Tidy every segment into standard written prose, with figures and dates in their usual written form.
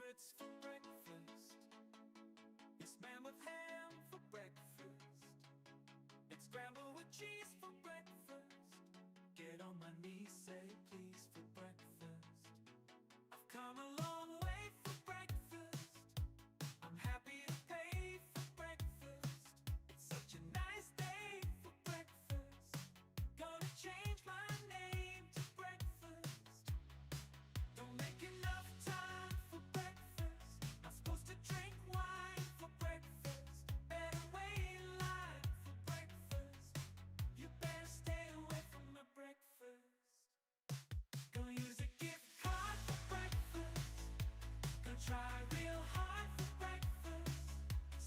It's for breakfast. It's man with ham for breakfast. It's scrambled with cheese for breakfast. Get on my knees, say please for breakfast. I've come a long way for breakfast. I'm happy to pay for breakfast. It's such a nice day for breakfast. Gonna change my name to breakfast. Don't make enough time for breakfast. Not supposed to drink wine for breakfast. Better wait in line for breakfast. You better stay away from my breakfast. Gonna use a gift card for breakfast. Gonna try real hard for breakfast.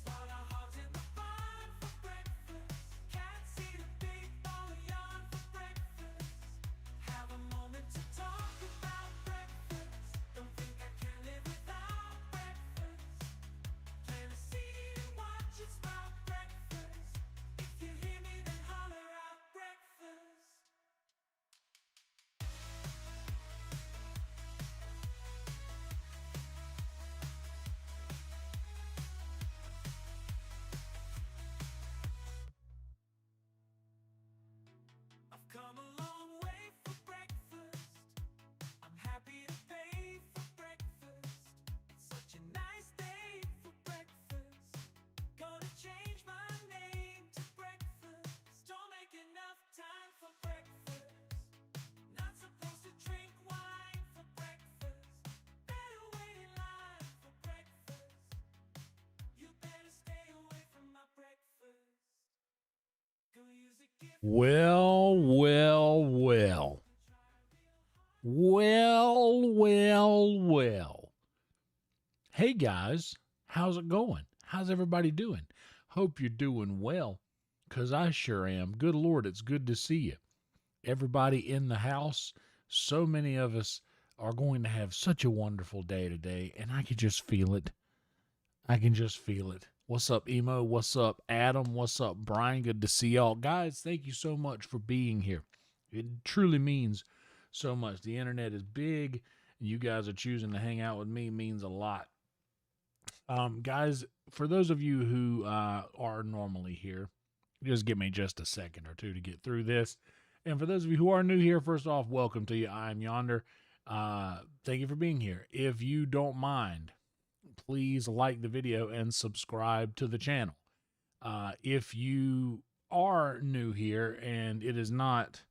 Slaughter hogs in the barn for breakfast. Can't see the big ball of yarn for breakfast. Have a moment to talk about breakfast. Don't think I can live without breakfast. Plant a seed and watch it sprout breakfast. If you hear me, then holler out breakfast. I've come a long way for breakfast. I'm happy to pay for breakfast. It's such a nice day for breakfast. Gonna change my name to breakfast. Don't make enough time for breakfast. Not supposed to drink wine for breakfast. Better wait in line for breakfast. You better stay away from my breakfast. Gonna use a gift. Well. Hey guys, how's it going? How's everybody doing? Hope you're doing well, 'cause I sure am. Good Lord, it's good to see you. Everybody in the house, so many of us are going to have such a wonderful day today, and I can just feel it. I can just feel it. What's up, Emo? What's up, Adam? What's up, Brian? Good to see y'all. Guys, thank you so much for being here. It truly means so much. The internet is big, and you guys are choosing to hang out with me means a lot. Guys, for those of you who are normally here, just give me just a second or two to get through this. And for those of you who are new here, first off, welcome to you. I'm Yonder. Thank you for being here. If you don't mind, please like the video and subscribe to the channel. If you are new here and it is not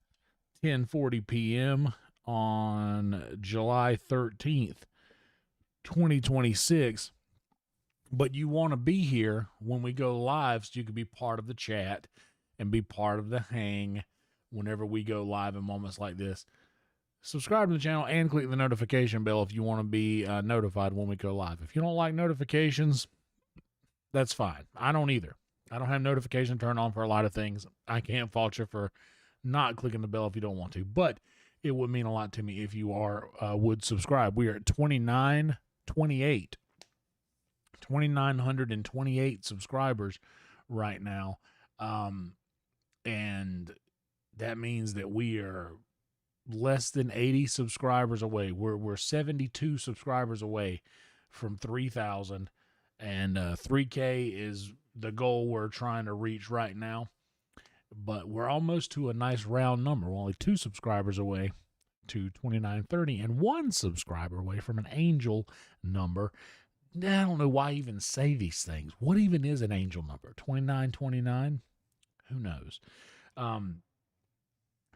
10:40 p.m. on July 13th, 2026, but you want to be here when we go live so you can be part of the chat and be part of the hang whenever we go live in moments like this, subscribe to the channel and click the notification bell if you want to be notified when we go live. If you don't like notifications, that's fine. I don't either. I don't have notification turned on for a lot of things. I can't fault you for not clicking the bell if you don't want to, but it would mean a lot to me if you would subscribe. We are at 2,928 subscribers right now. And that means that we are less than 80 subscribers away. We're 72 subscribers away from 3,000, and 3K is the goal we're trying to reach right now. But we're almost to a nice round number. We're only 2 subscribers away to 2,930, and 1 subscriber away from an angel number. I don't know why I even say these things. What even is an angel number? 2929? Who knows?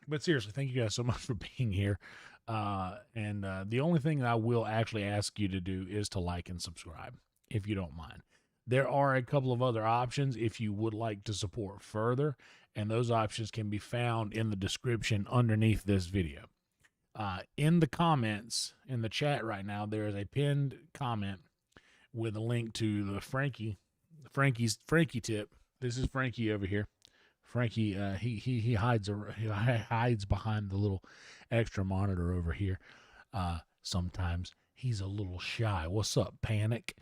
But seriously, thank you guys so much for being here. And the only thing that I will actually ask you to do is to like and subscribe, if you don't mind. There are a couple of other options if you would like to support further, and those options can be found in the description underneath this video. In the comments, in the chat right now, there is a pinned comment with a link to the Frankie tip. This is Frankie over here. Frankie, he hides behind the little extra monitor over here. Sometimes he's a little shy. What's up, Panic?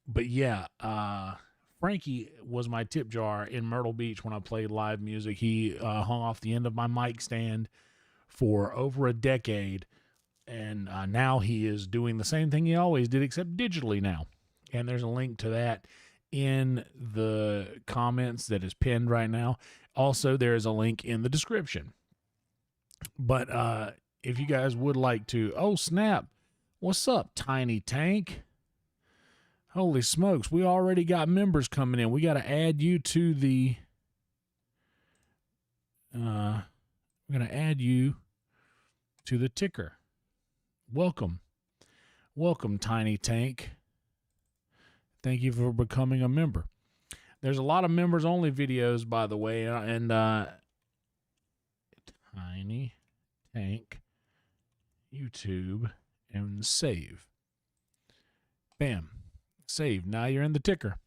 But yeah, Frankie was my tip jar in Myrtle Beach when I played live music. He hung off the end of my mic stand for over a decade And now he is doing the same thing he always did, except digitally now. And there's a link to that in the comments that is pinned right now. Also, there is a link in the description. But if you guys would like to, oh snap, what's up, Tiny Tank? Holy smokes, we already got members coming in. We got to add you to the, we're going to add you to the ticker. Welcome. Welcome, Tiny Tank. Thank you for becoming a member. There's a lot of members-only videos, by the way, and Tiny Tank, YouTube, and save. Bam. Save. Now you're in the ticker.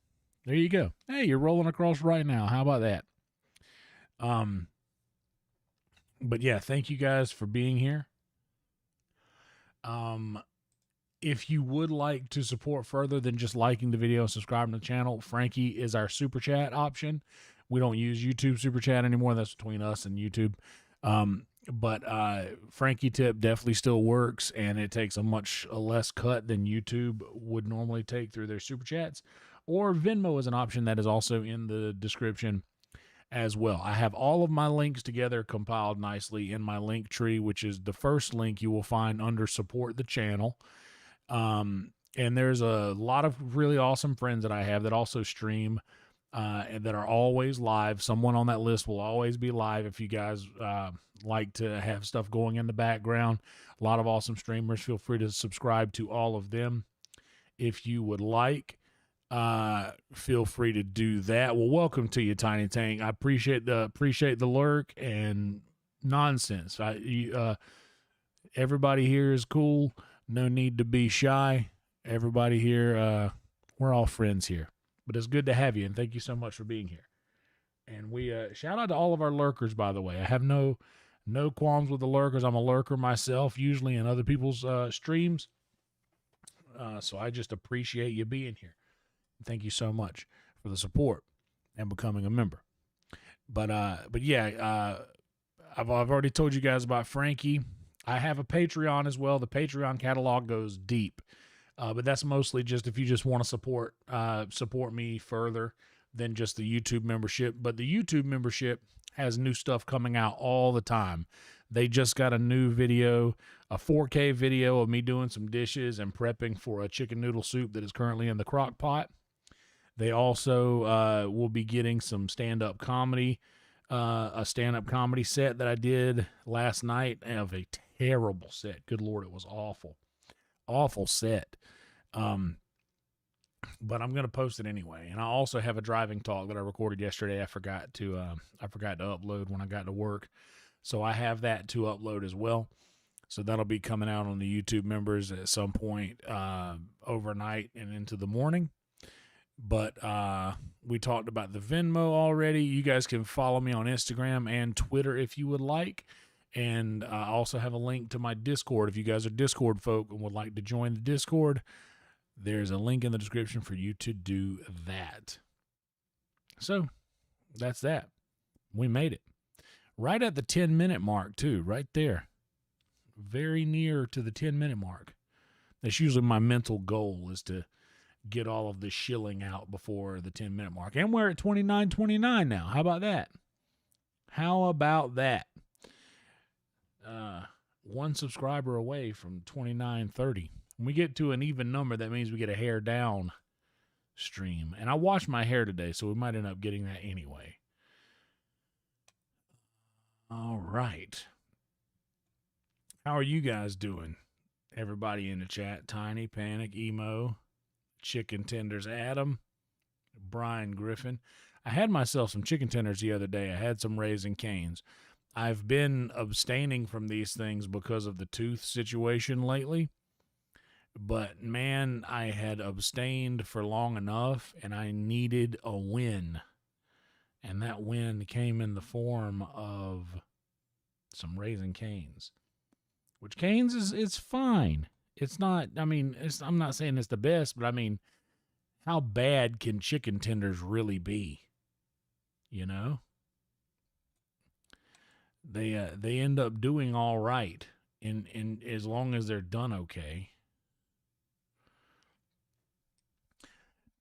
There you go. Hey, you're rolling across right now. How about that? But yeah, thank you guys for being here. If you would like to support further than just liking the video and subscribing to the channel, Frankie is our super chat option. We don't use YouTube super chat anymore. That's between us and YouTube. But Frankie tip definitely still works, and it takes a much less cut than YouTube would normally take through their super chats. Or Venmo is an option that is also in the description as well. I have all of my links together compiled nicely in my link tree, which is the first link you will find under support the channel. And there's a lot of really awesome friends that I have that also stream and that are always live. Someone on that list will always be live if you guys like to have stuff going in the background. A lot of awesome streamers. Feel free to subscribe to all of them if you would like. Feel free to do that. Well, welcome to you, Tiny Tank. I appreciate the lurk and nonsense. Everybody here is cool. No need to be shy. Everybody here, we're all friends here. But it's good to have you, and thank you so much for being here. And we shout out to all of our lurkers, by the way. I have no qualms with the lurkers. I'm a lurker myself, usually in other people's streams. So I just appreciate you being here. Thank you so much for the support and becoming a member. But yeah, I've already told you guys about Frankie. I have a Patreon as well. The Patreon catalog goes deep. But that's mostly just if you just want to support me further than just the YouTube membership. But the YouTube membership has new stuff coming out all the time. They just got a new video, a 4K video of me doing some dishes and prepping for a chicken noodle soup that is currently in the crock pot. They also will be getting some stand-up comedy, a stand-up comedy set that I did last night of a terrible set. Good Lord, it was awful. Awful set. But I'm going to post it anyway. And I also have a driving talk that I recorded yesterday. I forgot to upload when I got to work. So I have that to upload as well. So that'll be coming out on the YouTube members at some point overnight and into the morning. But we talked about the Venmo already. You guys can follow me on Instagram and Twitter if you would like. And I also have a link to my Discord. If you guys are Discord folk and would like to join the Discord, there's a link in the description for you to do that. So that's that. We made it. Right at the 10-minute mark, too, right there. Very near to the 10-minute mark. That's usually my mental goal, is to get all of the shilling out before the 10-minute mark. And we're at 29.29 now. How about that? How about that? One subscriber away from 29.30. When we get to an even number, that means we get a hair down stream. And I washed my hair today, so we might end up getting that anyway. All right. How are you guys doing? Everybody in the chat. Tiny, Panic, Emo, Chicken Tenders, Adam, Brian Griffin. I had myself some chicken tenders the other day. I had some Raising Cane's. I've been abstaining from these things because of the tooth situation lately. But, man, I had abstained for long enough, and I needed a win. And that win came in the form of some Raising Cane's. Which Cane's is fine. It's not, I mean, I'm not saying it's the best, but I mean, how bad can chicken tenders really be? You know? They end up doing all right. in as long as they're done okay.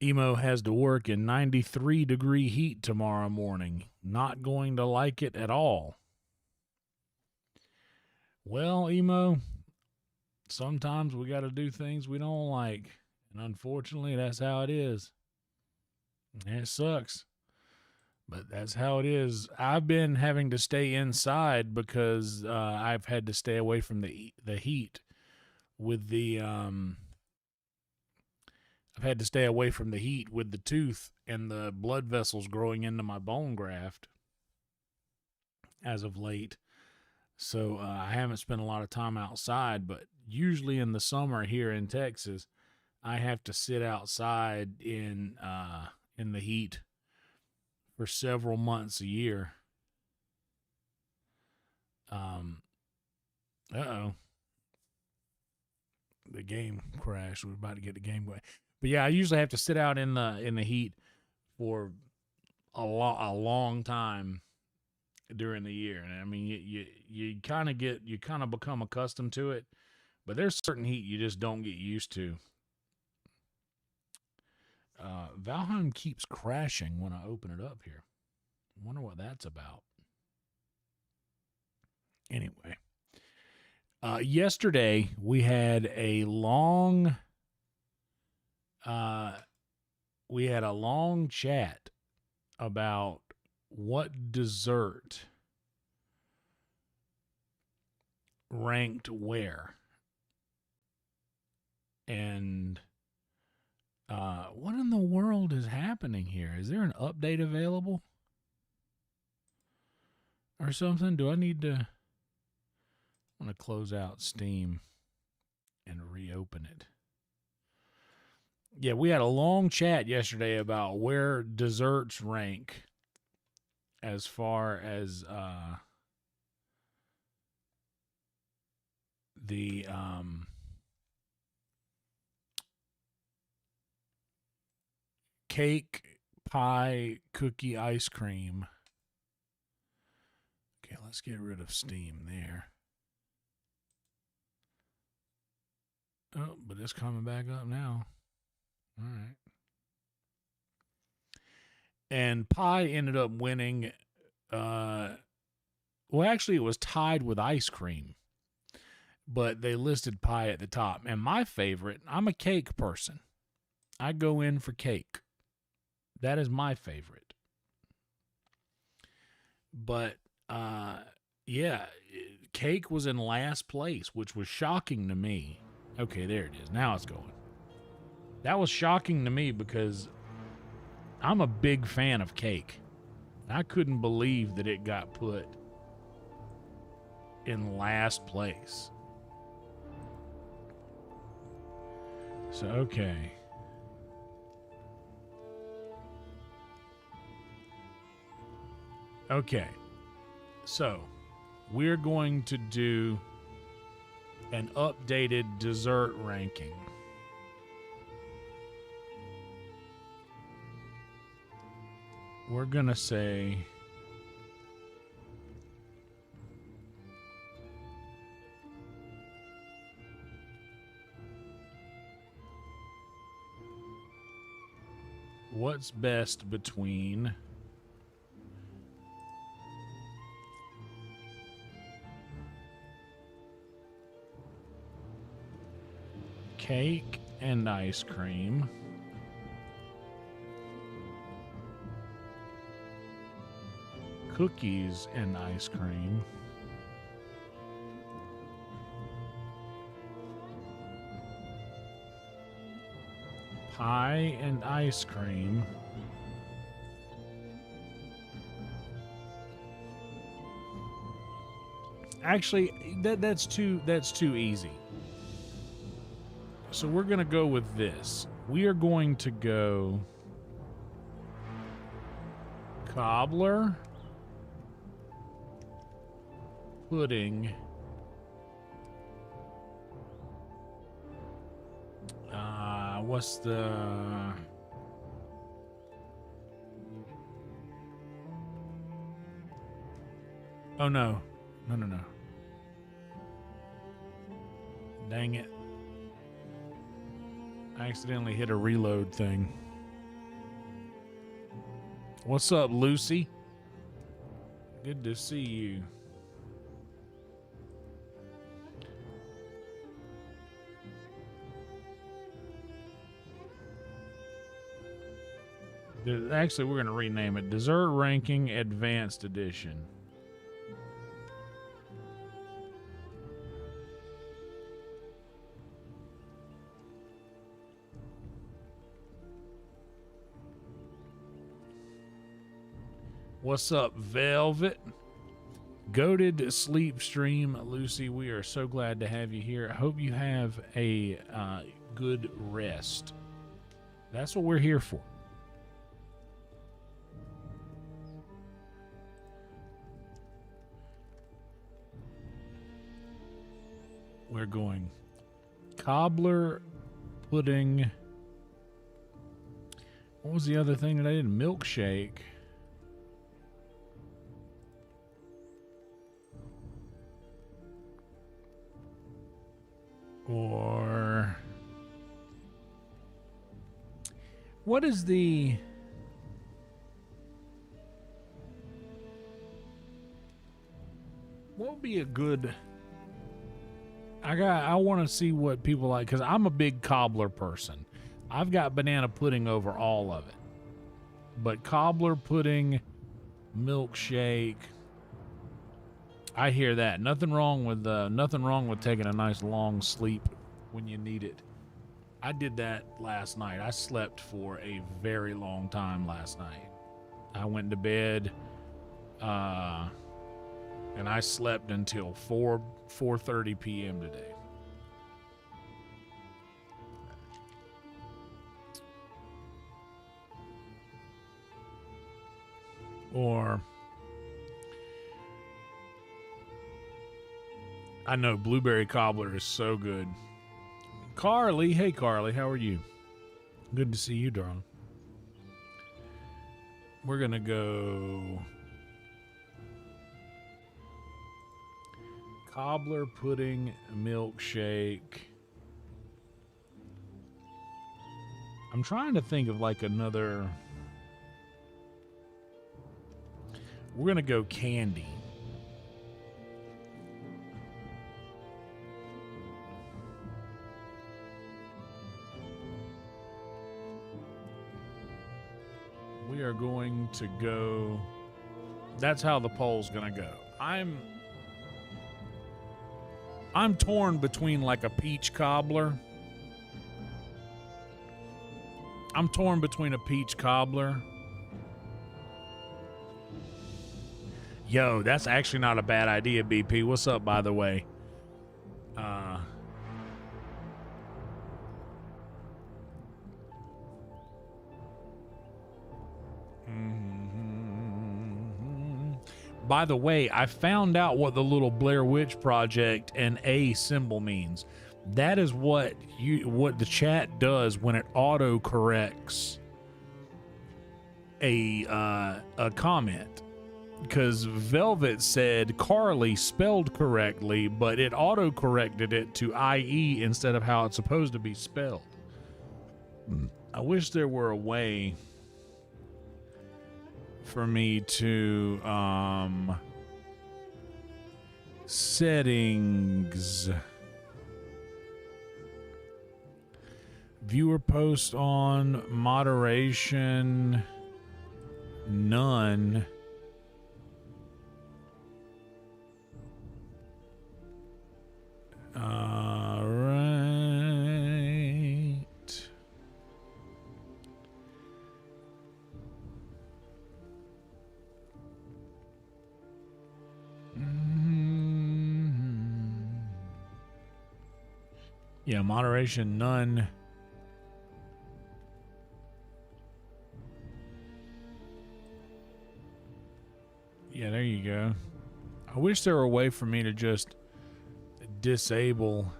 Emo has to work in 93-degree heat tomorrow morning. Not going to like it at all. Well, Emo, sometimes we got to do things we don't like. And unfortunately, that's how it is. And it sucks. But that's how it is. I've been having to stay inside because I've had to stay away from the heat with the I've had to stay away from the heat with the tooth and the blood vessels growing into my bone graft as of late. So I haven't spent a lot of time outside, but usually in the summer here in Texas, I have to sit outside in the heat for several months a year. Uh-oh. The game crashed. We're about to get the game going. But yeah, I usually have to sit out in the heat for a long time during the year. And I mean, you kind of become accustomed to it, but there's certain heat you just don't get used to. Valheim keeps crashing when I open it up here. I wonder what that's about. Anyway, yesterday we had a long chat about what dessert ranked where. And what in the world is happening here? Is there an update available or something? Do I need to... I'm going to close out Steam and reopen it. Yeah, we had a long chat yesterday about where desserts rank as far as the cake, pie, cookie, ice cream. Okay, let's get rid of Steam there. Oh, but it's coming back up now. All right. And pie ended up winning. Well, actually, it was tied with ice cream, but they listed pie at the top. And my favorite, I'm a cake person. I go in for cake. That is my favorite. But, yeah, cake was in last place, which was shocking to me. Okay, there it is. Now it's going. That was shocking to me because I'm a big fan of cake. I couldn't believe that it got put in last place. So, okay. Okay. So, we're going to do an updated dessert ranking. We're going to say what's best between cake and ice cream, cookies and ice cream, pie and ice cream, actually that's too easy. So we're going to go with this. We are going to go cobbler, pudding, what's the... Oh, no. No. Dang it. I accidentally hit a reload thing. What's up, Lucy? Good to see you. Actually, we're going to rename it Dessert Ranking Advanced Edition. What's up, Velvet? Goated Sleep Stream, Lucy. We are so glad to have you here. I hope you have a good rest. That's what we're here for. We're going cobbler pudding. What was the other thing that I did? Milkshake. Or what is the what would be a good I want to see what people like, because I'm a big cobbler person. I've got banana pudding over all of it, but cobbler pudding, milkshake, I hear that. Nothing wrong with taking a nice long sleep when you need it. I did that last night. I slept for a very long time last night. I went to bed and I slept until 4:30 p.m. today. Or I know blueberry cobbler is so good. Carly, hey Carly, how are you? Good to see you, darling. We're gonna go cobbler pudding milkshake. I'm trying to think of like another. We're gonna go candy. We are going to go. That's how the poll's gonna go. I'm torn between like a peach cobbler. I'm torn between a peach cobbler. Yo, that's actually not a bad idea, BP. What's up, by the way? By the way, I found out what the little Blair Witch Project and A symbol means. That is what the chat does when it auto corrects a comment. Because Velvet said Carly spelled correctly, but it auto corrected it to IE instead of how it's supposed to be spelled. I wish there were a way for me to settings, viewer post on, moderation none, right. Yeah, moderation none. Yeah, there you go. I wish there were a way for me to just disable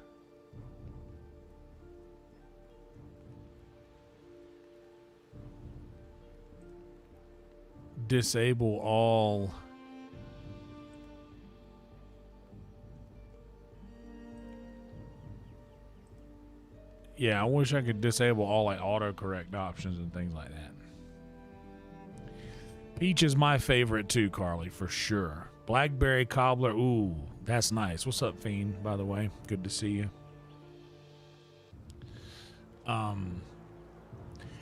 all Yeah, I wish I could disable all like autocorrect options and things like that. Peach is my favorite too, Carly, for sure. Blackberry cobbler, ooh, that's nice. What's up, Fiend, by the way? Good to see you.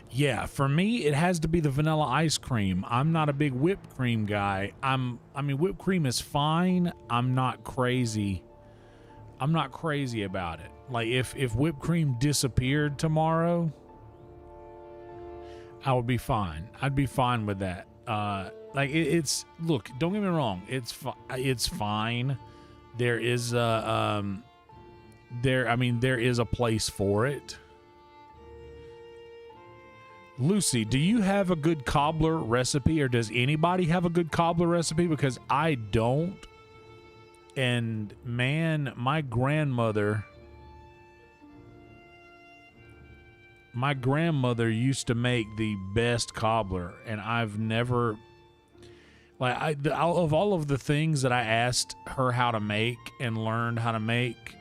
Yeah, for me, it has to be the vanilla ice cream. I'm not a big whipped cream guy. I mean, whipped cream is fine. I'm not crazy about it. Like, if whipped cream disappeared tomorrow, I would be fine. I'd be fine with that. Like, it's, look, don't get me wrong. It's fine. There is there is a place for it. Lucy, do you have a good cobbler recipe, or does anybody have a good cobbler recipe? Because I don't. And man, my grandmother used to make the best cobbler, and I've never, like, of all of the things that I asked her how to make and learned how to make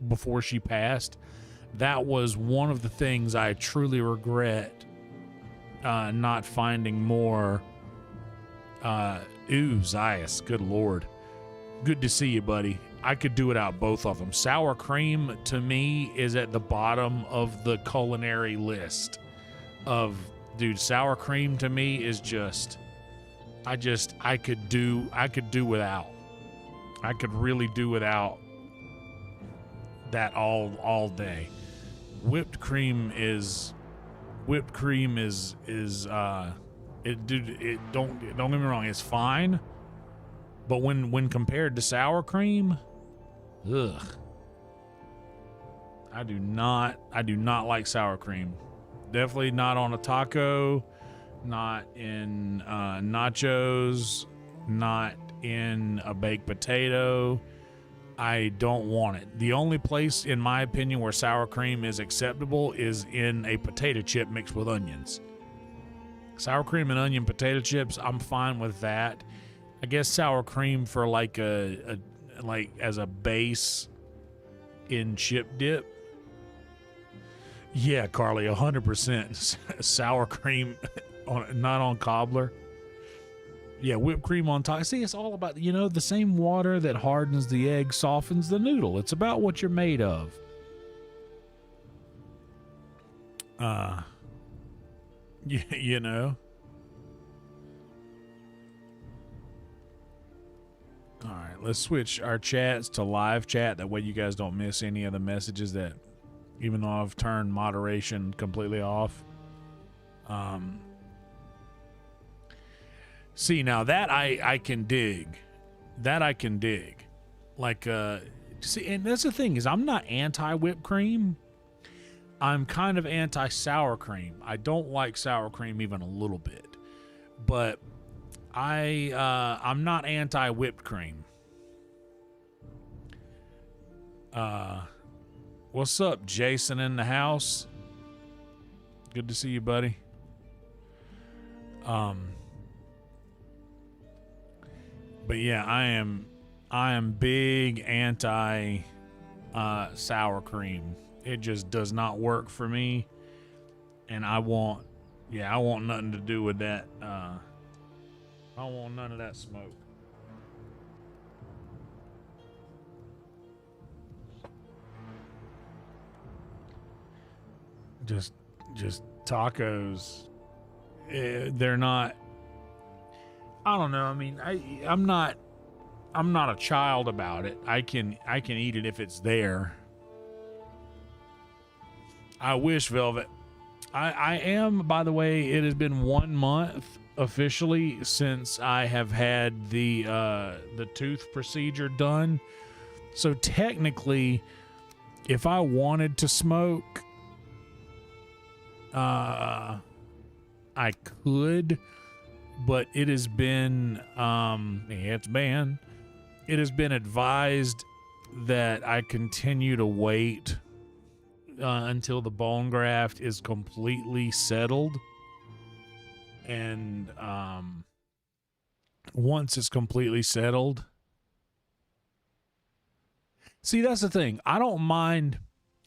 before she passed, that was one of the things I truly regret not finding more. Zias, good Lord. Good to see you, buddy. I could do without both of them. Sour cream, to me, is at the bottom of the culinary list of, dude, sour cream to me is just, I could do without. I could really do without that all day. Whipped cream is don't get me wrong, it's fine, but when compared to sour cream, ugh. I do not like sour cream. Definitely not on a taco, not in nachos, not in a baked potato. I don't want it. The only place, in my opinion, where sour cream is acceptable is in a potato chip mixed with onions. Sour cream and onion potato chips, I'm fine with that. I guess sour cream for like like as a base in chip dip. Yeah, Carly, 100% sour cream not on cobbler. Yeah, whipped cream on top. See, it's all about, the same water that hardens the egg softens the noodle. It's about what you're made of. You know. All right, let's switch our chats to live chat. That way you guys don't miss any of the messages that, even though I've turned moderation completely off. See, now that I can dig. That I can dig. Like, see, and that's the thing, is I'm not anti-whipped cream. I'm kind of anti-sour cream. I don't like sour cream even a little bit. But I'm not anti-whipped cream. What's up, Jason in the house? Good to see you, buddy. But yeah, I am big anti sour cream. It just does not work for me, and I want nothing to do with that. I don't want none of that smoke. Just tacos. They're not. I don't know. I mean, I'm not a child about it. I can eat it if it's there. I wish, Velvet. I am, by the way, it has been 1 month officially since I have had the tooth procedure done. So technically, if I wanted to smoke, I could. But it has been, it has been advised that I continue to wait until the bone graft is completely settled. And once it's completely settled, see, that's the thing. I don't mind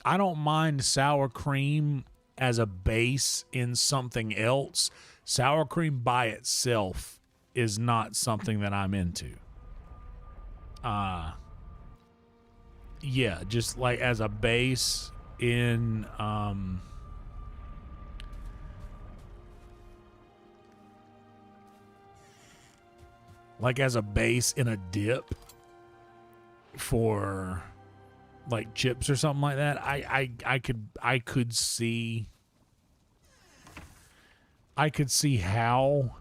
I don't mind sour cream as a base in something else. Sour cream by itself is not something that I'm into. Yeah, just like as a base in like as a base in a dip for like chips or something like that. I could see how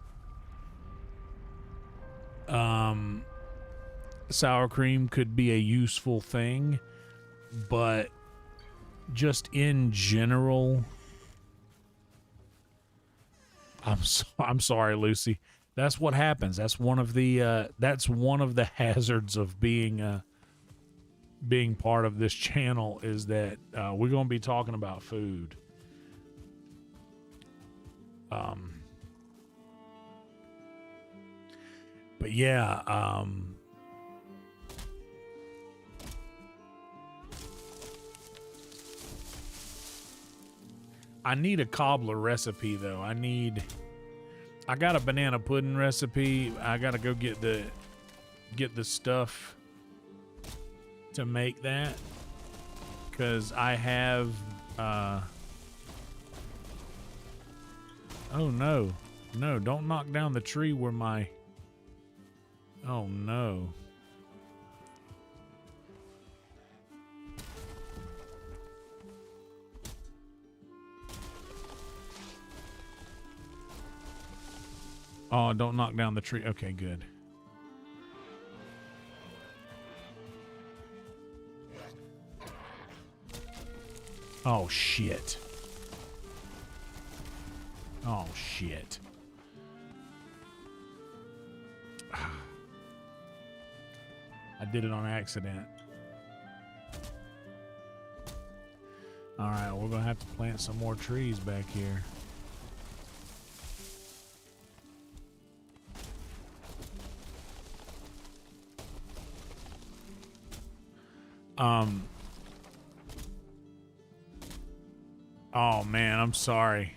sour cream could be a useful thing, but just in general, I'm sorry, Lucy. That's what happens. That's one of the hazards of being part of this channel, is that we're going to be talking about food. But yeah, I need a cobbler recipe though. I got a banana pudding recipe. I got to go get the stuff to make that, cuz I have oh no. No, don't knock down the tree where my oh no. Oh, don't knock down the tree. Okay, good. Oh, shit. Oh, shit. I did it on accident. All right, we're going to have to plant some more trees back here. Oh man, I'm sorry.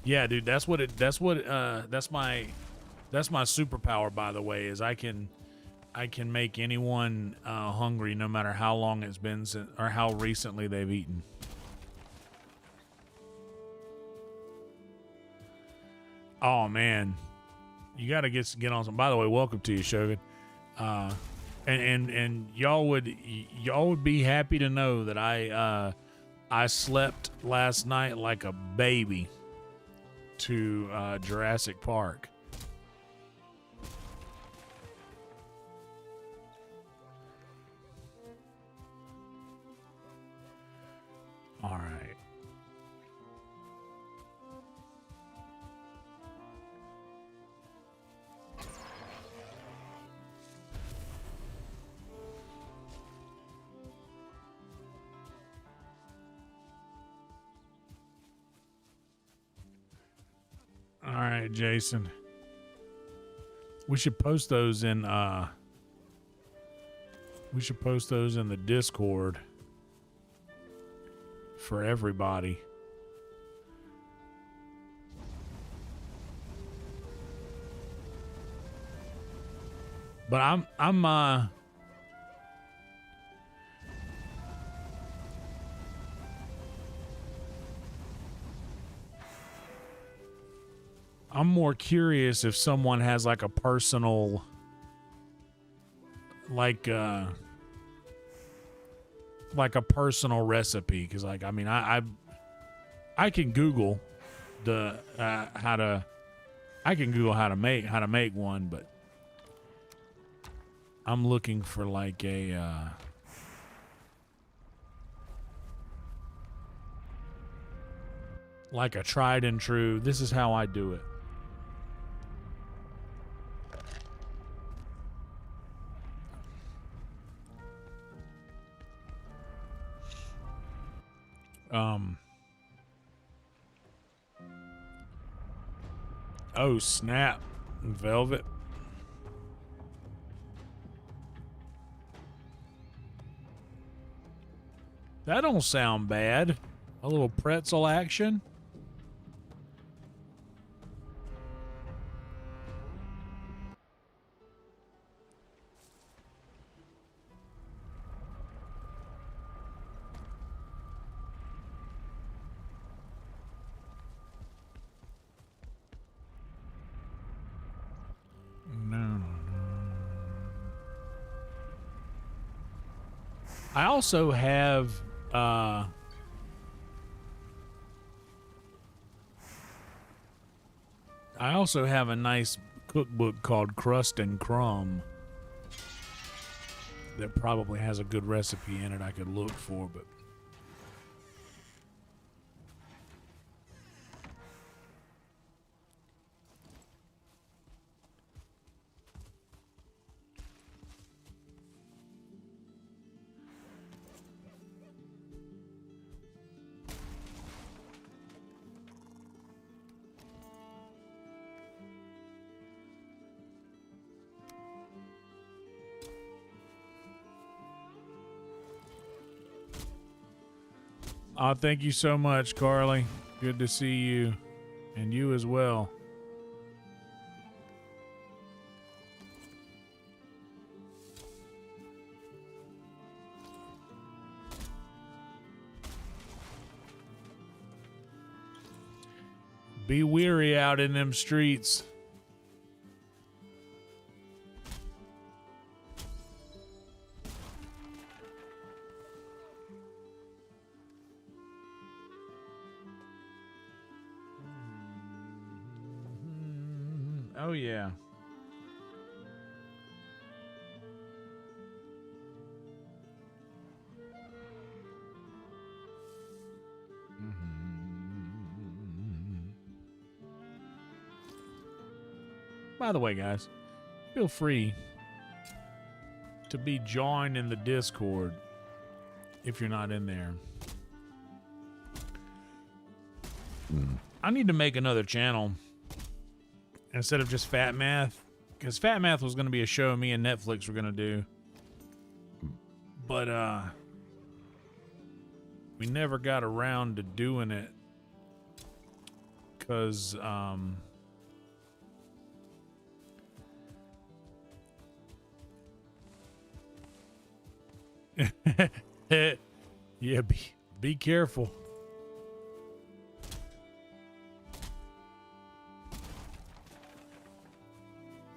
Yeah, dude, that's my superpower, by the way, is I can make anyone hungry no matter how long it's been since, or how recently they've eaten. Oh man, you got to get on some. By the way, welcome to you, Shogun. And y'all would be happy to know that I slept last night like a baby to Jurassic Park. All right. All right, Jason. We should post those in the Discord for everybody. But I'm more curious if someone has like a personal, like a personal recipe, because like I mean I can Google how to make one, but I'm looking for like a tried and true. This is how I do it. Oh snap, Velvet. That don't sound bad. A little pretzel action. No. I also have a nice cookbook called Crust and Crumb that probably has a good recipe in it I could look for, but thank you so much, Carly. Good to see you, and you as well. Be weary out in them streets. Oh, yeah. By the way, guys, feel free to be joined in the Discord if you're not in there. I need to make another channel instead of just Fat Math, because Fat Math was going to be a show me and Netflix were going to do, but we never got around to doing it because yeah, be careful.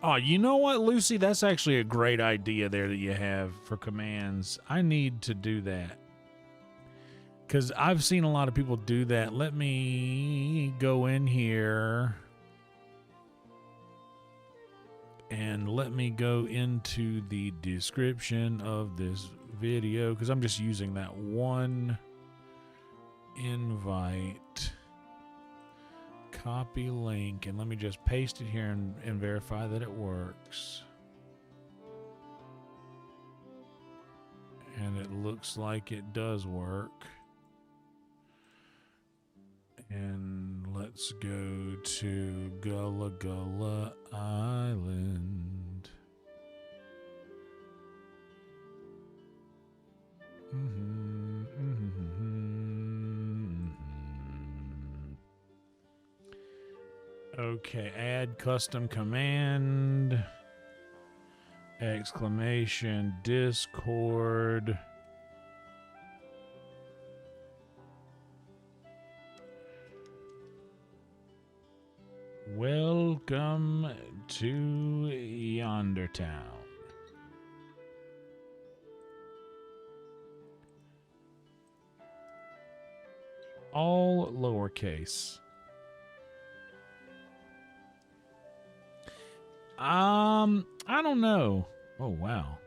Oh, you know what, Lucy? That's actually a great idea there that you have for commands. I need to do that, because I've seen a lot of people do that. Let me go in here and let me go into the description of this video, because I'm just using that one invite. Copy link, and let me just paste it here and verify that it works. And it looks like it does work. And let's go to Gullah Gullah Island. Okay, add custom command, exclamation, Discord. Welcome to Yondertown. All lowercase. I don't know. Oh, wow.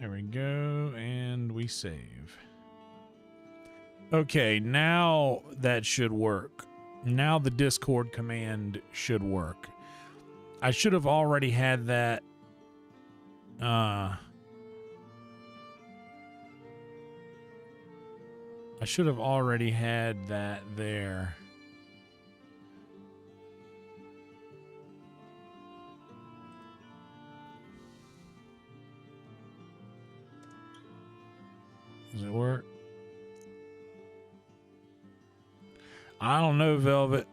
There we go, and we save. Okay, now that should work. Now the Discord command should work. I should have already had that I should have already had that there. Does it work? I don't know, Velvet.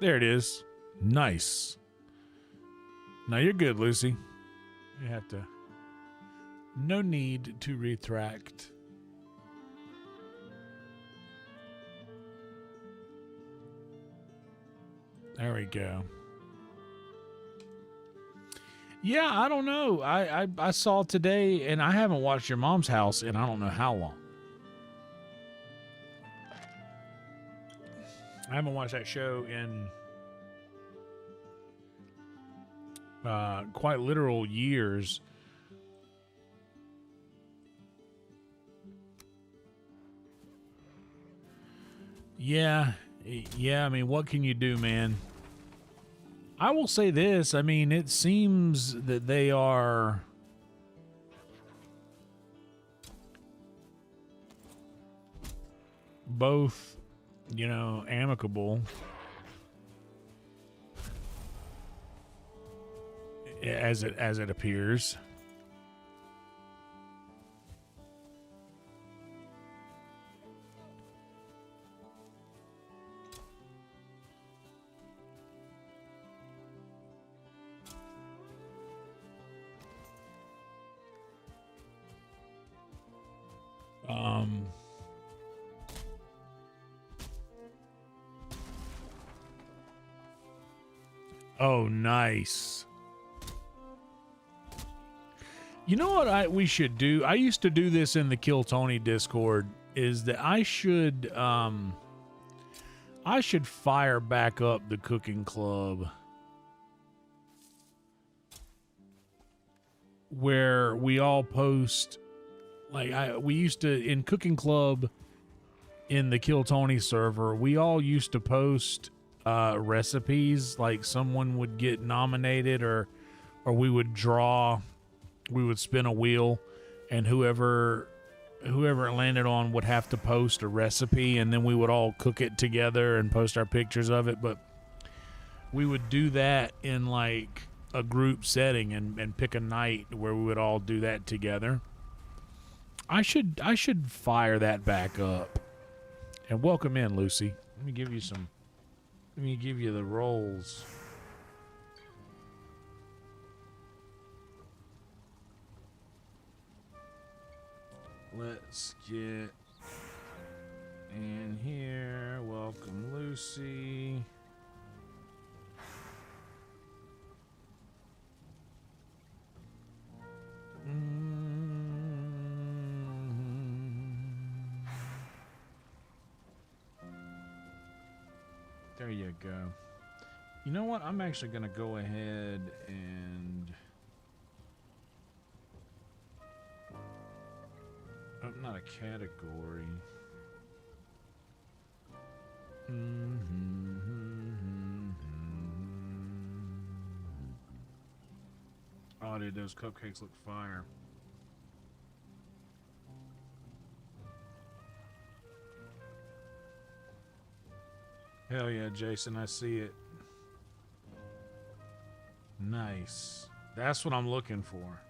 There it is. Nice. Now you're good, Lucy. You have to. No need to retract. There we go. Yeah, I don't know. I saw today, and I haven't watched Your Mom's House in I don't know how long. I haven't watched that show in quite literal years. Yeah, I mean, what can you do, man? I will say this. I mean, it seems that they are both, you know, amicable. As it appears. Oh, nice. You know what we should do? I used to do this in the Kill Tony Discord. Is that I should fire back up the cooking club where we all post. Like we used to in cooking club in the Kill Tony server. We all used to post recipes. Like someone would get nominated, or we would draw. We would spin a wheel, and whoever it landed on would have to post a recipe, and then we would all cook it together and post our pictures of it. But we would do that in like a group setting and pick a night where we would all do that together. I should fire that back up. And welcome in, Lucy. Let me give you the rolls. Let's get in here. Welcome, Lucy. There you go. You know what? I'm actually going to go ahead and... not a category. Oh, dude, those cupcakes look fire. Hell yeah, Jason, I see it. Nice. That's what I'm looking for.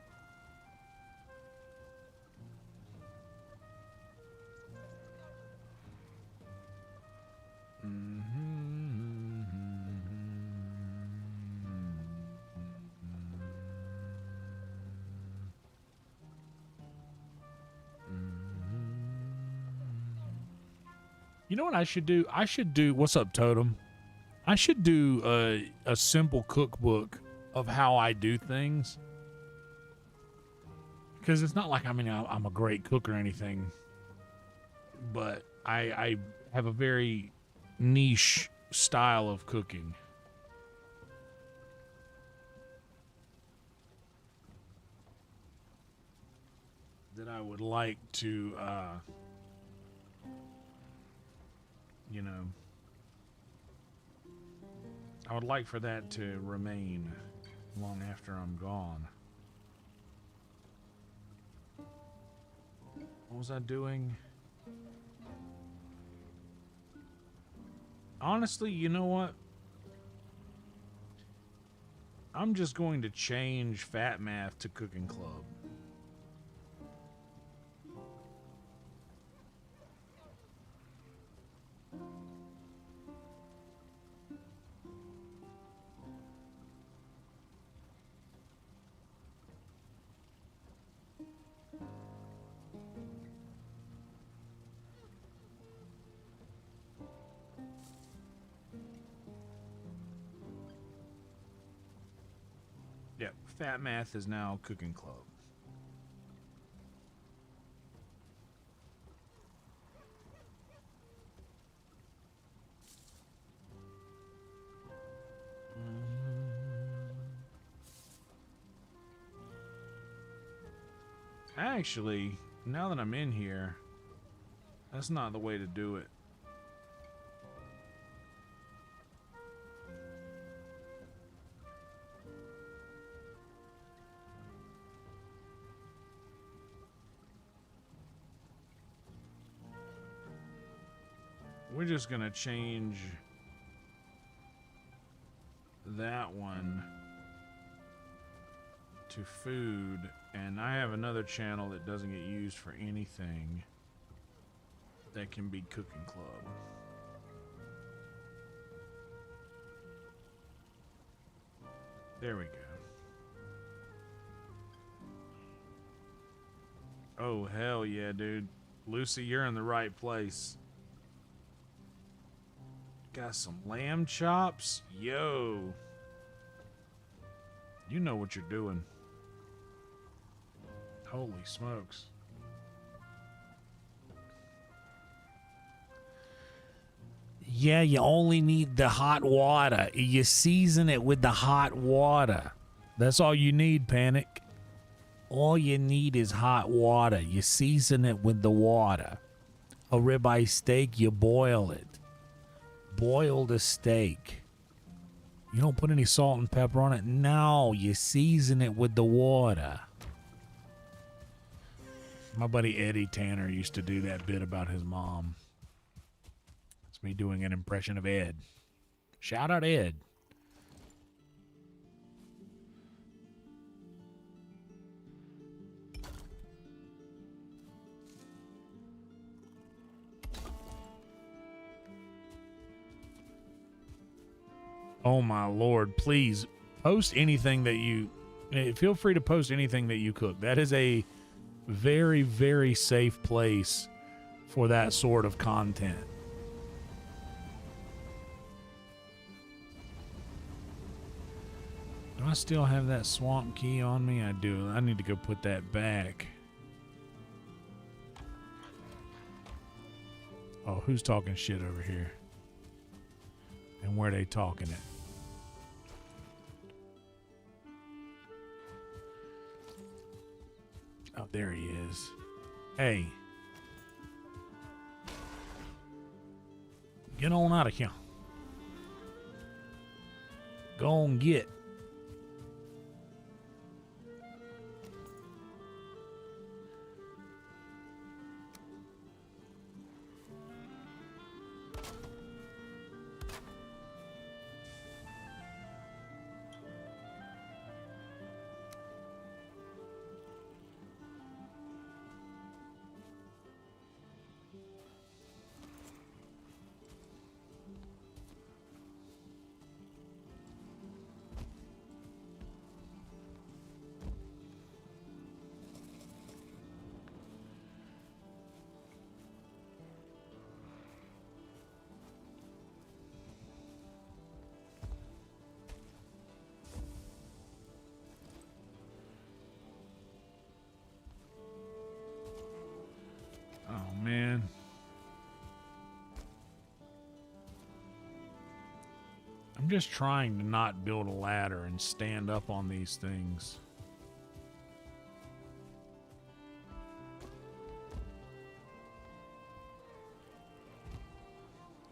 You know what I should do? What's up, Totem? I should do a simple cookbook of how I do things. Because it's not like, I mean, I'm a great cook or anything. But I have a very niche style of cooking. That I would like to, you know, I would like for that to remain long after I'm gone. What was I doing? Honestly, you know what? I'm just going to change Fat Math to Cooking Club. Yep, Fat Math is now Cooking Club. Actually, now that I'm in here, that's not the way to do it. We're just gonna change that one to food, and I have another channel that doesn't get used for anything that can be Cooking Club. There we go. Oh, hell yeah, dude. Lucy, you're in the right place. Got some lamb chops? Yo. You know what you're doing. Holy smokes. Yeah, you only need the hot water. You season it with the hot water. That's all you need, Panic. All you need is hot water. You season it with the water. A ribeye steak, you boil it. Boil the steak. You don't put any salt and pepper on it. No, you season it with the water. My buddy Eddie Tanner used to do that bit about his mom. It's me doing an impression of Ed. Shout out Ed. Oh my Lord, please post anything that you, feel free to post anything that you cook. That is a very, very safe place for that sort of content. Do I still have that swamp key on me? I do. I need to go put that back. Oh, who's talking shit over here? And where they talking it? Oh, there he is. Hey. Get on out of here. Go on, get. Oh, man. I'm just trying to not build a ladder and stand up on these things.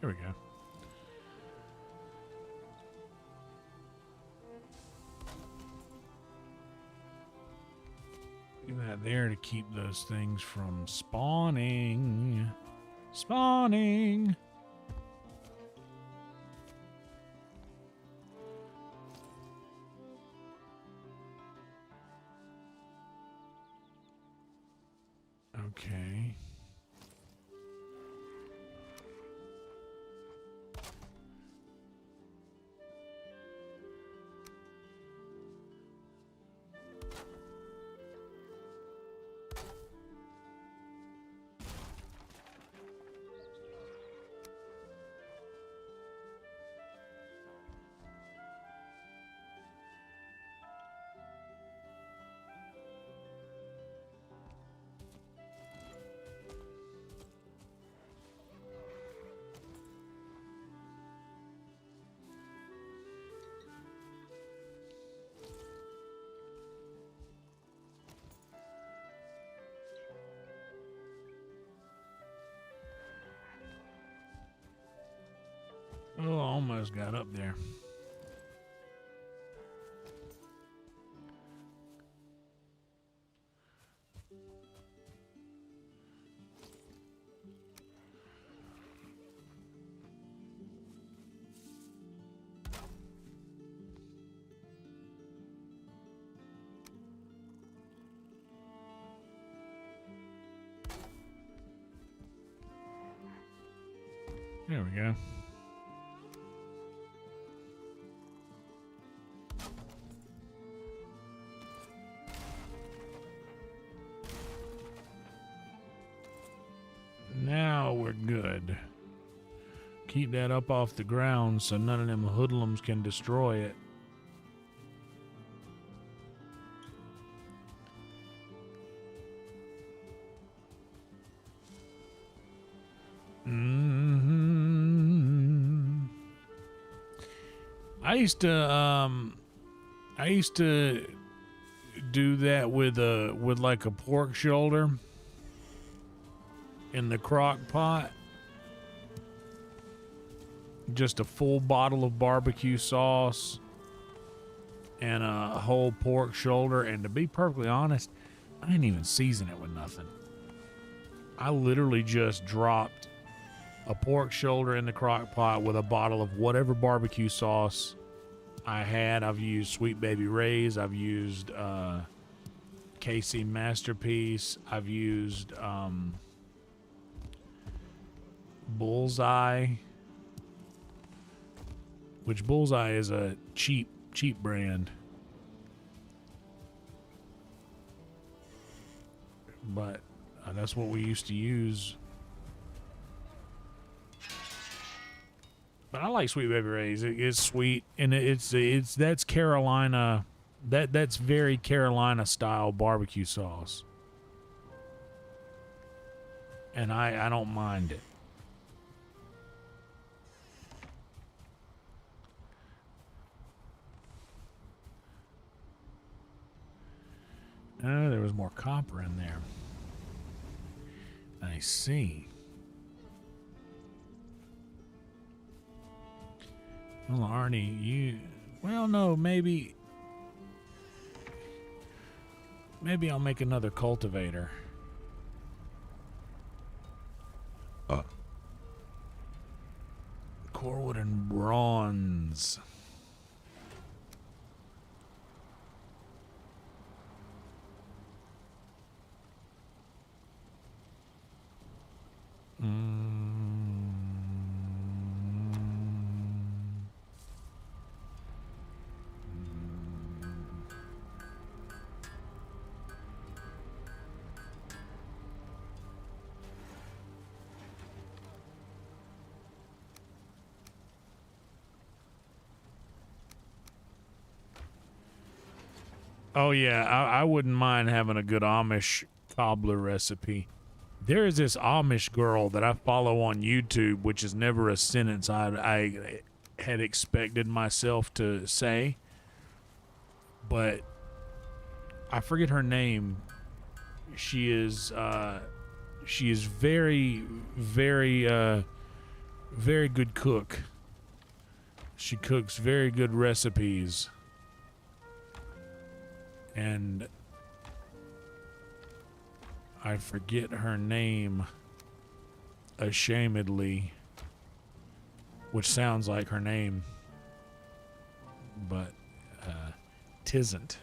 Here we go. Even had right there to keep those things from spawning. Spawning. Okay. Oh, almost got up there. There we go. Now we're good. Keep that up off the ground so none of them hoodlums can destroy it. I used to do that with like a pork shoulder in the crock pot. Just a full bottle of barbecue sauce and a whole pork shoulder. And to be perfectly honest, I didn't even season it with nothing. I literally just dropped a pork shoulder in the crock pot with a bottle of whatever barbecue sauce I had. I've used Sweet Baby Ray's. I've used KC Masterpiece. I've used Bullseye, which Bullseye is a cheap brand. But that's what we used to use. But I like Sweet Baby Ray's. It's sweet, and that's Carolina. That's very Carolina style barbecue sauce, and I don't mind it. Oh, there was more copper in there. I see. Well, Arnie, you... Well, no, maybe I'll make another cultivator. Corewood and bronze. Oh, yeah, I wouldn't mind having a good Amish cobbler recipe. There is this Amish girl that I follow on YouTube, which is never a sentence I had expected myself to say. But I forget her name. She is very, very, very good cook. She cooks very good recipes. And I forget her name ashamedly, which sounds like her name, but tisn't.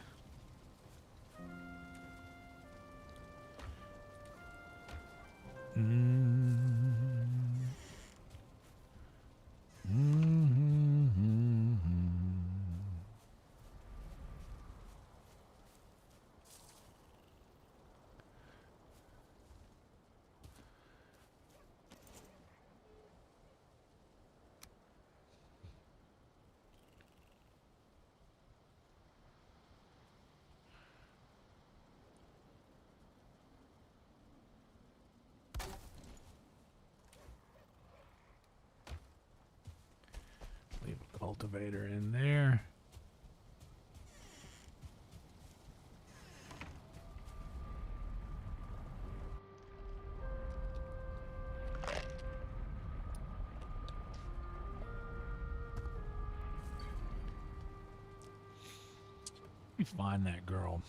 Leave a cultivator in there. Let me find that girl.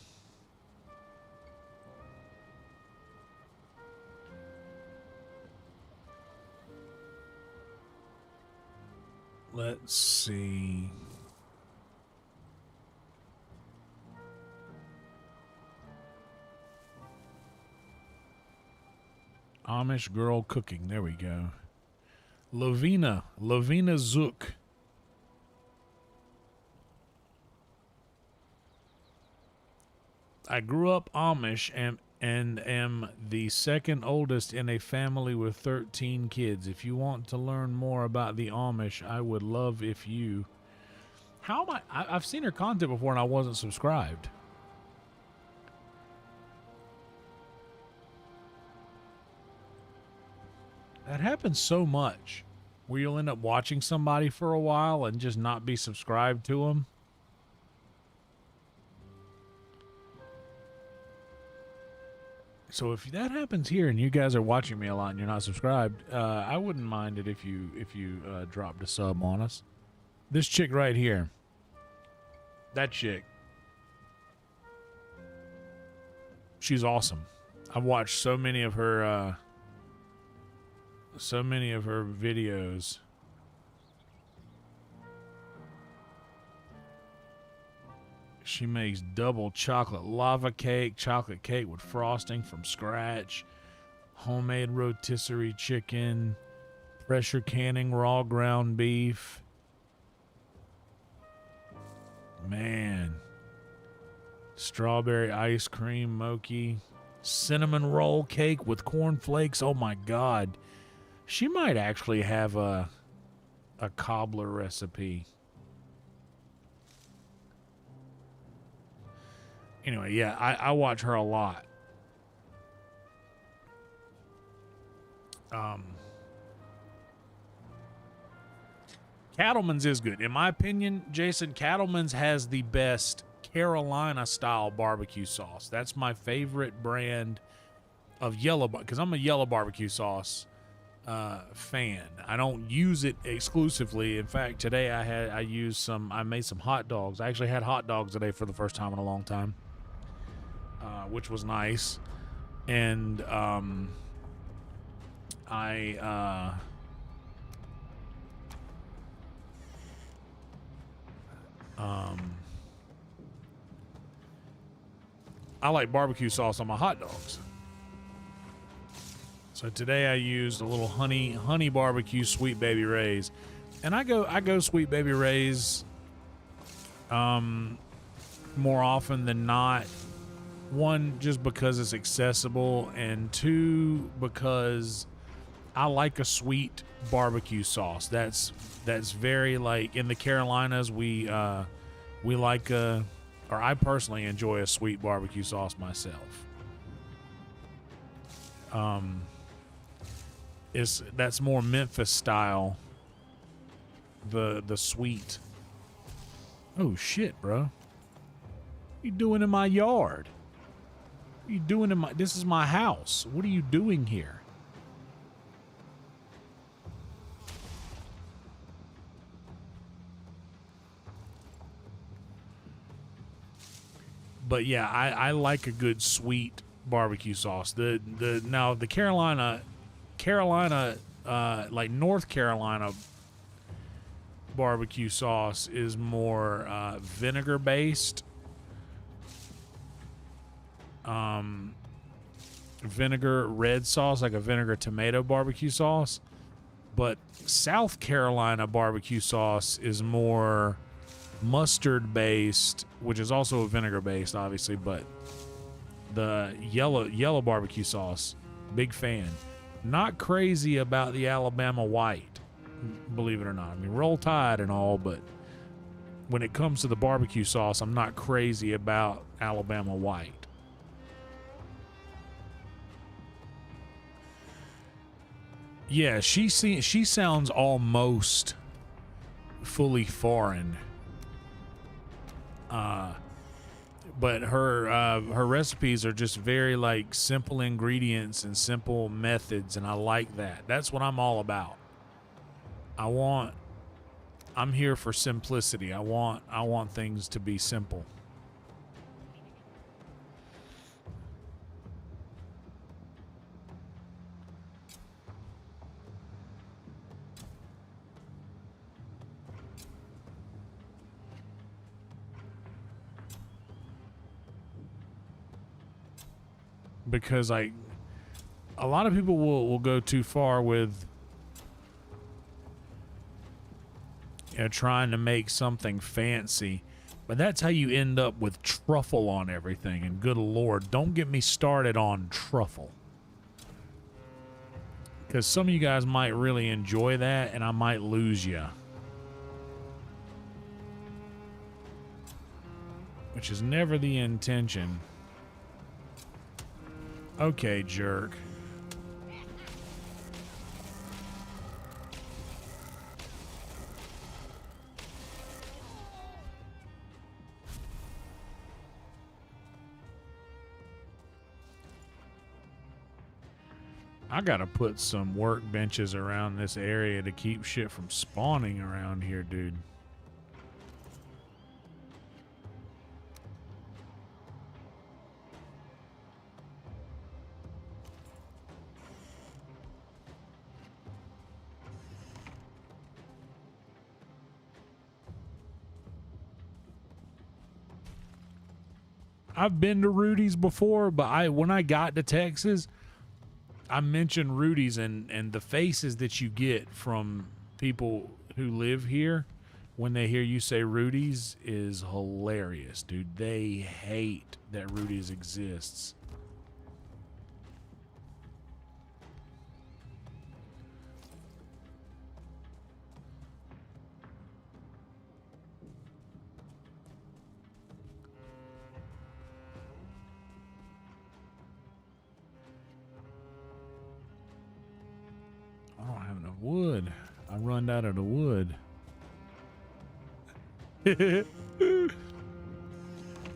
Let's see. Amish girl cooking. There we go. Lavina Zook. I grew up Amish and am the second oldest in a family with 13 kids. If you want to learn more about the Amish, I would love if you... How am I've seen her content before and I wasn't subscribed. That happens so much, where you'll end up watching somebody for a while and just not be subscribed to them. So if that happens here and you guys are watching me a lot and you're not subscribed, I wouldn't mind it if you dropped a sub on us. This chick right here, that chick, she's awesome. I've watched so many of her videos. She makes double chocolate lava cake, chocolate cake with frosting from scratch, homemade rotisserie chicken, pressure canning raw ground beef. Man. Strawberry ice cream mochi, cinnamon roll cake with cornflakes. Oh my God. She might actually have a cobbler recipe. Anyway, yeah, I watch her a lot. Cattleman's is good. In my opinion, Jason, Cattleman's has the best Carolina-style barbecue sauce. That's my favorite brand of yellow, because I'm a yellow barbecue sauce fan. I don't use it exclusively. In fact, today I made some hot dogs. I actually had hot dogs today for the first time in a long time. Which was nice. And I like barbecue sauce on my hot dogs. So today I used a little honey barbecue Sweet Baby Ray's. And I go Sweet Baby Ray's more often than not. One, just because it's accessible, and two, because I like a sweet barbecue sauce. That's very, like, in the Carolinas, we like or I personally enjoy a sweet barbecue sauce myself. That's more Memphis style. The sweet. Oh shit, bro. What you doing in my yard? What are you doing in my... This is my house. What are you doing here? But yeah, I like a good sweet barbecue sauce. Now the Carolina, like North Carolina barbecue sauce is more vinegar based. Vinegar red sauce, like a vinegar tomato barbecue sauce. But South Carolina barbecue sauce is more mustard based, which is also vinegar based, obviously, but the yellow barbecue sauce, big fan. Not crazy about the Alabama white, believe it or not. I mean, Roll Tide and all, but when it comes to the barbecue sauce, I'm not crazy about Alabama white. Yeah, she sounds almost fully foreign. But her recipes are just very like simple ingredients and simple methods, and I like that. That's what I'm all about. I'm here for simplicity. I want things to be simple. Because a lot of people will go too far with trying to make something fancy, but that's how you end up with truffle on everything. And good Lord, don't get me started on truffle, because some of you guys might really enjoy that and I might lose you, which is never the intention. Okay, jerk. I gotta put some workbenches around this area to keep shit from spawning around here, dude. I've been to Rudy's before, but when I got to Texas, I mentioned Rudy's, and the faces that you get from people who live here when they hear you say Rudy's is hilarious, dude. They hate that Rudy's exists. I don't have enough wood. I run out of the wood.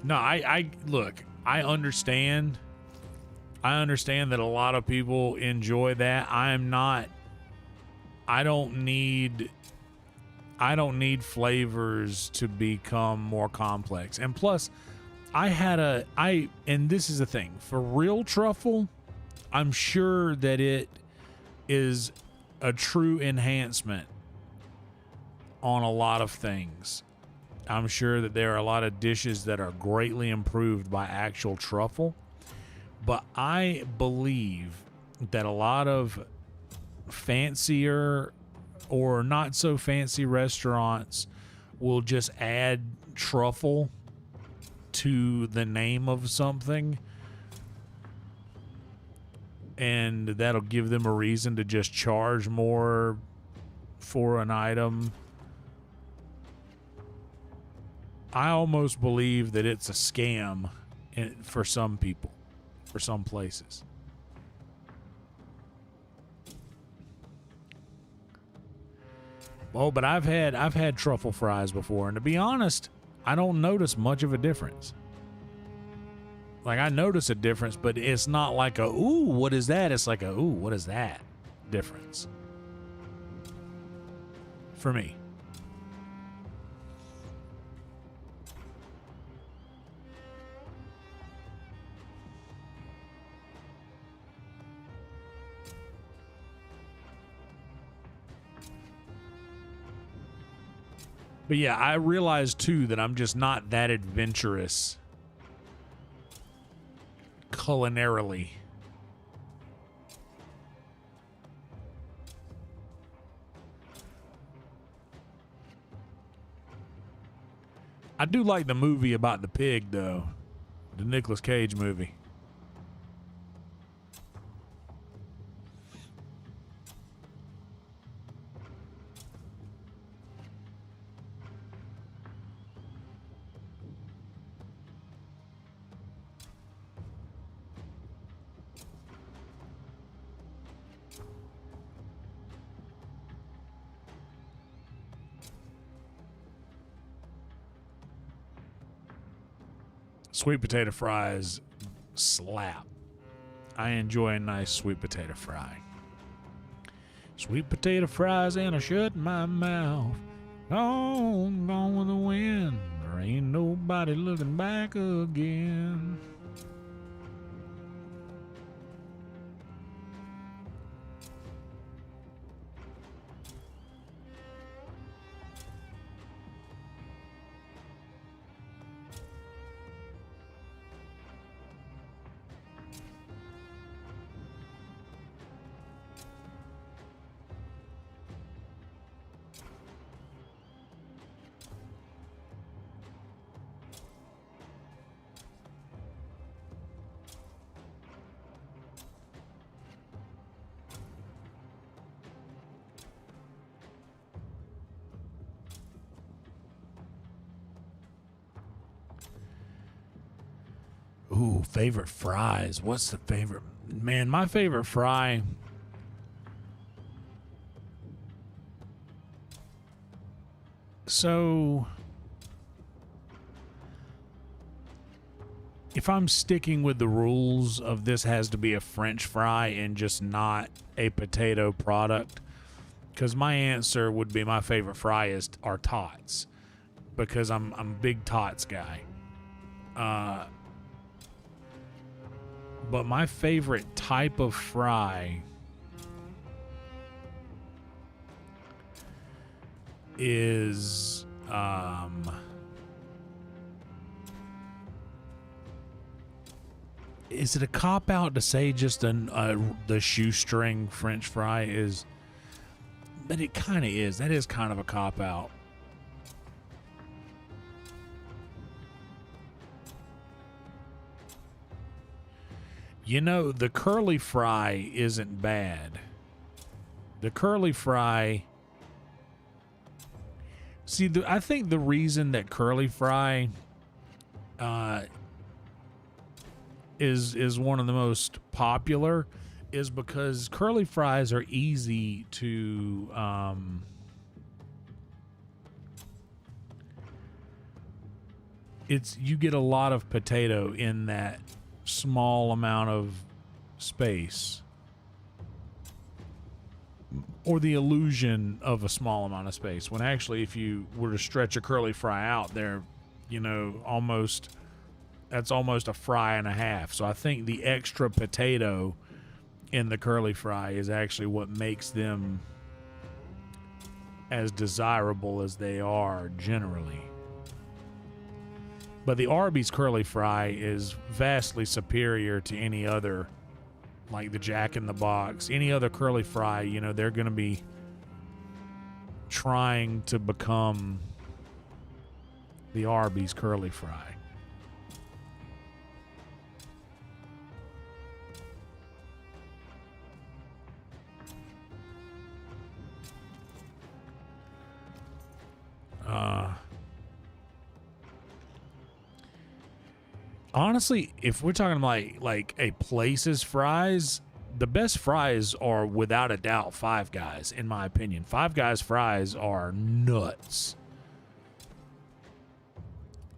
No, I look, I understand. I understand that a lot of people enjoy that. I don't need flavors to become more complex. And plus, and this is the thing, for real truffle, I'm sure that it is a true enhancement on a lot of things. I'm sure that there are a lot of dishes that are greatly improved by actual truffle, but I believe that a lot of fancier or not so fancy restaurants will just add truffle to the name of something, and that'll give them a reason to just charge more for an item. I almost believe that it's a scam for some people, for some places. Oh, but I've had truffle fries before, and to be honest, I don't notice much of a difference. Like, I notice a difference, but it's not like a, ooh, what is that? It's like a, ooh, what is that difference? For me. But yeah, I realize too that I'm just not that adventurous culinarily. I do like the movie about the pig, though. The Nicolas Cage movie. Sweet potato fries slap. I enjoy a nice sweet potato fry. Sweet potato fries and I shut my mouth. Gone, gone with the wind. There ain't nobody looking back again. Ooh, favorite fries. What's the favorite? Man, my favorite fry. So, if I'm sticking with the rules of this has to be a French fry and just not a potato product, because my answer would be my favorite fry are tots, because I'm a big tots guy. But my favorite type of fry is it a cop out to say just the shoestring French fry is? But it kind of is. That is kind of a cop out. You know, the curly fry isn't bad. The curly fry. See, I think the reason that curly fry is one of the most popular is because curly fries are easy to you get a lot of potato in that small amount of space, or the illusion of a small amount of space, when actually if you were to stretch a curly fry out there, you know, that's almost a fry and a half. So I think the extra potato in the curly fry is actually what makes them as desirable as they are generally. But the Arby's curly fry is vastly superior to any other, like the Jack in the Box, any other curly fry. You know, they're going to be trying to become the Arby's curly fry. Honestly, if we're talking like a place's fries, the best fries are without a doubt Five Guys, in my opinion. Five Guys fries are nuts.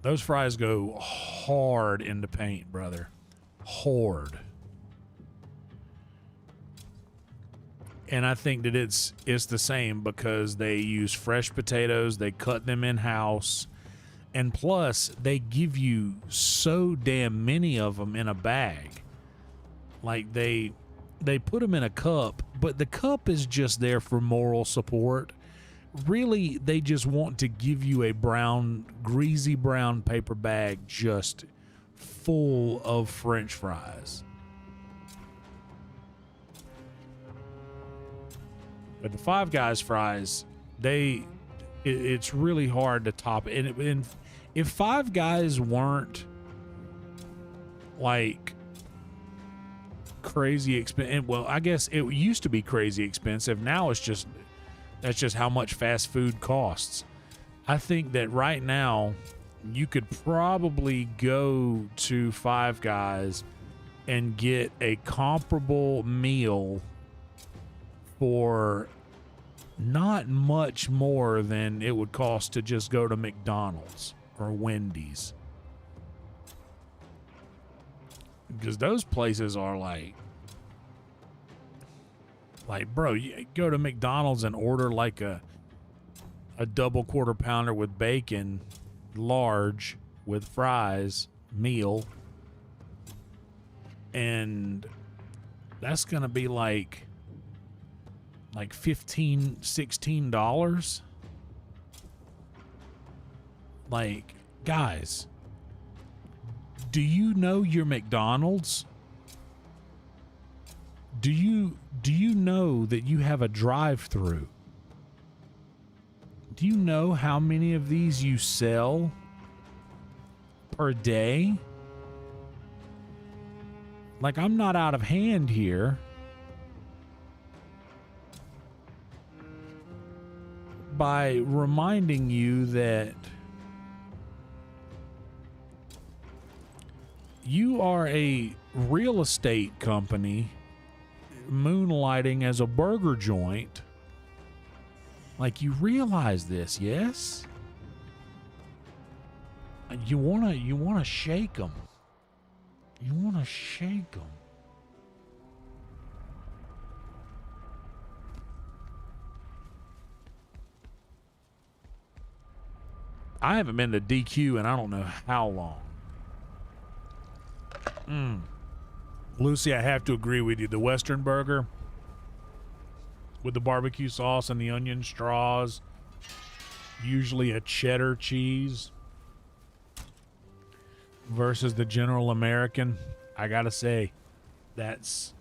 Those fries go hard in the paint, brother. Hard. And I think that it's the same because they use fresh potatoes, they cut them in-house, and plus they give you so damn many of them in a bag. Like they put them in a cup, but the cup is just there for moral support, really they just want to give you a brown, greasy brown paper bag just full of French fries. But the Five Guys fries, it's really hard to top it. And if Five Guys weren't like crazy expensive, well, I guess it used to be crazy expensive. Now that's just how much fast food costs. I think that right now you could probably go to Five Guys and get a comparable meal for not much more than it would cost to just go to McDonald's or Wendy's. Because those places are like, bro, you go to McDonald's and order like a double quarter pounder with bacon, large, with fries, meal, and that's gonna be like $15, $16. Like, guys, do you know your McDonald's? Do you know that you have a drive-through? Do you know how many of these you sell per day? Like, I'm not out of hand here. By reminding you that you are a real estate company moonlighting as a burger joint. Like, you realize this, yes? You wanna shake them. You wanna shake them. I haven't been to DQ in I don't know how long. Lucy, I have to agree with you. The Western burger with the barbecue sauce and the onion straws, usually a cheddar cheese, versus the General American, I gotta say, that's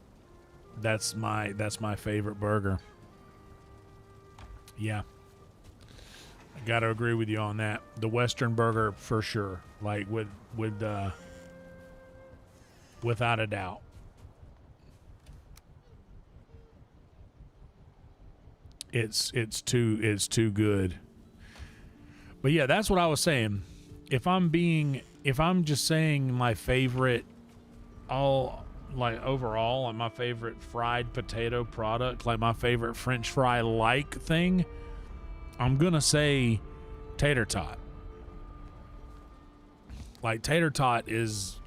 my favorite burger. Yeah. I gotta agree with you on that. The Western burger for sure. Like without a doubt. It's too good. But yeah, that's what I was saying. If I'm just saying my favorite overall, like my favorite fried potato product, like my favorite French fry like thing, I'm gonna say tater tot. Like, tater tot there's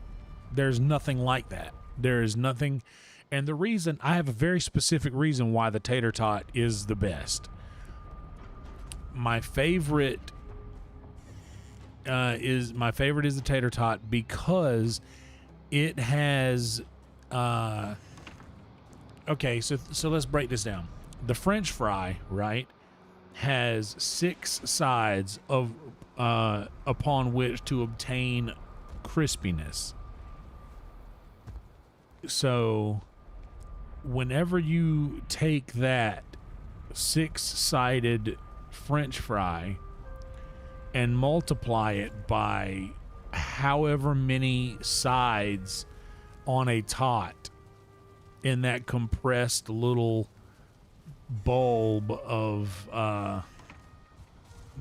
nothing like that. There is nothing. And the reason, I have a very specific reason why the tater tot is the best. My favorite is the tater tot because it has okay, so let's break this down. The French fry, right, has 6 sides of upon which to obtain crispiness. So whenever you take that 6-sided French fry and multiply it by however many sides on a tot in that compressed little bulb of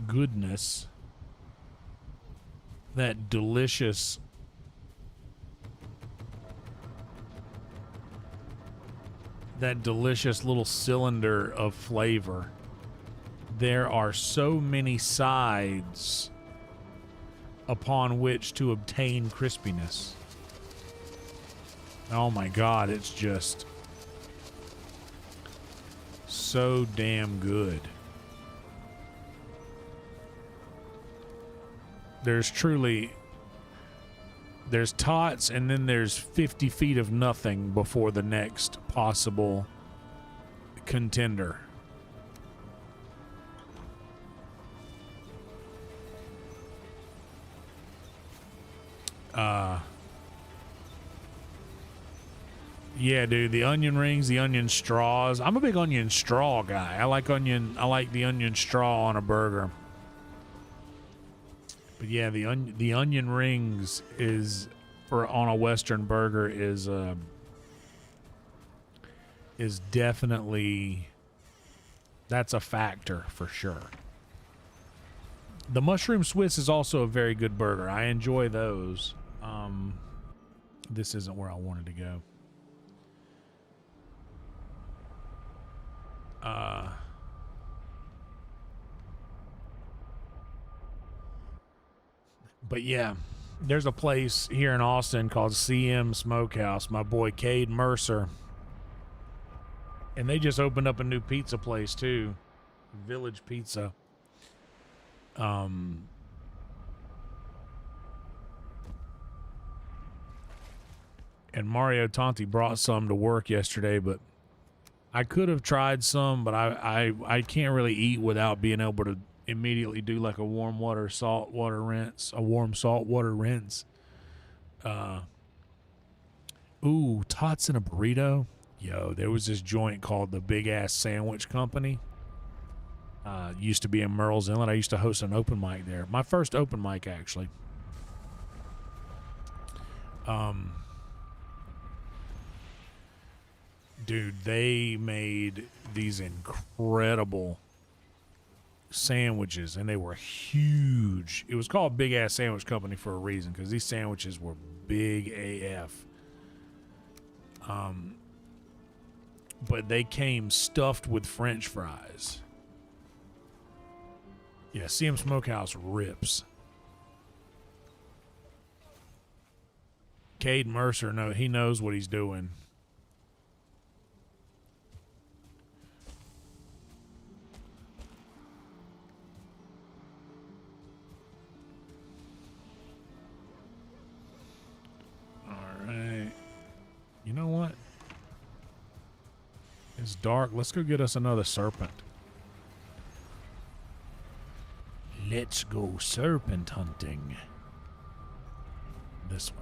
goodness, that delicious little cylinder of flavor, there are so many sides upon which to obtain crispiness. Oh my God, it's just so damn good. There's tots, and then there's 50 feet of nothing before the next possible contender. Yeah, dude, the onion rings, the onion straws. I'm a big onion straw guy. I like the onion straw on a burger. But yeah, the onion rings is for on a Western burger is definitely, that's a factor for sure. The mushroom Swiss is also a very good burger. I enjoy those. This isn't where I wanted to go. But yeah, there's a place here in Austin called CM Smokehouse. My boy Cade Mercer. And they just opened up a new pizza place too. Village Pizza. And Mario Tanti brought some to work yesterday, but I could have tried some, but I can't really eat without being able to immediately do like a warm water salt water rinse, a warm salt water rinse. Ooh, tots in a burrito. Yo, there was this joint called the Big Ass Sandwich Company. Used to be in Merle's Inlet. I used to host an open mic there. My first open mic, actually. Dude, they made these incredible sandwiches, and they were huge. It was called Big Ass Sandwich Company for a reason, because these sandwiches were big AF. But they came stuffed with French fries. Yeah, CM Smokehouse rips. Cade Mercer, he knows what he's doing. All right. You know what? It's dark. Let's go get us another serpent. Let's go serpent hunting. This one.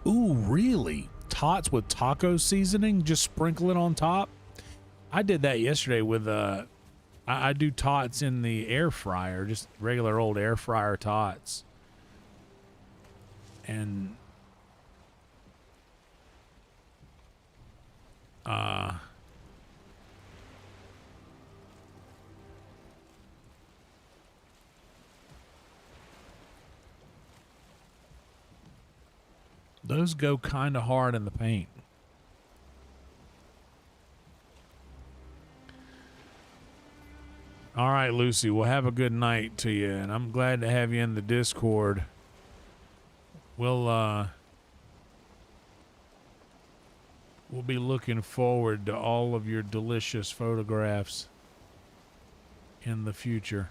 Ooh, really? Tots with taco seasoning? Just sprinkle it on top? I did that yesterday with I do tots in the air fryer, just regular old air fryer tots. And those go kind of hard in the paint. All right, Lucy, well, have a good night to you, and I'm glad to have you in the Discord. We'll be looking forward to all of your delicious photographs in the future.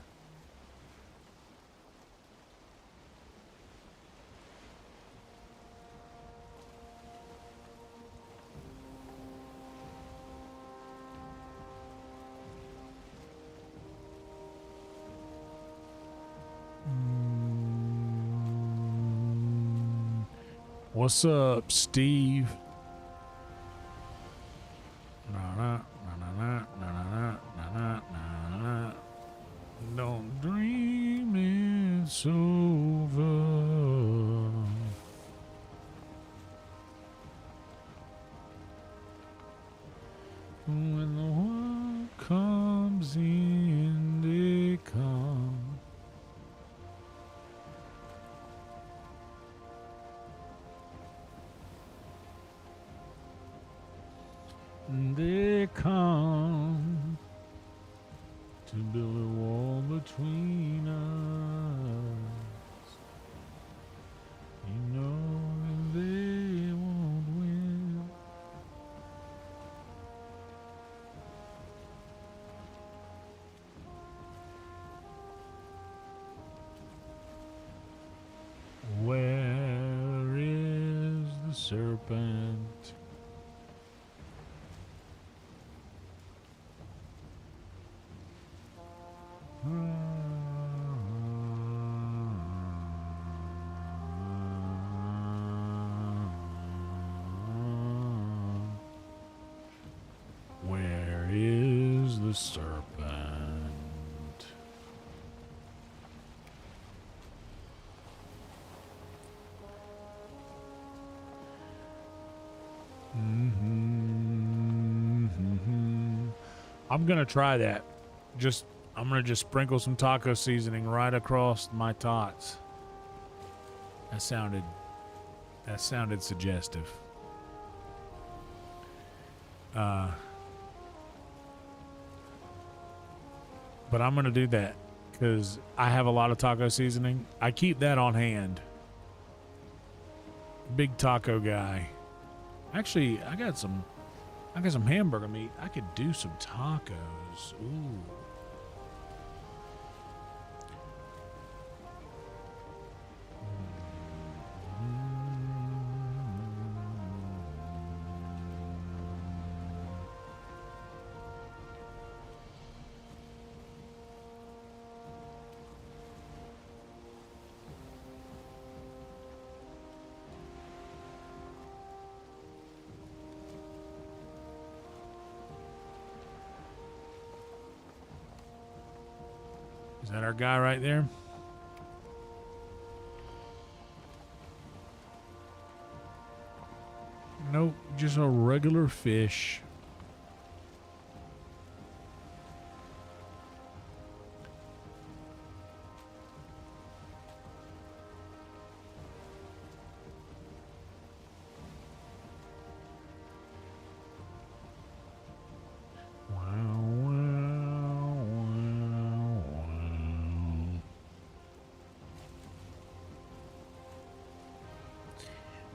What's up, Steve? Don't dream it's over. When the world comes in, they come. They come to build a wall between us. You know that they won't win. Where is the serpent? serpent. I'm gonna try that. I'm gonna just sprinkle some taco seasoning right across my tots. That sounded suggestive. But I'm gonna do that because I have a lot of taco seasoning. I keep that on hand. Big taco guy. Actually, I got some hamburger meat. I could do some tacos. Ooh. Is that our guy right there? Nope, just a regular fish.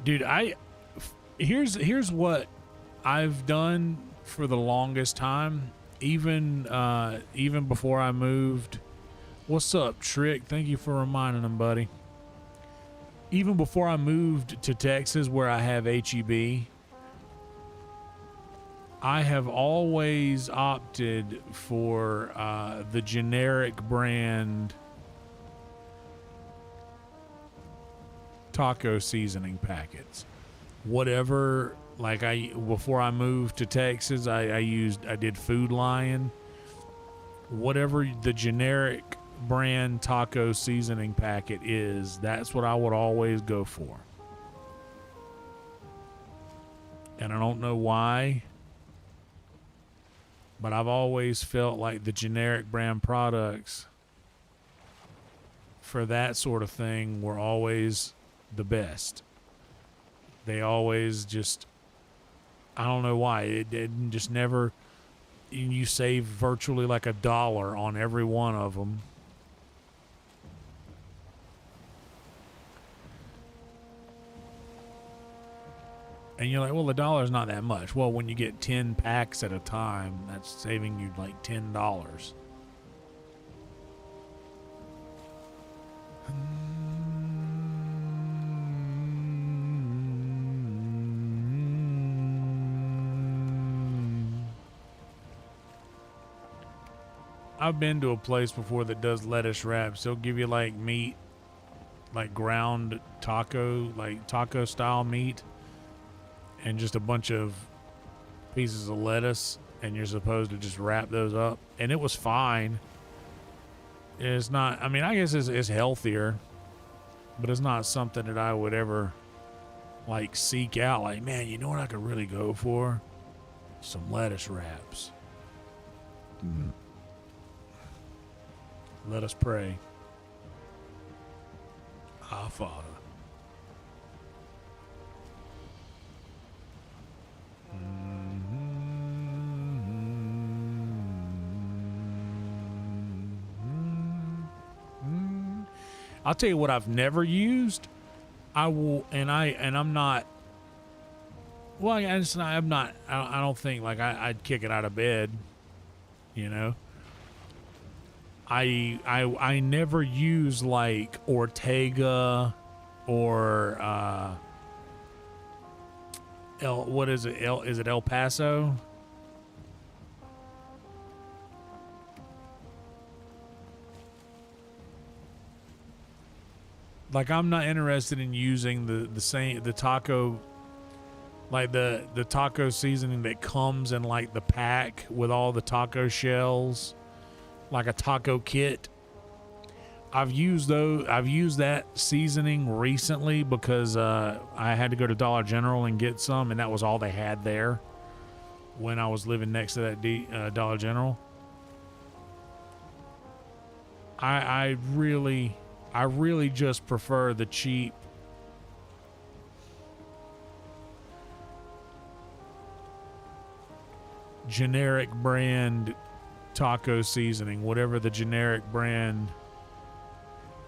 Dude, here's what I've done for the longest time, even before I moved. What's up, Trick? Thank you for reminding him, buddy. Even before I moved to Texas, where I have HEB, I have always opted for the generic brand taco seasoning packets. Whatever, like before I moved to Texas, I did Food Lion. Whatever the generic brand taco seasoning packet is, that's what I would always go for. And I don't know why, but I've always felt like the generic brand products for that sort of thing were always the best. They always just, I don't know why, it just never, you save virtually like $1 on every one of them. And you're like, well, $1 is not that much. Well, when you get 10 packs at a time, that's saving you like $10. I've been to a place before that does lettuce wraps. They'll give you like meat, like ground taco, like taco style meat, and just a bunch of pieces of lettuce, and you're supposed to just wrap those up. And it was fine. It's not, I mean, I guess it's healthier, but it's not something that I would ever like seek out. Like, man, you know what I could really go for? Some lettuce wraps. Let us pray. Our Father. I'll tell you what I've never used. I'm not. Well, I'm not. I don't think like I'd kick it out of bed. You know. I never use like Ortega or what is it? Is it El Paso? Like, I'm not interested in using the taco, Like the taco seasoning that comes in like the pack with all the taco shells, like a taco kit. I've used that seasoning recently because I had to go to Dollar General and get some, and that was all they had there when I was living next to that Dollar General. I really just prefer the cheap generic brand taco seasoning, whatever the generic brand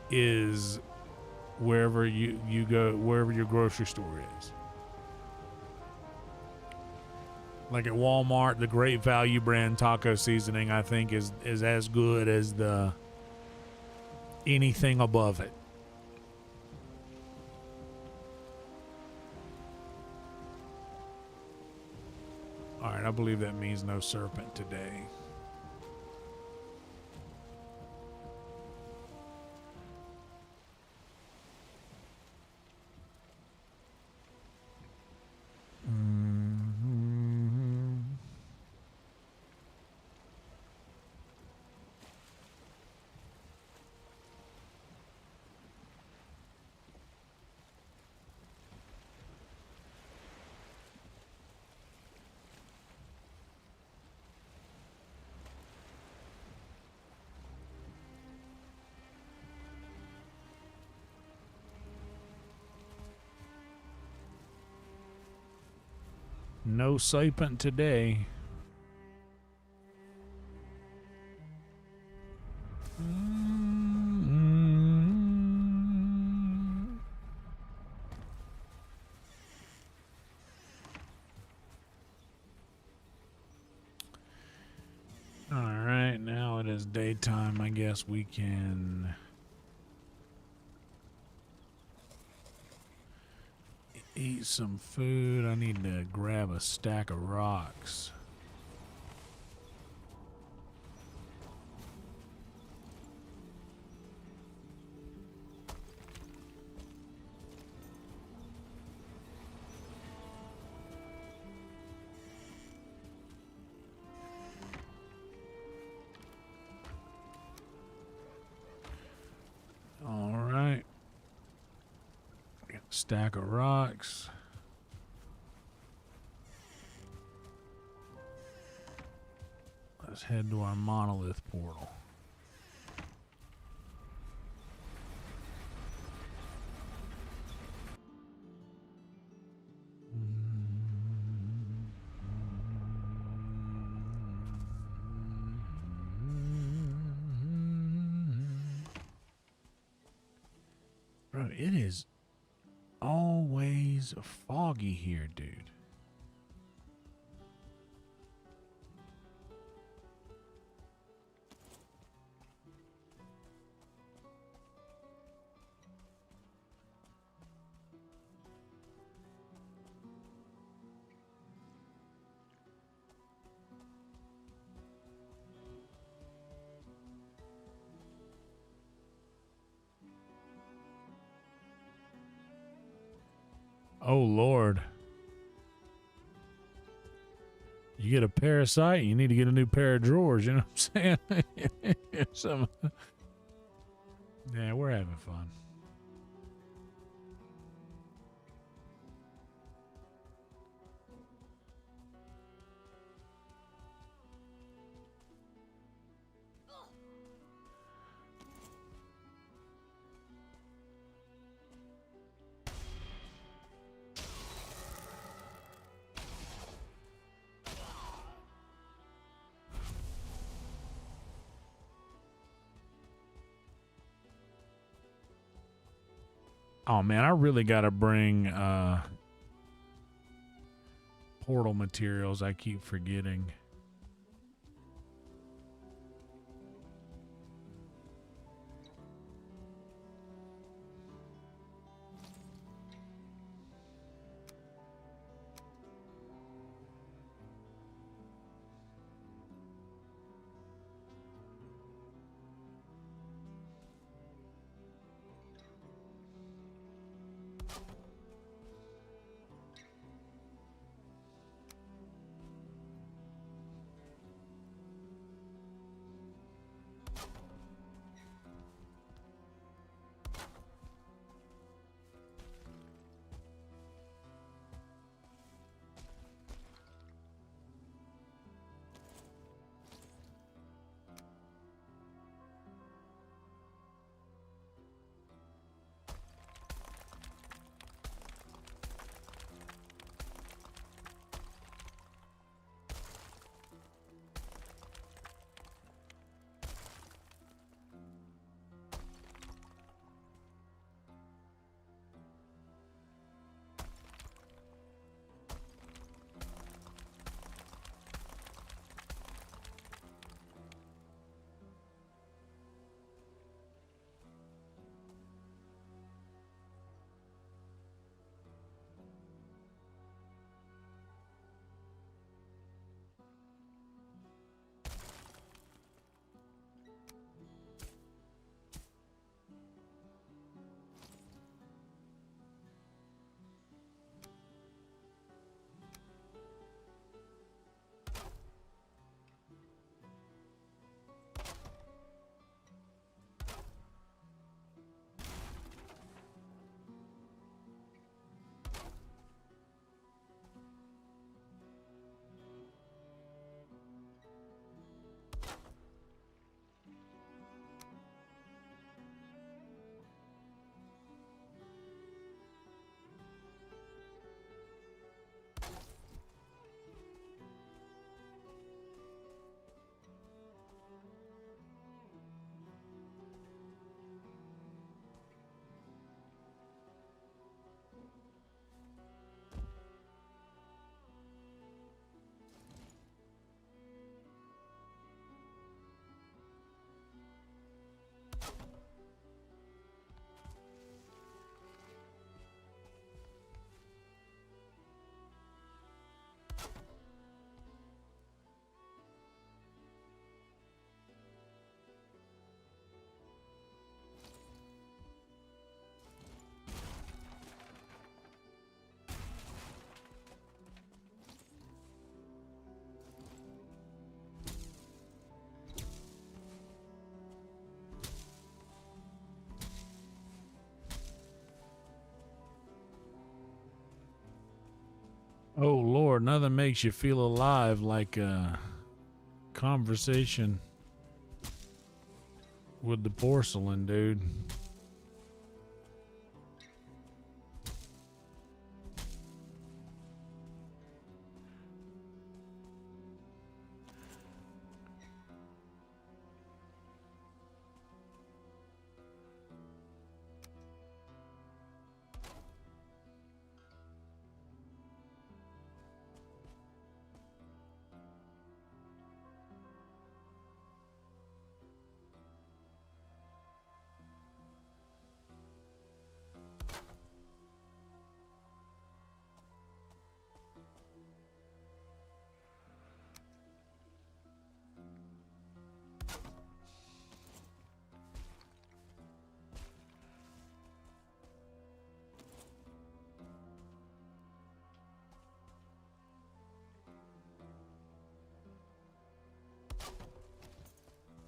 is, wherever you go, wherever your grocery store is. Like at Walmart, the Great Value brand taco seasoning, I think, is as good as the anything above it. All right, I believe that means no serpent today. No serpent today. All right, now it is daytime. I guess we can eat some food. I need to grab a stack of rocks. All right. Got a stack of rocks. Let's head to our monolith portal. Bro, it is always foggy here, dude. Oh, Lord. You get a parasite, you need to get a new pair of drawers, you know what I'm saying? Yeah, we're having fun. Oh man, I really gotta bring portal materials. I keep forgetting. Oh Lord, nothing makes you feel alive like a conversation with the porcelain, dude.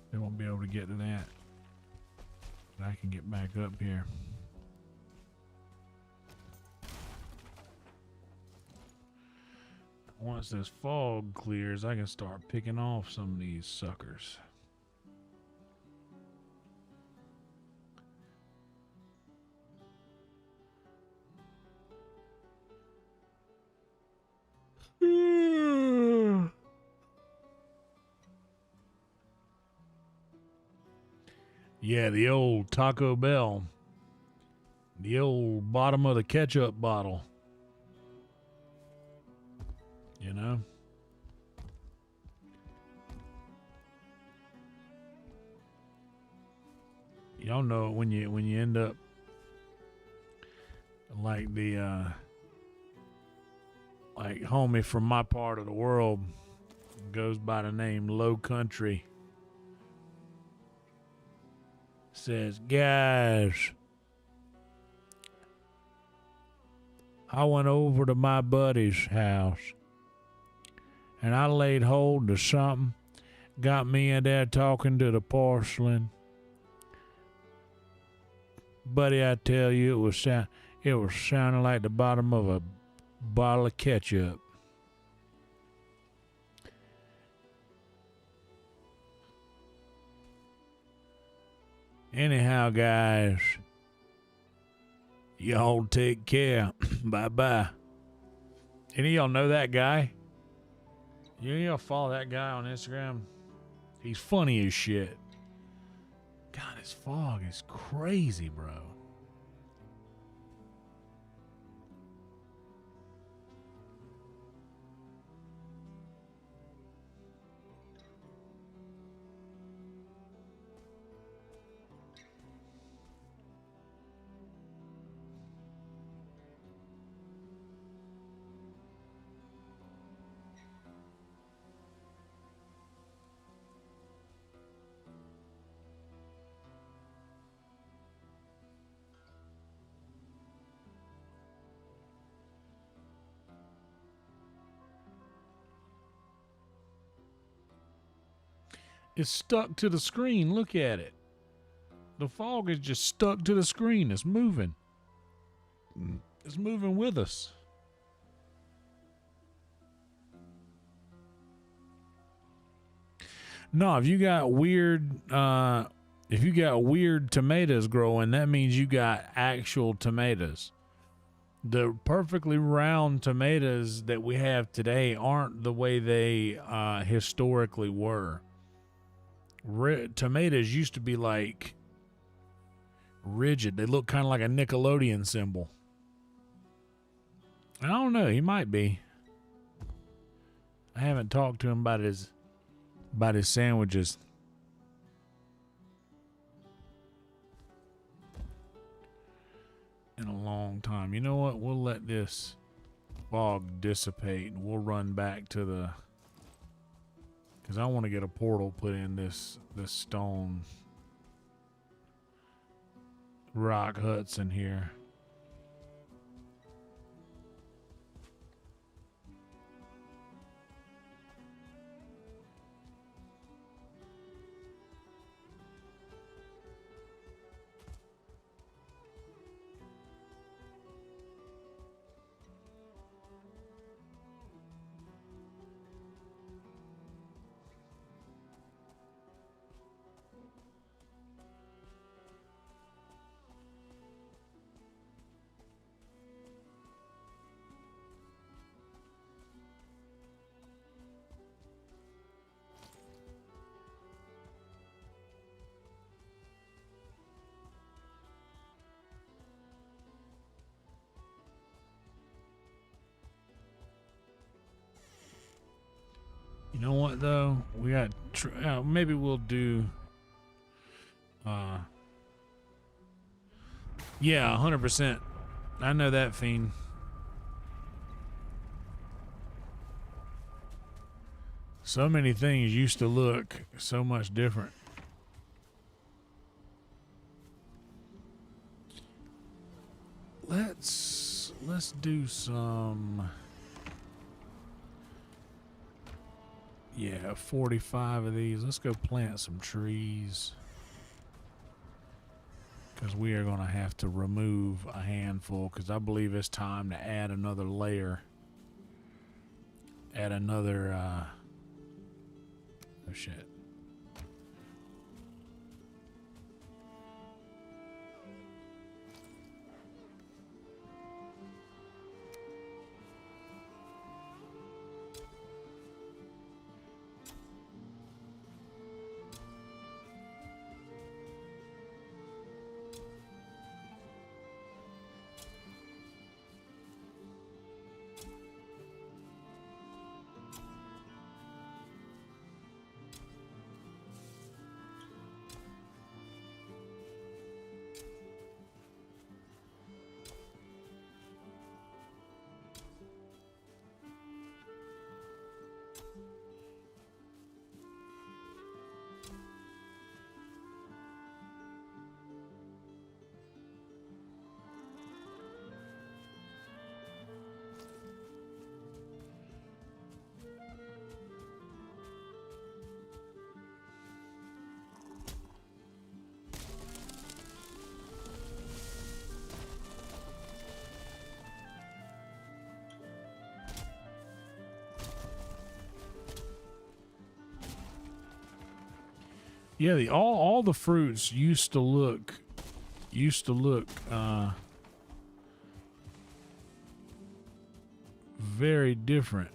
They won't be able to get to that. But I can get back up here. Once this fog clears, I can start picking off some of these suckers. Yeah, the old Taco Bell. The old bottom of the ketchup bottle. You know? Y'all know when you end up like the like homie from my part of the world goes by the name Low Country. Says, guys, I went over to my buddy's house and I laid hold of something, got me in there talking to the porcelain. Buddy, I tell you, it was sounding like the bottom of a bottle of ketchup. Anyhow, guys, y'all take care. Bye-bye. Any of y'all know that guy? Y'all follow that guy on Instagram? He's funny as shit. God, this fog is crazy, bro. It's stuck to the screen. Look at it. The fog is just stuck to the screen. It's moving. It's moving with us. No, if you got weird tomatoes growing, that means you got actual tomatoes. The perfectly round tomatoes that we have today aren't the way they historically were. Tomatoes used to be like rigid. They look kind of like a Nickelodeon symbol. I don't know. He might be. I haven't talked to him about his sandwiches. In a long time. You know what? We'll let this fog dissipate and we'll run back to the... Because I want to get a portal put in this stone rock huts in here. You know what though? We got maybe we'll do yeah, 100%. I know that fiend. So many things used to look so much different. Let's do some. Yeah, 45 of these. Let's go plant some trees. Because we are going to have to remove a handful. Because I believe it's time to add another layer. Add another... oh, shit. Yeah, all the fruits used to look very different.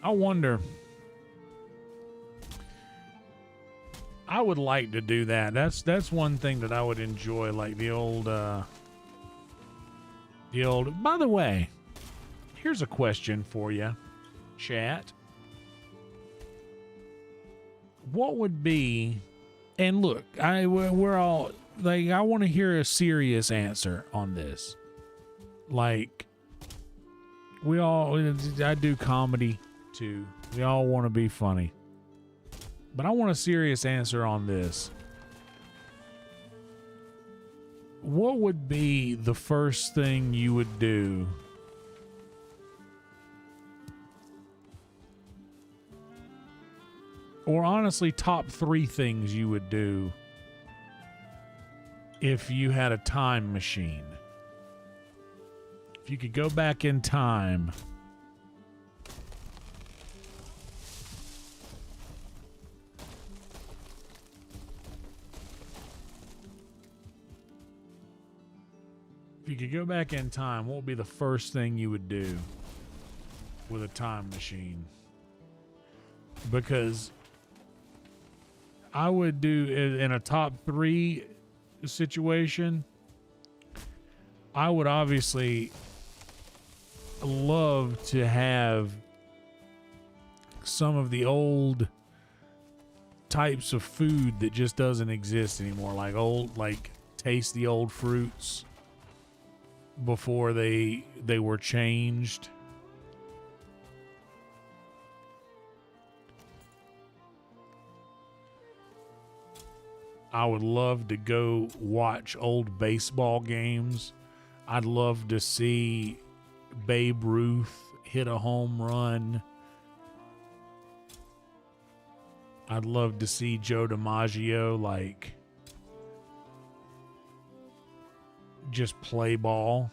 I wonder. I would like to do that. That's one thing that I would enjoy, like the old. By the way, here's a question for you, chat. what would be, and look, we're all like, I want to hear a serious answer on this. Like, I do comedy too. We all want to be funny. But I want a serious answer on this. What would be the first thing you would do or honestly top 3 things you would do if you had a time machine? If you could go back in time, what would be the first thing you would do with a time machine? Because I would do, in a top 3 situation, I would obviously love to have some of the old types of food that just doesn't exist anymore, like taste the old fruits before they were changed. I would love to go watch old baseball games. I'd love to see Babe Ruth hit a home run. I'd love to see Joe DiMaggio, like, just play ball.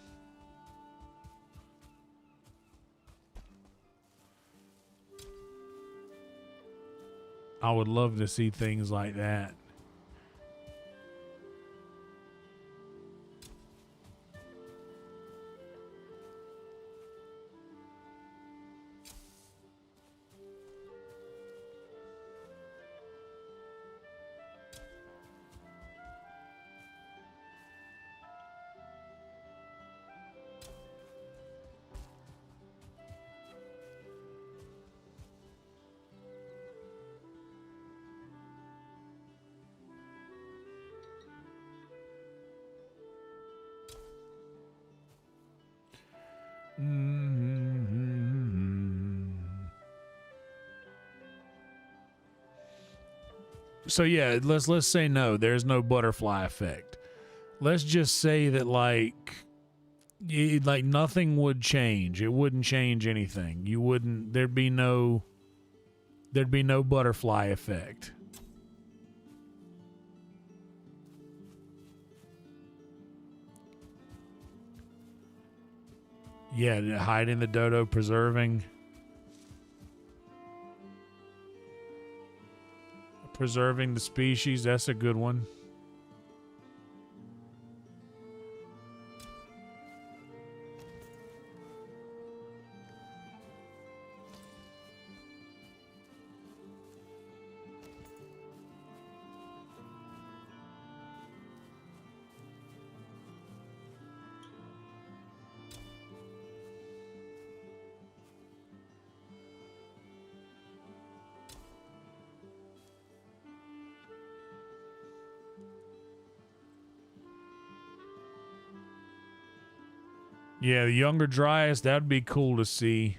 I would love to see things like that. So yeah, let's say no, there's no butterfly effect. Let's just say that like nothing would change. It wouldn't change anything. There'd be no butterfly effect. Yeah, hiding the dodo, preserving the species. That's a good one. Yeah, the Younger Dryas, that'd be cool to see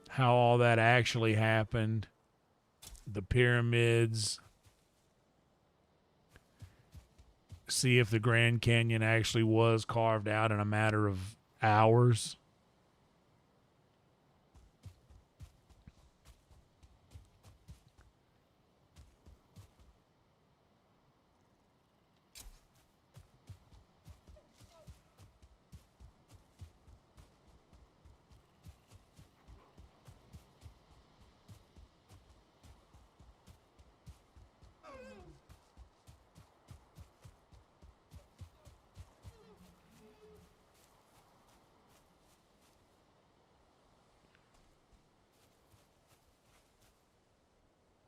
how all that actually happened. The pyramids. See if the Grand Canyon actually was carved out in a matter of hours.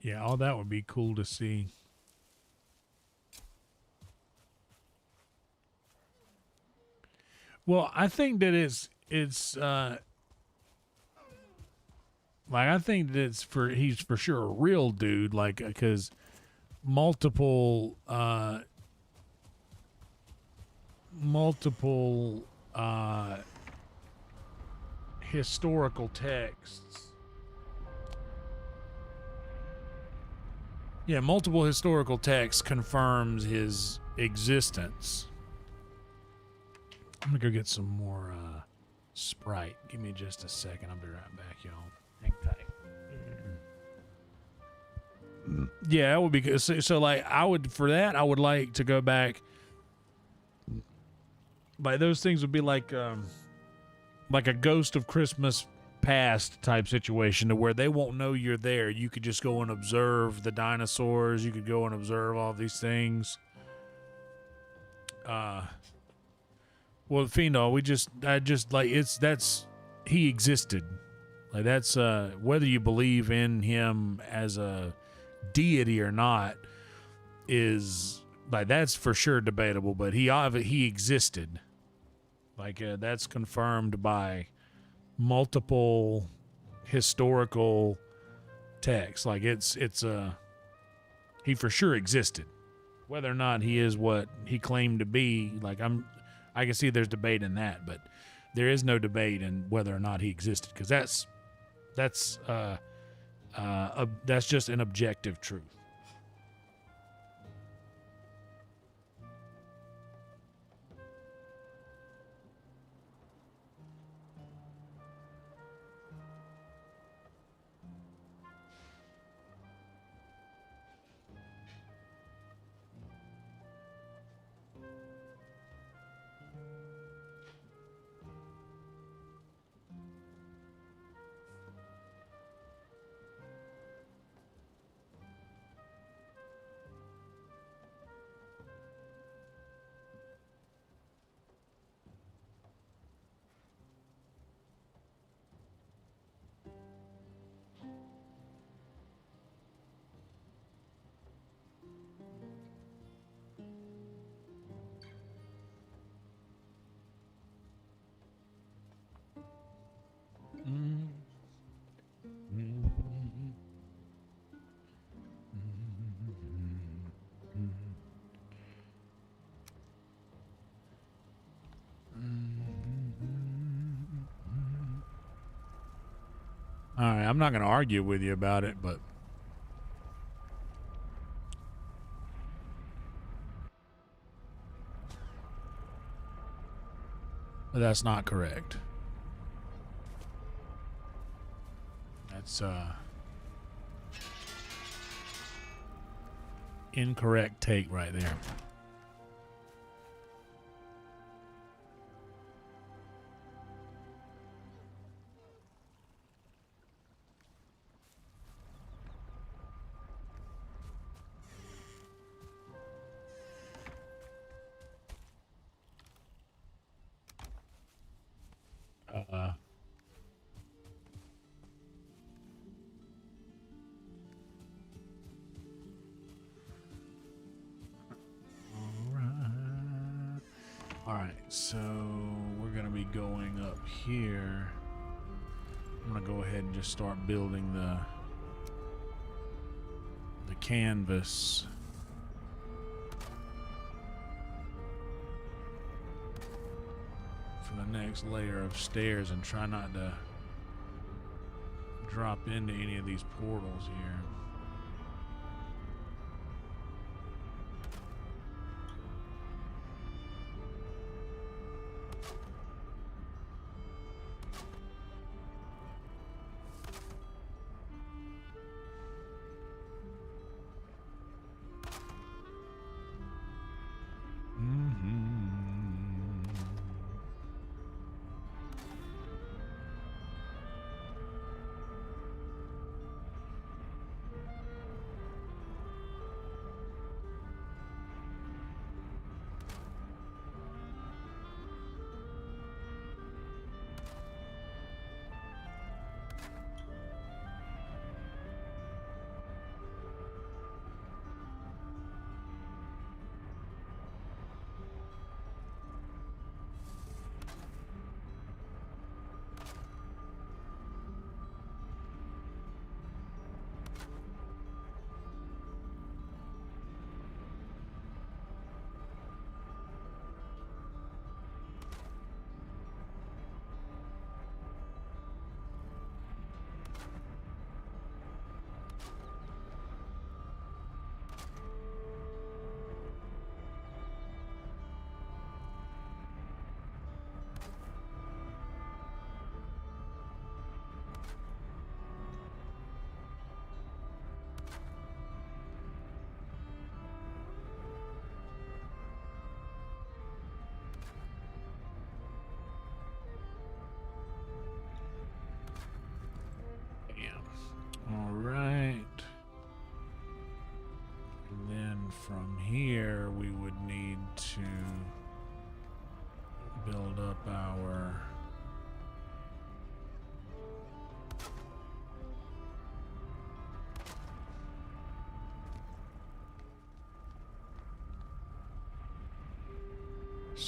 Yeah, all that would be cool to see. Well, I think that it's Like, I think that's he's for sure a real dude, like, because multiple historical texts. Yeah, multiple historical texts confirms his existence. I'm gonna go get some more Sprite. Give me just a second. I'll be right back, y'all. Hang tight. Yeah, that would be good. So, like, I would like to go back. Like, those things would be like a Ghost of Christmas Past type situation, to where they won't know you're there. You could just go and observe the dinosaurs. You could go and observe all these things. Well, Pheno, he existed. Like, that's whether you believe in him as a deity or not is, like, that's for sure debatable, but he existed. Like, that's confirmed by multiple historical texts. Like, he for sure existed. Whether or not he is what he claimed to be, like, I can see there's debate in that, but there is no debate in whether or not he existed, because that's just an objective truth. All right, I'm not going to argue with you about it, but that's not correct. That's incorrect take right there. All right, so we're going to be going up here. I'm going to go ahead and just start building the canvas. For the next layer of stairs, and try not to drop into any of these portals here.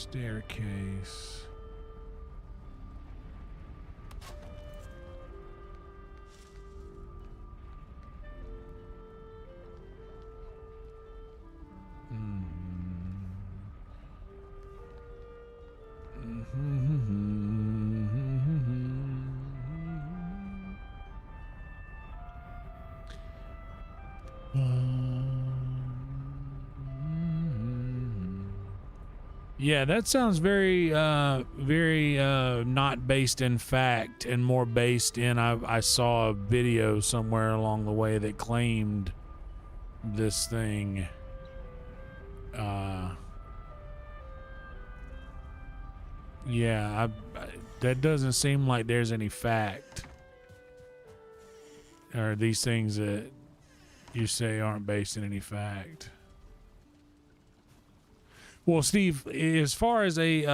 Staircase. Yeah, that sounds very, very not based in fact and more based in. I saw a video somewhere along the way that claimed this thing. Yeah, that doesn't seem like there's any fact. Or these things that you say aren't based in any fact. Well, Steve, as far as a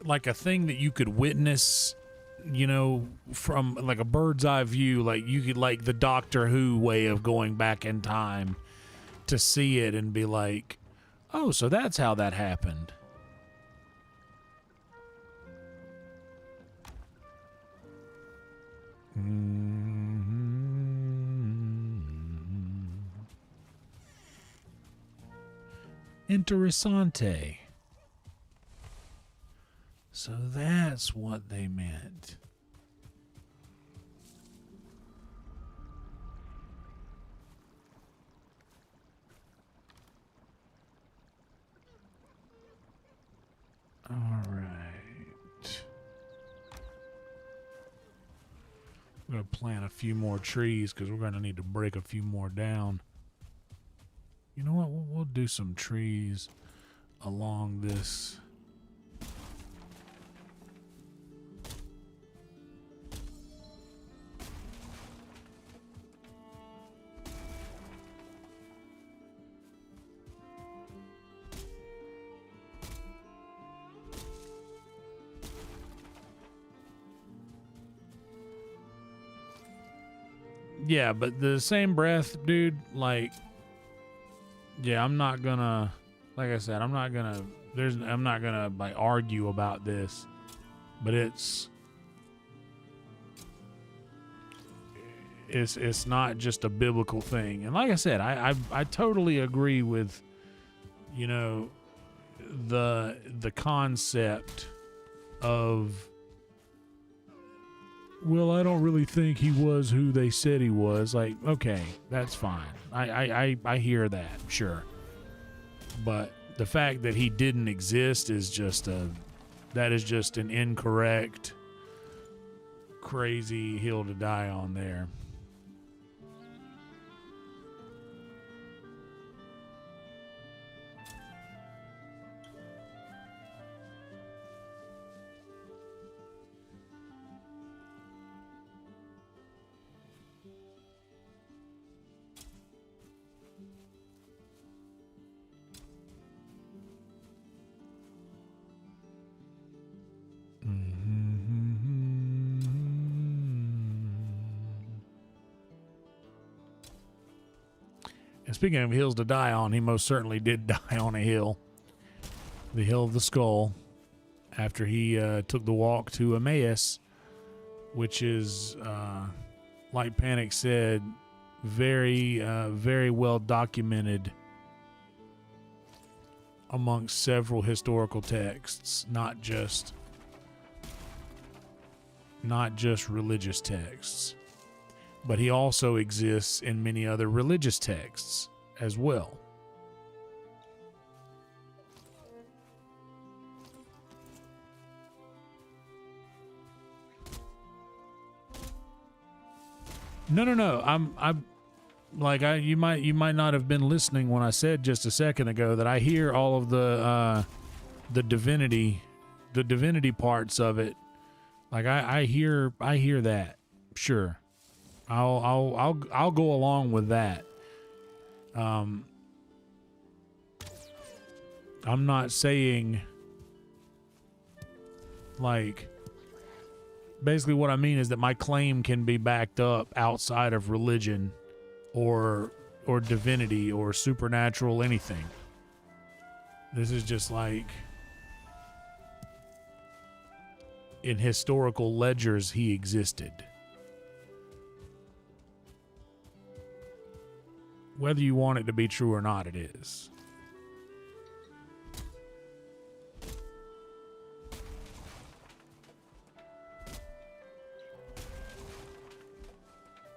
like a thing that you could witness, you know, from like a bird's eye view, like you could, like the Doctor Who way of going back in time to see it and be like, oh, so that's how that happened. Interessante. So that's what they meant. All right. I'm going to plant a few more trees because we're going to need to break a few more down. You know what? We'll do some trees along this. Yeah, but the same breath, dude, like, yeah, I'm not gonna, like I said, I'm not gonna like argue about this, but it's not just a biblical thing. And like I said, I totally agree with, you know, the concept of, well, I don't really think he was who they said he was. Like, okay, that's fine. I hear that, sure. But the fact that he didn't exist is just that is just an incorrect, crazy hill to die on there. And speaking of hills to die on, he most certainly did die on a hill. The Hill of the Skull. After he took the walk to Emmaus, which is, like Panic said, very, very well documented amongst several historical texts, not just religious texts. But he also exists in many other religious texts as well. No. I'm like, you might not have been listening when I said just a second ago that I hear all of the divinity parts of it. Like I hear that. Sure. I'll go along with that. I'm not saying, like, basically what I mean is that my claim can be backed up outside of religion or or divinity or supernatural anything. This is just like in historical ledgers he existed. Whether you want it to be true or not, it is.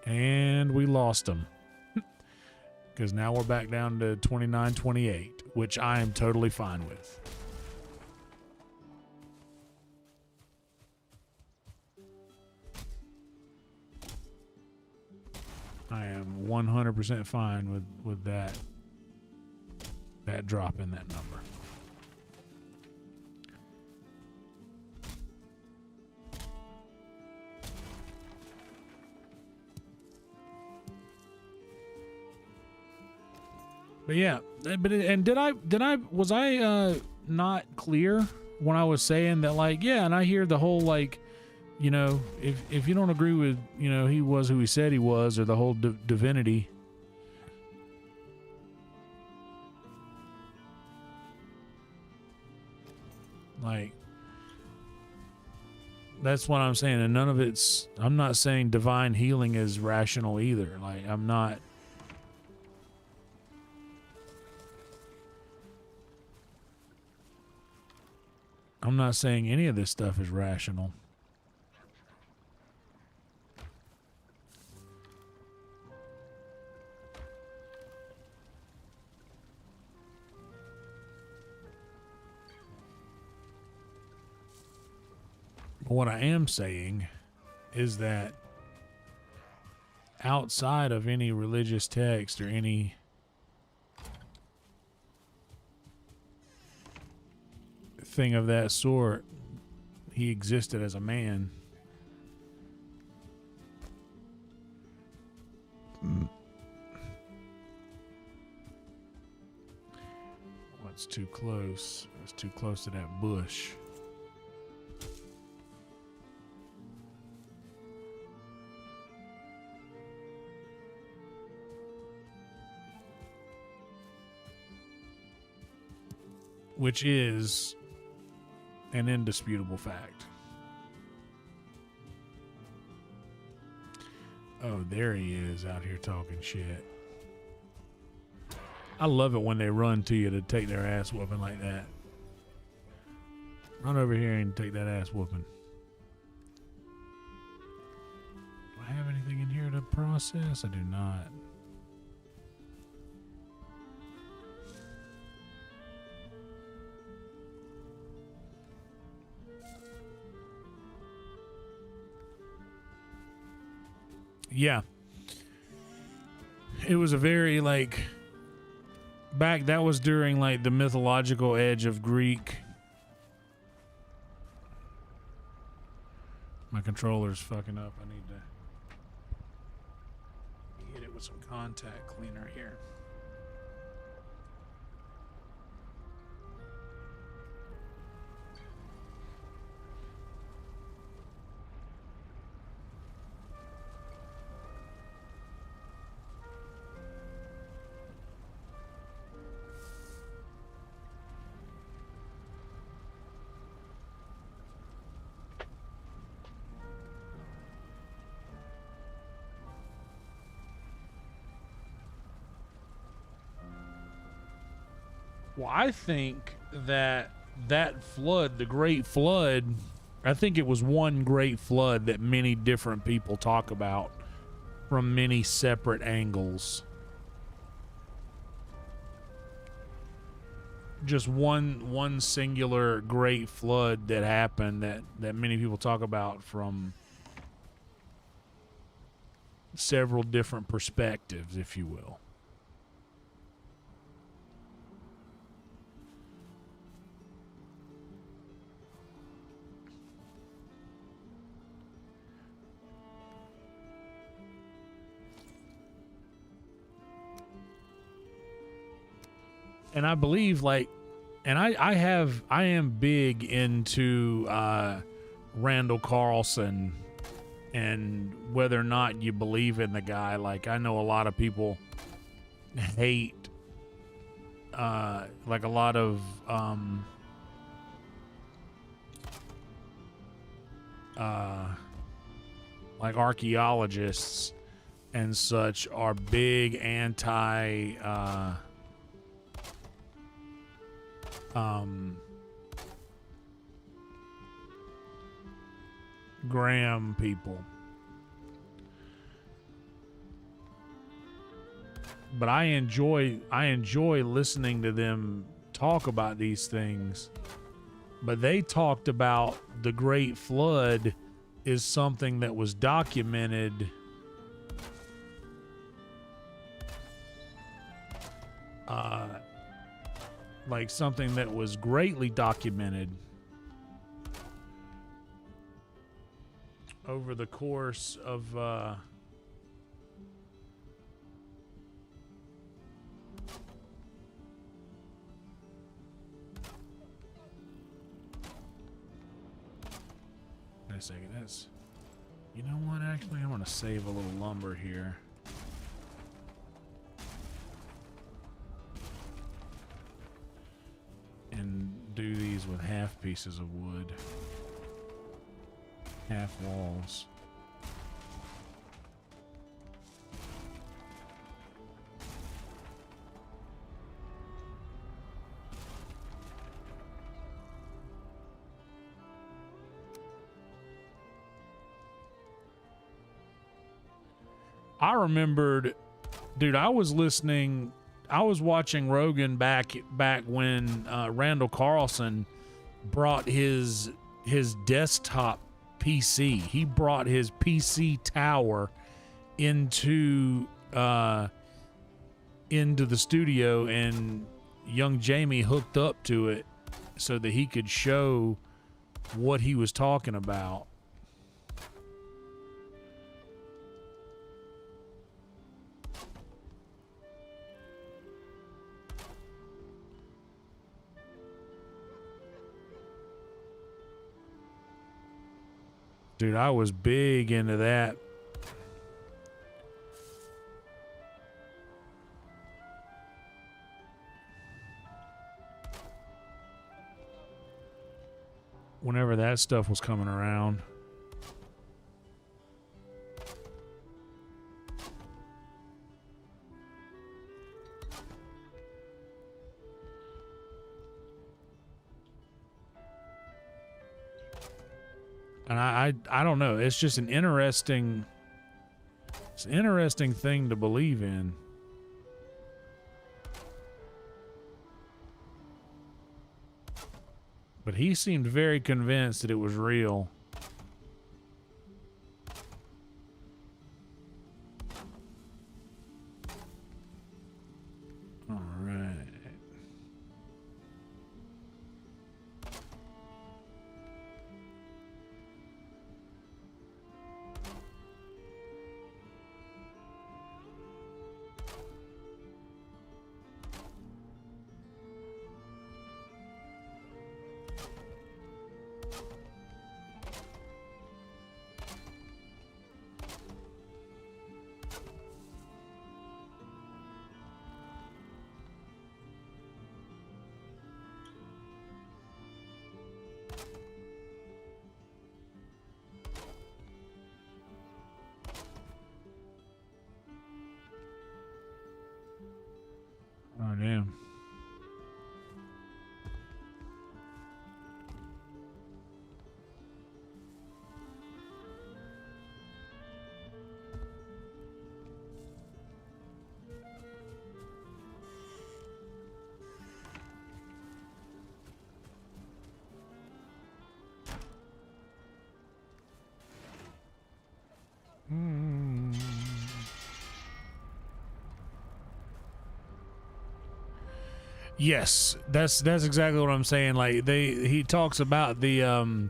And we lost him. Because now we're back down to 29-28, which I am totally fine with. I am 100% fine with that drop in that number. But yeah, was I not clear when I was saying that, like, yeah, and I hear the whole, like, you know, if you don't agree with, you know, he was who he said he was, or the whole divinity, like, that's what I'm saying. And none of it's, I'm not saying divine healing is rational either. Like, I'm not saying any of this stuff is rational. What I am saying is that outside of any religious text or any thing of that sort, he existed as a man. What's too close? It's too close to that bush. Which is an indisputable fact. Oh, there he is out here talking shit. I love it when they run to you to take their ass whooping like that. Run over here and take that ass whooping. Do I have anything in here to process? I do not. Yeah. It was a very, like, that was during, like, the mythological edge of Greek. My controller's fucking up. I need to hit it with some contact cleaner here. Well, I think that flood, the Great Flood, I think it was one great flood that many different people talk about from many separate angles. Just one singular great flood that happened that many people talk about from several different perspectives, if you will. And I believe, like, and I am big into Randall Carlson, and whether or not you believe in the guy, like, I know a lot of people hate, like a lot of like archaeologists and such are big anti Graham people. But I enjoy listening to them talk about these things. But they talked about the Great Flood is something that was documented like something that was greatly documented over the course of wait a second, that's, you know what, actually I'm gonna save a little lumber here. And do these with half pieces of wood. Half walls. I remembered, dude, I was watching Rogan back when Randall Carlson brought his desktop PC. He brought his PC tower into the studio, and young Jamie hooked up to it so that he could show what he was talking about. Dude, I was big into that. Whenever that stuff was coming around. And I don't know. It's just an interesting thing to believe in. But he seemed very convinced that it was real. All right. Oh, damn. Yes, that's exactly what I'm saying. Like he talks about the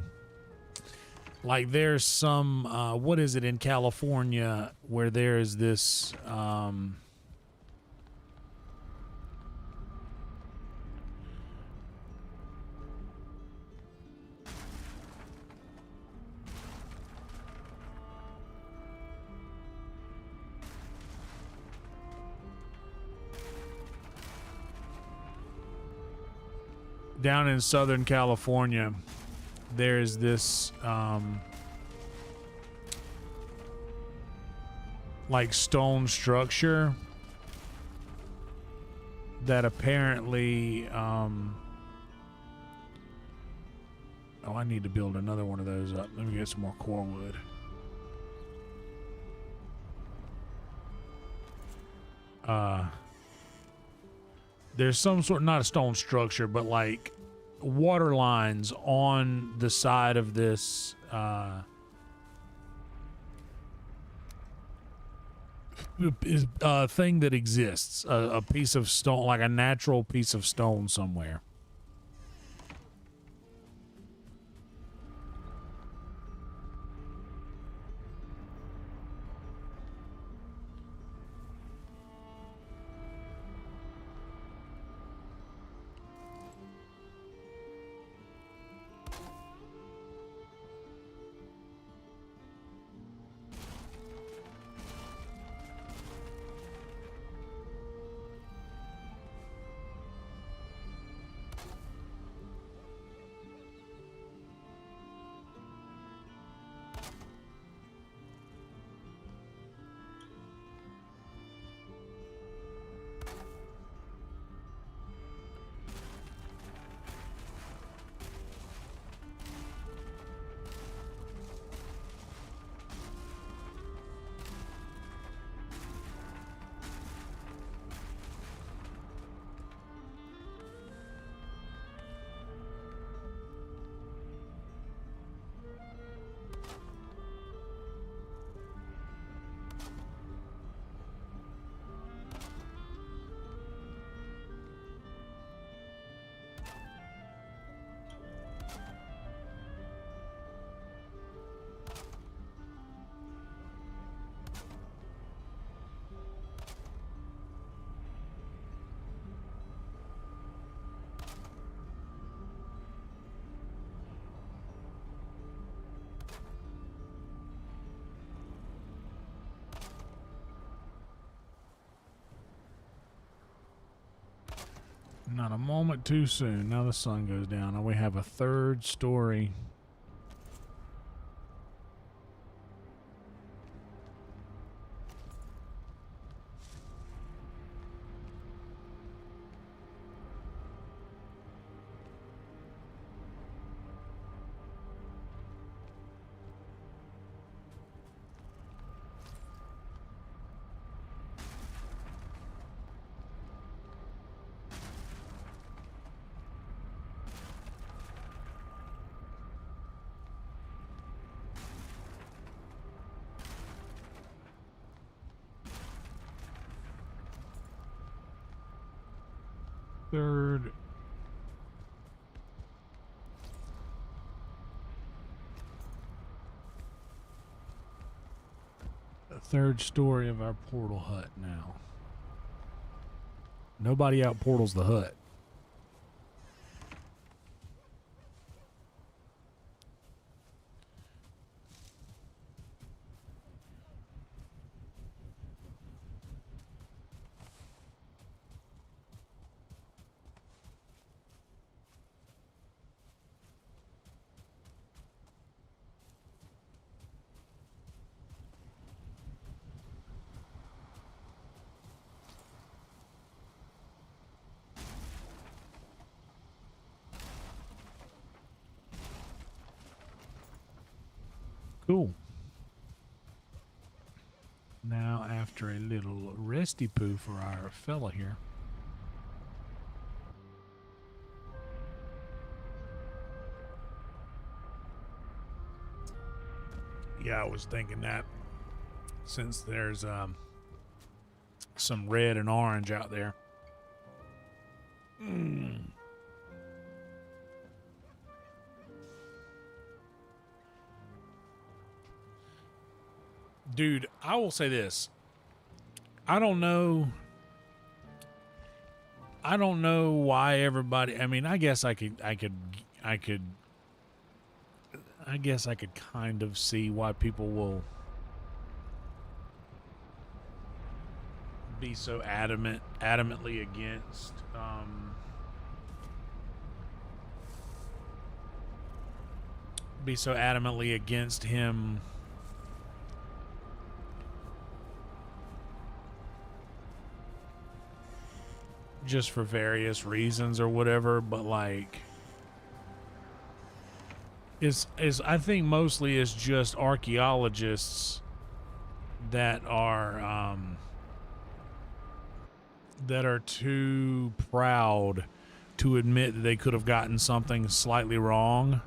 like there's some what is it in California where there's this down in Southern California, there's this like stone structure that apparently oh, I need to build another one of those up. Let me get some more core wood. There's some sort, not a stone structure, but like water lines on the side of this thing that exists, a piece of stone, like a natural piece of stone somewhere. Not a moment too soon. Now the sun goes down and we have a third story. Third story of our portal hut now. Nobody out portals the hut. Cool. Now, after a little resty poo for our fella here. Yeah, I was thinking that since there's some red and orange out there. Dude, I will say this. I don't know why everybody, I mean, I guess I could kind of see why people will be so adamantly against be so adamantly against him just for various reasons or whatever, but like is I think mostly it's just archaeologists that are too proud to admit that they could have gotten something slightly wrong.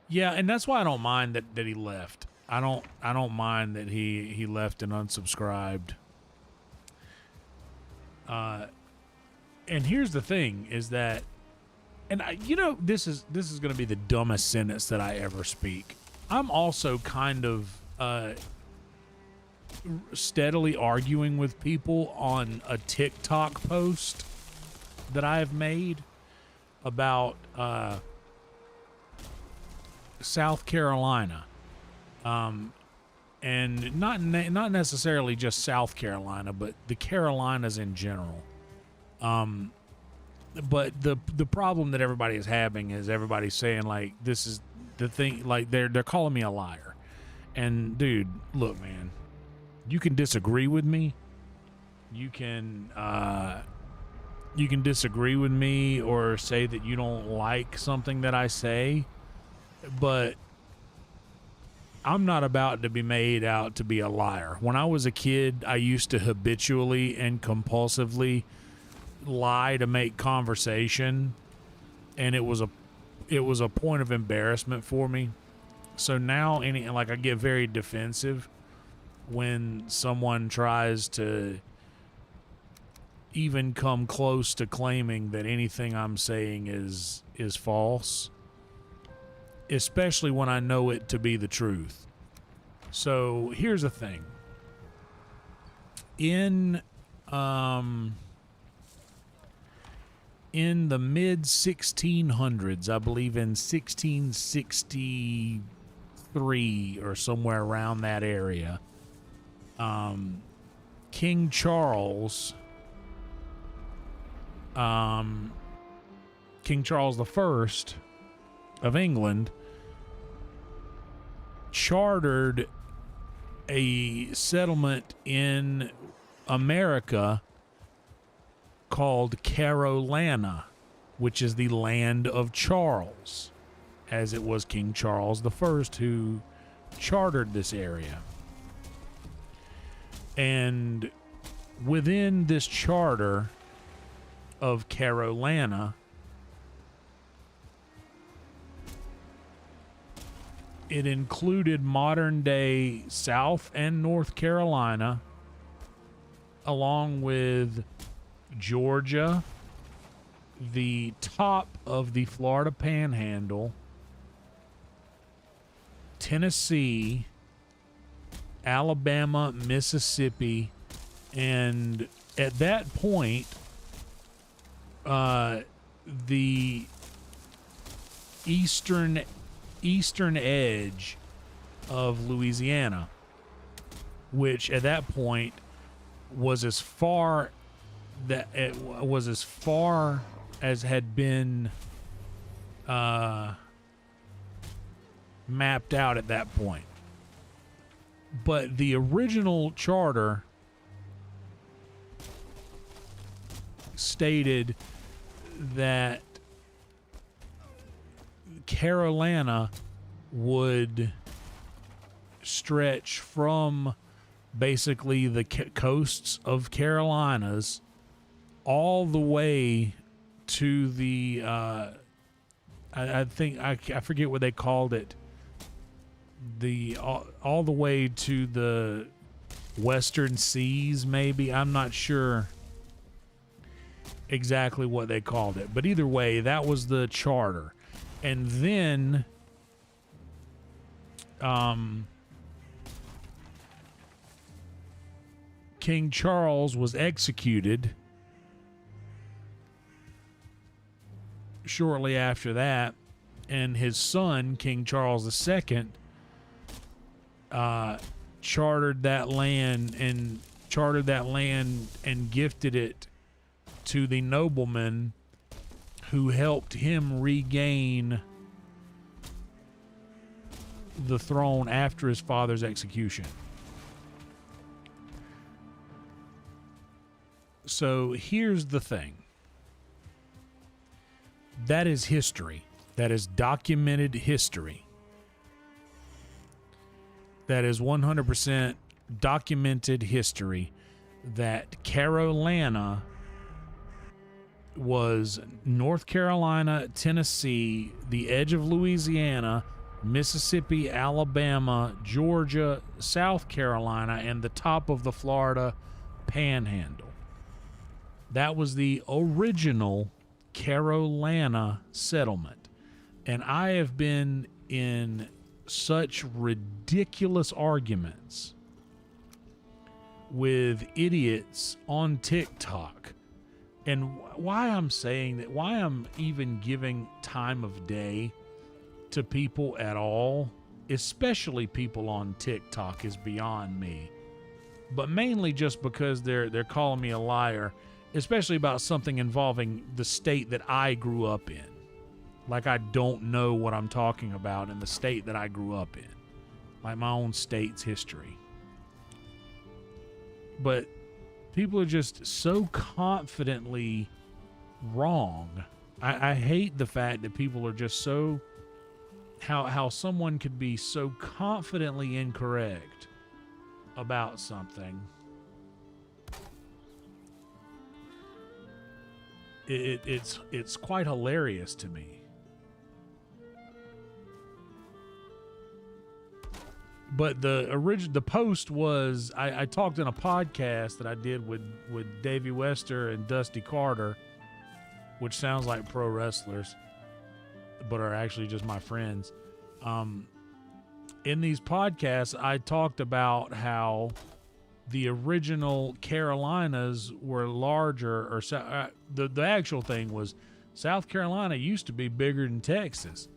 Yeah, and that's why I don't mind that he left. I don't mind that he left and unsubscribed. And here's the thing is that, and this is going to be the dumbest sentence that I ever speak. I'm also kind of steadily arguing with people on a TikTok post that I have made about South Carolina, and not necessarily just South Carolina, but the Carolinas in general. But the problem that everybody is having is everybody's saying like this is the thing, like they're calling me a liar. And dude, look, man, you can disagree with me. You can disagree with me or say that you don't like something that I say, but I'm not about to be made out to be a liar. When I was a kid, I used to habitually and compulsively lie to make conversation, and it was a point of embarrassment for me. So now I get very defensive when someone tries to even come close to claiming that anything I'm saying is false, especially when I know it to be the truth. So here's the thing. In the mid 1600s, I believe in 1663 or somewhere around that area, King Charles I of England chartered a settlement in America called Carolina, which is the land of Charles, as it was King Charles I who chartered this area. And within this charter of Carolina, it included modern-day South and North Carolina, along with Georgia, the top of the Florida Panhandle, Tennessee, Alabama, Mississippi, and at that point, the eastern edge of Louisiana, which at that point was as far as had been mapped out at that point. But the original charter stated that Carolina would stretch from basically the coasts of Carolinas all the way to the I forget what they called it, all the way to the Western Seas, maybe. I'm not sure exactly what they called it, but either way, that was the charter. And then King Charles was executed shortly after that, and his son, King Charles II, chartered that land and gifted it to the noblemen who helped him regain the throne after his father's execution. So here's the thing. That is history. That is documented history. That is 100% documented history that Carolina was North Carolina, Tennessee, the edge of Louisiana, Mississippi, Alabama, Georgia, South Carolina, and the top of the Florida Panhandle. That was the original Carolina settlement. And I have been in such ridiculous arguments with idiots on TikTok. And why I'm saying that, why I'm even giving time of day to people at all, especially people on TikTok, is beyond me. But mainly just because they're calling me a liar, especially about something involving the state that I grew up in. Like I don't know what I'm talking about in the state that I grew up in. Like my own state's history. But people are just so confidently wrong. I hate the fact that people are just so... How someone could be so confidently incorrect about something. It's quite hilarious to me. But the post was, I talked in a podcast that I did with Davey Wester and Dusty Carter, which sounds like pro wrestlers, but are actually just my friends. In these podcasts, I talked about how the original Carolinas were larger, or the actual thing was South Carolina used to be bigger than Texas,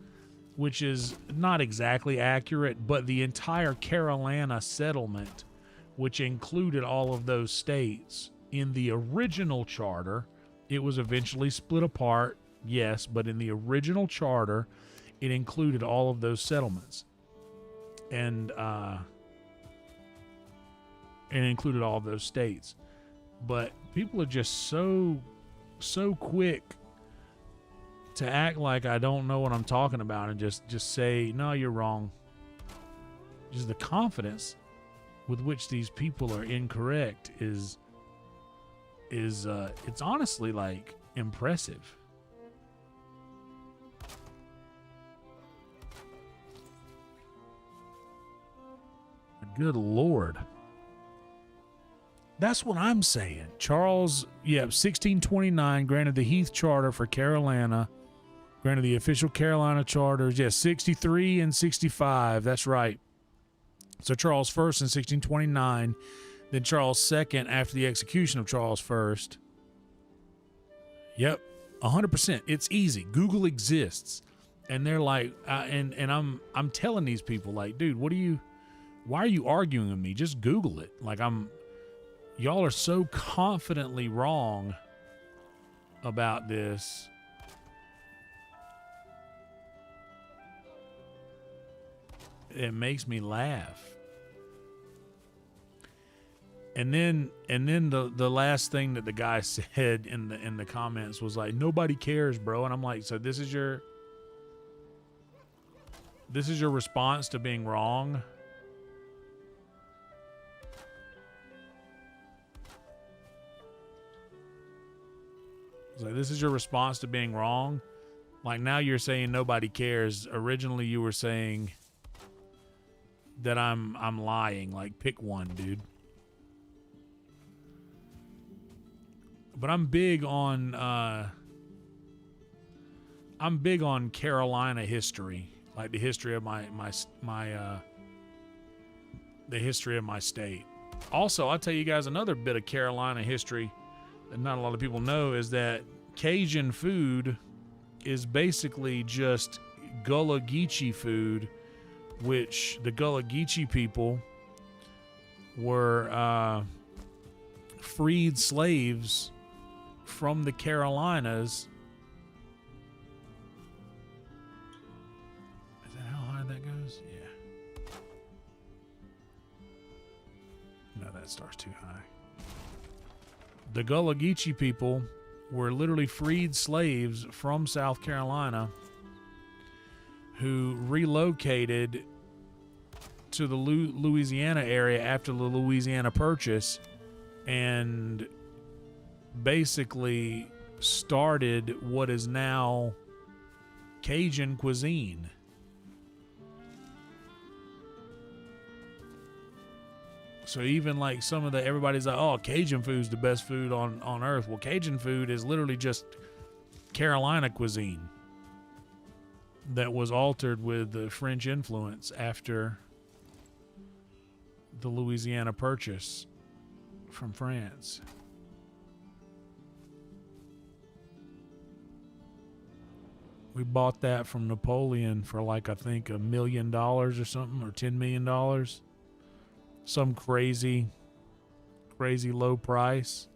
which is not exactly accurate, but the entire Carolina settlement, which included all of those states, in the original charter, it was eventually split apart, yes, but in the original charter, it included all of those settlements. And it included all of those states. But people are just so quick to act like I don't know what I'm talking about and just say, no, you're wrong. Just the confidence with which these people are incorrect is it's honestly like impressive. Good Lord. That's what I'm saying. Charles, 1629 granted the Heath Charter for Carolina. Granted the official Carolina charters. 63 and 65. That's right. So Charles I in 1629. Then Charles II after the execution of Charles I. Yep. 100%. It's easy. Google exists. And they're like, and I'm telling these people, like, dude, why are you arguing with me? Just Google it. Like, y'all are so confidently wrong about this. It makes me laugh. And then the last thing that the guy said in the comments was like, nobody cares, bro. And I'm like, so this is your response to being wrong? Like, this is your response to being wrong? Like, now you're saying nobody cares. Originally you were saying that I'm lying. Like, pick one, dude. But I'm big on Carolina history, like the history of the history of my state. Also, I'll tell you guys another bit of Carolina history that not a lot of people know is that Cajun food is basically just Gullah Geechee food, which the Gullah Geechee people were freed slaves from the Carolinas The Gullah Geechee people were literally freed slaves from South Carolina who relocated to the Louisiana area after the Louisiana Purchase and basically started what is now Cajun cuisine. So even like some of everybody's like, oh, Cajun food's the best food on earth. Well, Cajun food is literally just Carolina cuisine that was altered with the French influence after the Louisiana Purchase from France. We bought that from Napoleon for like, I think $1 million or something, or $10 million. Some crazy low price.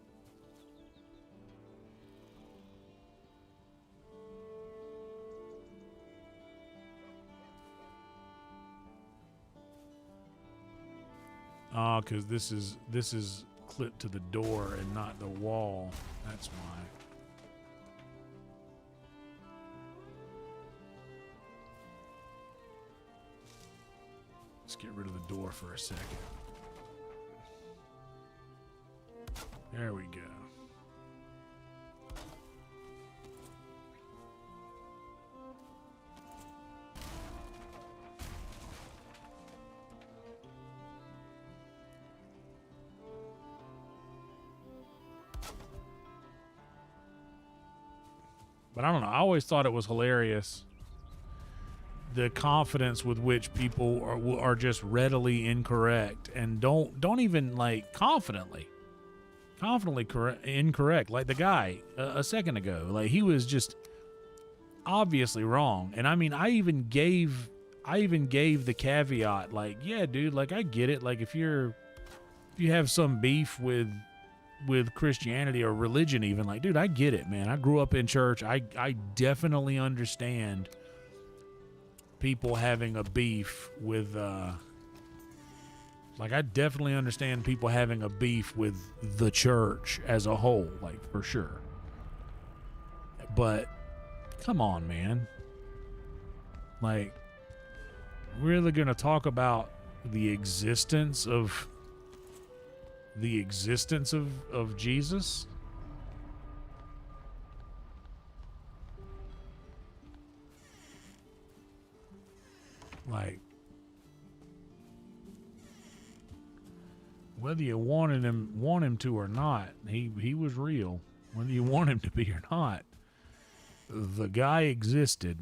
Oh, because this is clipped to the door and not the wall. That's why. Let's get rid of the door for a second. There we go. But I don't know. I always thought it was hilarious the confidence with which people are just readily incorrect and don't even like confidently incorrect. Like the guy a second ago, like he was just obviously wrong. And I mean, I even gave the caveat, like, yeah, dude, like I get it. Like if you have some beef with Christianity or religion, even, like, dude, I get it, man. I grew up in church. I definitely understand people having a beef with like I definitely understand people having a beef with the church as a whole, like, for sure. But come on, man. Like, we're really gonna talk about the existence of Jesus? Like, whether you want him to or not, he was real. Whether you want him to be or not, the guy existed.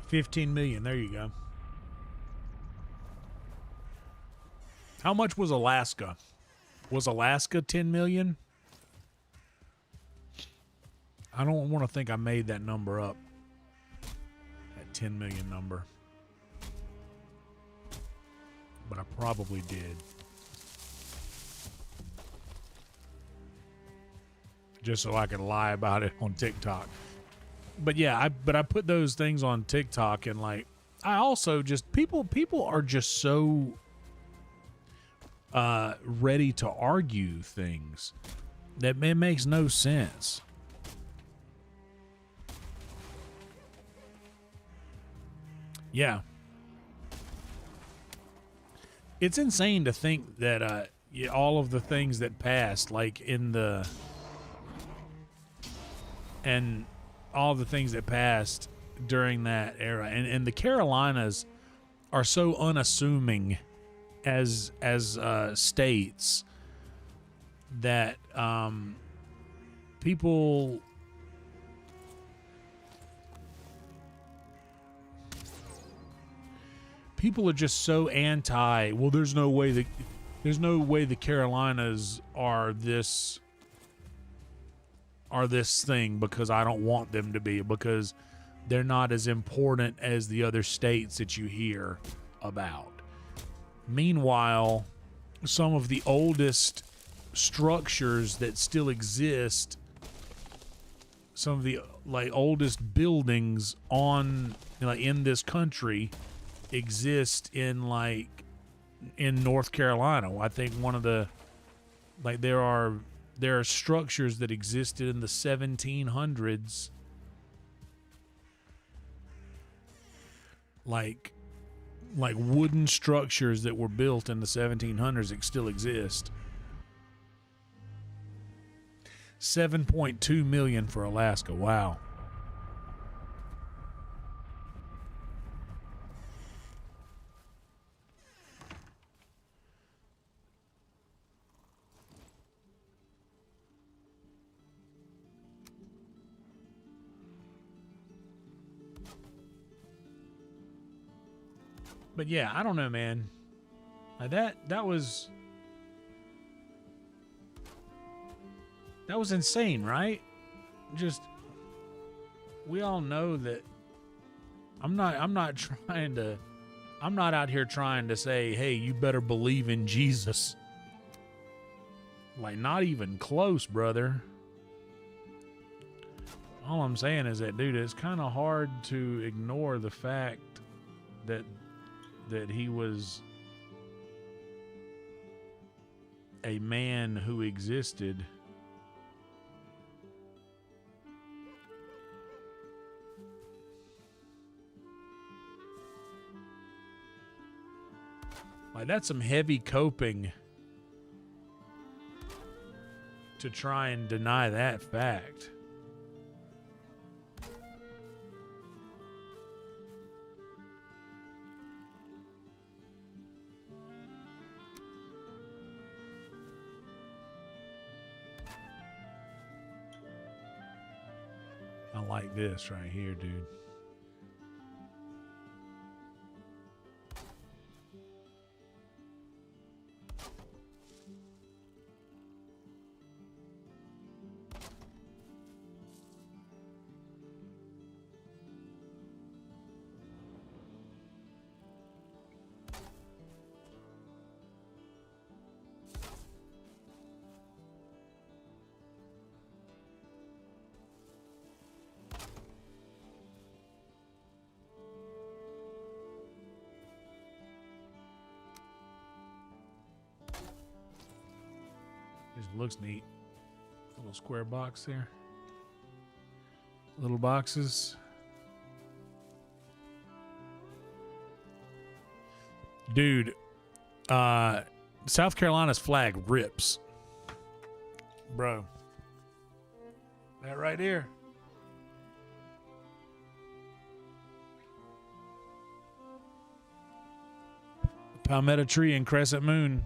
$15 million. There you go. How much was Alaska? Was Alaska 10 million? I don't want to think I made that number up. That 10 million number. But I probably did. Just so I could lie about it on TikTok. But yeah, I put those things on TikTok, and like, I also just, people are just so ready to argue things that it makes no sense. Yeah. It's insane to think that all of the things that passed, like all the things that passed during that era, and the Carolinas are so unassuming as states that people are just so anti. Well, there's no way the Carolinas are this thing, because I don't want them to be, because they're not as important as the other states that you hear about. Meanwhile, some of the oldest structures that still exist some of the like oldest buildings on like in this country exist in North Carolina. I think one of the like there are structures that existed in the 1700s, like wooden structures that were built in the 1700s that still exist. 7.2 million for Alaska. Wow. But yeah, I don't know, man. Like that was insane, right? Just we all know that I'm not out here trying to say, hey, you better believe in Jesus. Like, not even close, brother. All I'm saying is that, dude, it's kind of hard to ignore the fact that he was a man who existed like that's some heavy coping to try and deny that fact. I like this right here, dude. Just looks neat. Little square box there. Little boxes. Dude, South Carolina's flag rips. Bro. That right here. Palmetto tree and crescent moon.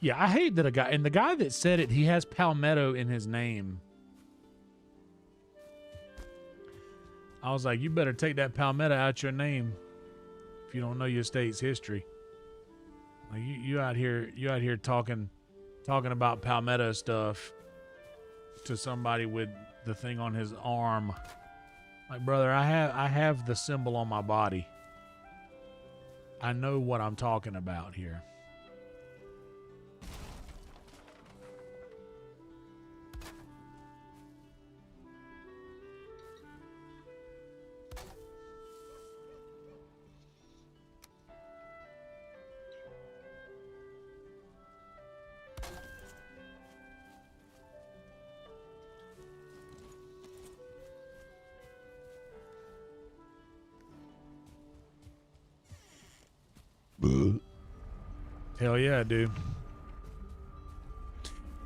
Yeah, I hate that the guy that said it, he has Palmetto in his name. I was like, you better take that Palmetto out your name if you don't know your state's history. Like you out here talking about Palmetto stuff to somebody with the thing on his arm. Like, brother, I have the symbol on my body. I know what I'm talking about here. Hell yeah, dude.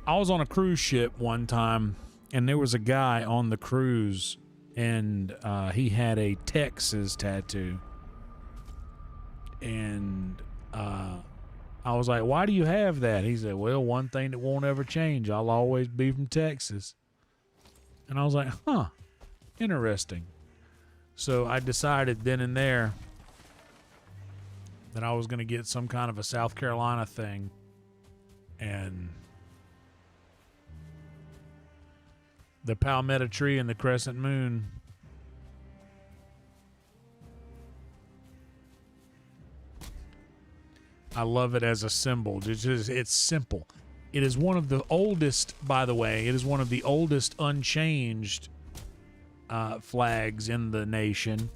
I was on a cruise ship one time, and there was a guy on the cruise, and he had a Texas tattoo. And I was like, why do you have that? He said, well, one thing that won't ever change. I'll always be from Texas. And I was like, huh, interesting. So I decided then and there that I was going to get some kind of a South Carolina thing. And the palmetto tree and the crescent moon I love it as a symbol. It's simple. It is one of the oldest, by the way, it is one of the oldest unchanged flags in the nation.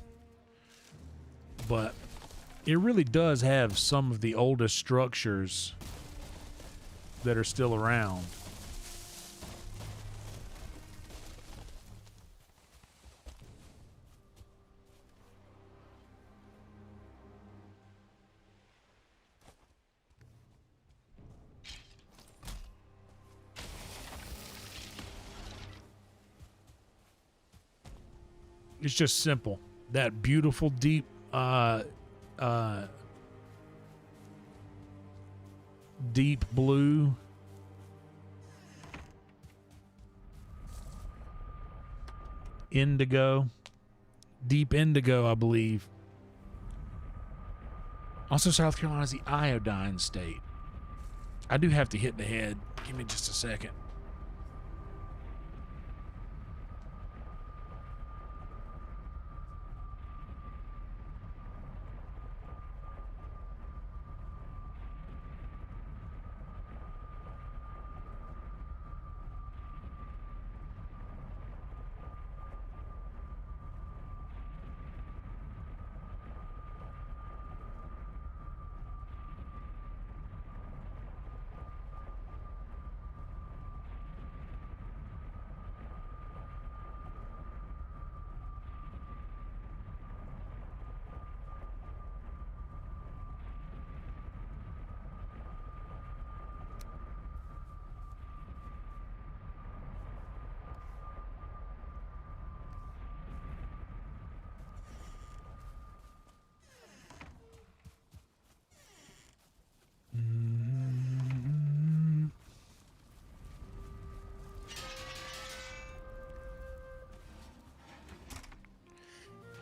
But it really does have some of the oldest structures that are still around. It's just simple. That beautiful, deep, deep blue. Indigo. Deep indigo, I believe. Also, South Carolina is the iodine state. I do have to hit the head. Give me just a second.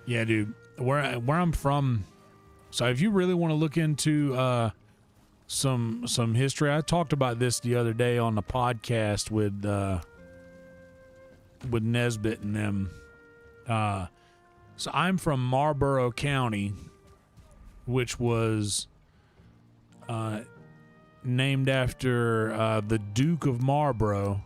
Yeah, dude. Where I'm from, so if you really want to look into some history, I talked about this the other day on the podcast with Nesbitt and them. So I'm from Marlborough County, which was named after the Duke of Marlborough.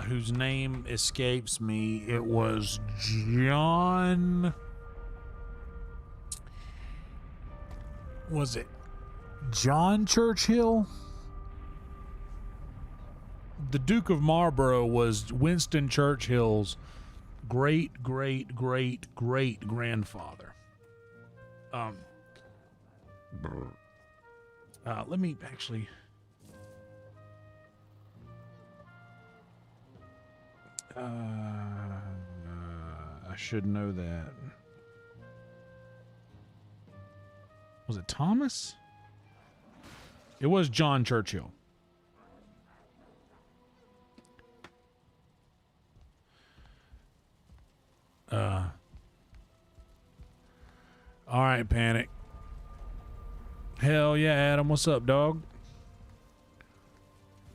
Whose name escapes me. It was John. Was it John Churchill? The Duke of Marlborough was Winston Churchill's great grandfather. Let me actually. I should know that. Was it Thomas? It was John Churchill. All right, Panic. Hell yeah, Adam. What's up, dog?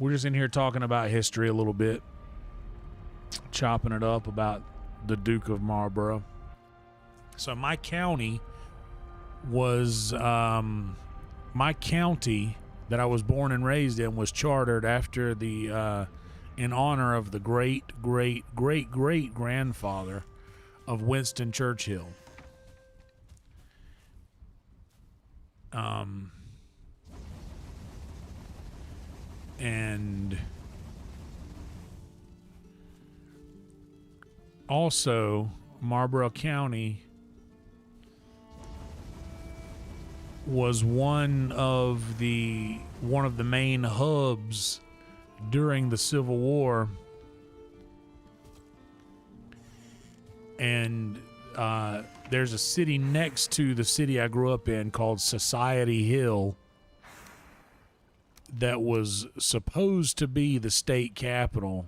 We're just in here talking about history a little bit. Chopping it up about the Duke of Marlborough. So my county was my county that I was born and raised in was chartered after the in honor of the great grandfather of Winston Churchill. And also, Marlborough County was one of the main hubs during the Civil War, and there's a city next to the city I grew up in called Society Hill that was supposed to be the state capital,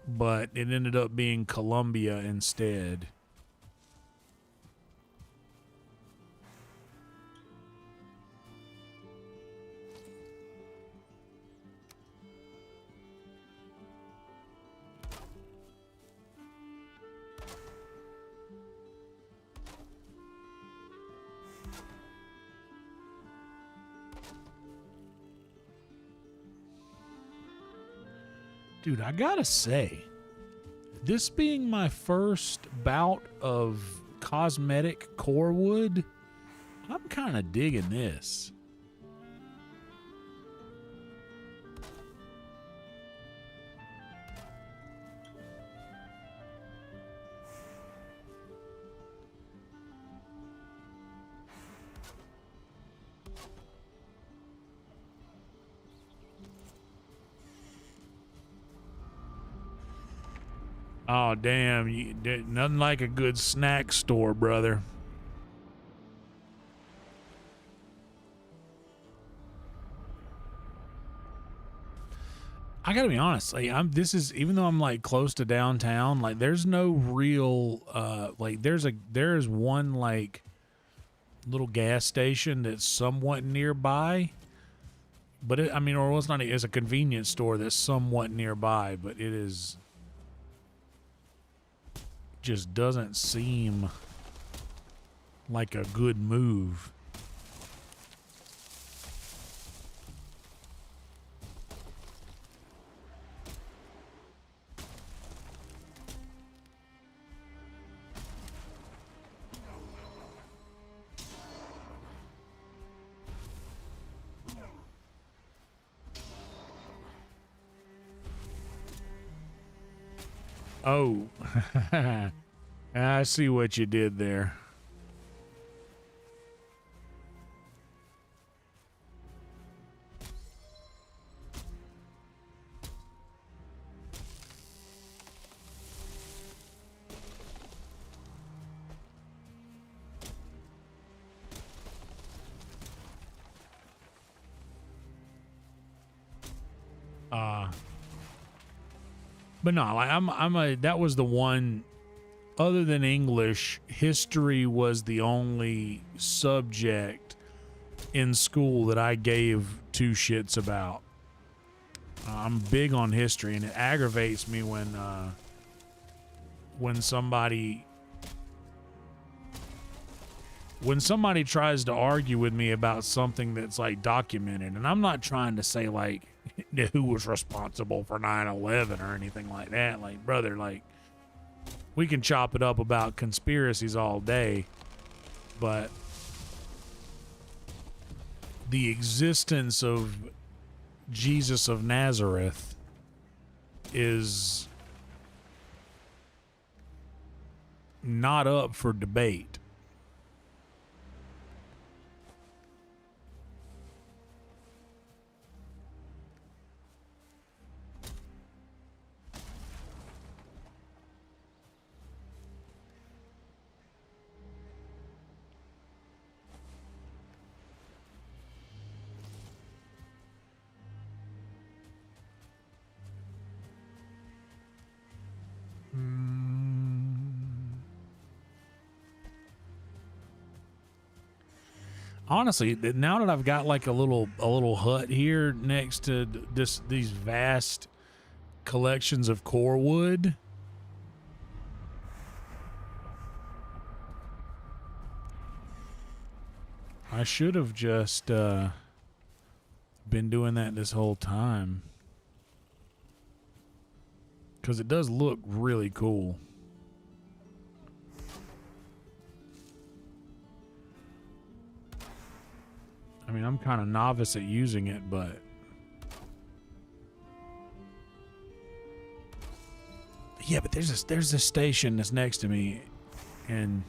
but it ended up being Columbia instead. Dude, I gotta say, this being my first bout of cosmetic core wood, I'm kind of digging this. Oh, damn. Nothing like a good snack store, brother. I gotta be honest. Like, even though I'm like close to downtown, like there's no real, like there's one like little gas station that's somewhat nearby. But I mean, or it's not, it's a convenience store that's somewhat nearby, but it is just doesn't seem like a good move. Oh, I see what you did there. But no, like that was the one. Other than English, history was the only subject in school that I gave two shits about. I'm big on history, and it aggravates me when somebody tries to argue with me about something that's like documented. And I'm not trying to say like who was responsible for 9/11 or anything like that. Like, brother, like, we can chop it up about conspiracies all day, but the existence of Jesus of Nazareth is not up for debate. Honestly, now that I've got like a little hut here next to these vast collections of core wood, I should have just been doing that this whole time, because it does look really cool. I mean, I'm kind of novice at using it, but yeah, but there's this station that's next to me, and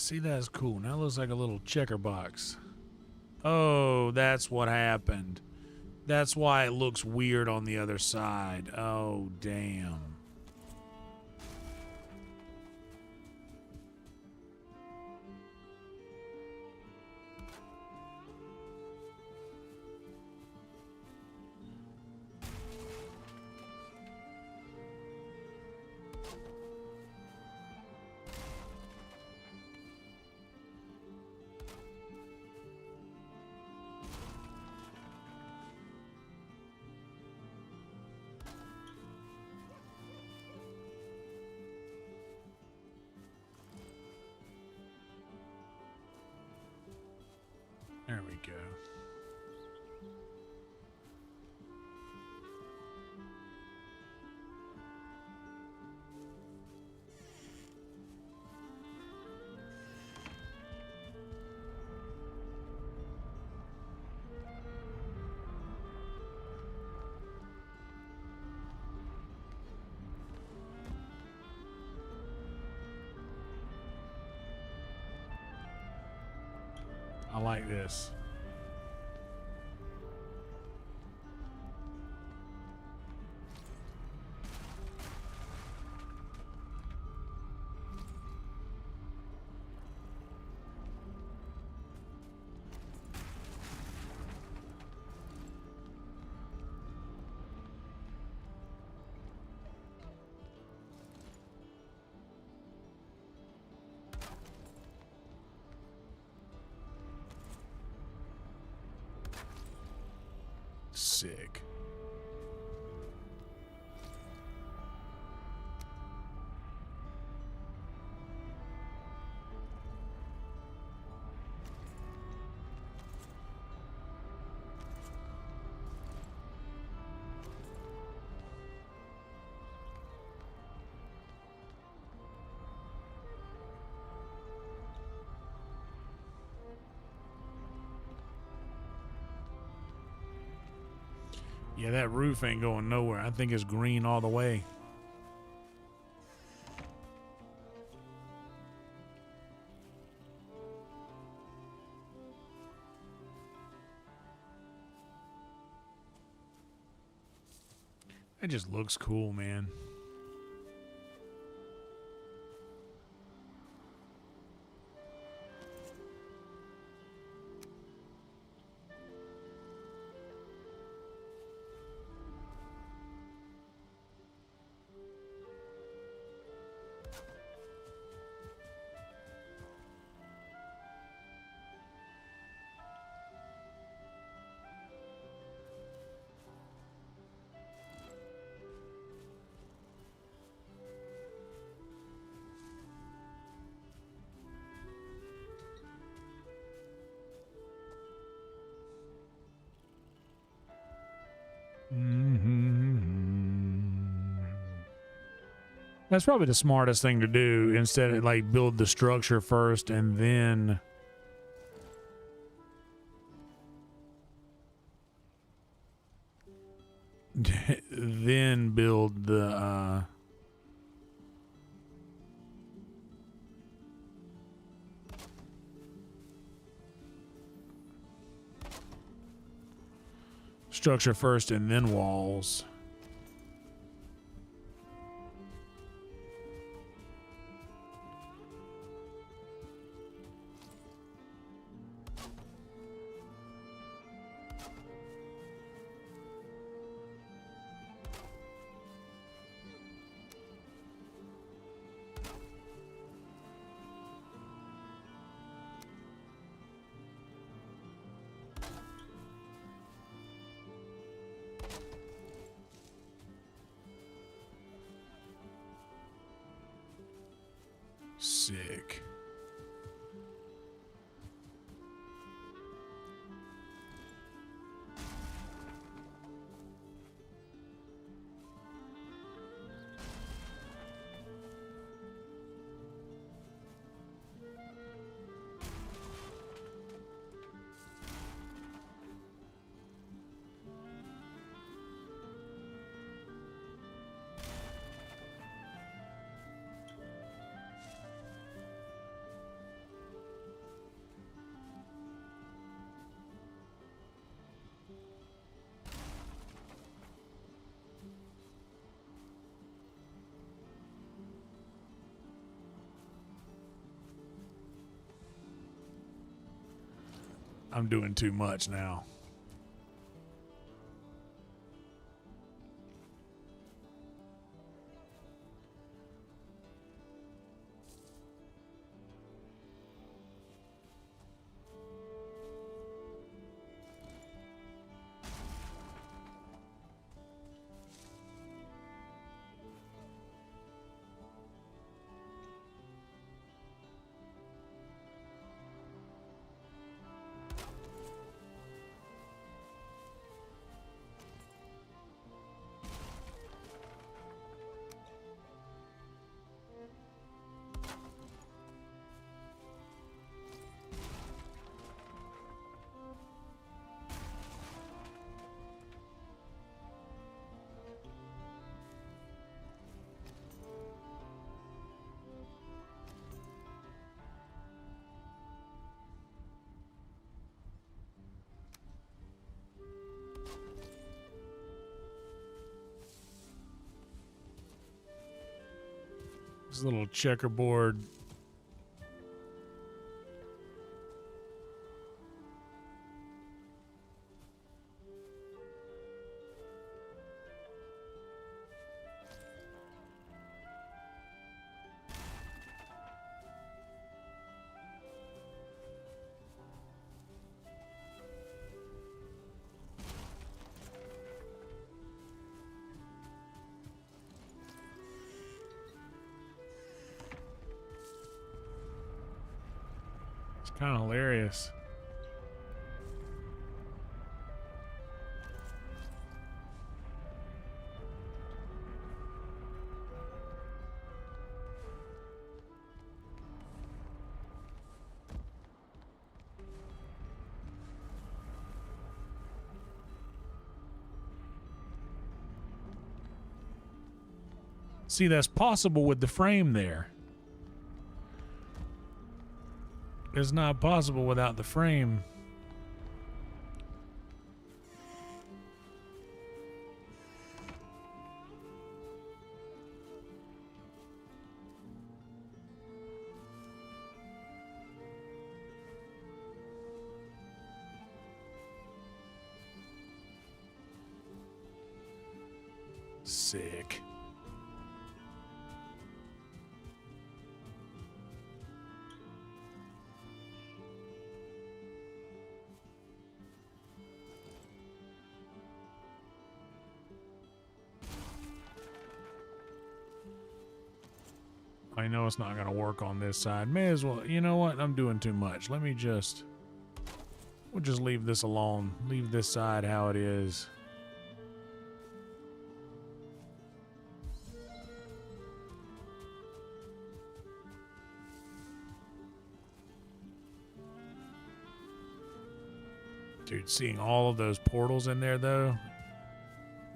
See, that's cool. Now it looks like a little checker box. Oh, that's what happened. That's why it looks weird on the other side. Oh, damn. There we go. I like this. Sick. Yeah, that roof ain't going nowhere. I think it's green all the way. It just looks cool, man. That's probably the smartest thing to do, instead of like build the structure first and then then build the structure first and then walls. Sick. I'm doing too much now. This little checkerboard. Kind of hilarious. See, that's possible with the frame there. It's not possible without the frame. Sick. I know it's not going to work on this side. May as well. You know what? I'm doing too much. Let me just... We'll just leave this alone. Leave this side how it is. Dude, seeing all of those portals in there, though,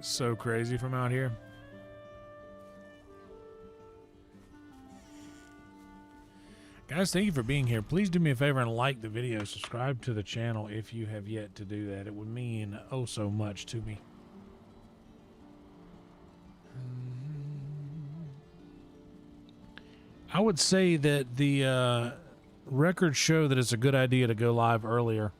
so crazy from out here. Guys, thank you for being here. Please do me a favor and like the video. Subscribe to the channel if you have yet to do that. It would mean oh so much to me. I would say that the records show that it's a good idea to go live earlier.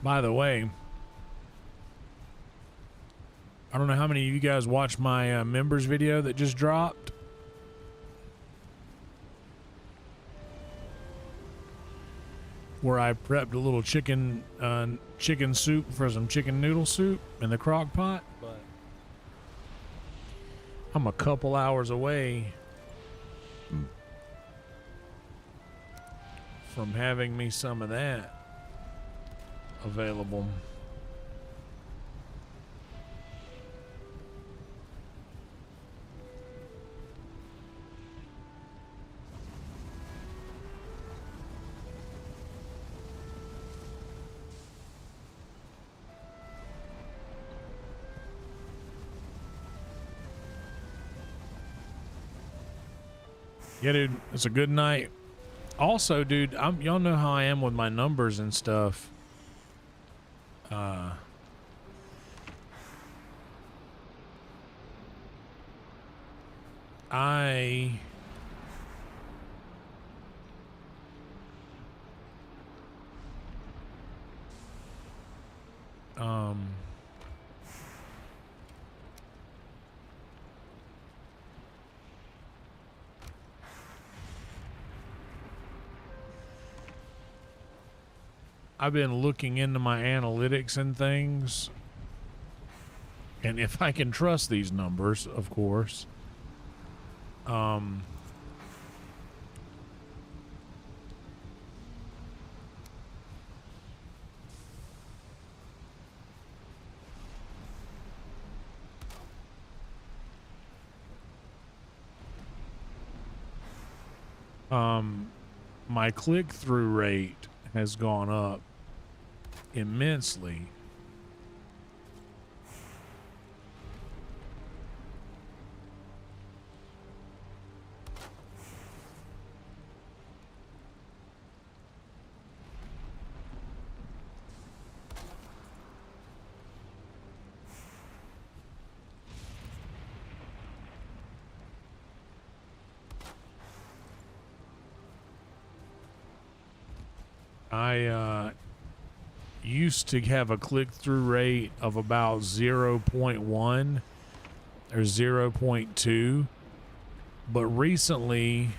By the way, I don't know how many of you guys watched my members video that just dropped. Where I prepped a little chicken soup for some chicken noodle soup in the crock pot. But I'm a couple hours away from having me some of that available. Yeah, dude, it's a good night. Also, dude, y'all know how I am with my numbers and stuff. I I've been looking into my analytics and things, and if I can trust these numbers, of course. My click-through rate has gone up immensely. I used to have a click-through rate of about 0.1 or 0.2, but recently,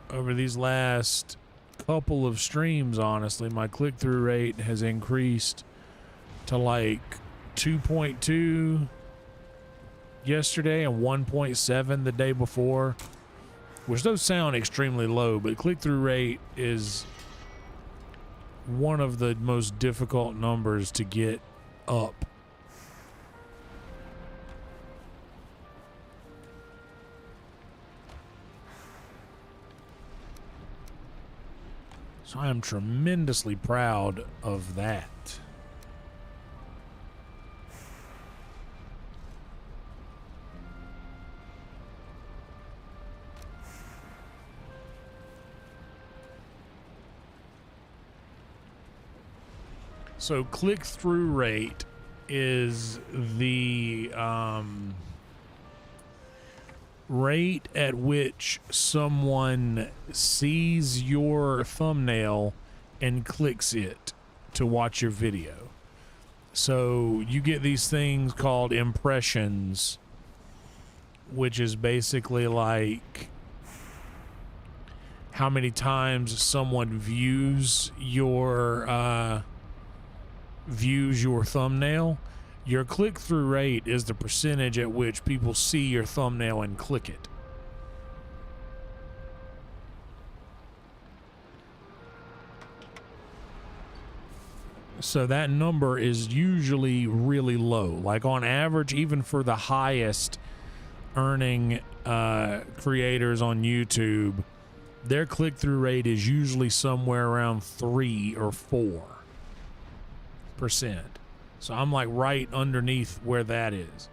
over these last couple of streams, honestly, my click-through rate has increased to like 2.2 yesterday and 1.7 the day before, which those sound extremely low, but click-through rate is one of the most difficult numbers to get up. So I am tremendously proud of that. So click-through rate is the rate at which someone sees your thumbnail and clicks it to watch your video. So you get these things called impressions, which is basically like how many times someone views your thumbnail. Your click-through rate is the percentage at which people see your thumbnail and click it. So that number is usually really low. Like on average, even for the highest earning creators on YouTube, their click-through rate is usually somewhere around 3 or 4%. So I'm like right underneath where that is.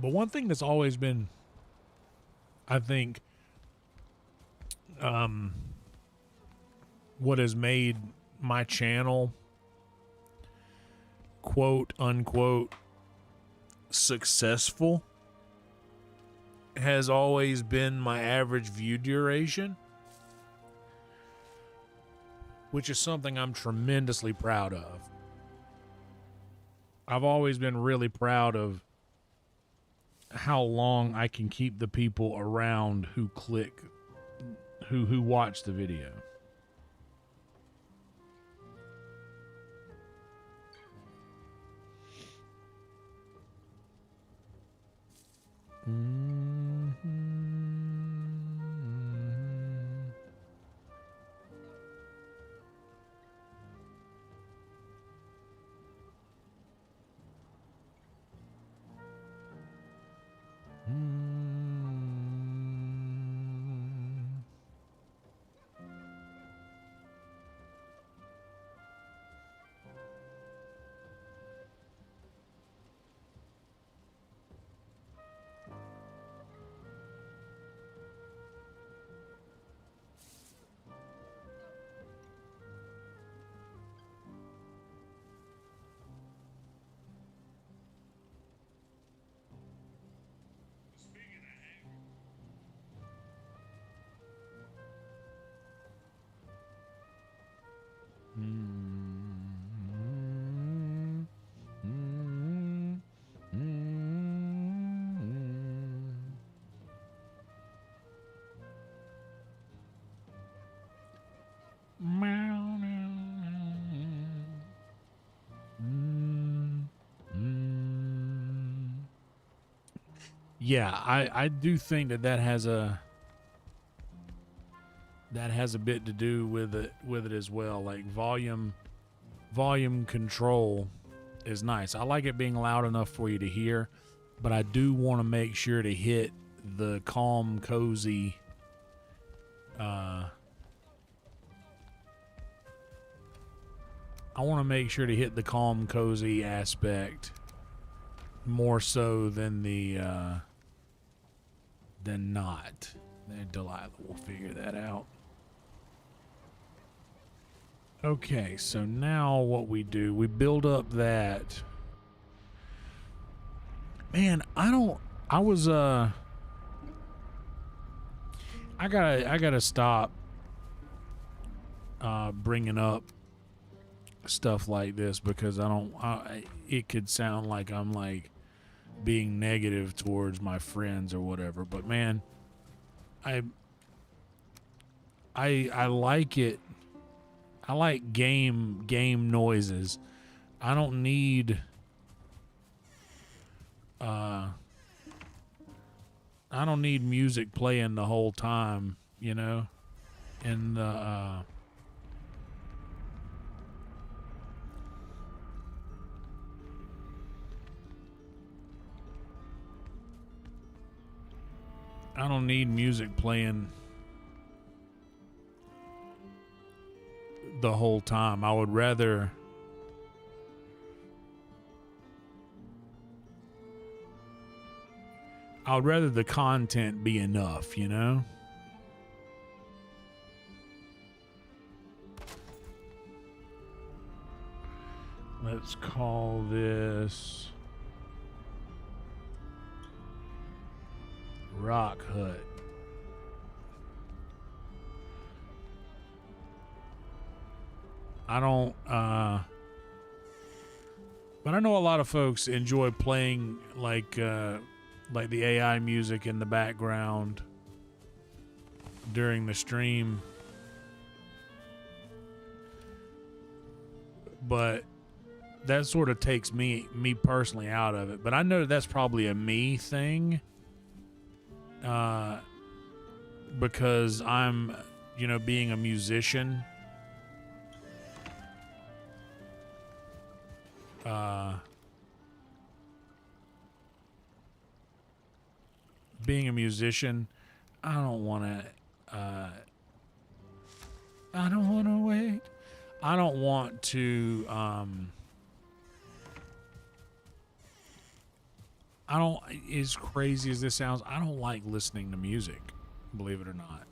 But one thing that's always been, I think, what has made my channel quote unquote successful has always been my average view duration, which is something I'm tremendously proud of. I've always been really proud of how long I can keep the people around who click, who watch the video. Yeah, I do think that has a bit to do with it as well. Like volume control is nice. I like it being loud enough for you to hear, but I do want to make sure to hit the calm, cozy I want to make sure to hit the calm, cozy aspect more so than the than not. And Delilah will figure that out. Okay, so now what we do, we build up that. Man, I gotta stop bringing up stuff like this because it could sound like I'm like being negative towards my friends or whatever, but man, I like it. I like game noises. I don't need music playing the whole time, you know? And the I don't need music playing the whole time. I would rather the content be enough, you know? Let's call this Rock Hut. I don't but I know a lot of folks enjoy playing like the AI music in the background during the stream. But that sort of takes me personally out of it. But I know that's probably a me thing. Because I'm, being a musician. Being a musician, I don't want to wait. I don't want to, as crazy as this sounds, I don't like listening to music, believe it or not.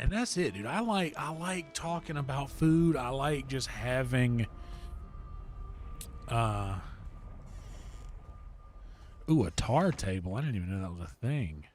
And that's it, dude. I like talking about food. I like just having a tar table. I didn't even know that was a thing.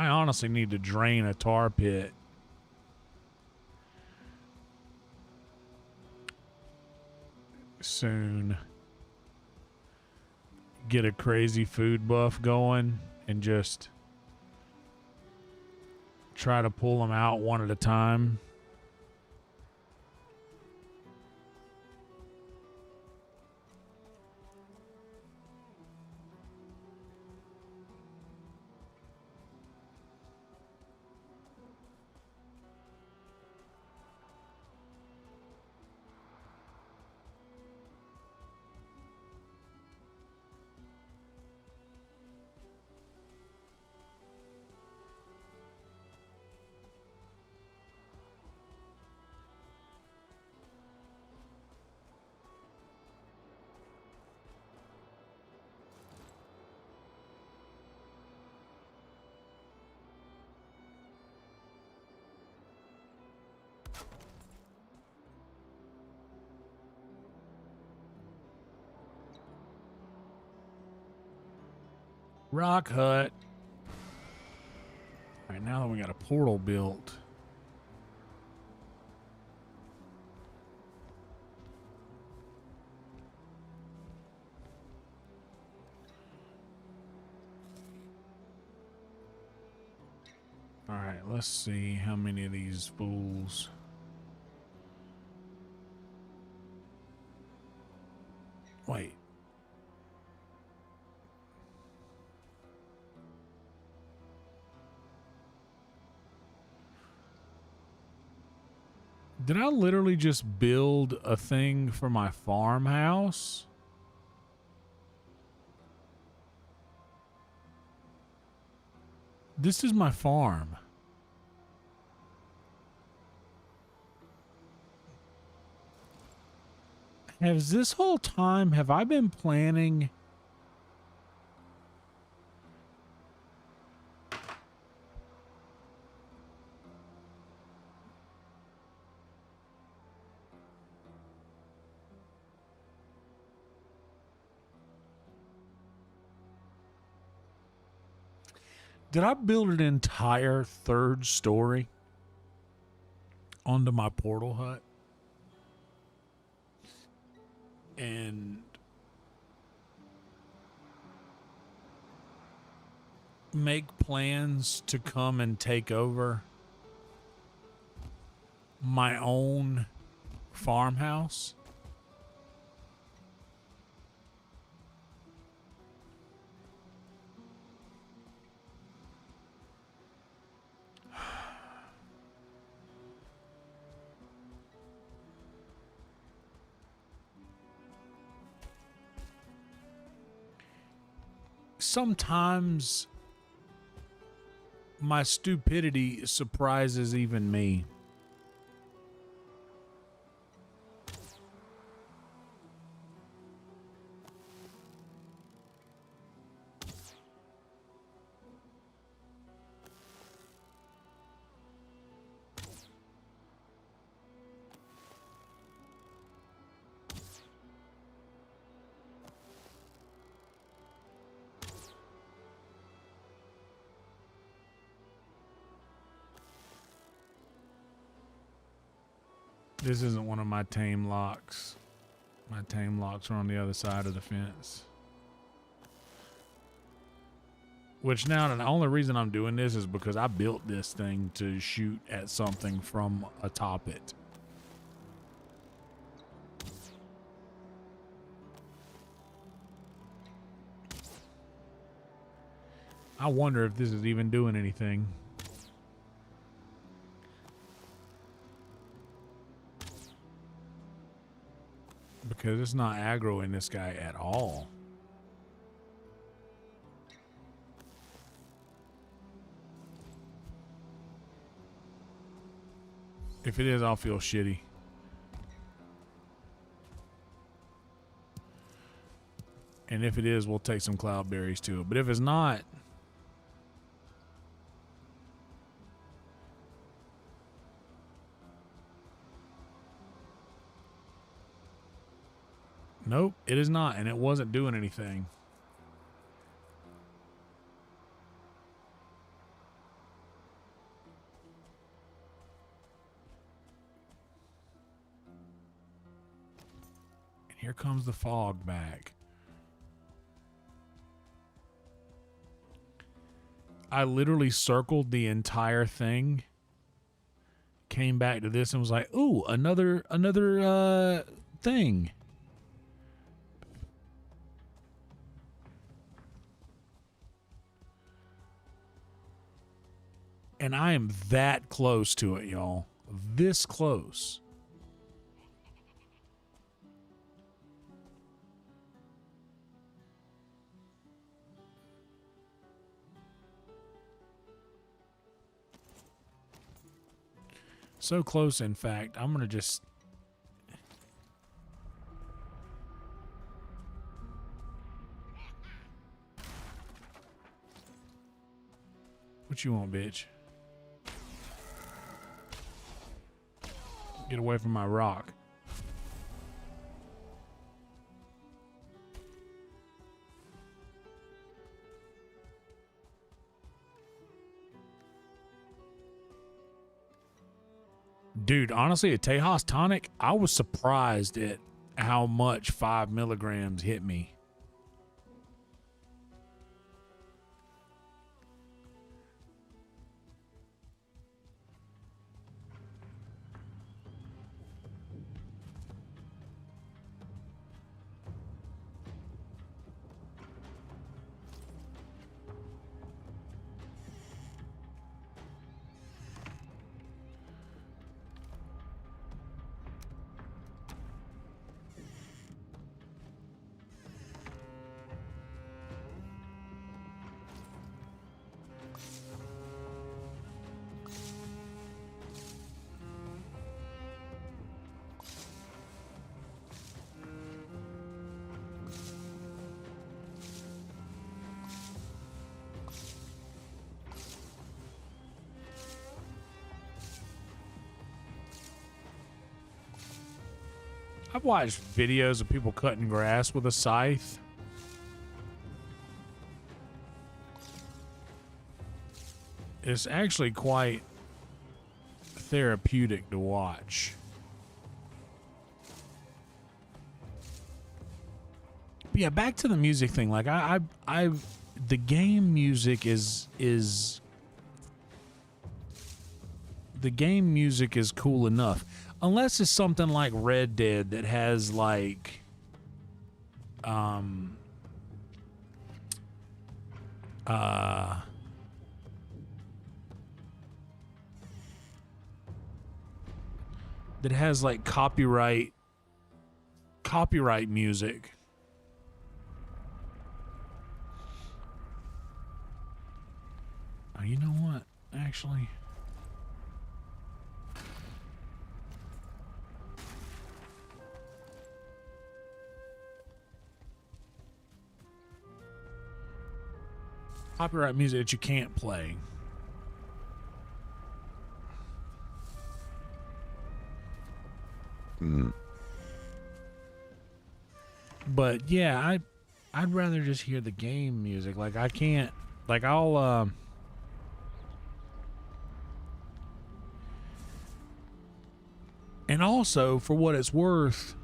I honestly need to drain a tar pit. Soon. Get a crazy food buff going and just try to pull them out one at a time. Rock hut. All right, now that we got a portal built. All right, let's see how many of these fools. Wait. Did I literally just build a thing for my farmhouse? This is my farm. Has this whole time, have I been planning? Did I build an entire third story onto my portal hut? And make plans to come and take over my own farmhouse? Sometimes my stupidity surprises even me. This isn't one of my tame locks. My tame locks are on the other side of the fence. Which now, the only reason I'm doing this is because I built this thing to shoot at something from atop it. I wonder if this is even doing anything. Because it's not aggroing this guy at all. If it is, I'll feel shitty. And if it is, we'll take some cloudberries to it. But if it's not, nope, it is not. And it wasn't doing anything. Here comes the fog back. I literally circled the entire thing, came back to this and was like, ooh, another thing. And I am that close to it, y'all. This close. So close, in fact, I'm going to just... What you want, bitch? Get away from my rock. Dude, honestly, at Tejas Tonic, I was surprised at how much 5 milligrams hit me. I've watched videos of people cutting grass with a scythe. It's actually quite therapeutic to watch. But yeah, back to the music thing. Like the game music is the game music is cool enough. Unless it's something like Red Dead that has like that has like copyright music. Oh, you know what? Actually, copyright music that you can't play. But yeah, I'd rather just hear the game music. Like I can't, like I'll and also for what it's worth,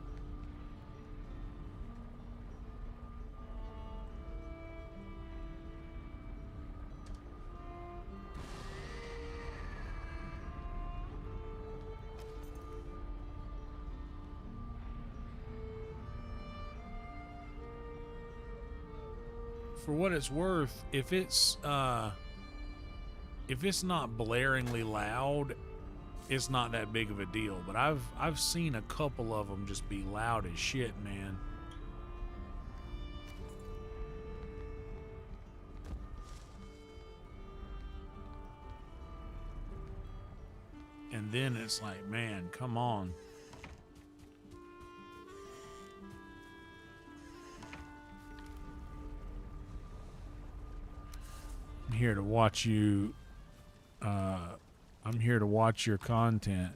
if it's not blaringly loud, it's not that big of a deal. But I've seen a couple of them just be loud as shit, man. And then it's like, man, come on. I'm here to watch you. I'm here to watch your content.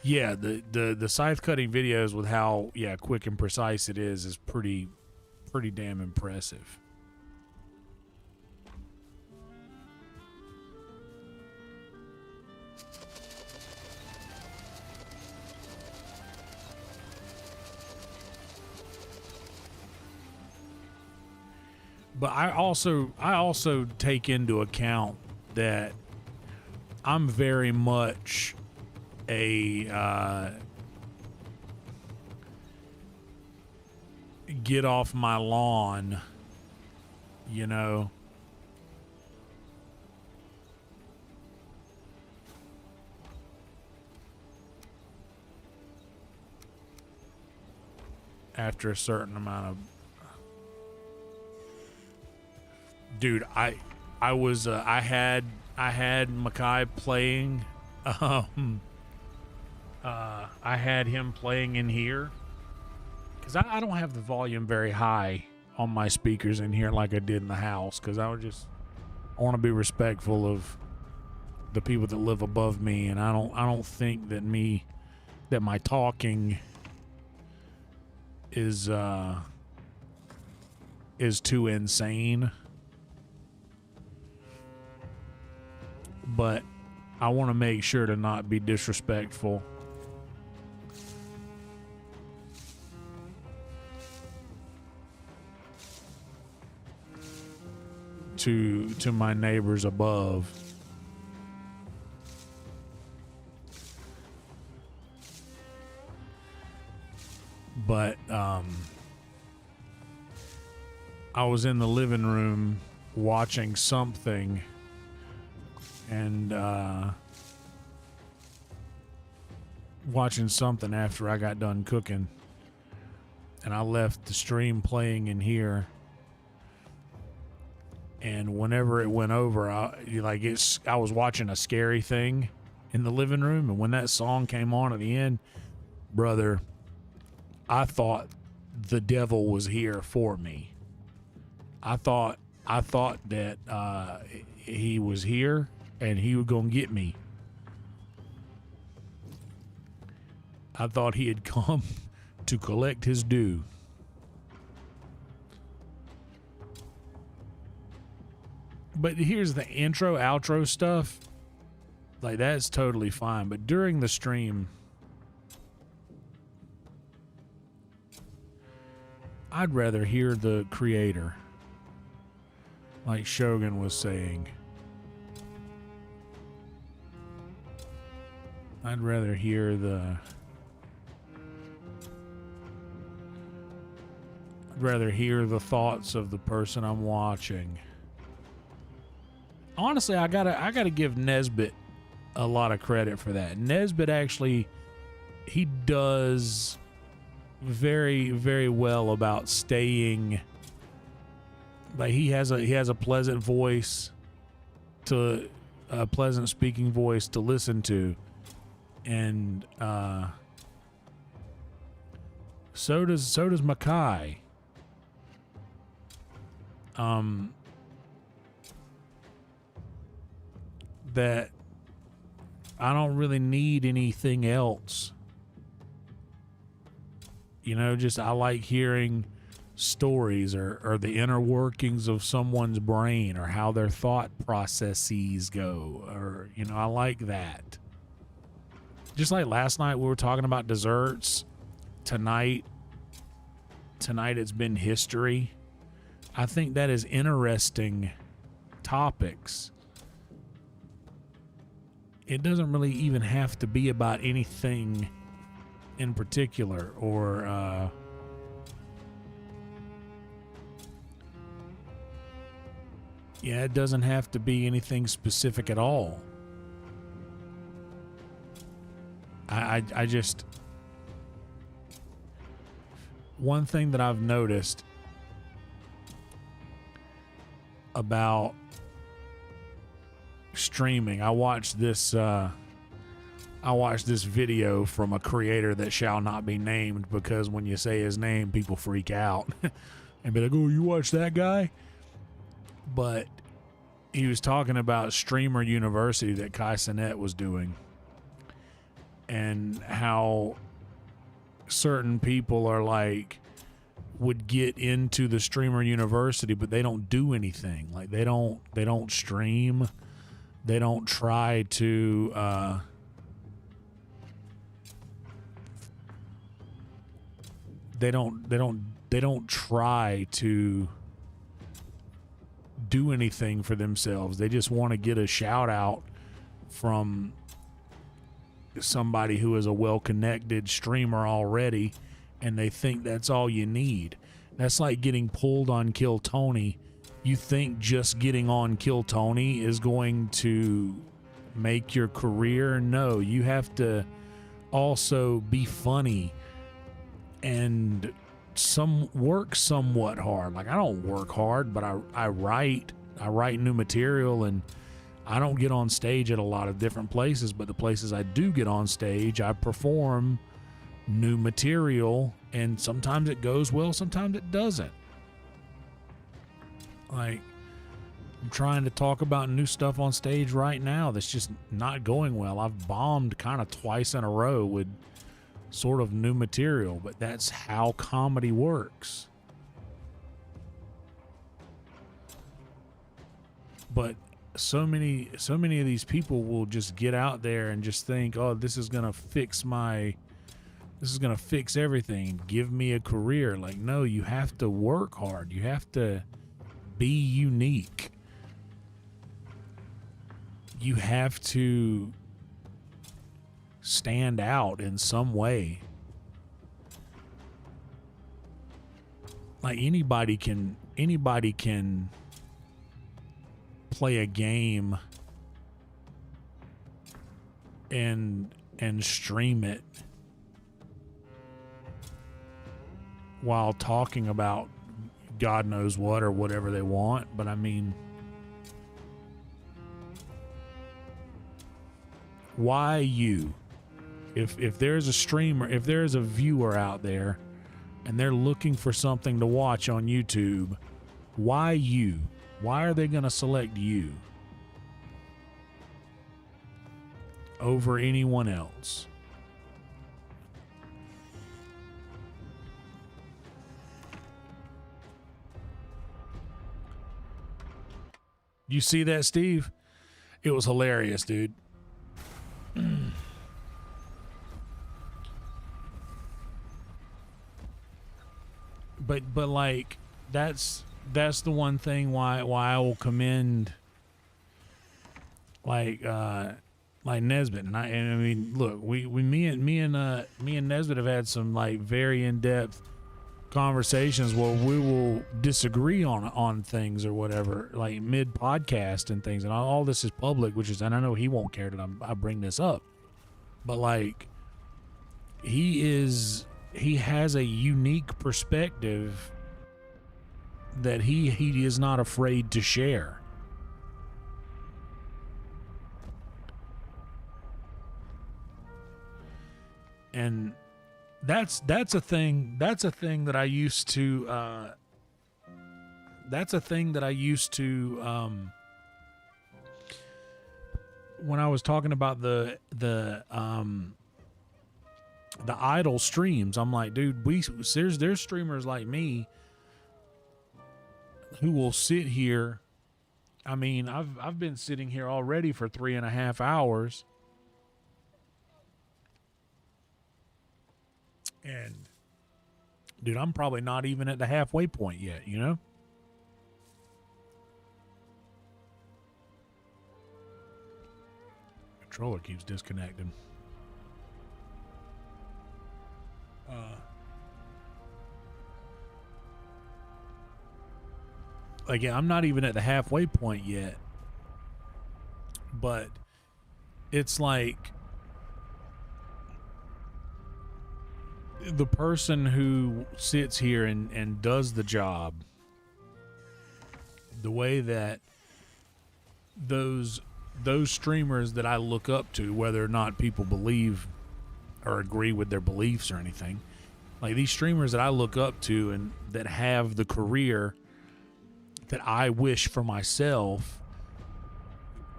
Yeah, the scythe cutting videos with how quick and precise it is pretty damn impressive. But I also take into account that I'm very much a get off my lawn, you know. After a certain amount of dude, I had Makai playing. I had him playing in here because I don't have the volume very high on my speakers in here like I did in the house, because I want to be respectful of the people that live above me, and I don't think that my talking is too insane. But I want to make sure to not be disrespectful to my neighbors above. But I was in the living room watching something, and watching something after I got done cooking, and I left the stream playing in here. And whenever it went over, I was watching a scary thing in the living room, and when that song came on at the end, brother, I thought the devil was here for me. I thought that he was here and he was gonna get me. I thought he had come to collect his due. But here's the intro, outro stuff. Like, that's totally fine. But during the stream, I'd rather hear the creator. Like Shogun was saying. I'd rather hear the thoughts of the person I'm watching. Honestly, I gotta give Nesbitt a lot of credit for that. Nesbitt actually, he does very, very well about staying. Like, he has a pleasant voice, to a pleasant speaking voice to listen to, and so does Makai. That I don't really need anything else. You know, just I like hearing stories or the inner workings of someone's brain, or how their thought processes go, or, you know, I like that. Just like last night we were talking about desserts. Tonight it's been history. I think that is interesting topics. It doesn't really even have to be about anything in particular, or it doesn't have to be anything specific at all. I just, one thing that I've noticed about streaming, I watched this video from a creator that shall not be named, because when you say his name, people freak out and be like, "Oh, you watch that guy?" But he was talking about Streamer University that Kai Cenat was doing, and how certain people are like, would get into the Streamer University, but they don't do anything. Like, they don't stream. They don't try to they don't try to do anything for themselves. They just want to get a shout out from somebody who is a well-connected streamer already, and they think that's all you need. That's like getting pulled on Kill Tony. You think just getting on Kill Tony is going to make your career? No, you have to also be funny and work somewhat hard. Like, I don't work hard, but I write new material, and I don't get on stage at a lot of different places, but the places I do get on stage, I perform new material, and sometimes it goes well, sometimes it doesn't. Like, I'm trying to talk about new stuff on stage right now that's just not going well. I've bombed kind of twice in a row with sort of new material, but that's how comedy works. But so many of these people will just get out there and just think, oh, this is gonna fix everything, give me a career. Like, no, you have to work hard, you have to be unique, you have to stand out in some way. Like, anybody can play a game and stream it while talking about God knows what or whatever they want. But I mean, why you? If there's a streamer, if there's a viewer out there and they're looking for something to watch on YouTube, why you? Why are they going to select you over anyone else? You see that, Steve? It was hilarious, dude. But like, that's the one thing why I will commend like Nesbitt, and I mean, look, me and Nesbitt have had some like very in-depth conversations where we will disagree on things or whatever, like mid podcast and things, and all this is public, and I know he won't care that I bring this up, but like, he has a unique perspective that he is not afraid to share. And that's a thing that I used to when I was talking about the idle streams. I'm like, dude, there's streamers like me who will sit here. I mean, I've been sitting here already for 3.5 hours, and dude, I'm probably not even at the halfway point yet, you know? Controller keeps disconnecting. Again, I'm not even at the halfway point yet, but it's like the person who sits here and does the job, the way that those streamers that I look up to, whether or not people believe or agree with their beliefs or anything, like these streamers that I look up to and that have the career that I wish for myself,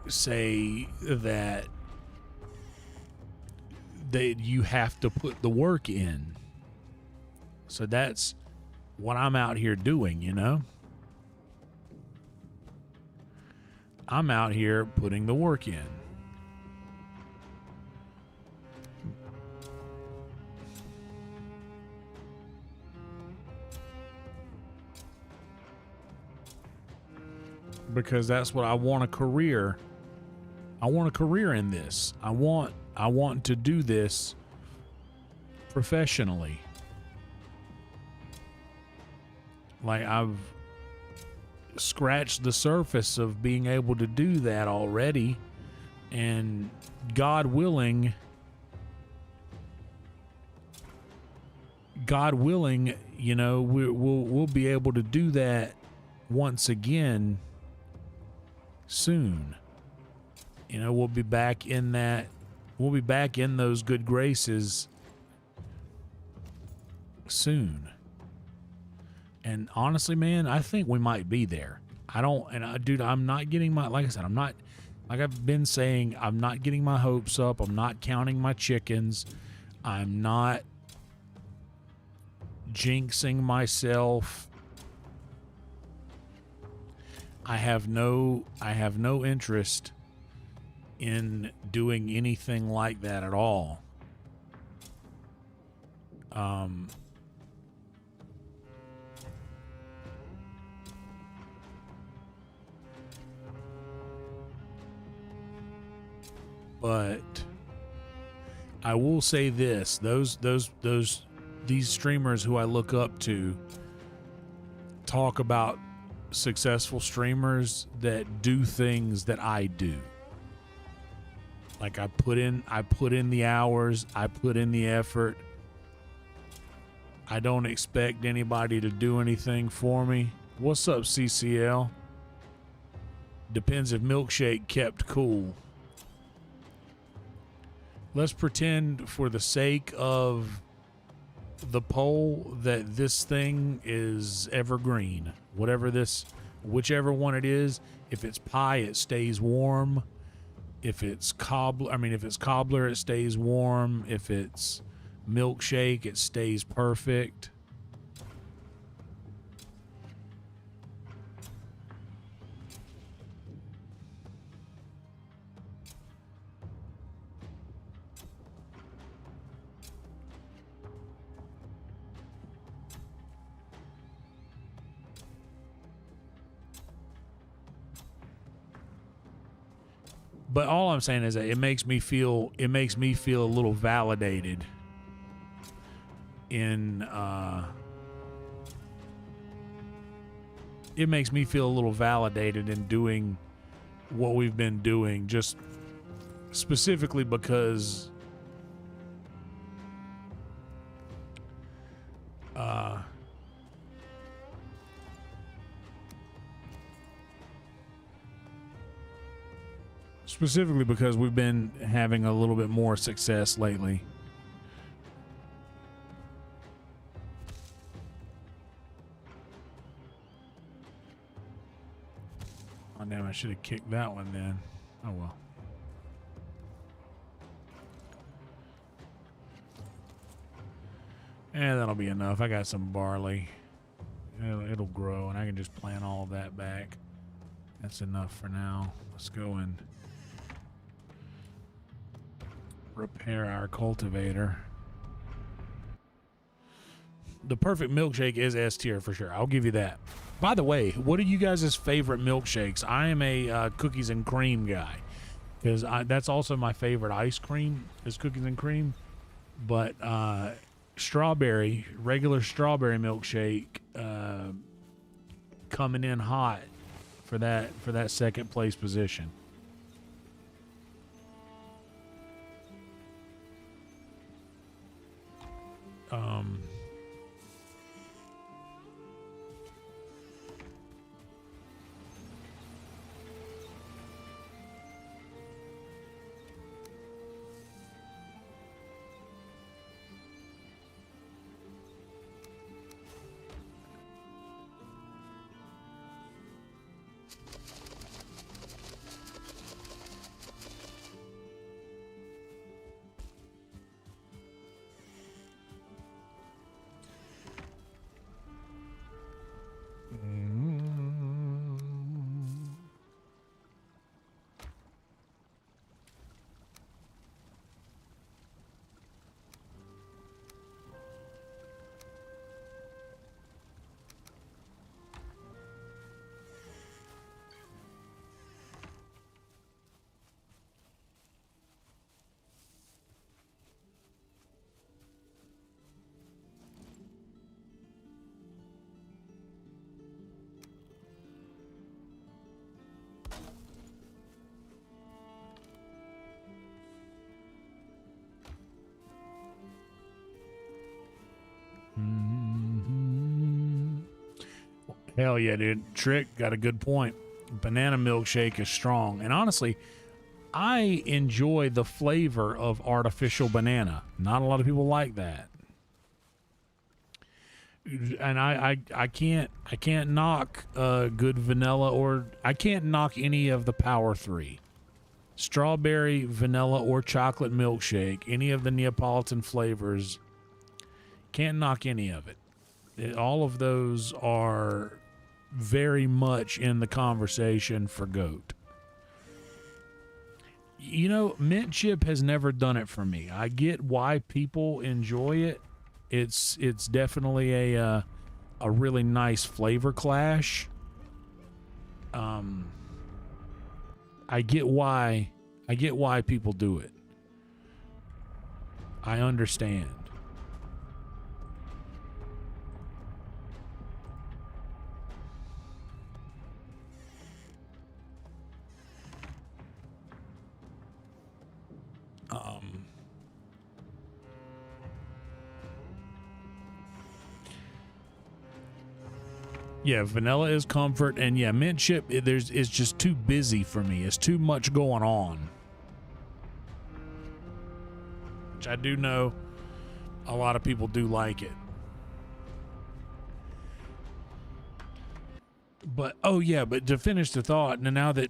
say that you have to put the work in. So that's what I'm out here doing, you know? I'm out here putting the work in. because that's what I want a career. I want a career in this. I want to do this professionally. Like, I've scratched the surface of being able to do that already, and God willing, you know, we'll be able to do that once again soon. You know, we'll be back in those good graces soon. And honestly, man, I think we might be there. Dude, I'm not getting like I said, I'm not, like I've been saying, I'm not getting my hopes up. I'm not counting my chickens. I'm not jinxing myself. I have no interest in doing anything like that at all. But I will say this, these streamers who I look up to talk about successful streamers that do things that I do. Like I put in the hours, I put in the effort. I don't expect anybody to do anything for me. What's up, CCL? Depends if Milkshake kept cool. Let's pretend, for the sake of the poll, that this thing is evergreen. Whichever one it is. If it's pie, it stays warm. If it's cobbler, it stays warm. If it's milkshake, it stays perfect. But all I'm saying is that it makes me feel a little validated in doing what we've been doing, just specifically because we've been having a little bit more success lately. Oh, damn, I should have kicked that one then. Oh, well. And that'll be enough. I got some barley. It'll grow, and I can just plant all of that back. That's enough for now. Let's go and repair our cultivator. The perfect milkshake is S tier for sure. I'll give you that. By the way, what are you guys' favorite milkshakes? I am a cookies and cream guy, because that's also my favorite ice cream is cookies and cream. But regular strawberry milkshake coming in hot for that second place position. Hell yeah, dude. Trick got a good point. Banana milkshake is strong. And honestly, I enjoy the flavor of artificial banana. Not a lot of people like that. And I can't knock good vanilla, or I can't knock any of the Power 3. Strawberry, vanilla, or chocolate milkshake, any of the Neapolitan flavors, can't knock any of it. All of those are very much in the conversation for GOAT. You know, mint chip has never done it for me. I get why people enjoy it. It's definitely a really nice flavor clash. I get why people do it. I understand. Yeah, vanilla is comfort, and yeah, mint chip it's just too busy for me. It's too much going on. Which I do know a lot of people do like it. But oh yeah, but to finish the thought, now that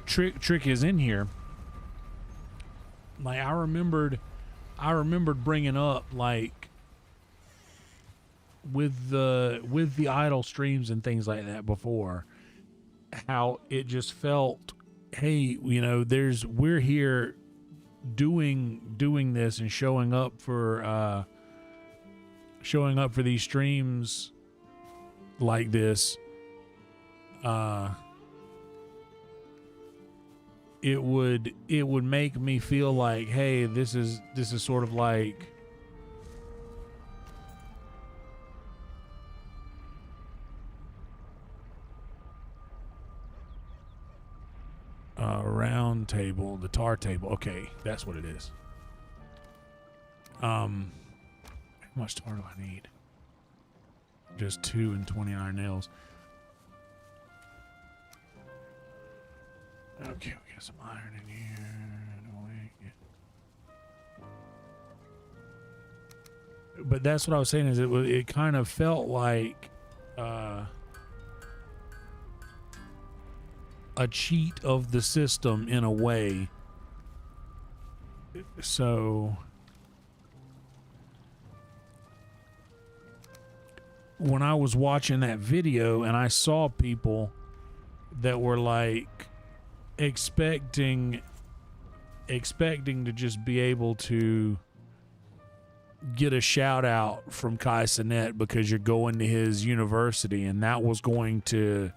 Trick is in here, like I remembered bringing up, like, with the idle streams and things like that before, how it just felt, hey, you know, we're here doing this and showing up for these streams like this. It would make me feel like, hey, this is sort of like round table, the tar table. Okay, that's what it is. How much tar do I need? Just 2 and 29 nails. Okay, we got some iron in here. But that's what I was saying, is it kind of felt like a cheat of the system in a way. So when I was watching that video and I saw people that were like expecting to just be able to get a shout out from Kai Cenat because you're going to his university, and that was going to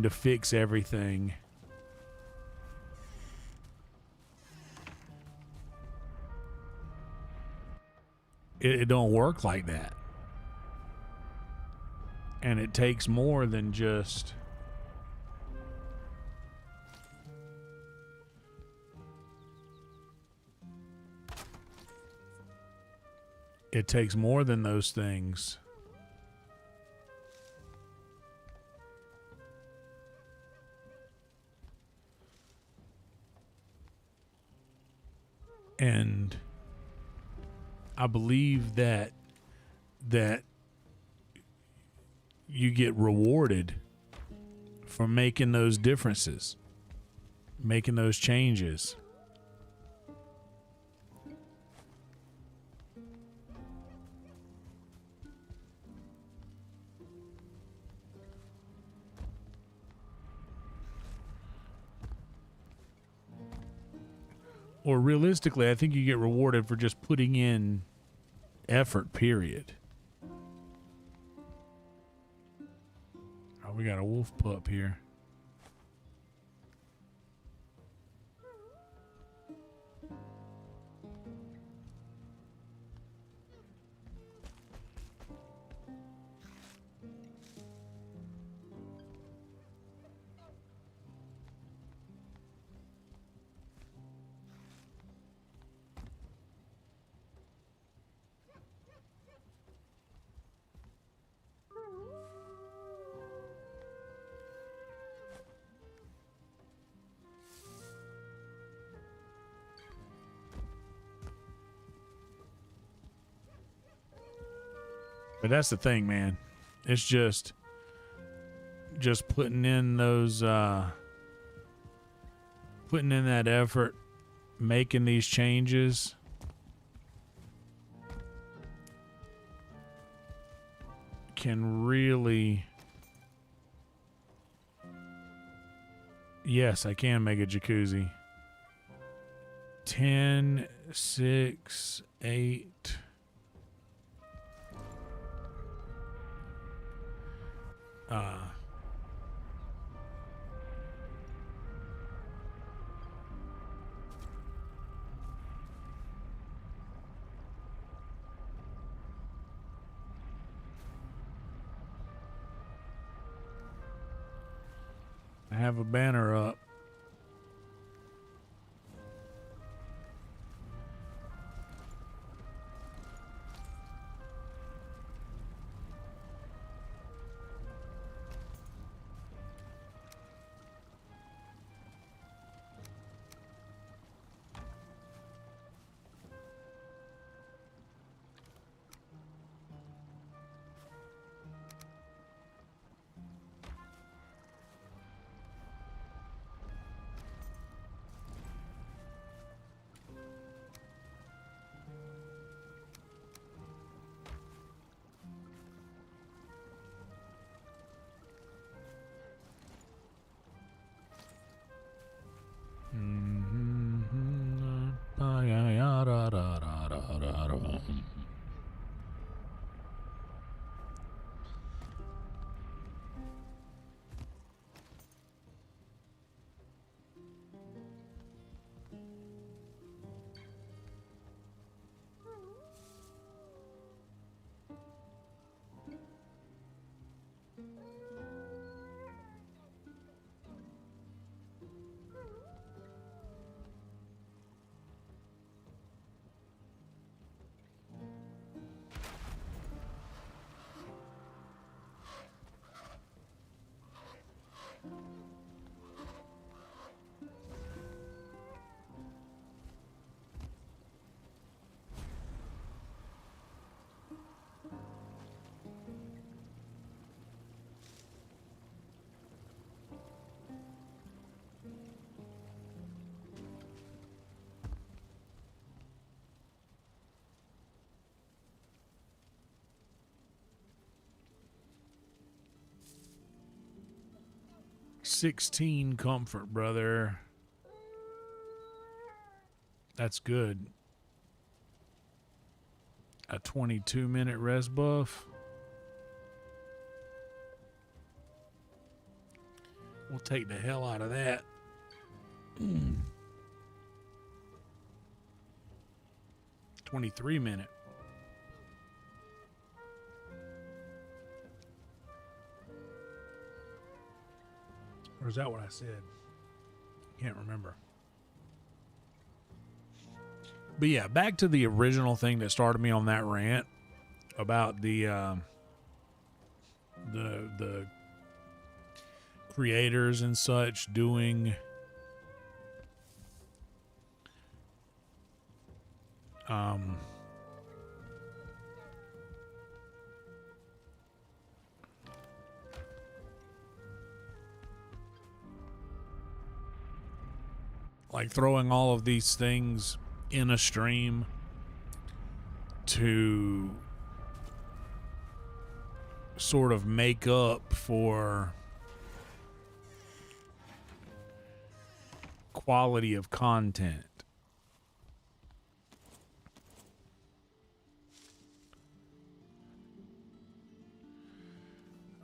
fix everything. It don't work like that. And it takes more than just those things. And I believe that you get rewarded for making those differences, making those changes. Or realistically, I think you get rewarded for just putting in effort, period. Oh, we got a wolf pup here. But that's the thing, man. It's just putting in those putting in that effort, making these changes. Can really... Yes, I can make a jacuzzi. 10, 6, 8. I have a banner up. $16 comfort, brother. That's good. A 22-minute rest buff. We'll take the hell out of that. 23-minute. Or is that what I said? Can't remember. But yeah, back to the original thing that started me on that rant about the creators and such doing like throwing all of these things in a stream to sort of make up for quality of content.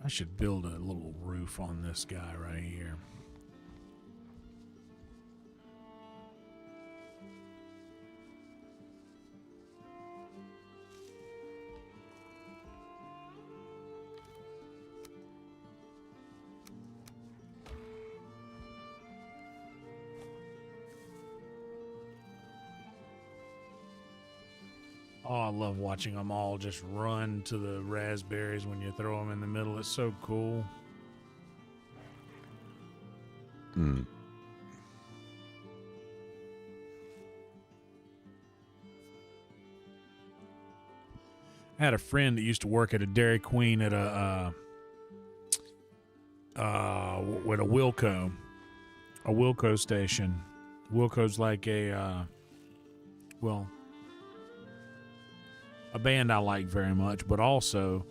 I should build a little roof on this guy right here. Oh, I love watching them all just run to the raspberries when you throw them in the middle. It's so cool. had a friend that used to work at a Dairy Queen at with a Wilco station. Wilco's like a band I like very much, but also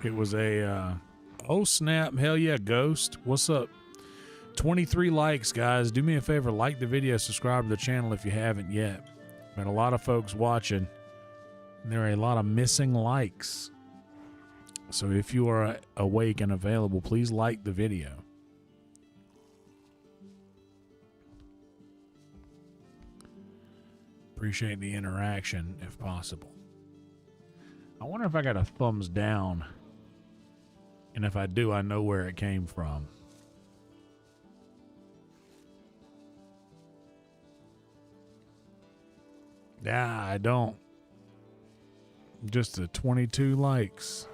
it was a oh snap, hell yeah, Ghost, what's up? 23 likes, guys. Do me a favor, like the video, subscribe to the channel if you haven't yet. Got a lot of folks watching. There are a lot of missing likes. So if you are awake and available, please like the video. Appreciate the interaction if possible. I wonder if I got a thumbs down. And if I do, I know where it came from. Yeah, I don't. Just the 22 likes.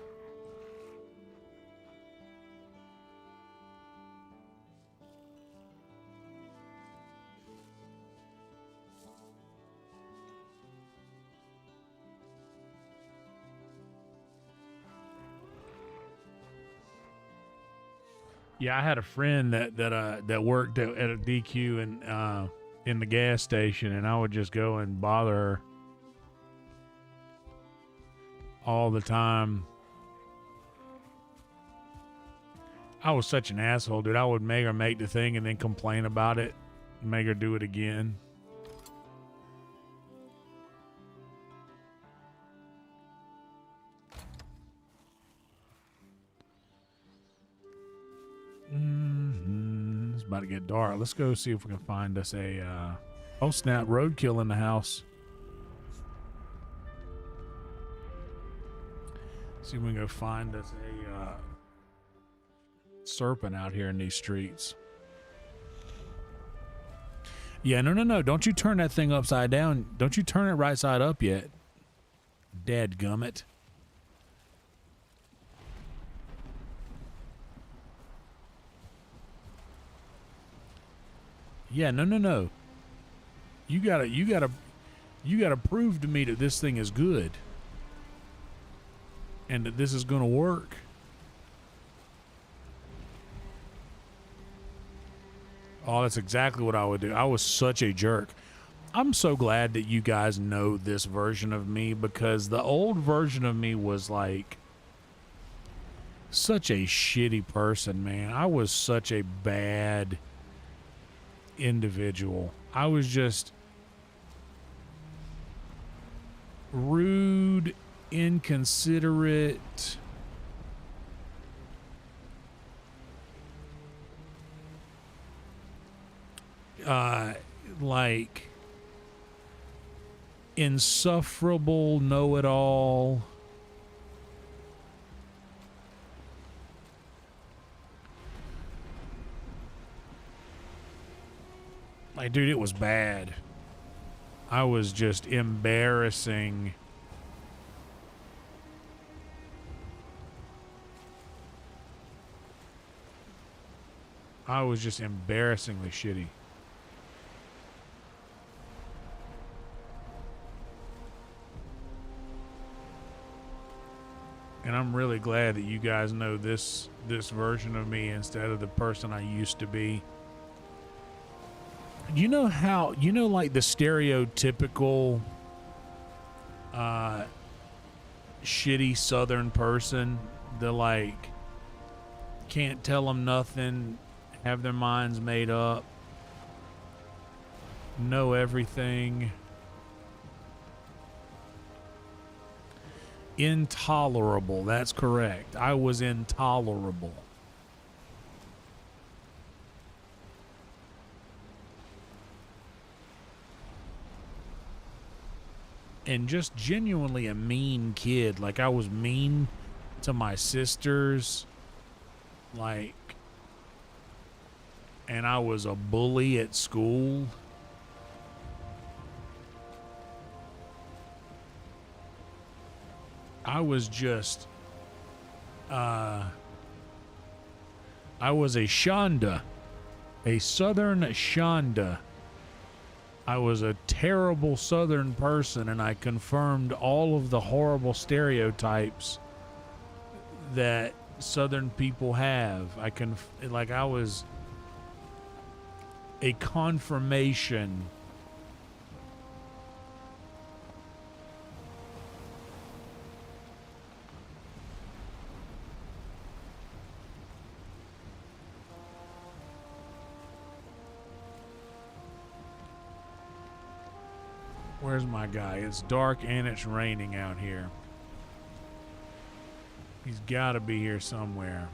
Yeah, I had a friend that worked at a DQ and in the gas station, and I would just go and bother her all the time. I was such an asshole, dude. I would make her make the thing and then complain about it, make her do it again. It's about to get dark. Let's go see if we can find us a oh snap, roadkill in the house. See if we can go find us a serpent out here in these streets. Yeah, no. Don't you turn that thing upside down. Don't you turn it right side up yet. Dadgummit. Yeah, no. You gotta prove to me that this thing is good. And that this is gonna work. Oh, that's exactly what I would do. I was such a jerk. I'm so glad that you guys know this version of me, because the old version of me was like such a shitty person, man. I was such a bad individual. I was just rude, inconsiderate, like insufferable, know-it-all. Like, dude, it was bad. I was just embarrassing. I was just embarrassingly shitty. And I'm really glad that you guys know this version of me instead of the person I used to be. You know how, like the stereotypical shitty Southern person, the like can't tell them nothing, have their minds made up, know everything. Intolerable, that's correct. I was intolerable. And just genuinely a mean kid. Like, I was mean to my sisters. Like, and I was a bully at school. I was just, I was a Shonda, a Southern Shonda. I was a terrible Southern person, and I confirmed all of the horrible stereotypes that Southern people have. I was a confirmation Where's my guy? It's dark and it's raining out here. He's got to be here somewhere.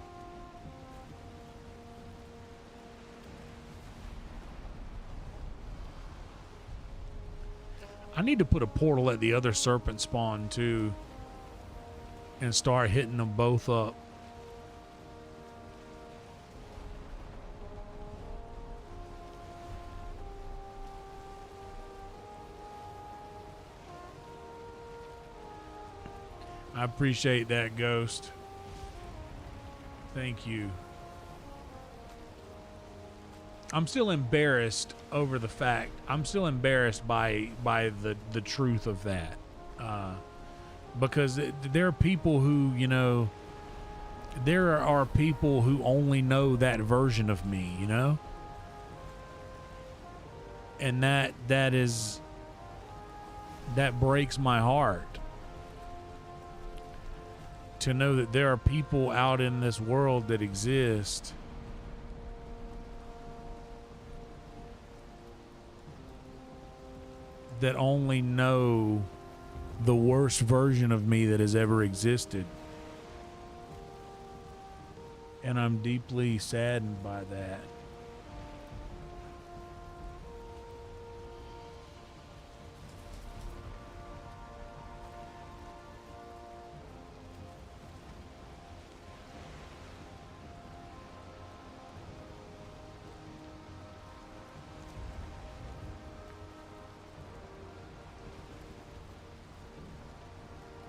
I need to put a portal at the other serpent spawn too and start hitting them both up. I appreciate that, Ghost. Thank you. I'm still embarrassed over the fact. I'm still embarrassed by the truth of that. Because there are people who, you know, there are people who only know that version of me, you know? And that breaks my heart. To know that there are people out in this world that exist that only know the worst version of me that has ever existed. And I'm deeply saddened by that.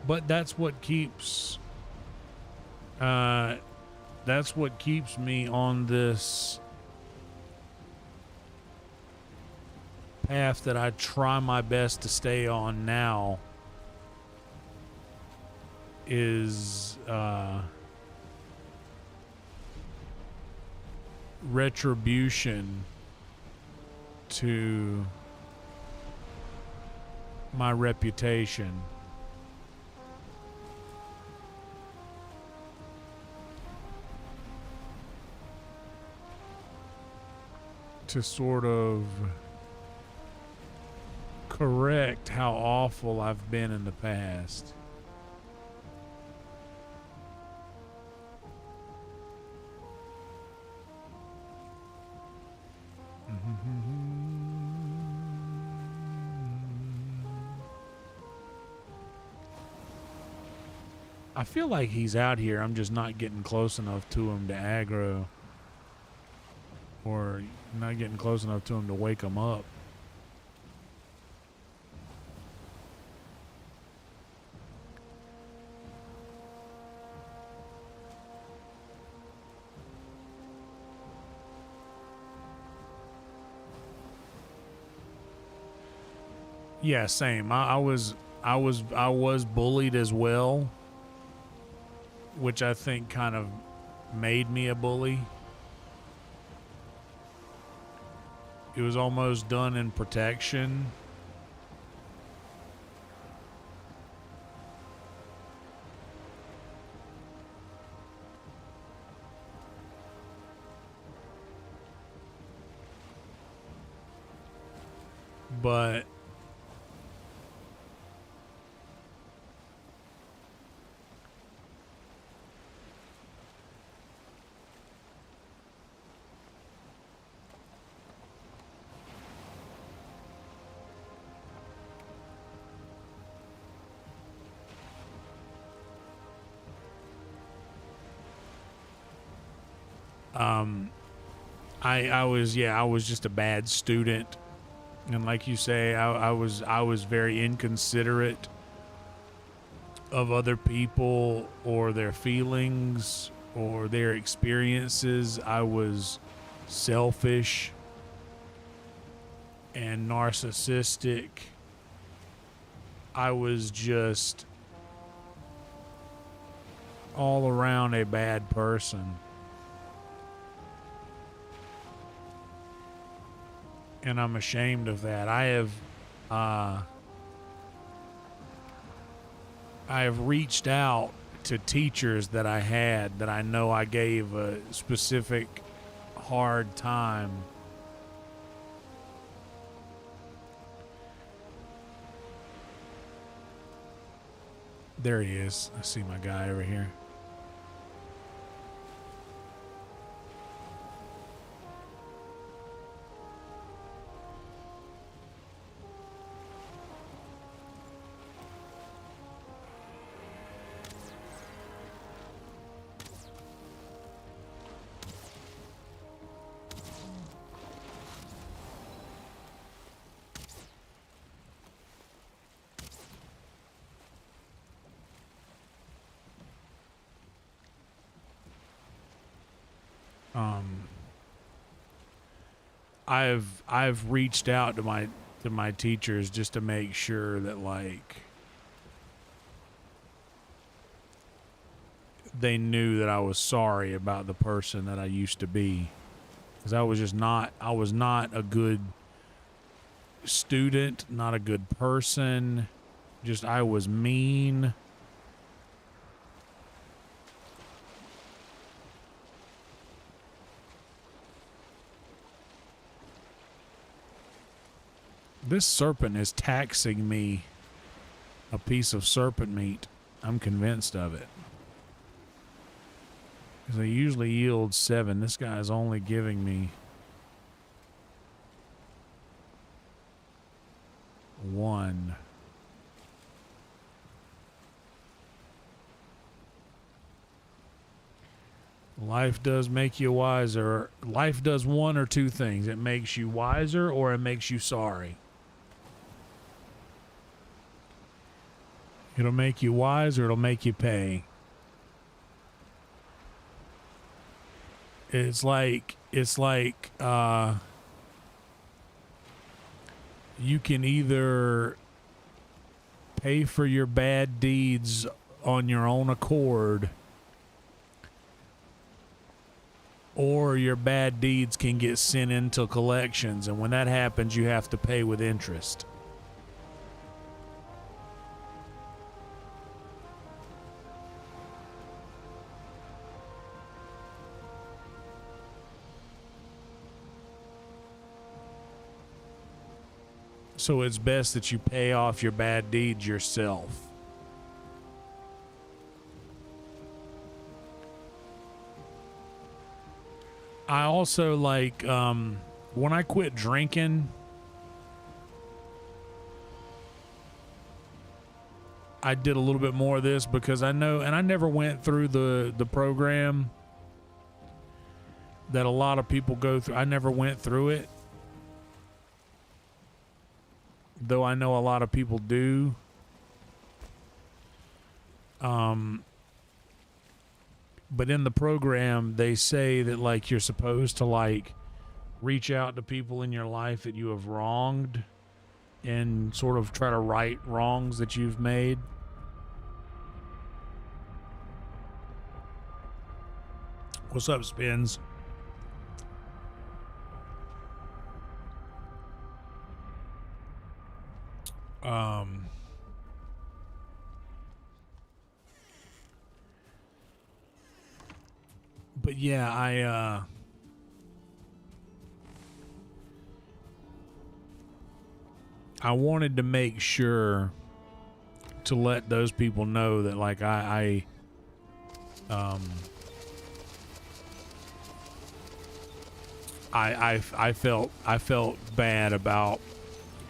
But that's what keeps me on this path that I try my best to stay on now is retribution to my reputation. To sort of correct how awful I've been in the past. I feel like he's out here. I'm just not getting close enough to him to aggro. Or not getting close enough to him to wake him up. Yeah, same. I was bullied as well, which I think kind of made me a bully. It was almost done in protection. But I was just a bad student, and like you say, I was very inconsiderate of other people or their feelings or their experiences. I was selfish. and narcissistic. I was just all around a bad person. And I'm ashamed of that. I have reached out to teachers that I had that I know I gave a specific hard time. There he is. I see my guy over here. I've reached out to my teachers just to make sure that like they knew that I was sorry about the person that I used to be, because I was not a good student, not a good person. Just I was mean. This serpent is taxing me a piece of serpent meat. I'm convinced of it. Because they usually yield 7. This guy is only giving me 1. Life does make you wiser. Life does one or two things. It makes you wiser or it makes you sorry. It'll make you wise or it'll make you pay. It's like you can either pay for your bad deeds on your own accord, or your bad deeds can get sent into collections, and when that happens, you have to pay with interest. So it's best that you pay off your bad deeds yourself. I also like, when I quit drinking, I did a little bit more of this because I know, and I never went through the program that a lot of people go through. I never went through it, though I know a lot of people do. But in the program, they say that like you're supposed to like reach out to people in your life that you have wronged and sort of try to right wrongs that you've made. What's up, Spins? But yeah, I wanted to make sure to let those people know that like I felt bad about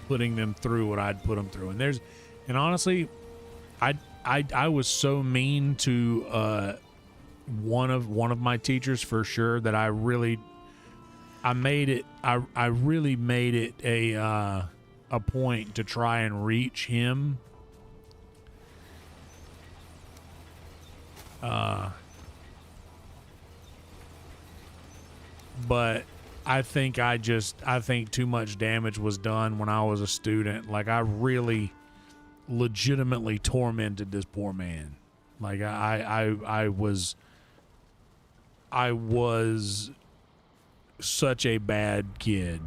putting them through what I'd put them through. And honestly, I was so mean to one of my teachers for sure that I really made it a point to try and reach him. But I think too much damage was done when I was a student. Like, I really legitimately tormented this poor man. Like, I was such a bad kid.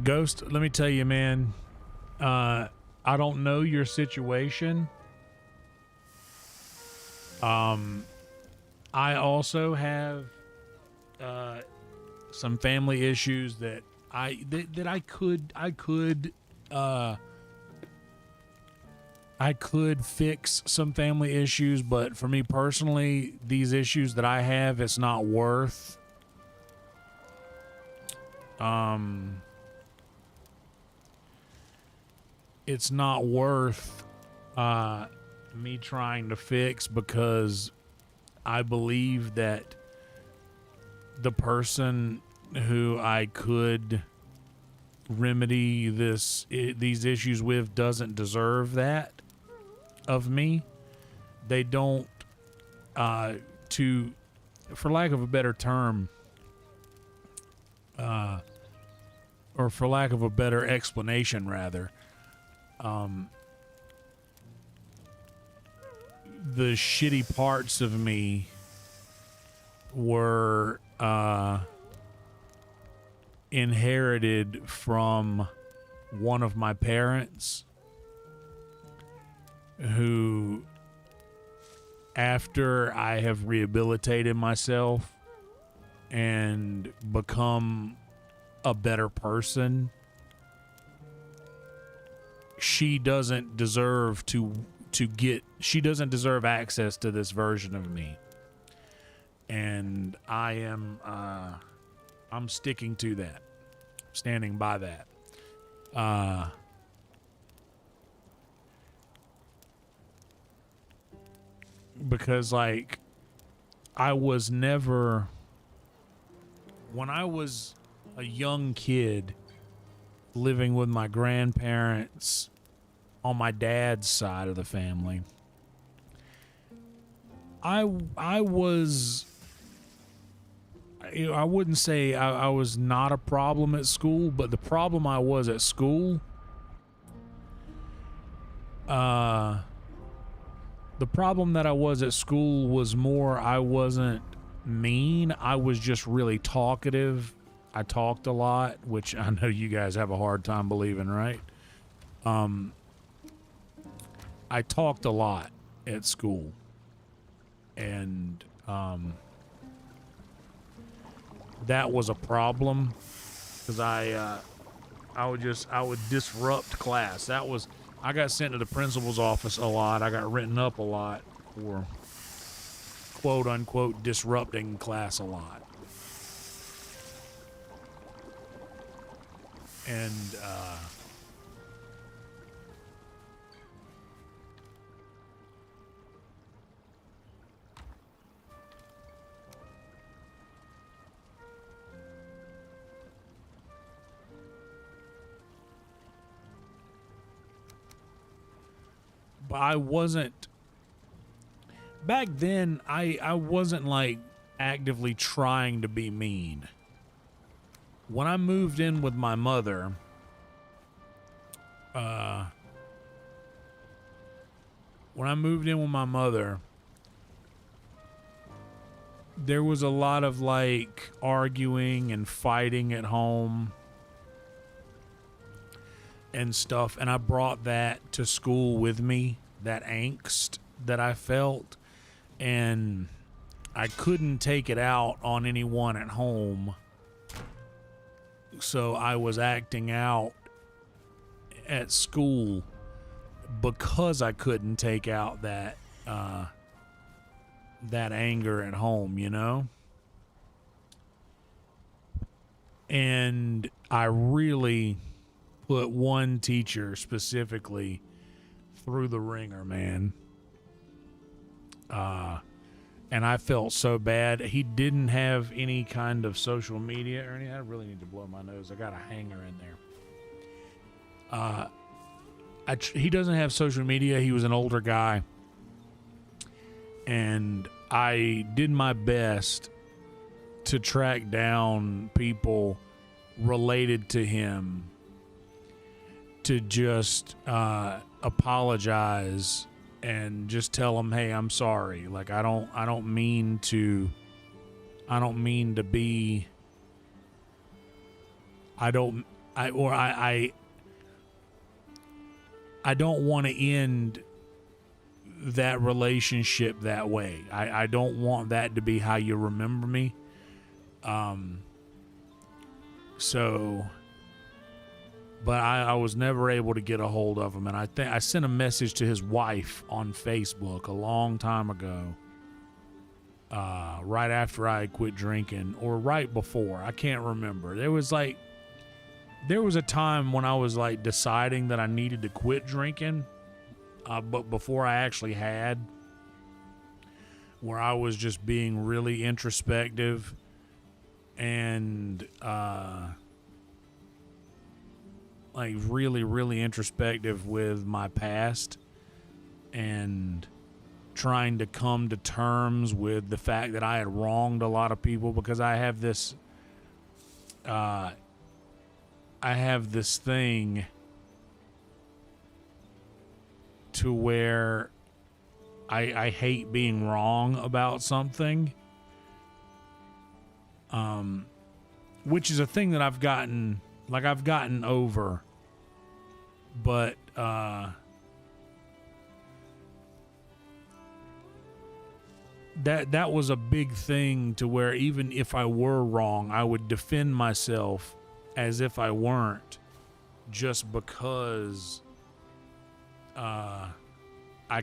Ghost, let me tell you, man, I don't know your situation. I also have some family issues that I could fix some family issues, but for me personally, these issues that I have, it's not worth me trying to fix, because I believe that the person who I could remedy these issues with doesn't deserve that of me. They don't, for lack of a better term, or for lack of a better explanation, rather, the shitty parts of me were inherited from one of my parents, who, after I have rehabilitated myself and become a better person, she doesn't deserve she doesn't deserve access to this version of me. And I'm sticking to that, standing by that. Because, like, I was never, when I was a young kid living with my grandparents on my dad's side of the family, I wouldn't say I was not a problem at school, but the problem I was at school, the problem that I was at school was more, I wasn't mean, I was just really talkative. I talked a lot, which I know you guys have a hard time believing, right? I talked a lot at school, and that was a problem, because I would disrupt class. I got sent to the principal's office a lot. I got written up a lot for quote unquote disrupting class a lot. And but I wasn't, back then, I wasn't like actively trying to be mean. When I moved in with my mother, there was a lot of like arguing and fighting at home and stuff, and I brought that to school with me, that angst that I felt, and I couldn't take it out on anyone at home, so I was acting out at school because I couldn't take out that anger at home, you know? And I really put one teacher specifically through the ringer, man. And I felt so bad. He didn't have any kind of social media or anything. I really need to blow my nose. I got a hanger in there. he doesn't have social media. He was an older guy. And I did my best to track down people related to him to just apologize and just tell him, hey, I'm sorry. Like, I don't mean to be, I don't want to end that relationship that way. I don't want that to be how you remember me. But I was never able to get a hold of him. And I think I sent a message to his wife on Facebook a long time ago, right after I quit drinking, or right before. I can't remember. There was a time when I was like deciding that I needed to quit drinking, but before I actually had, where I was just being really introspective and like really, really introspective with my past and trying to come to terms with the fact that I had wronged a lot of people, because I have this thing to where I hate being wrong about something, which is a thing that I've gotten over, but that was a big thing, to where even if I were wrong, I would defend myself as if I weren't, just because I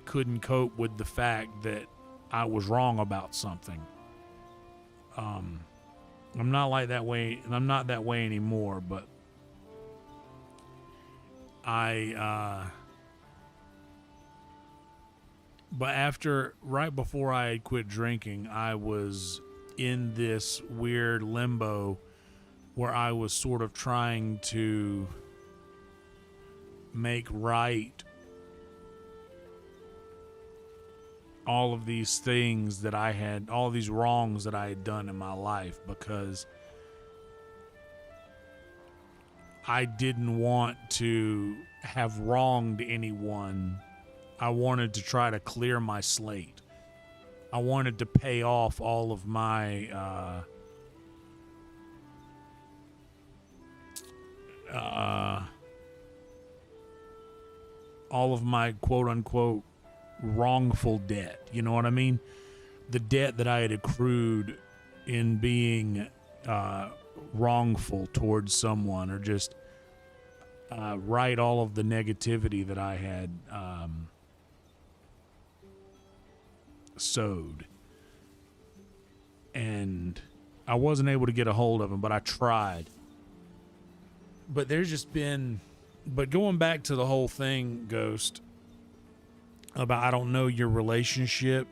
couldn't cope with the fact that I was wrong about something. I'm not like that way, and I'm not that way anymore, but right before I had quit drinking, I was in this weird limbo where I was sort of trying to make right all of these things that I had, all these wrongs that I had done in my life, because I didn't want to have wronged anyone. I wanted to try to clear my slate. I wanted to pay off all of my quote unquote wrongful debt. You know what I mean? The debt that I had accrued in being wrongful towards someone, or just right all of the negativity that I had sowed. And I wasn't able to get a hold of him, but I tried. But going back to the whole thing, Ghost, about I don't know your relationship,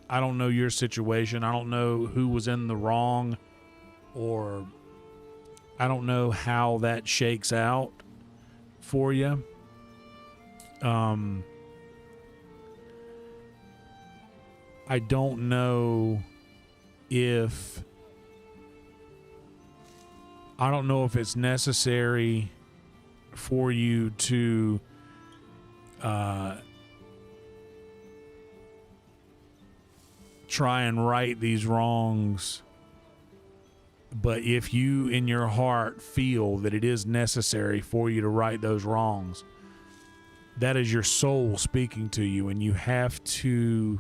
I don't know your situation, I don't know who was in the wrong, or I don't know how that shakes out for you. I don't know if it's necessary for you to try and right these wrongs, but if you in your heart feel that it is necessary for you to right those wrongs, that is your soul speaking to you, and you have to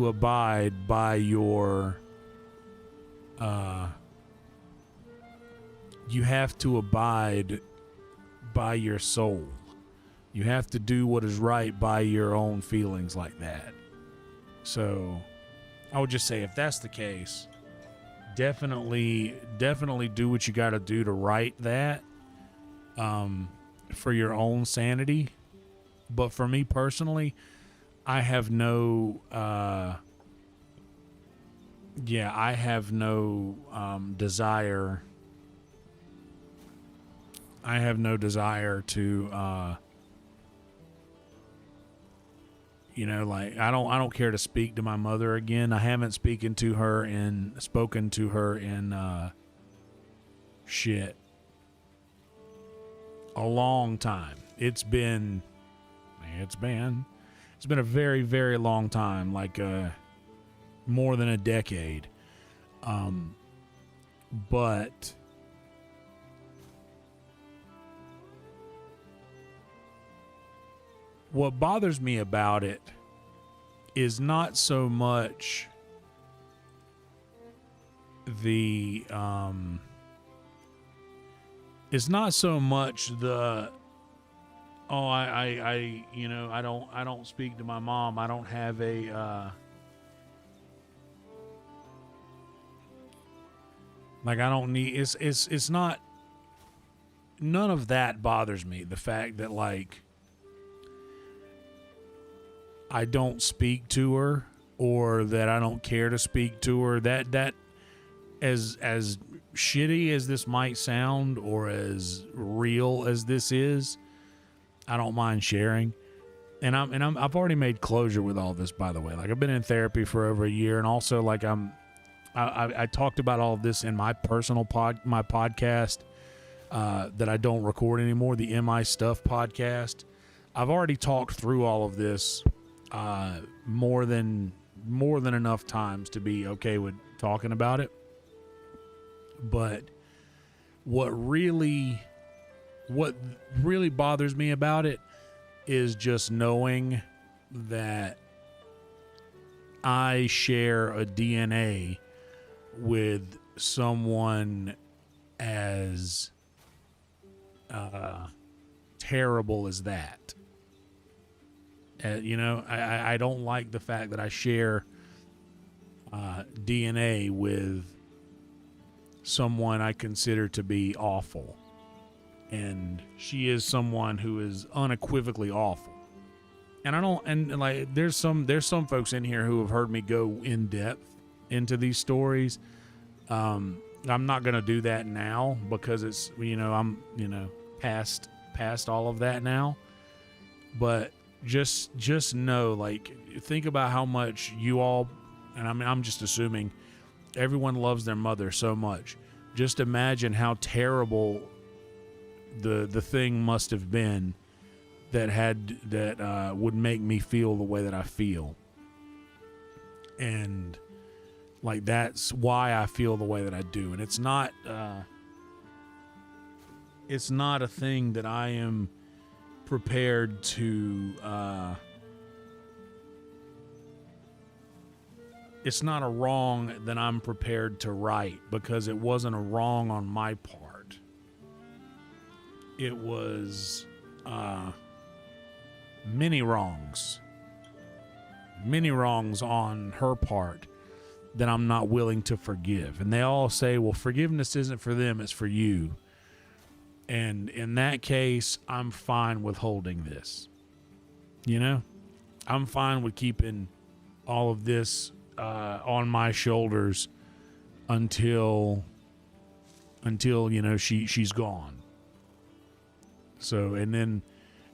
abide by your soul. You have to do what is right by your own feelings like that. So I would just say, if that's the case, definitely do what you got to do to right that, for your own sanity. But for me personally, I have no desire I have no desire to, like I don't care to speak to my mother again. I haven't spoken to her in shit a long time. It's been a very, very long time, like more than a decade. But what bothers me about it is not so much the it's not so much the I don't speak to my mom. I don't have a like I don't need it's not, none of that bothers me. The fact that like I don't speak to her, or that I don't care to speak to her, that as shitty as this might sound, or as real as this is, I don't mind sharing. And I've already made closure with all this, by the way. Like, I've been in therapy for over a year, and also like I talked about all of this in my personal podcast that I don't record anymore, the MI Stuff podcast. I've already talked through all of this more than enough times to be okay with talking about it. But what really bothers me about it is just knowing that I share a DNA with someone as terrible as that. I don't like the fact that I share DNA with someone I consider to be awful. And she is someone who is unequivocally awful. And like there's some folks in here who have heard me go in depth into these stories. I'm not going to do that now because it's, I'm, past all of that now. But just know, like, think about how much you all, and I'm just assuming everyone loves their mother so much. Just imagine how terrible the thing must have been that would make me feel the way that I feel. And like, that's why I feel the way that I do. And it's not a thing that I am prepared to it's not a wrong that I'm prepared to right, because it wasn't a wrong on my part. It was many wrongs on her part that I'm not willing to forgive. And they all say, well, forgiveness isn't for them, it's for you. And in that case, I'm fine with holding this. I'm fine with keeping all of this on my shoulders until she's gone. So and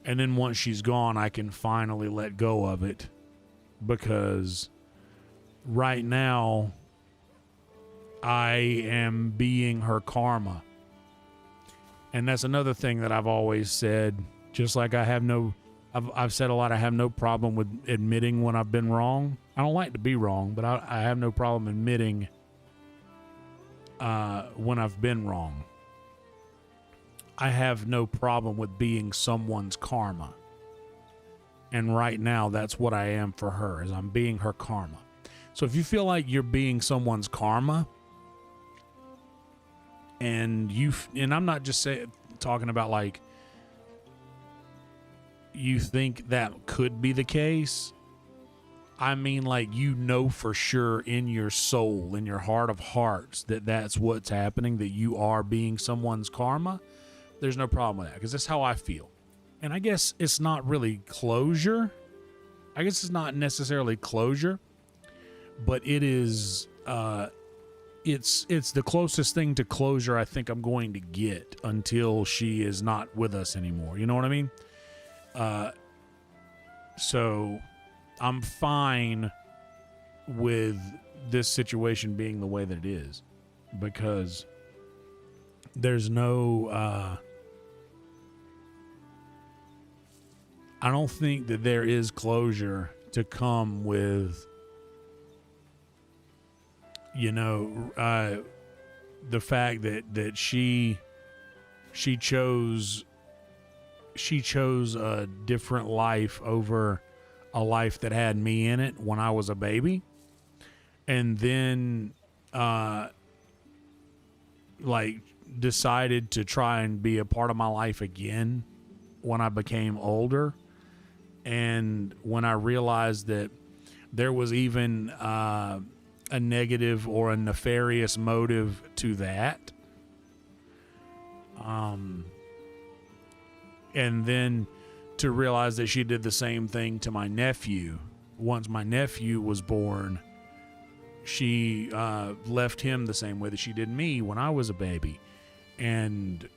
then once she's gone, I can finally let go of it, because right now I am being her karma. And that's another thing that I've always said. Just like I've said a lot, I have no problem with admitting when I've been wrong. I don't like to be wrong, but I have no problem admitting when I've been wrong. I have no problem with being someone's karma. And right now, that's what I am for her, is I'm being her karma. So if you feel like you're being someone's karma, and I'm not just talking about like you think that could be the case. I mean, like, for sure in your soul, in your heart of hearts, that that's what's happening, that you are being someone's karma. There's no problem with that, because that's how I feel. And I guess it's not really closure. I guess it's not necessarily closure, but it is it's the closest thing to closure I think I'm going to get until she is not with us anymore. You know what I mean? So I'm fine with this situation being the way that it is, because there's no I don't think that there is closure to come with, the fact that she chose a different life over a life that had me in it when I was a baby, and then decided to try and be a part of my life again when I became older. And when I realized that there was even a negative or a nefarious motive to that, and then to realize that she did the same thing to my nephew. Once my nephew was born, she left him the same way that she did me when I was a baby. And,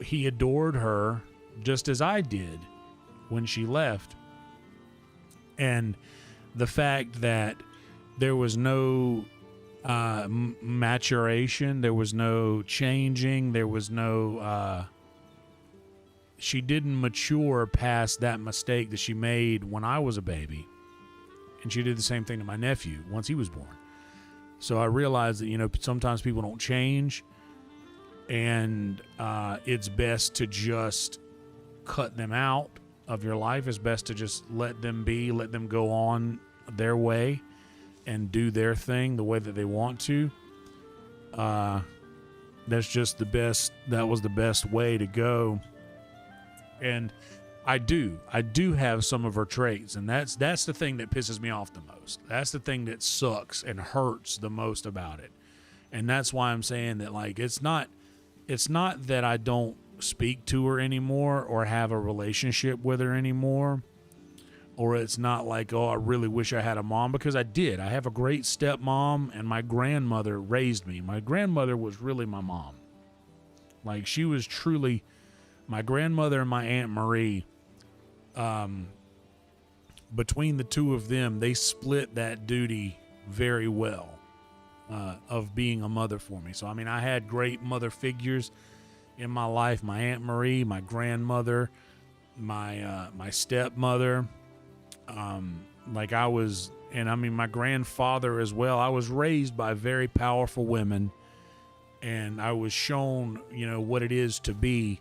he adored her just as I did when she left. And the fact that there was no maturation, there was no changing, there was no she didn't mature past that mistake that she made when I was a baby. And she did the same thing to my nephew once he was born. So I realized that, sometimes people don't change, and it's best to just cut them out of your life. It's best to just let them be, let them go on their way and do their thing the way that they want to. That's just that was the best way to go. And I do have some of her traits, and that's the thing that pisses me off the most. That's the thing that sucks and hurts the most about it. And that's why I'm saying that, it's not that I don't speak to her anymore or have a relationship with her anymore, or it's not like, oh, I really wish I had a mom, because I did. I have a great stepmom, and my grandmother raised me. My grandmother was really my mom. She was truly my grandmother, and my Aunt Marie. Between the two of them, they split that duty very well, of being a mother for me. So, I had great mother figures in my life: my Aunt Marie, my grandmother, my stepmother. My grandfather as well. I was raised by very powerful women, and I was shown, what it is to be,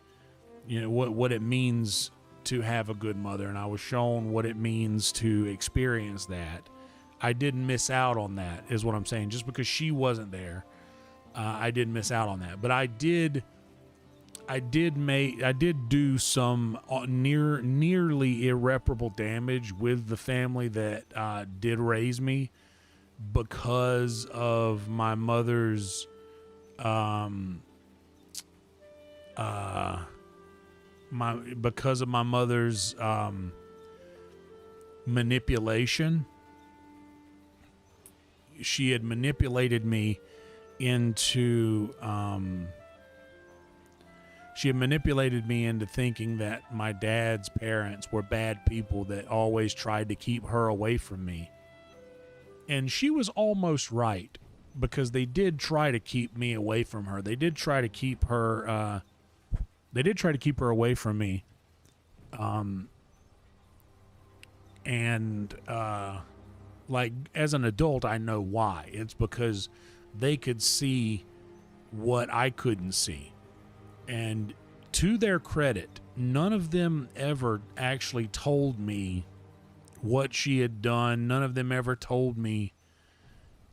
what it means to have a good mother, and I was shown what it means to experience that. I didn't miss out on that, is what I'm saying. Just because she wasn't there, I didn't miss out on that. But I did do some nearly irreparable damage with the family that did raise me, because of my mother's manipulation. She had manipulated me into thinking that my dad's parents were bad people that always tried to keep her away from me. And she was almost right, because they did try to keep me away from her. They did try to keep her away from me. As an adult, I know why. It's because they could see what I couldn't see. And to their credit, none of them ever actually told me what she had done. None of them ever told me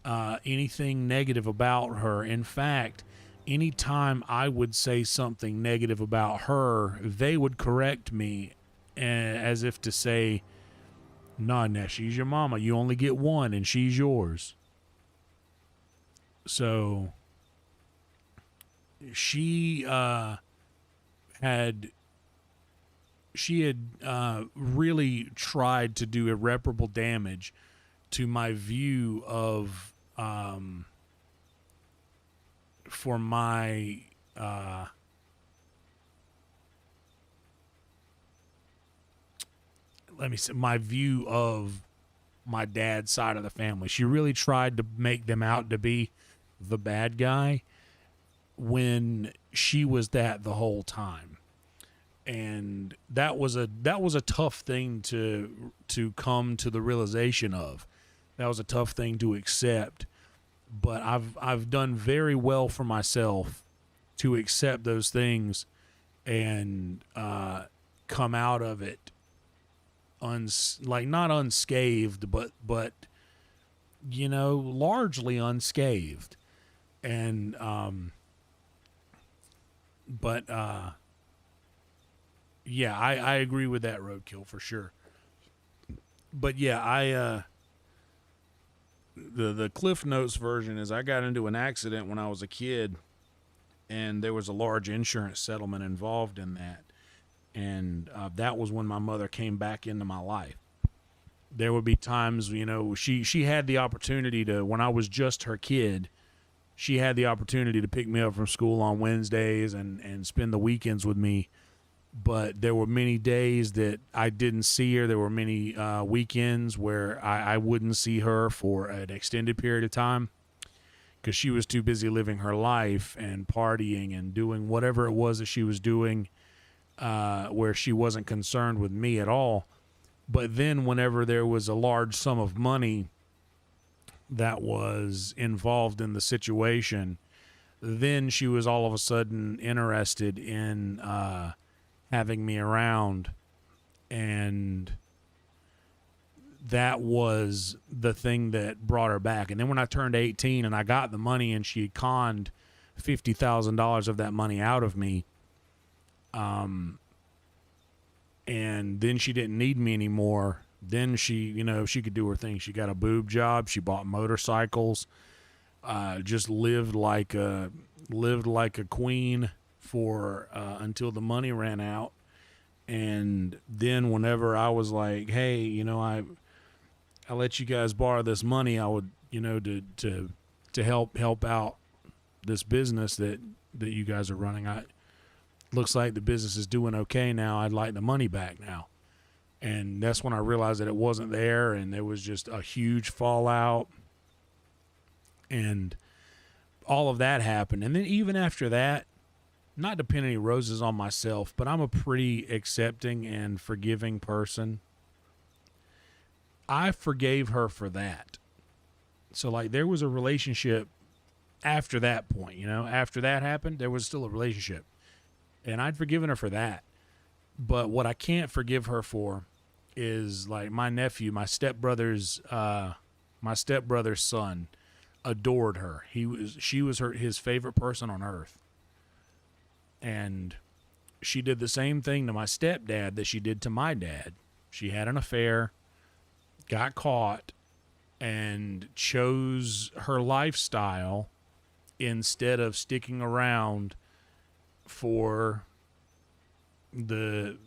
anything negative about her. In fact, anytime I would say something negative about her, they would correct me, as if to say, nah, she's your mama. You only get one, and she's yours. So she had really tried to do irreparable damage to my view of for my let me say, my view of my dad's side of the family. She really tried to make them out to be the bad guy when she was that the whole time. And that was a tough thing to come to the realization of. That was a tough thing to accept. But I've done very well for myself to accept those things and come out of it not unscathed, but largely unscathed. And yeah, I agree with that, Roadkill, for sure. But yeah, the Cliff Notes version is I got into an accident when I was a kid, and there was a large insurance settlement involved in that. And that was when my mother came back into my life. There would be times, she had the opportunity to, when I was just her kid, she had the opportunity to pick me up from school on Wednesdays and spend the weekends with me. But there were many days that I didn't see her. There were many weekends where I wouldn't see her for an extended period of time because she was too busy living her life and partying and doing whatever it was that she was doing, where she wasn't concerned with me at all. But then whenever there was a large sum of money that was involved in the situation, then she was all of a sudden interested in having me around. And that was the thing that brought her back. And then when I turned 18 and I got the money and she conned $50,000 of that money out of me, and then she didn't need me anymore. Then she could do her thing. She got a boob job. She bought motorcycles. Just lived like a queen for until the money ran out. And then whenever I was like, hey, I let you guys borrow this money, I would, to help out this business that you guys are running. Looks like the business is doing okay now. I'd like the money back now. And that's when I realized that it wasn't there, and there was just a huge fallout. And all of that happened. And then even after that, not to pin any roses on myself, but I'm a pretty accepting and forgiving person. I forgave her for that. So like there was a relationship after that point, after that happened, there was still a relationship. And I'd forgiven her for that. But what I can't forgive her for is like my nephew, my stepbrother's son adored her. She was his favorite person on earth. And she did the same thing to my stepdad that she did to my dad. She had an affair, got caught, and chose her lifestyle instead of sticking around for the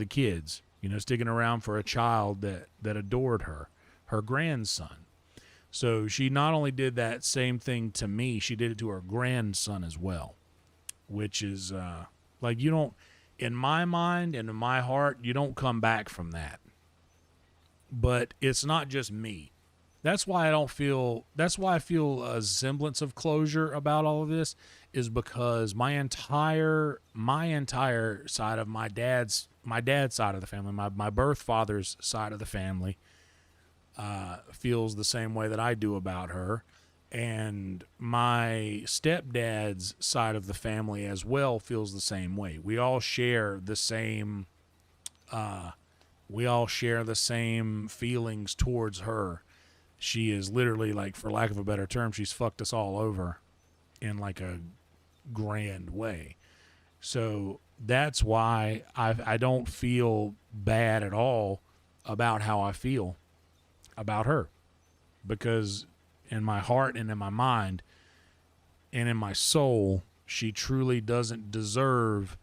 kids, sticking around for a child that adored her grandson. So she not only did that same thing to me, she did it to her grandson as well, which is like you don't, in my mind and in my heart, you don't come back from that. But it's not just me. That's why I feel a semblance of closure about all of this, is because my entire side of my dad's side of the family, my birth father's side of the family, feels the same way that I do about her. And my stepdad's side of the family as well feels the same way. We all share the same feelings towards her. She is literally, like, for lack of a better term, she's fucked us all over in like a grand way. So that's why I don't feel bad at all about how I feel about her, because in my heart and in my mind and in my soul, she truly doesn't deserve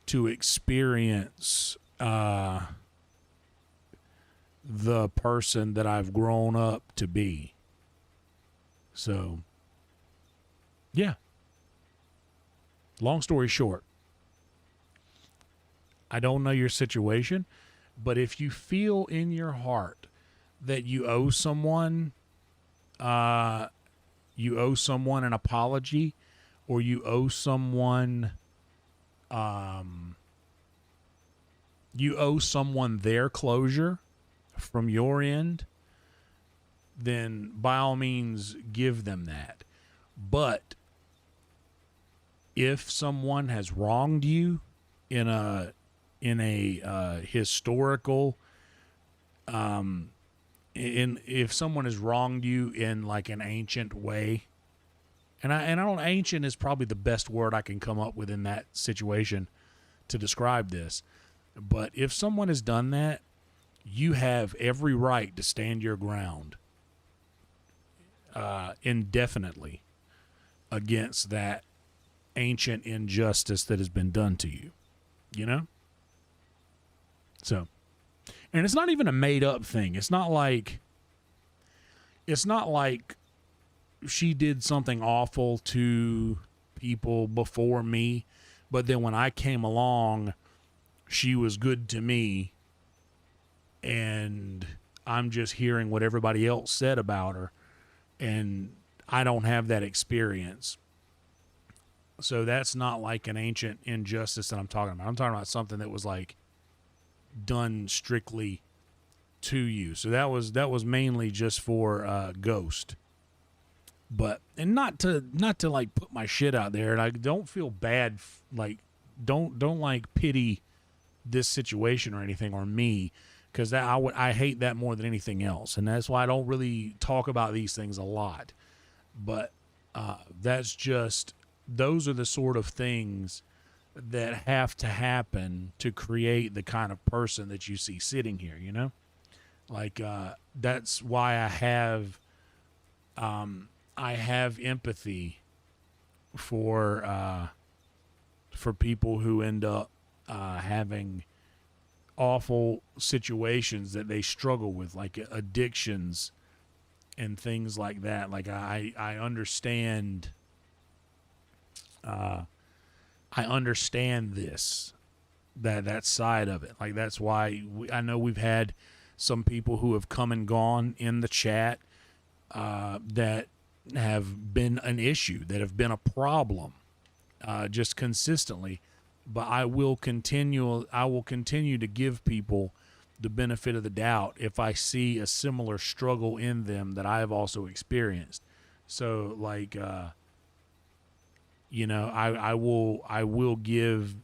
to experience the person that I've grown up to be. So, yeah, Long story short, I don't know your situation, but if you feel in your heart that you owe someone an apology, or you owe someone their closure from your end, then by all means give them that. But if someone has wronged you in a historical if someone has wronged you in like an ancient way, and I don't, ancient is probably the best word I can come up with in that situation to describe this, but if someone has done that, you have every right to stand your ground indefinitely against that ancient injustice that has been done to you, you know? So, and it's not even a made up thing. It's not like she did something awful to people before me, but then when I came along, she was good to me, and I'm just hearing what everybody else said about her, and I don't have that experience. So that's not like an ancient injustice that I'm talking about. I'm talking about something that was like done strictly to you. So that was mainly just for Ghost. But, and not to like put my shit out there, and I don't feel bad, like don't like pity this situation or anything, or me, because I hate that more than anything else, and that's why I don't really talk about these things a lot. But that's just, those are the sort of things that have to happen to create the kind of person that you see sitting here, you know? Like, that's why I have empathy for people who end up having awful situations that they struggle with, like addictions and things like that. Like, I understand. I understand that side of it. Like, that's why I know we've had some people who have come and gone in the chat that have been an issue, that have been a problem just consistently. But I will continue to give people the benefit of the doubt if I see a similar struggle in them that I have also experienced. So, like, you know, I will give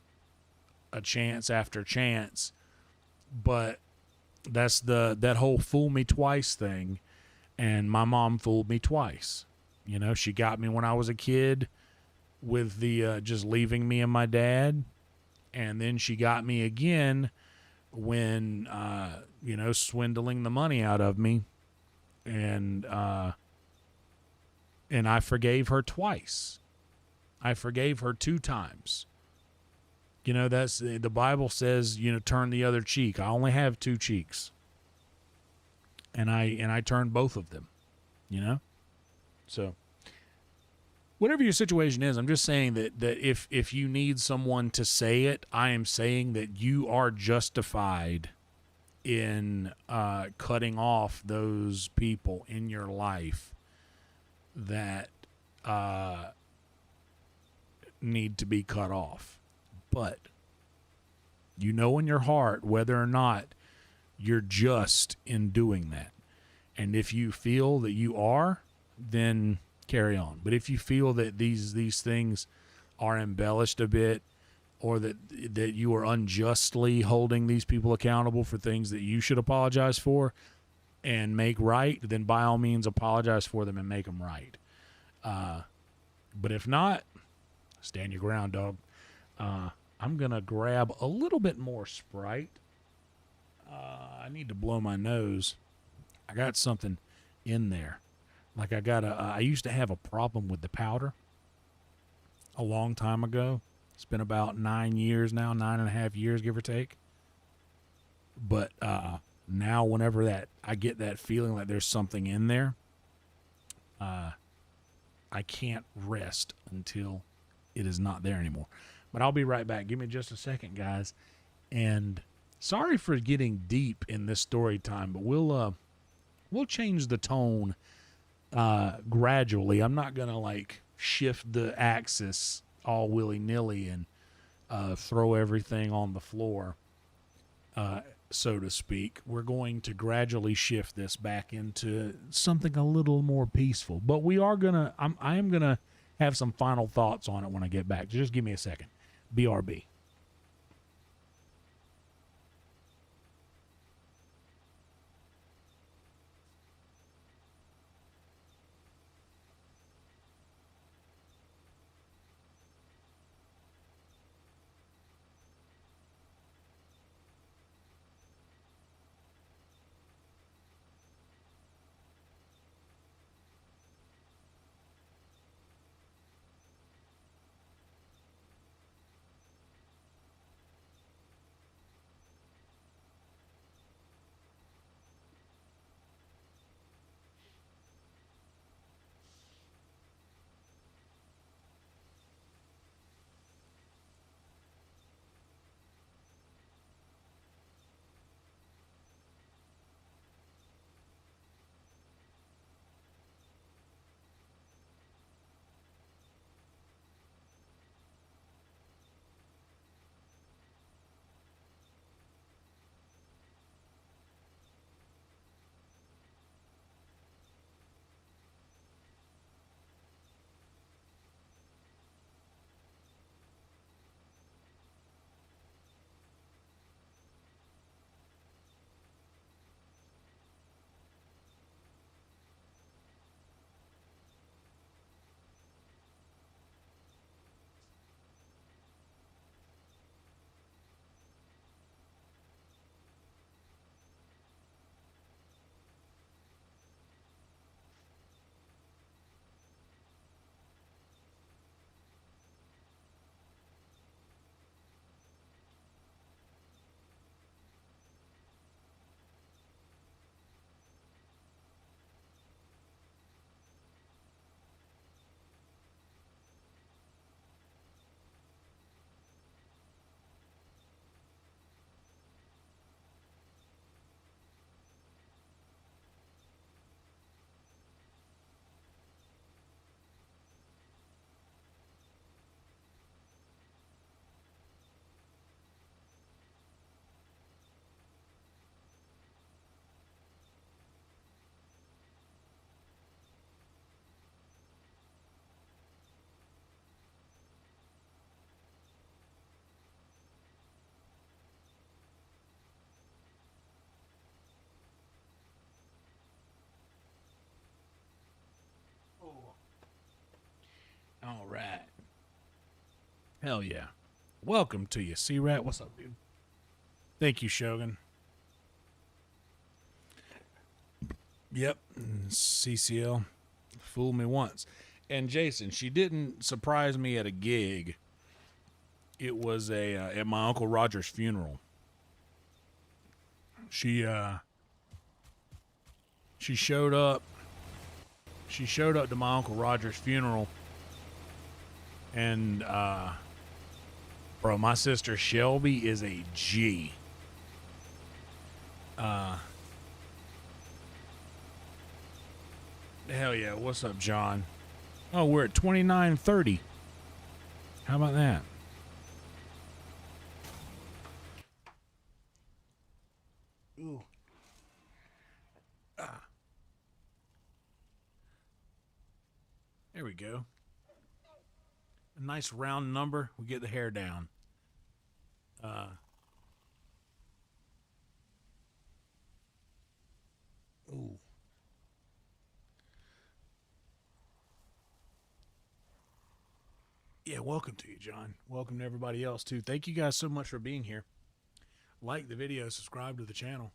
a chance after chance, but that's that whole fool me twice thing. And my mom fooled me twice. You know, she got me when I was a kid with the just leaving me and my dad, and then she got me again when you know, swindling the money out of me, and I forgave her twice. I forgave her 2 times. You know, that's, the Bible says, you know, turn the other cheek. I only have 2 cheeks. And I turned both of them, you know? So whatever your situation is, I'm just saying that if you need someone to say it, I am saying that you are justified in cutting off those people in your life that need to be cut off. But you know in your heart whether or not you're just in doing that. And if you feel that you are, then carry on. But if you feel that these things are embellished a bit, or that you are unjustly holding these people accountable for things that you should apologize for and make right, then by all means apologize for them and make them right. But if not, stand your ground, dog. I'm going to grab a little bit more Sprite. I need to blow my nose. I got something in there. Like, I used to have a problem with the powder a long time ago. It's been about 9 years now, 9.5 years, give or take. But now whenever I get that feeling like there's something in there, I can't rest until it is not there anymore. But I'll be right back. Give me just a second, guys. And sorry for getting deep in this story time, but we'll change the tone gradually. I'm not gonna like shift the axis all willy-nilly and throw everything on the floor, so to speak. We're going to gradually shift this back into something a little more peaceful. But we are gonna, I am gonna have some final thoughts on it when I get back. Just give me a second. BRB. All right. Hell yeah. Welcome to you, C-Rat. What's up, dude? Thank you, Shogun. Yep. CCL. Fooled me once. And Jason, she didn't surprise me at a gig. It was at my Uncle Roger's funeral. She showed up. She showed up to my Uncle Roger's funeral. And bro, my sister Shelby is a G. Hell yeah. What's up, John? Oh, we're at 29:30. How about that? Ooh. There we go. A nice round number. We get the hair down. Ooh. Yeah, welcome to you, John. Welcome to everybody else, too. Thank you guys so much for being here. Like the video, subscribe to the channel.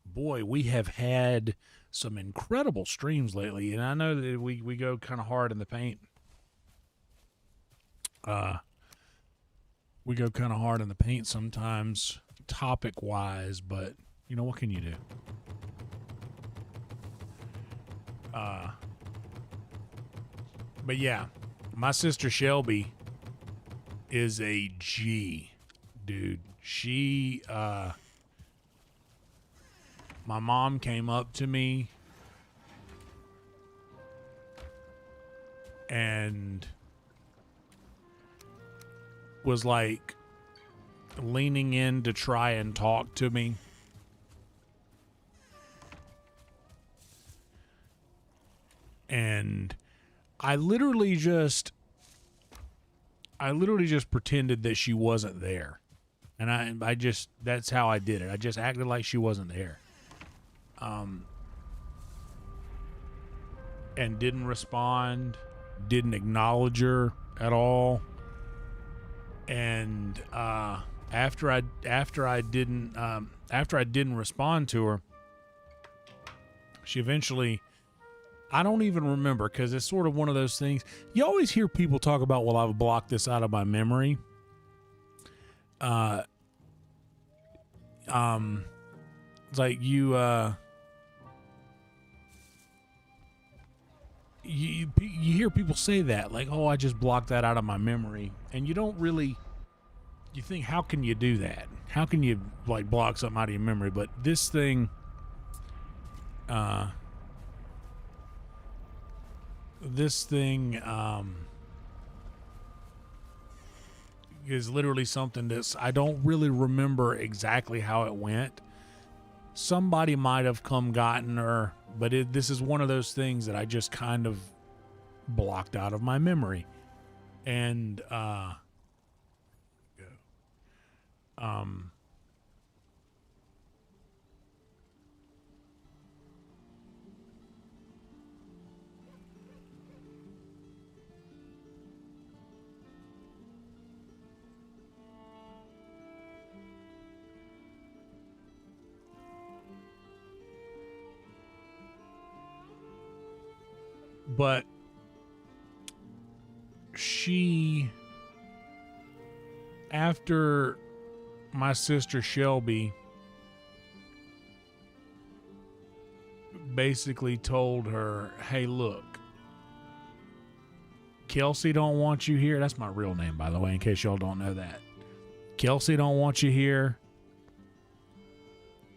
Boy, we have had some incredible streams lately, and I know that we go kind of hard in the paint. We go kind of hard in the paint sometimes, topic-wise, but, you know, what can you do? But yeah, my sister Shelby is a G, dude. She, my mom came up to me and was like leaning in to try and talk to me. And I literally just pretended that she wasn't there. And I just, that's how I did it. I just acted like she wasn't there. And didn't respond, didn't acknowledge her at all. And after I didn't respond to her, she eventually, I don't even remember, because it's sort of one of those things. You always hear people talk about, well, I've blocked this out of my memory. It's like you hear people say that, like, oh, I just blocked that out of my memory. And you don't really, you think, how can you do that? How can you, like, block something out of your memory? But this thing, is literally something that's, I don't really remember exactly how it went. Somebody might have gotten her, but this is one of those things that I just kind of blocked out of my memory. And but she, after my sister Shelby basically told her, hey, look, Kelsey don't want you here. That's my real name, by the way, in case y'all don't know that. Kelsey don't want you here.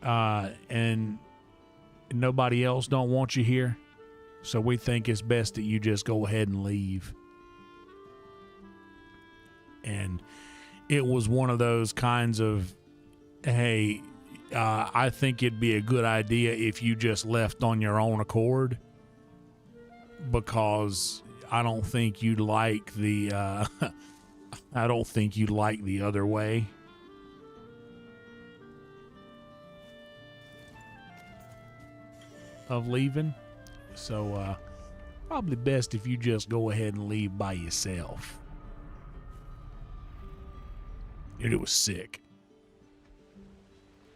And nobody else don't want you here. So we think it's best that you just go ahead and leave. And it was one of those kinds of, hey, I think it'd be a good idea if you just left on your own accord, because I don't think you'd like the, I don't think you'd like the other way. Of leaving. So, probably best if you just go ahead and leave by yourself. And it was sick.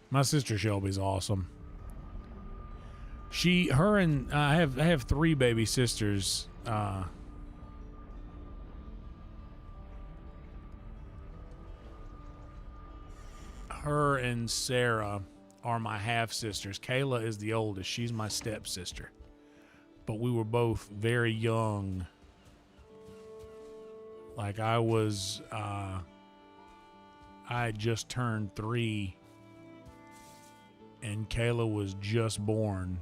My sister Shelby's awesome. Her and I have 3 baby sisters. Her and Sarah are my half sisters. Kayla is the oldest. She's my stepsister. But we were both very young. Like I had just turned 3, and Kayla was just born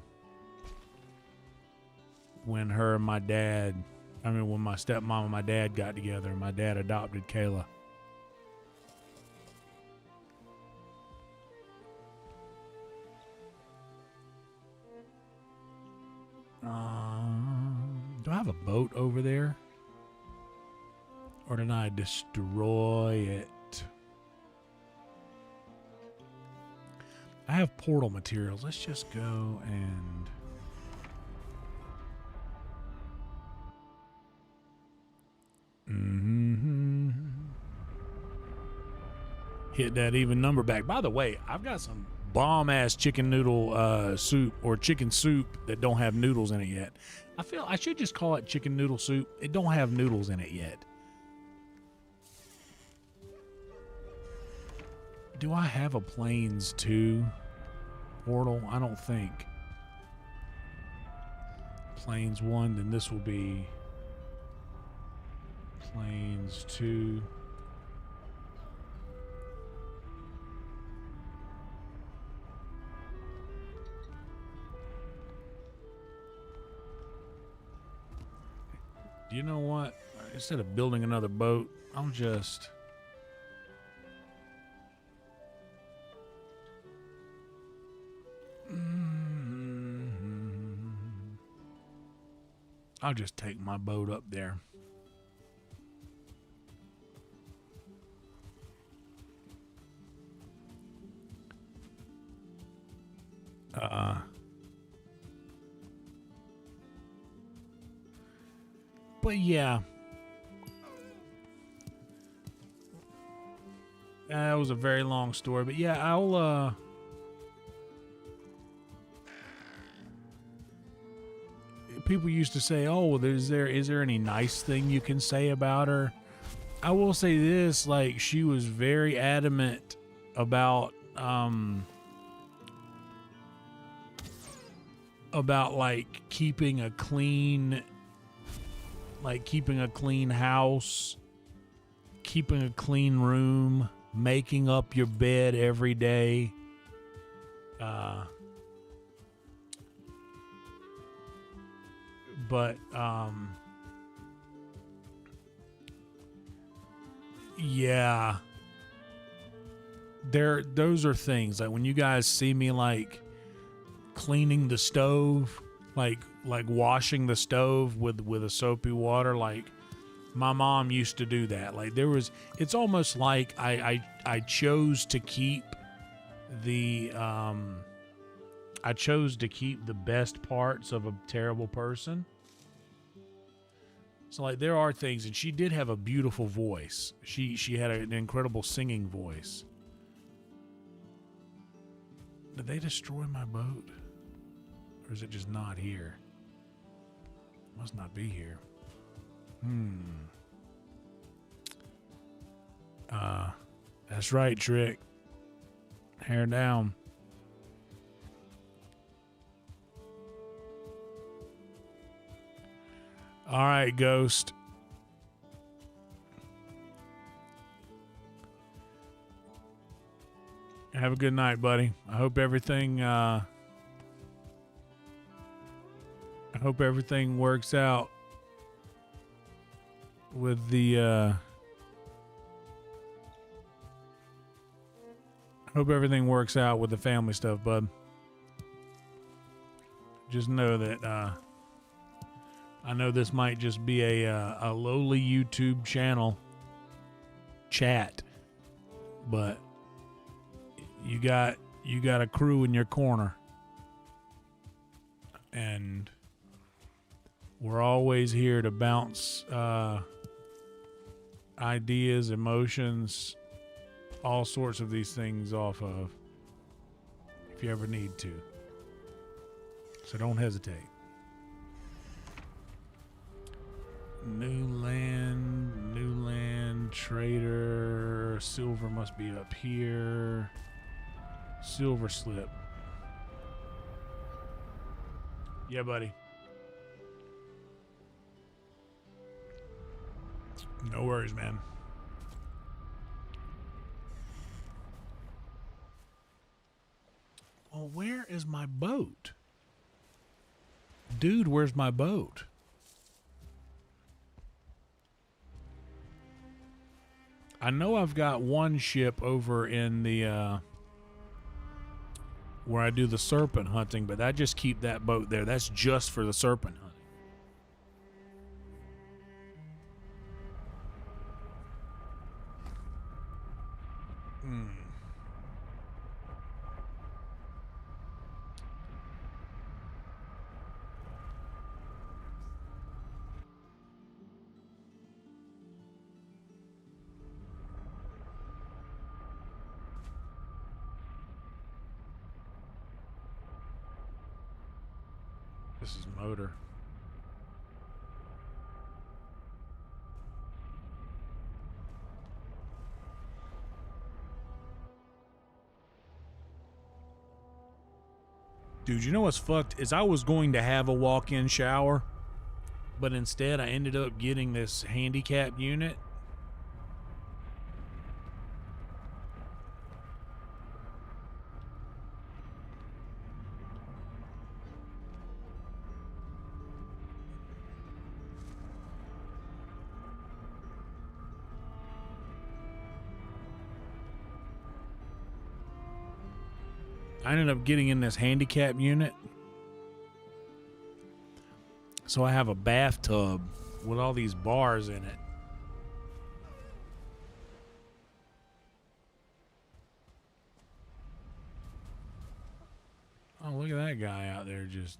when her and my dad, when my stepmom and my dad got together. My dad adopted Kayla. Do I have a boat over there? Or did I destroy it? I have portal materials. Let's just go and... hit that even number back. By the way, I've got some bomb-ass chicken noodle soup, or chicken soup that don't have noodles in it yet. I feel I should just call it chicken noodle soup. It don't have noodles in it yet. Do I have a Plains 2 portal? I don't think. Plains 1, then this will be... Planes 2. You know what? Instead of building another boat, I'll just... I'll just take my boat up there. But yeah. That was a very long story, but yeah, I'll people used to say, "Oh, well, is there any nice thing you can say about her?" I will say this, like, she was very adamant about like keeping a clean house, keeping a clean room, making up your bed every day. But yeah, those are things like when you guys see me like cleaning the stove, like washing the stove with a soapy water, like my mom used to do that. Like it's almost like I chose to keep the best parts of a terrible person. So like there are things, and she did have a beautiful voice. She had an incredible singing voice. Did they destroy my boat? Or is it just not here? Must not be here. That's right, Trick. Hair down. All right, Ghost. Have a good night, buddy. I hope everything works out with the hope everything works out with the family stuff, bud. Just know that I know this might just be a lowly YouTube channel chat, but you got a crew in your corner, and we're always here to bounce ideas, emotions, all sorts of these things off of if you ever need to. So don't hesitate. New land, trader. Silver must be up here. Silver slip. Yeah, buddy. No worries, man. Well, where is my boat? Dude, where's my boat? I know I've got one ship over in the where I do the serpent hunting, but I just keep that boat there. That's just for the serpent hunting. This is motor. Dude, you know what's fucked is I was going to have a walk-in shower But instead, I ended up getting this handicap unit. I ended up getting in this handicap unit. So I have a bathtub with all these bars in it. Oh, look at that guy out there just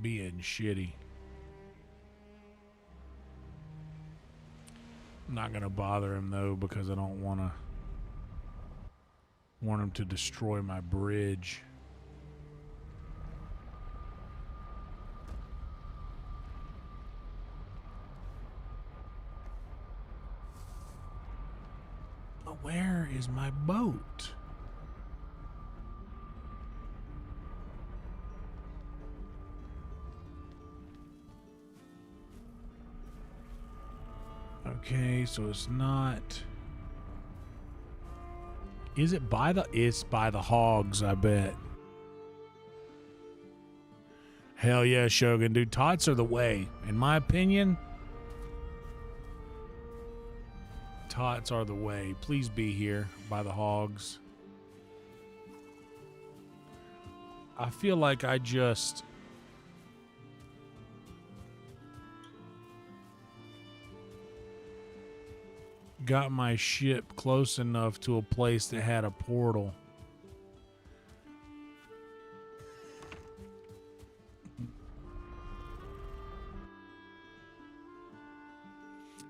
being shitty. I'm not going to bother him, though, because I don't want him to destroy my bridge. But where is my boat? Okay, so it's not... Is it by the... It's by the hogs, I bet. Hell yeah, Shogun. Dude, tots are the way. In my opinion, tots are the way. Please be here by the hogs. I feel like I just... got my ship close enough to a place that had a portal.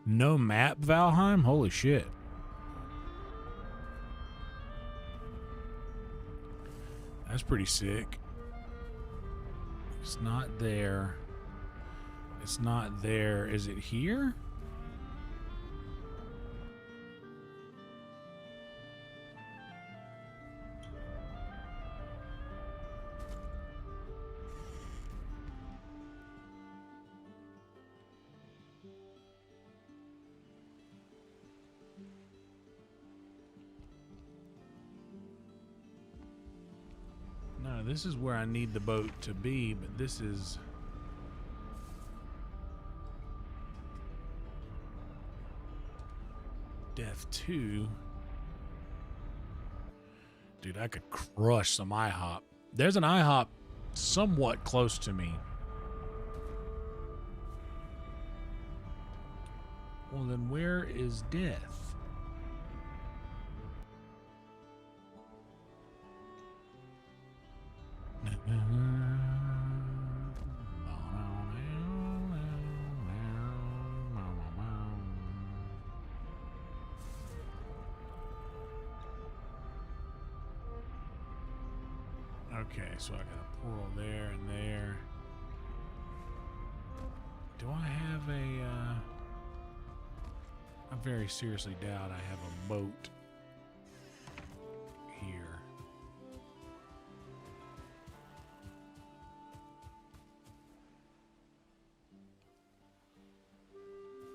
No map, Valheim? Holy shit. That's pretty sick. It's not there. It's not there. Is it here? No, this is where I need the boat to be, but this is... Death 2. Dude, I could crush some IHOP. There's an IHOP somewhat close to me. Well, then where is Death? Okay, so I got a portal there and there. Do I have a... I very seriously doubt I have a boat here.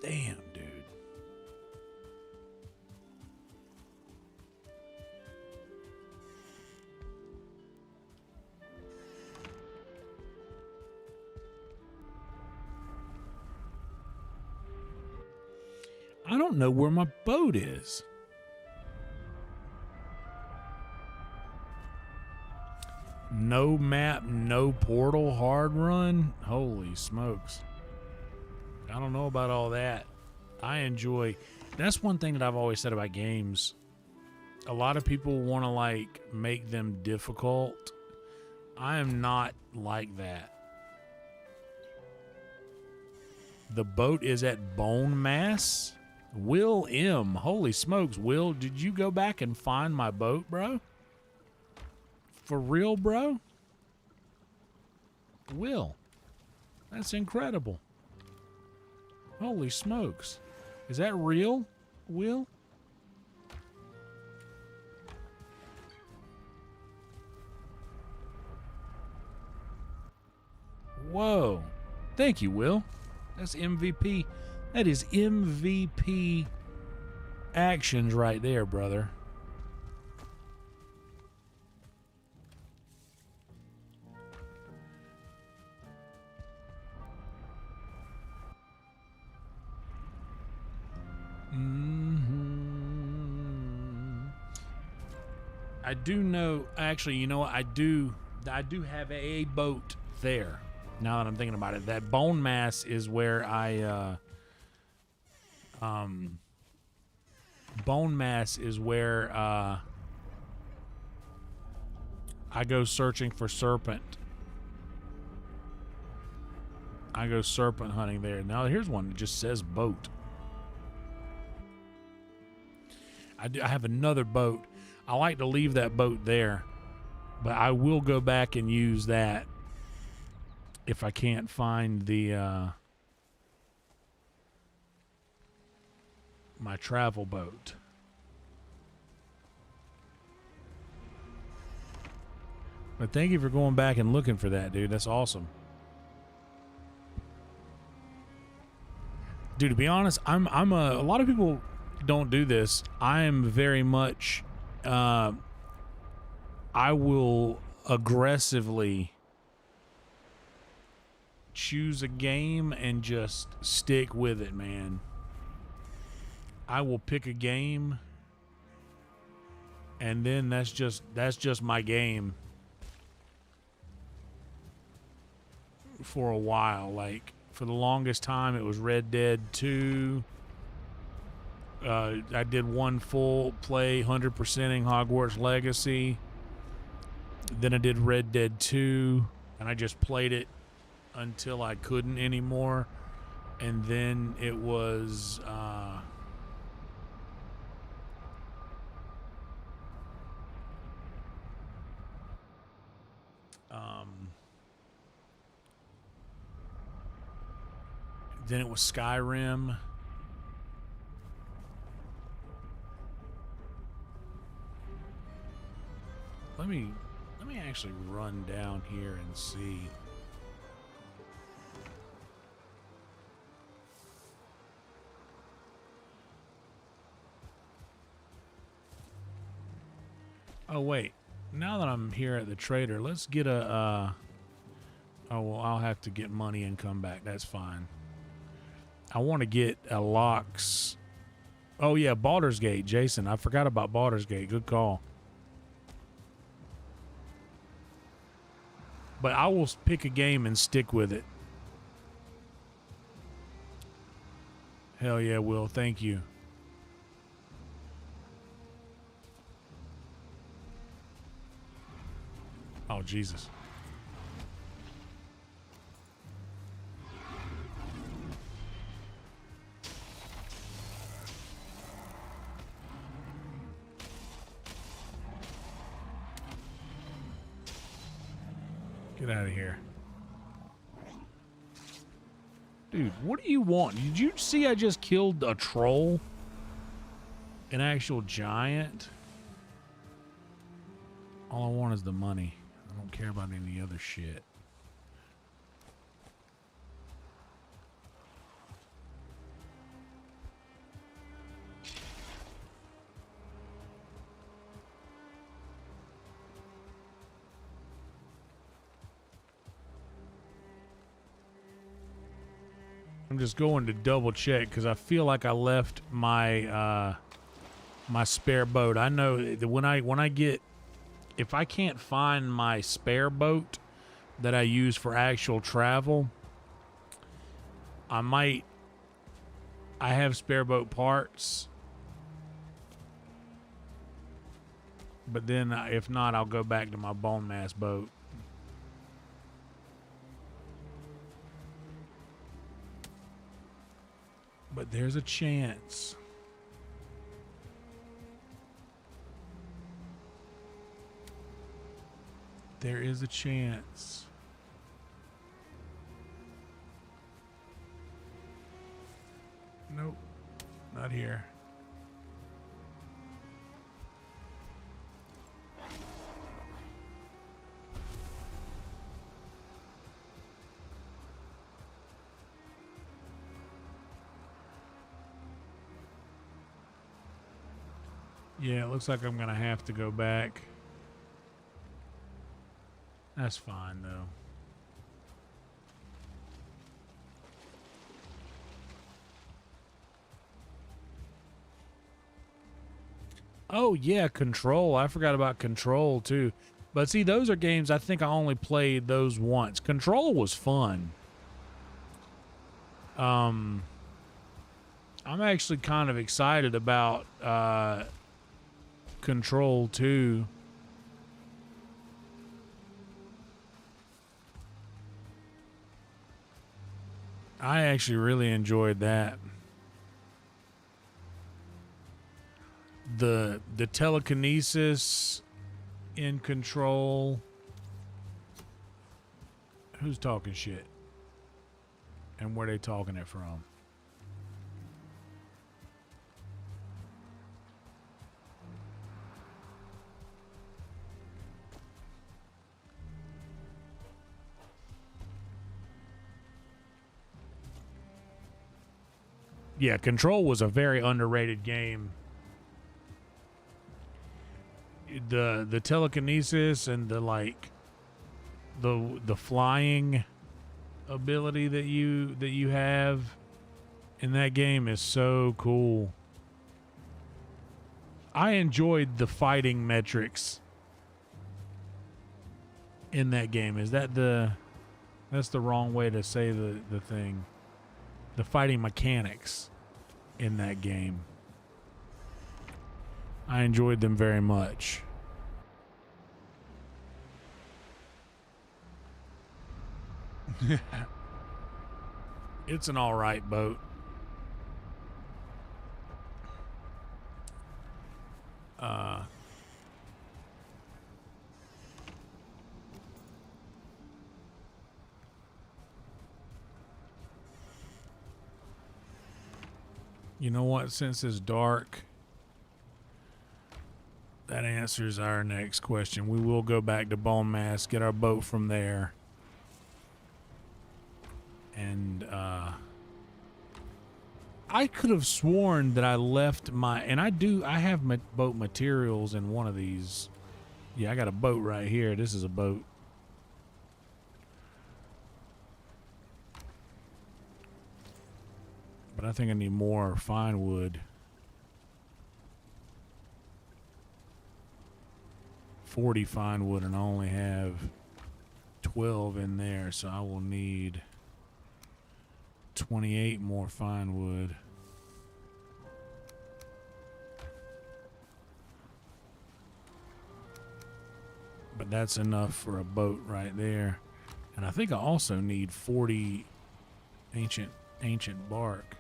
Damn, dude. I don't know where my boat is. No map, no portal, hard run. Holy smokes. I don't know about all that. I enjoy... That's one thing that I've always said about games. A lot of people want to, like, make them difficult. I am not like that. The boat is at Bone Mass. Will M. Holy smokes, Will. Did you go back and find my boat, bro? For real, bro? Will. That's incredible. Holy smokes. Is that real, Will? Whoa. Thank you, Will. That's MVP. That is MVP actions right there, brother. I do know, actually, you know what? I do have a boat there. Now that I'm thinking about it, that bone mass is where bone mass is where I go searching for serpent. I go serpent hunting there. Now here's one that just says boat. I have another boat. I like to leave that boat there, but I will go back and use that if I can't find the my travel boat. But thank you for going back and looking for that, dude. That's awesome. Dude, to be honest, a lot of people don't do this. I am very much I will aggressively choose a game and just stick with it, man. I will pick a game and then that's just my game for a while. Like for the longest time it was Red Dead 2. I did one full play 100%ing Hogwarts Legacy. Then I did Red Dead 2 and I just played it until I couldn't anymore. And then it was then it was Skyrim. Let me actually run down here and see. Oh wait, now that I'm here at the trader, let's get a oh well, I'll have to get money and come back. That's fine. I want to get a locks. Oh yeah, Baldur's Gate, Jason. I forgot about Baldur's Gate. Good call. But I will pick a game and stick with it. Hell yeah, Will. Thank you. Oh, Jesus. Get out of here. Dude, what do you want? Did you see I just killed a troll? An actual giant? All I want is the money. I don't care about any other shit. I'm just going to double check because I feel like I left my my spare boat. I know that when I get, if I can't find my spare boat that I use for actual travel, I have spare boat parts, but then if not, I'll go back to my bone mass boat. But there's a chance. There is a chance. Nope, not here. Yeah, it looks like I'm going to have to go back. That's fine, though. Oh, yeah, Control. I forgot about Control, too. But see, those are games I think I only played those once. Control was fun. I'm actually kind of excited about Control 2. I actually really enjoyed that. The telekinesis in Control. Who's talking shit? And where they talking it from? Yeah, Control was a very underrated game. The telekinesis and the like the flying ability that you have in that game is so cool. I enjoyed the fighting metrics in that game. Is that that's the wrong way to say the thing. The fighting mechanics in that game. I enjoyed them very much. It's an all right boat. You know what? Since it's dark, that answers our next question. We will go back to Bone Mass, get our boat from there. And I could have sworn that I left my, and I have my boat materials in one of these. Yeah, I got a boat right here. This is a boat. But I think I need more fine wood. 40 fine wood, and I only have 12 in there, so I will need 28 more fine wood. But that's enough for a boat right there. And I think I also need 40 ancient bark.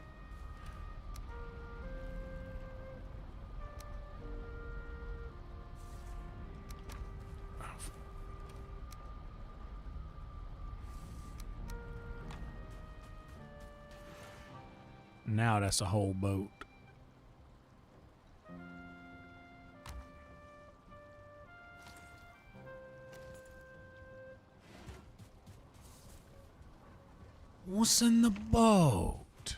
Now that's a whole boat. What's in the boat?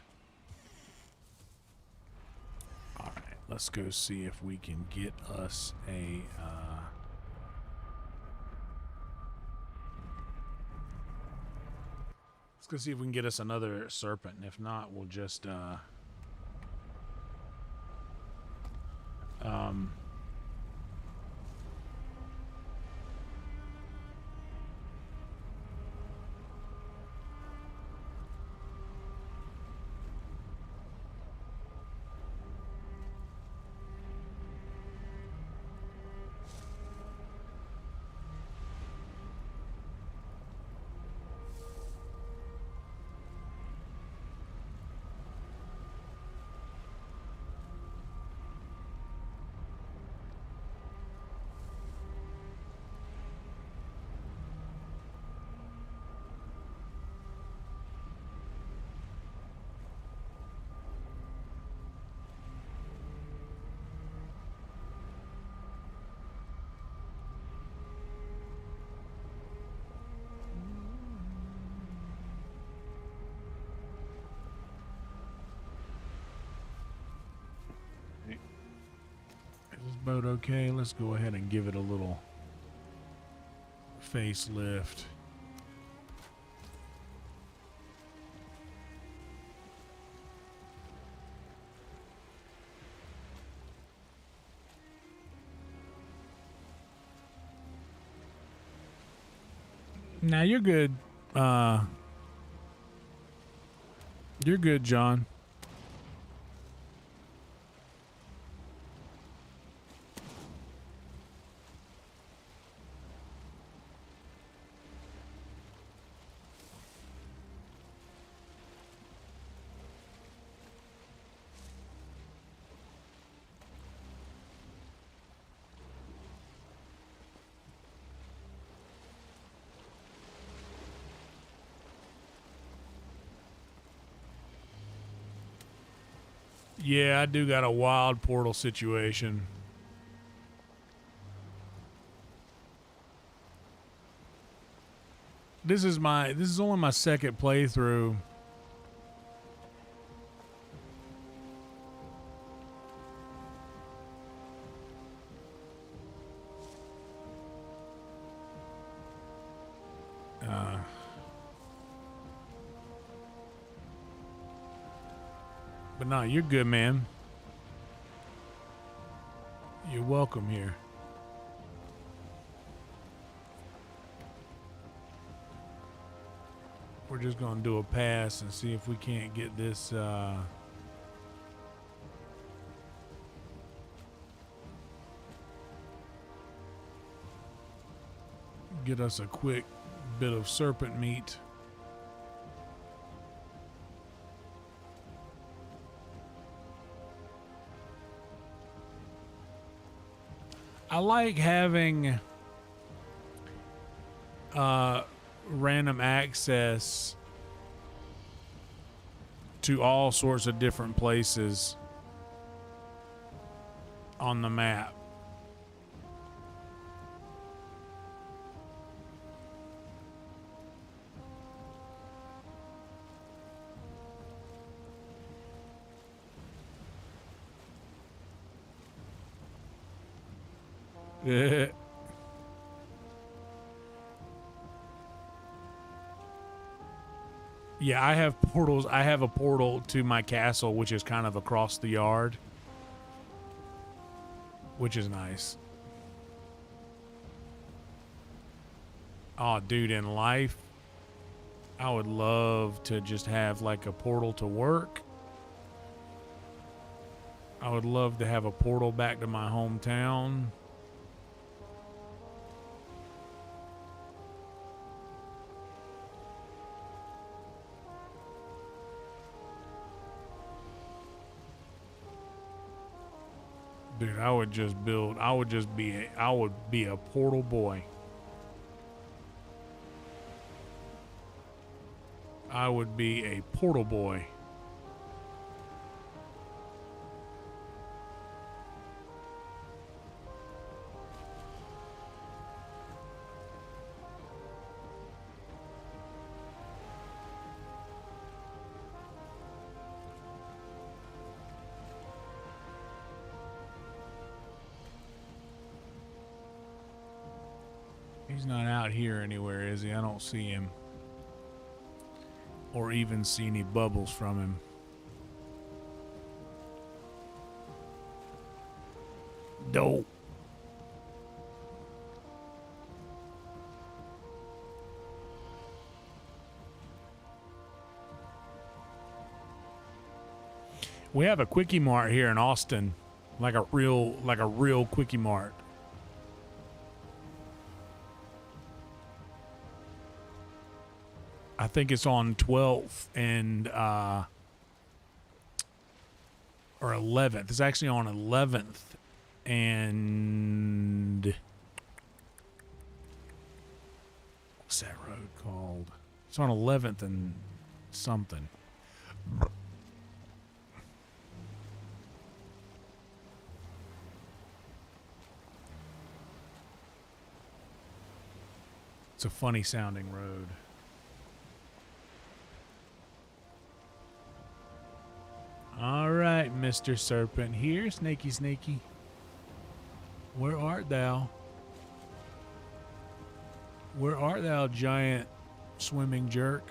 All right, let's go see if we can get us a let's go see if we can get us another serpent, and if not, we'll just boat okay. Let's go ahead and give it a little facelift. Now you're good. You're good, John. Yeah, I do got a wild portal situation. This is only my second playthrough. But no, you're good, man. You're welcome here. We're just gonna do a pass and see if we can't get this get us a quick bit of serpent meat. I like having random access to all sorts of different places on the map. Yeah, I have portals. I have a portal to my castle, which is kind of across the yard, which is nice. Oh, dude, in life, I would love to just have like a portal to work. I would love to have a portal back to my hometown. Dude, I would be a portal boy. I would be a portal boy. He's not out here anywhere, is he? I don't see him. Or even see any bubbles from him. Dope. We have a Quickie Mart here in Austin. Like a real Quickie Mart. I think it's on 12th and or 11th. It's actually on 11th and what's that road called? It's on 11th and something. It's a funny sounding road. All right, Mr. Serpent here, snaky. Where art thou? Where art thou, giant swimming jerk?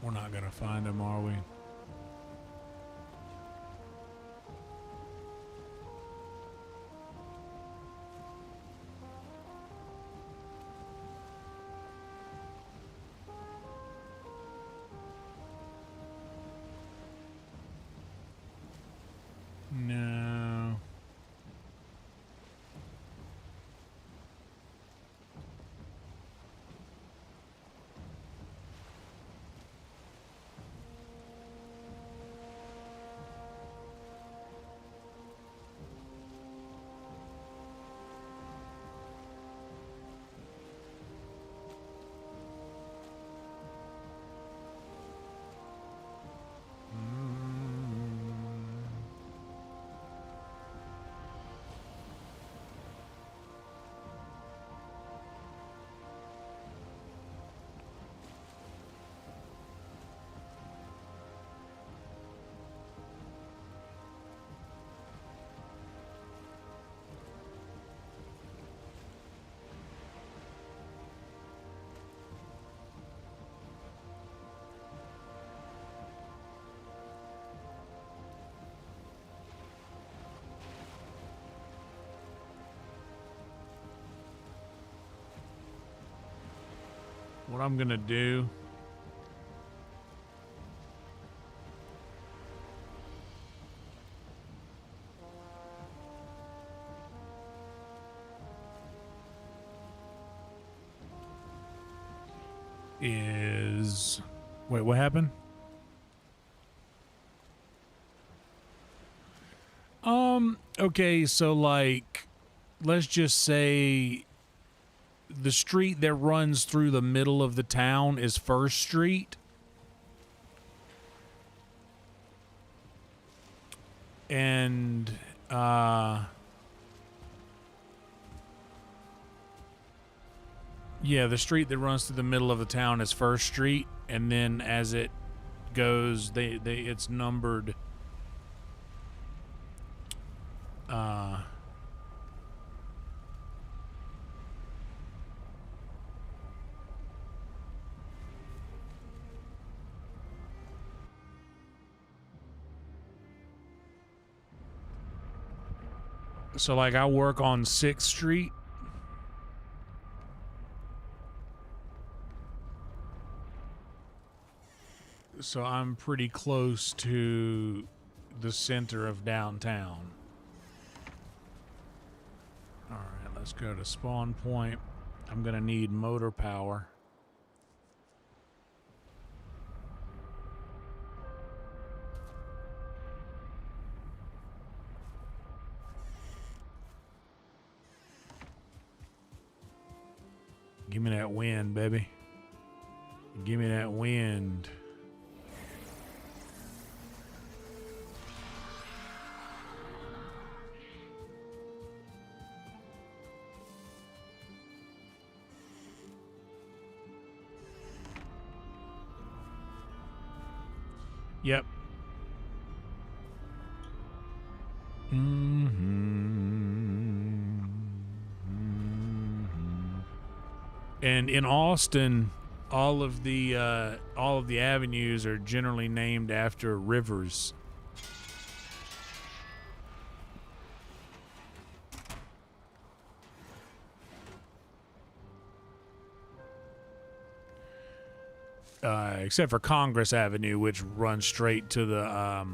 We're not gonna find him, are we? No. What I'm gonna do is... Wait, what happened? Okay, so like, let's just say the street that runs through the middle of the town is First Street. And, yeah, the street that runs through the middle of the town is First Street, and then as it goes, it's numbered. So like I work on 6th Street. So I'm pretty close to the center of downtown. All right, let's go to spawn point. I'm going to need motor power. Give me that wind, baby. Give me that wind. Yep. And in Austin, all of the avenues are generally named after rivers. Except for Congress Avenue, which runs straight to the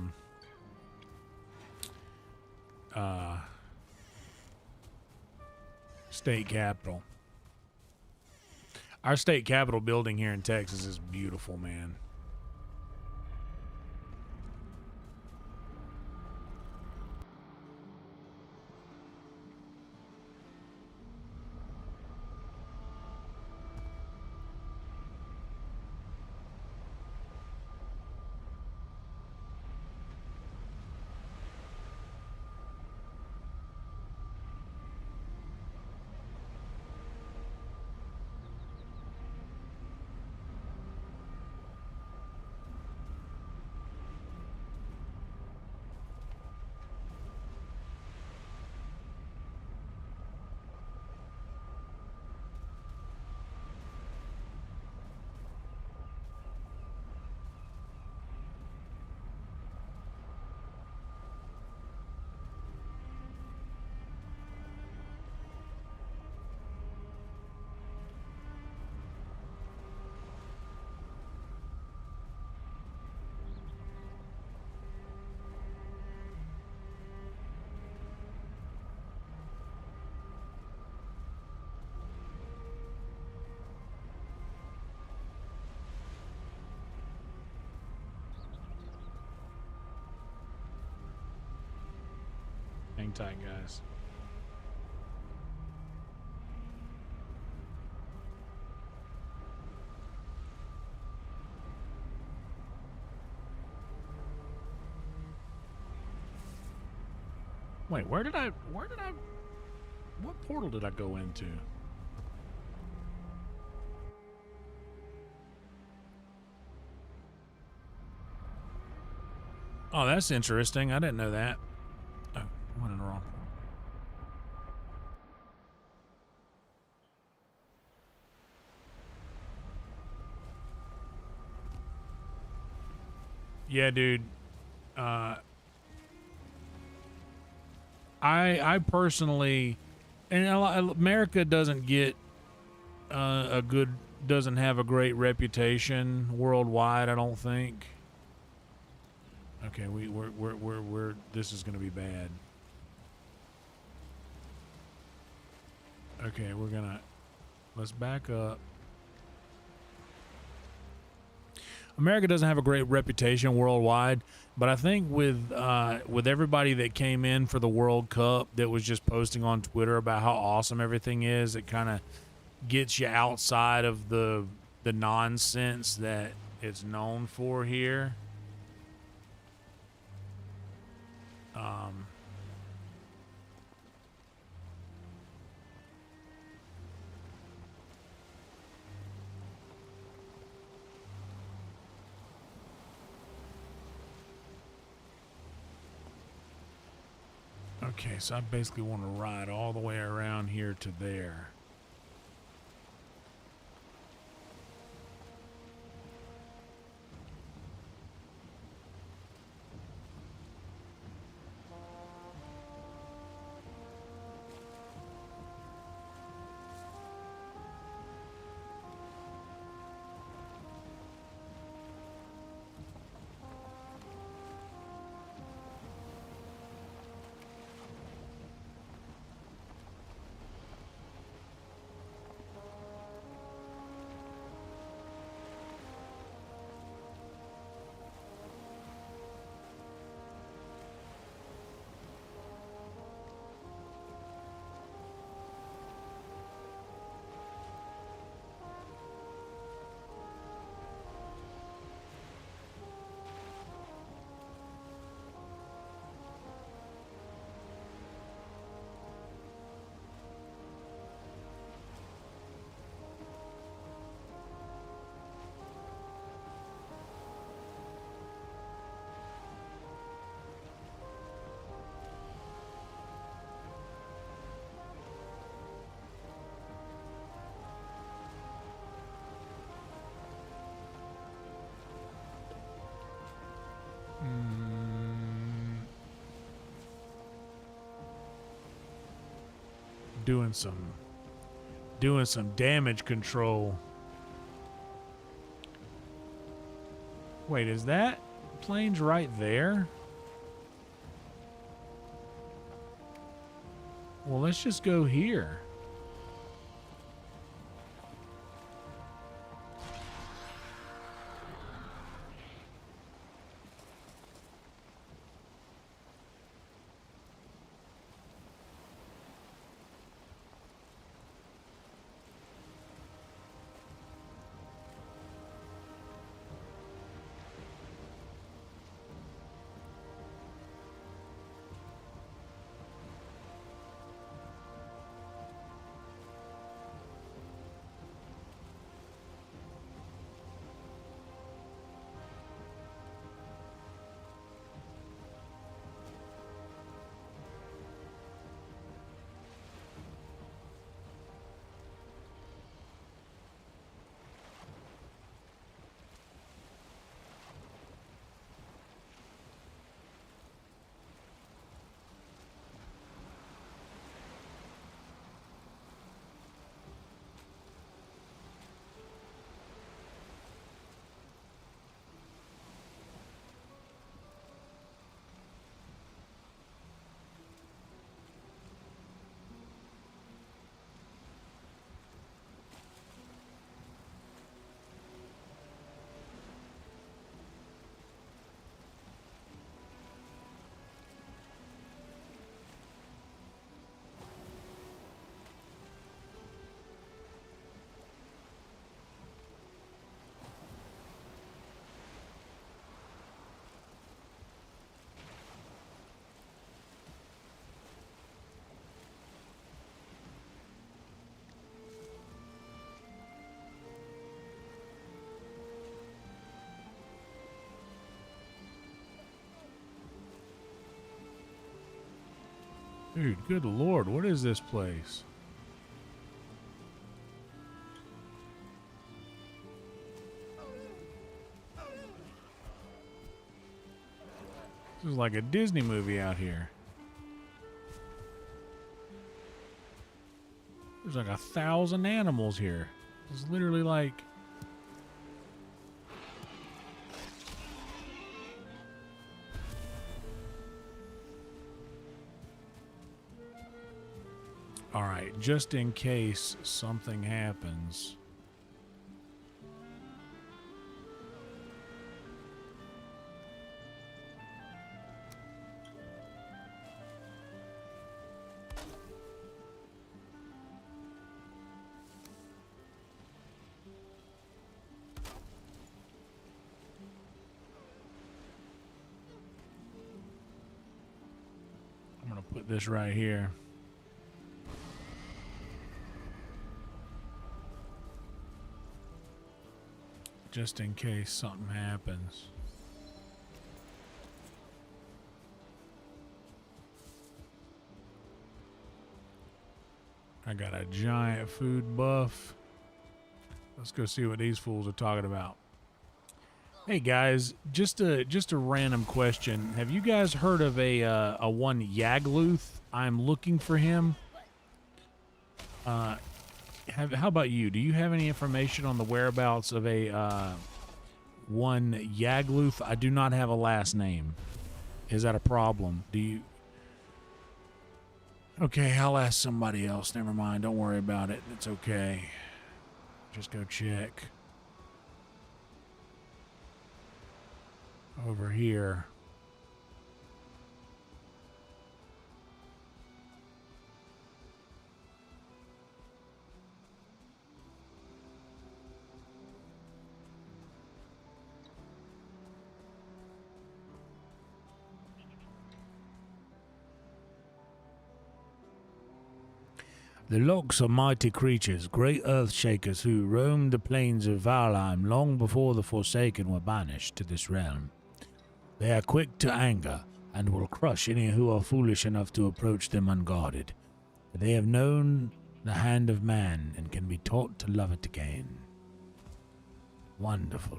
state capitol. Our state capitol building here in Texas is beautiful, man. hang tight, guys. Wait, what portal did I go into? Oh, that's interesting. I didn't know that. Oh, went in the wrong. Yeah, dude. I personally, and America doesn't get doesn't have a great reputation worldwide. I don't think. Okay, we're this is gonna be bad. Okay, let's back up. America doesn't have a great reputation worldwide, but I think with everybody that came in for the World Cup that was just posting on Twitter about how awesome everything is, it kind of gets you outside of the nonsense that it's known for here. Okay, so I basically want to ride all the way around here to there. Doing some damage control. Wait, is that plane's right there? Well, let's just go here. Dude, good lord, what is this place? This is like a Disney movie out here. There's like 1,000 animals here. It's literally like... Alright, just in case something happens. I'm gonna put this right here. Just in case something happens. I got a giant food buff. Let's go see what these fools are talking about. Hey guys, just a random question. Have you guys heard of a one YAGLUTH? I'm looking for him. How about you? Do you have any information on the whereabouts of a one YAGLUTH? I do not have a last name. Is that a problem? Do you? Okay, I'll ask somebody else. Never mind. Don't worry about it. It's okay. Just go check. Over here. The Locks are mighty creatures, great earth shakers who roamed the plains of Valheim long before the Forsaken were banished to this realm. They are quick to anger and will crush any who are foolish enough to approach them unguarded. But they have known the hand of man and can be taught to love it again. Wonderful.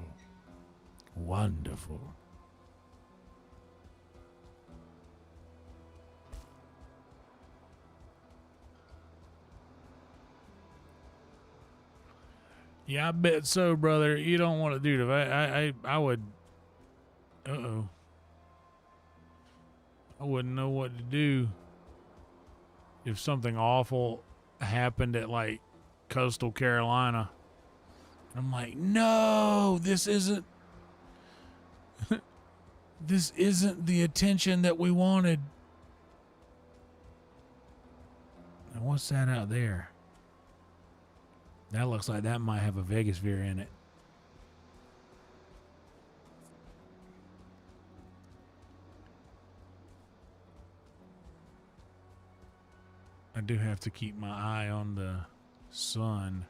Wonderful. Yeah, I bet so, brother. You don't want to do that. I would. Uh-oh. I wouldn't know what to do if something awful happened at, like, coastal Carolina. I'm like, no, this isn't. This isn't the attention that we wanted. And what's that out there? That looks like that might have a Vegas veer in it. I do have to keep my eye on the sun.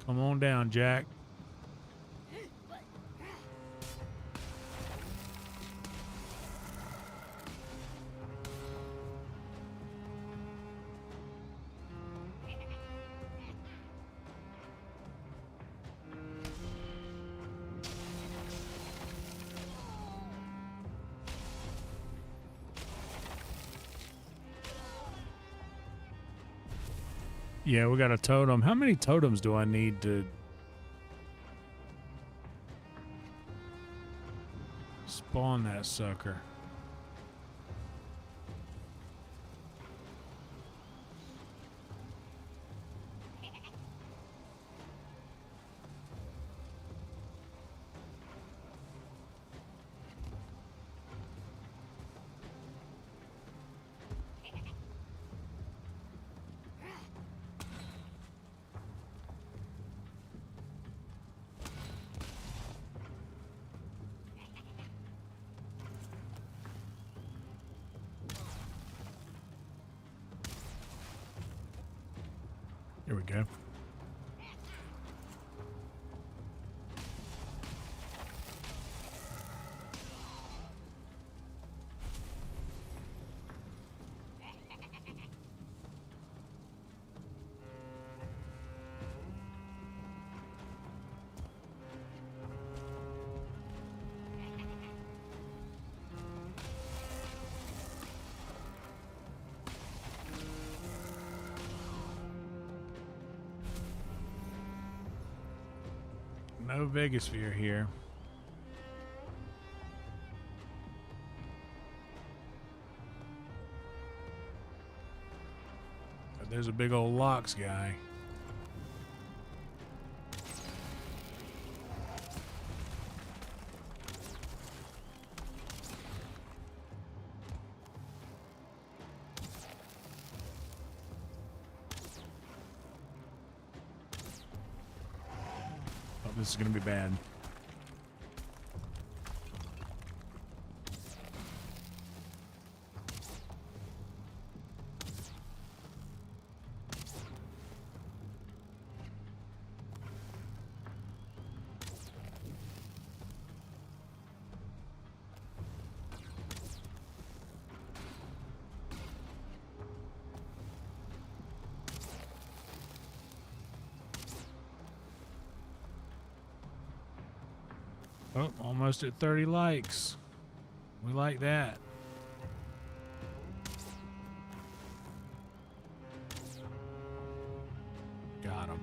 Come on down, Jack. Yeah, we got a totem. How many totems do I need to spawn that sucker? we go. No Vegasphere here. But there's a big old locks guy. Oh, this is gonna be bad. Oh, almost at 30 likes. We like that. Got him.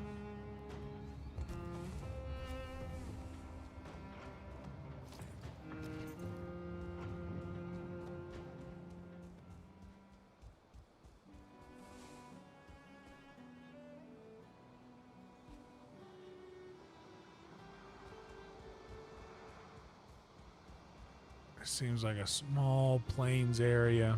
Seems like a small plains area.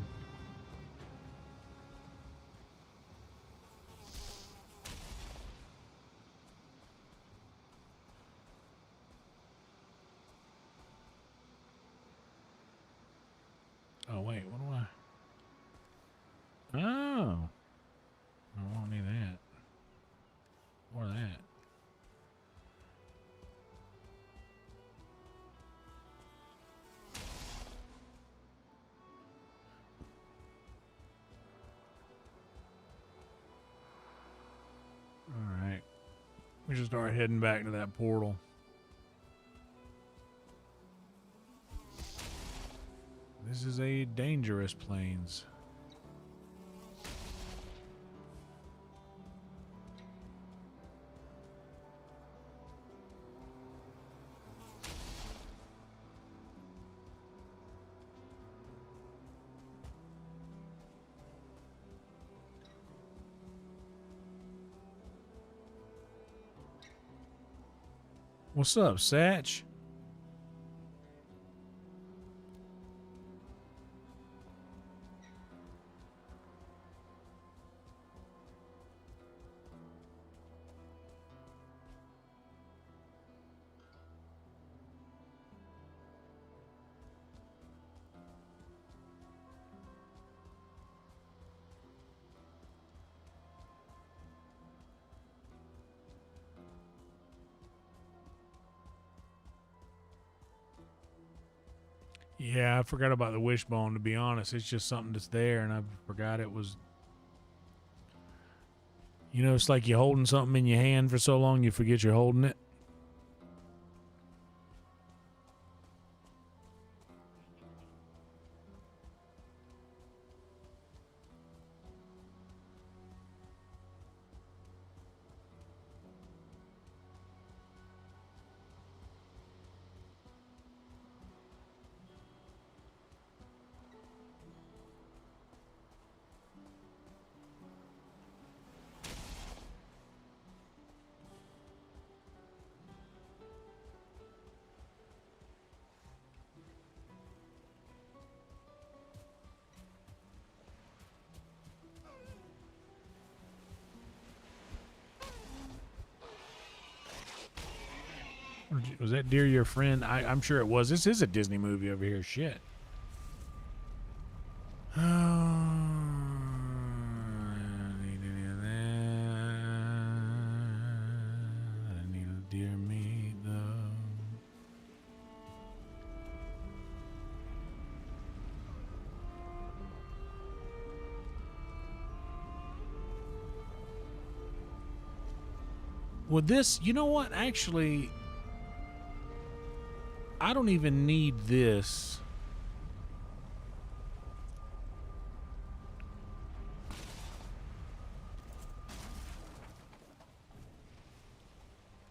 Oh, wait, what do I? Oh. I won't need that. Or that. Alright. We should start heading back to that portal. This is a dangerous plains. What's up, Satch? Yeah, I forgot about the wishbone, to be honest. It's just something that's there, and I forgot it was... You know, it's like you're holding something in your hand for so long you forget you're holding it. Was that deer your friend? I'm sure it was. This is a Disney movie over here. Shit. Oh, I don't need any of that. Well, this, you know what? Actually, I don't even need this.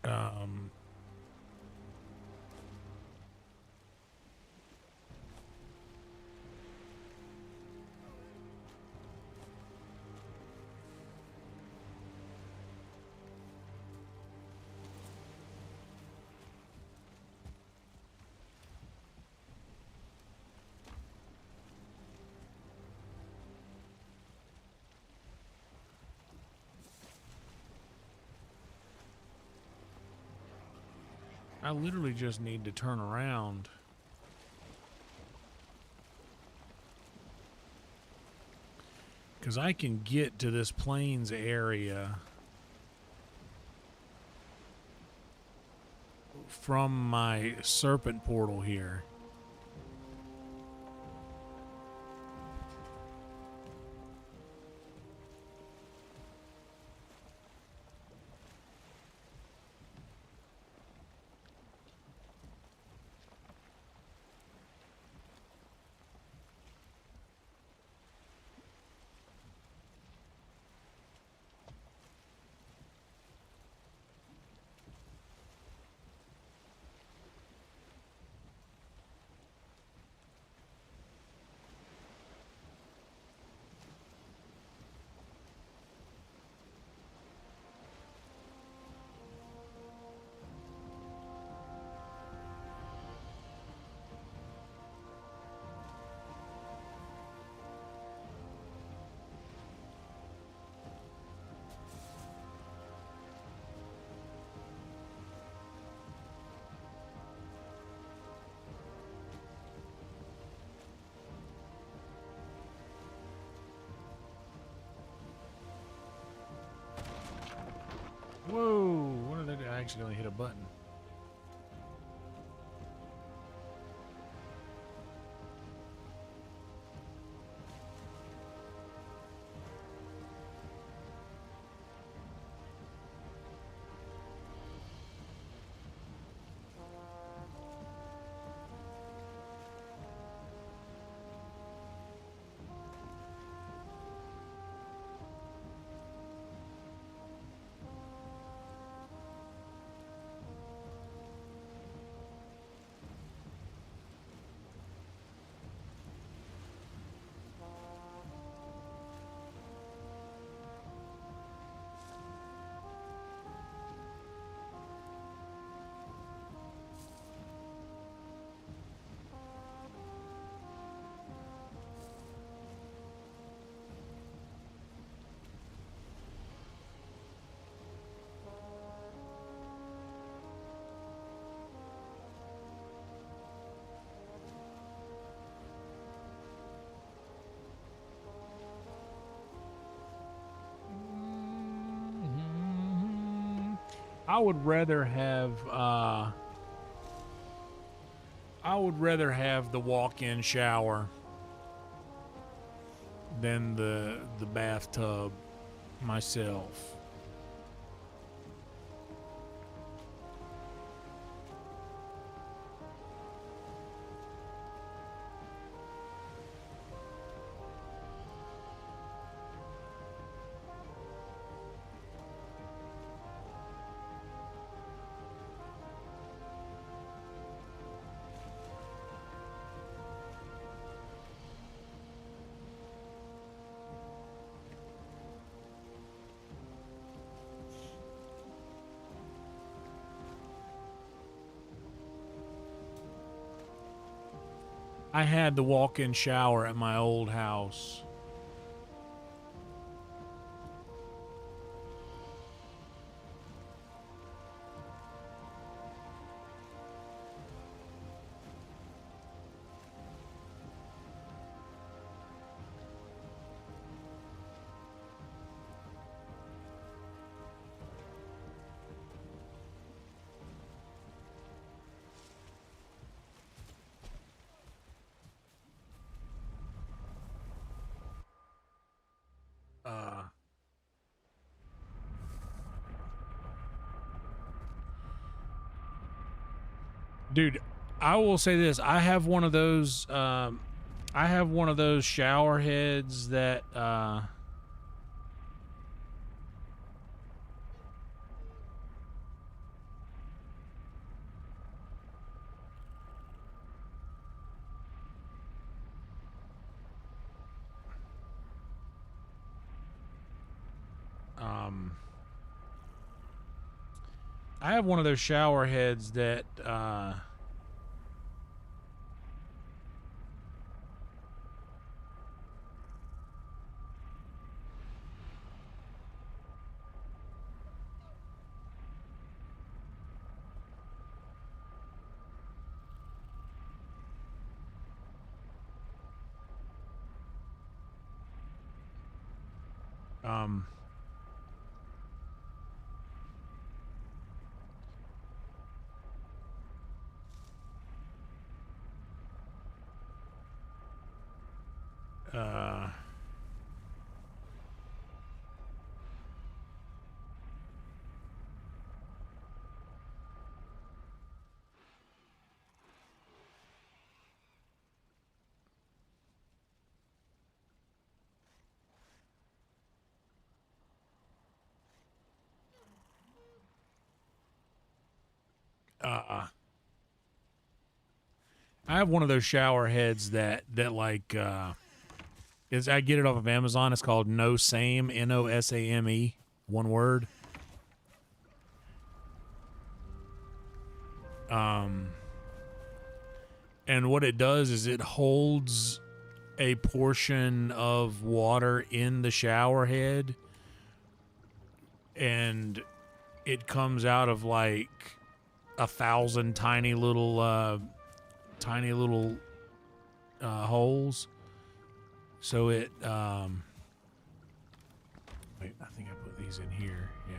Um, I literally just need to turn around. Because I can get to this plains area from my serpent portal here. Whoa, what did I do? I accidentally hit a button. I would rather have the walk-in shower than the bathtub myself. I had the walk-in shower at my old house. Dude, I will say this. I have one of those shower heads that I have one of those shower heads that um uh I have one of those shower heads that like is I get it off of Amazon. It's called No Same, NOSAME, one word. And what it does is it holds a portion of water in the shower head, and it comes out of like 1,000 tiny little holes. So it wait, I think I put these in here. Yeah.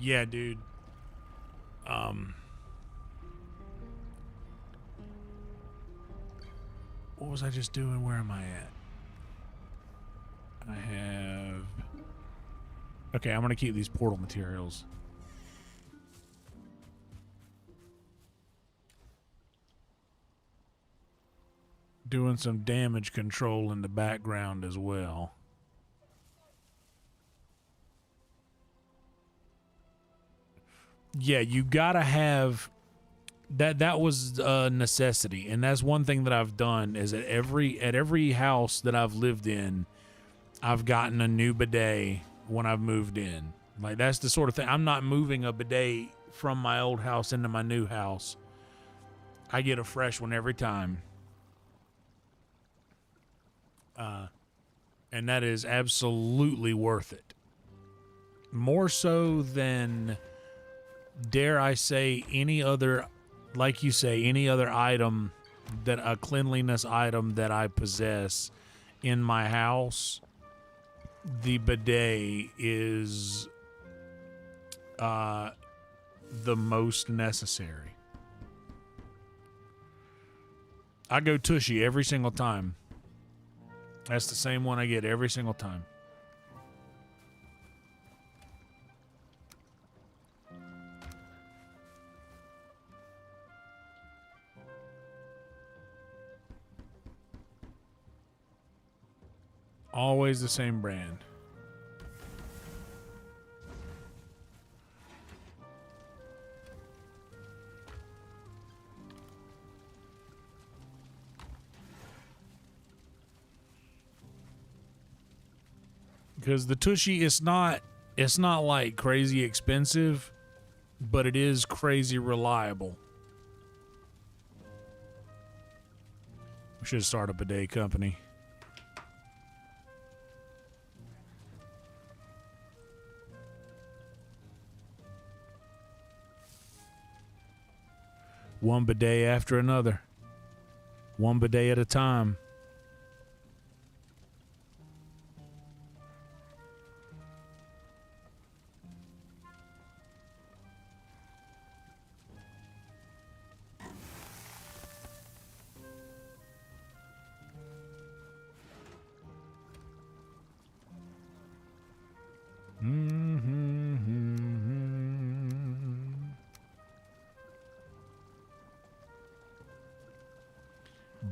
Yeah, dude. What was I just doing? Where am I at? I have... Okay, I'm going to keep these portal materials. Doing some damage control in the background as well. Yeah, you gotta have that. That was a necessity, and that's one thing that I've done. Is at every house that I've lived in, I've gotten a new bidet when I've moved in. Like that's the sort of thing. I'm not moving a bidet from my old house into my new house. I get a fresh one every time. And that is absolutely worth it. More so than, dare I say, any other, like you say, any other item, that a cleanliness item that I possess in my house. The bidet is the most necessary. I go Tushy every single time. That's the same one I get every single time. Always the same brand. Because the Tushy is not, it's not like crazy expensive, but it is crazy reliable. We should start up a day company. One bidet after another. One bidet at a time.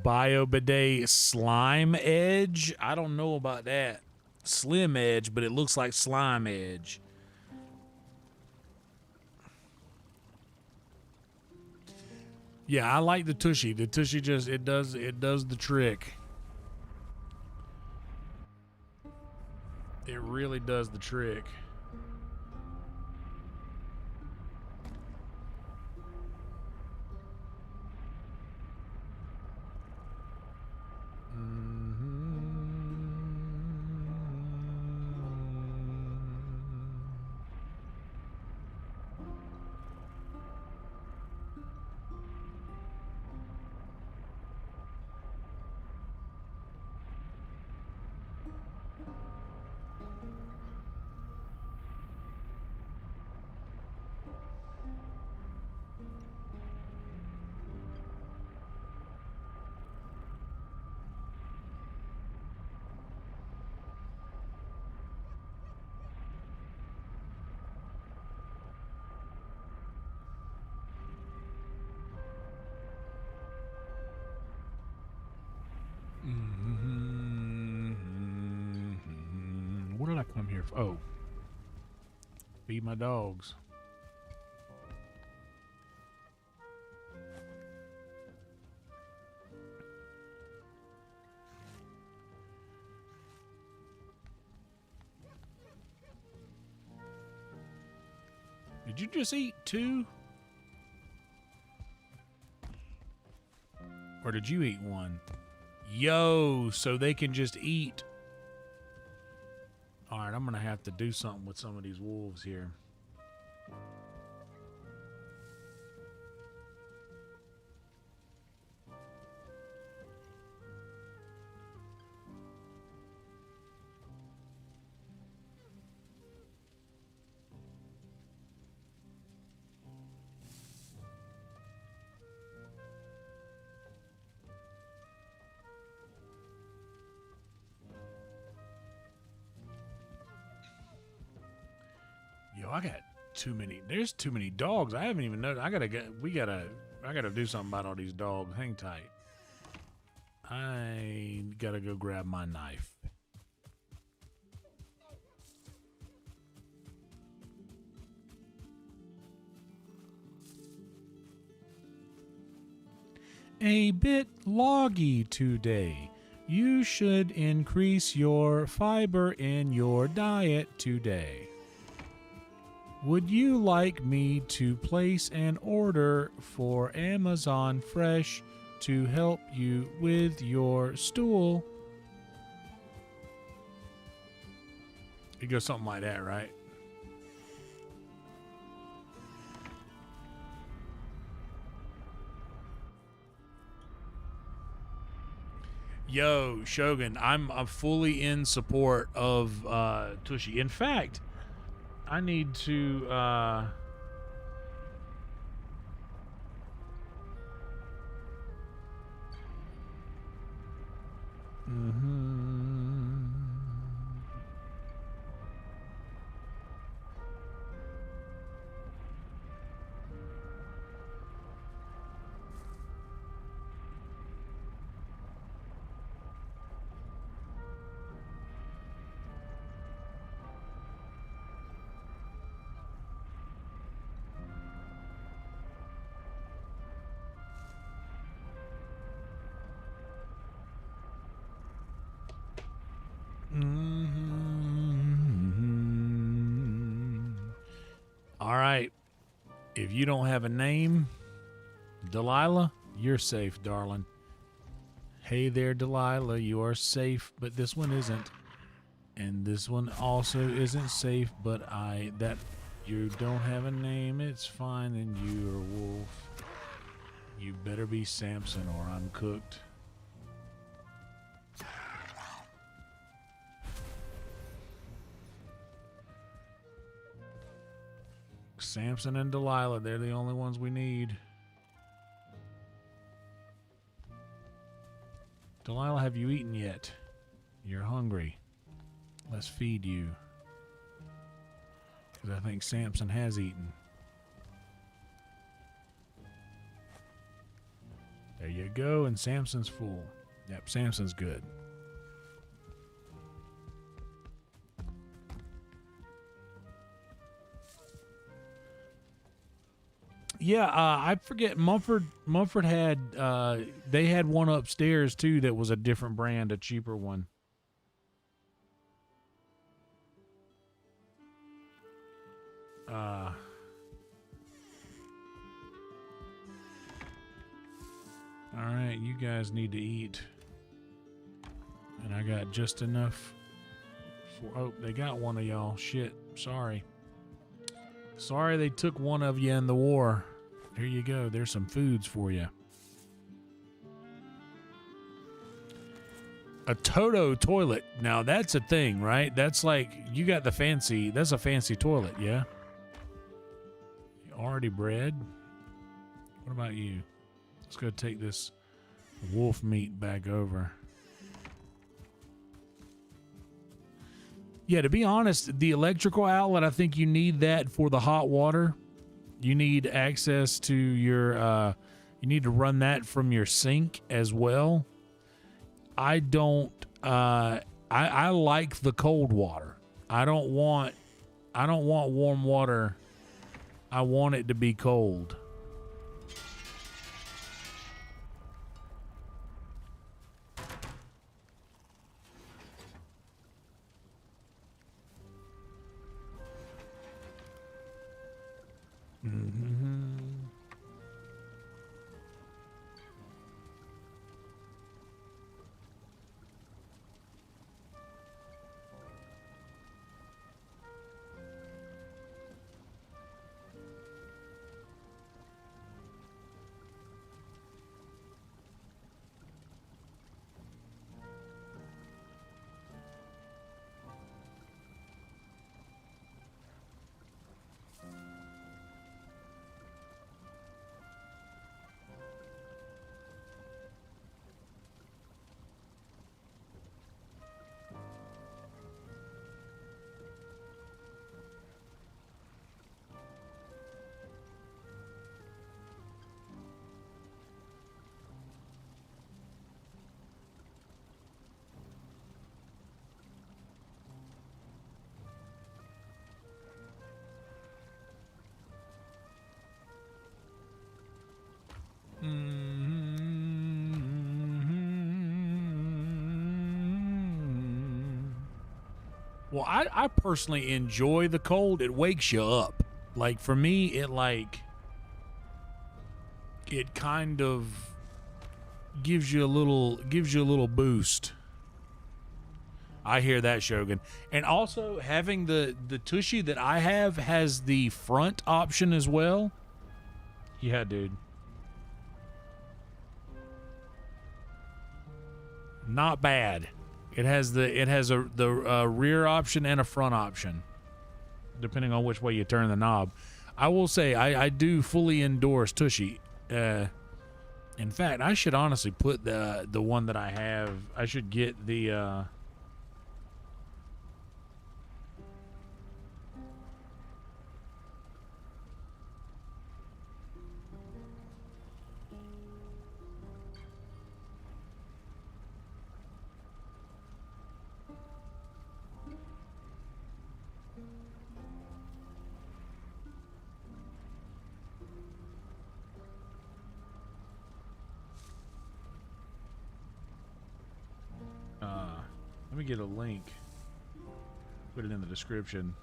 Bio bidet slime edge. I don't know about that. Slim edge, but it looks like slime edge. Yeah, I like the Tushy. The Tushy just it does the trick. It really does the trick. What did I come here for? Oh. Feed my dogs. Did you just eat 2? Or did you eat 1? Yo, so they can just eat. All right, I'm going to have to do something with some of these wolves here. Yo, I got too many. There's too many dogs. I haven't even noticed. I gotta do something about all these dogs. Hang tight. I gotta go grab my knife. A bit loggy today. You should increase your fiber in your diet today. Would you like me to place an order for Amazon Fresh to help you with your stool? It goes something like that, right? Yo, Shogun, I'm fully in support of Tushy. In fact, I need to All right. If you don't have a name, Delilah, you're safe, darling. Hey there, Delilah, you are safe, but this one isn't. And this one also isn't safe, but you don't have a name, it's fine, and you're a wolf. You better be Samson or I'm cooked. Samson and Delilah, they're the only ones we need. Delilah, have you eaten yet? You're hungry. Let's feed you. Because I think Samson has eaten. There you go, and Samson's full. Yep, Samson's good. Yeah, I forget. Mumford had they had one upstairs too that was a different brand, a cheaper one. All right, you guys need to eat, and I got just enough for. Oh, they got one of y'all. Shit, sorry. Sorry they took one of you in the war. Here you go. There's some foods for you. A Toto toilet. Now that's a thing, right? That's like, you got the fancy, that's a fancy toilet, yeah? You already bred? What about you? Let's go take this wolf meat back over. Yeah, to be honest, the electrical outlet, I think you need that for the hot water. You need access to your, you need to run that from your sink as well. I don't, I like the cold water. I don't want warm water. I want it to be cold. Well, I personally enjoy the cold. It wakes you up. Like, for me, it kind of gives you a little boost. I hear that, Shogun. And also, having the Tushy that I have has the front option as well. Yeah, dude. Not bad. It has the rear option and a front option. depending on which way you turn the knob. I will say I do fully endorse Tushy. In fact, I should honestly put the one that I have. I should get the. Let me get a link. Put it in the description.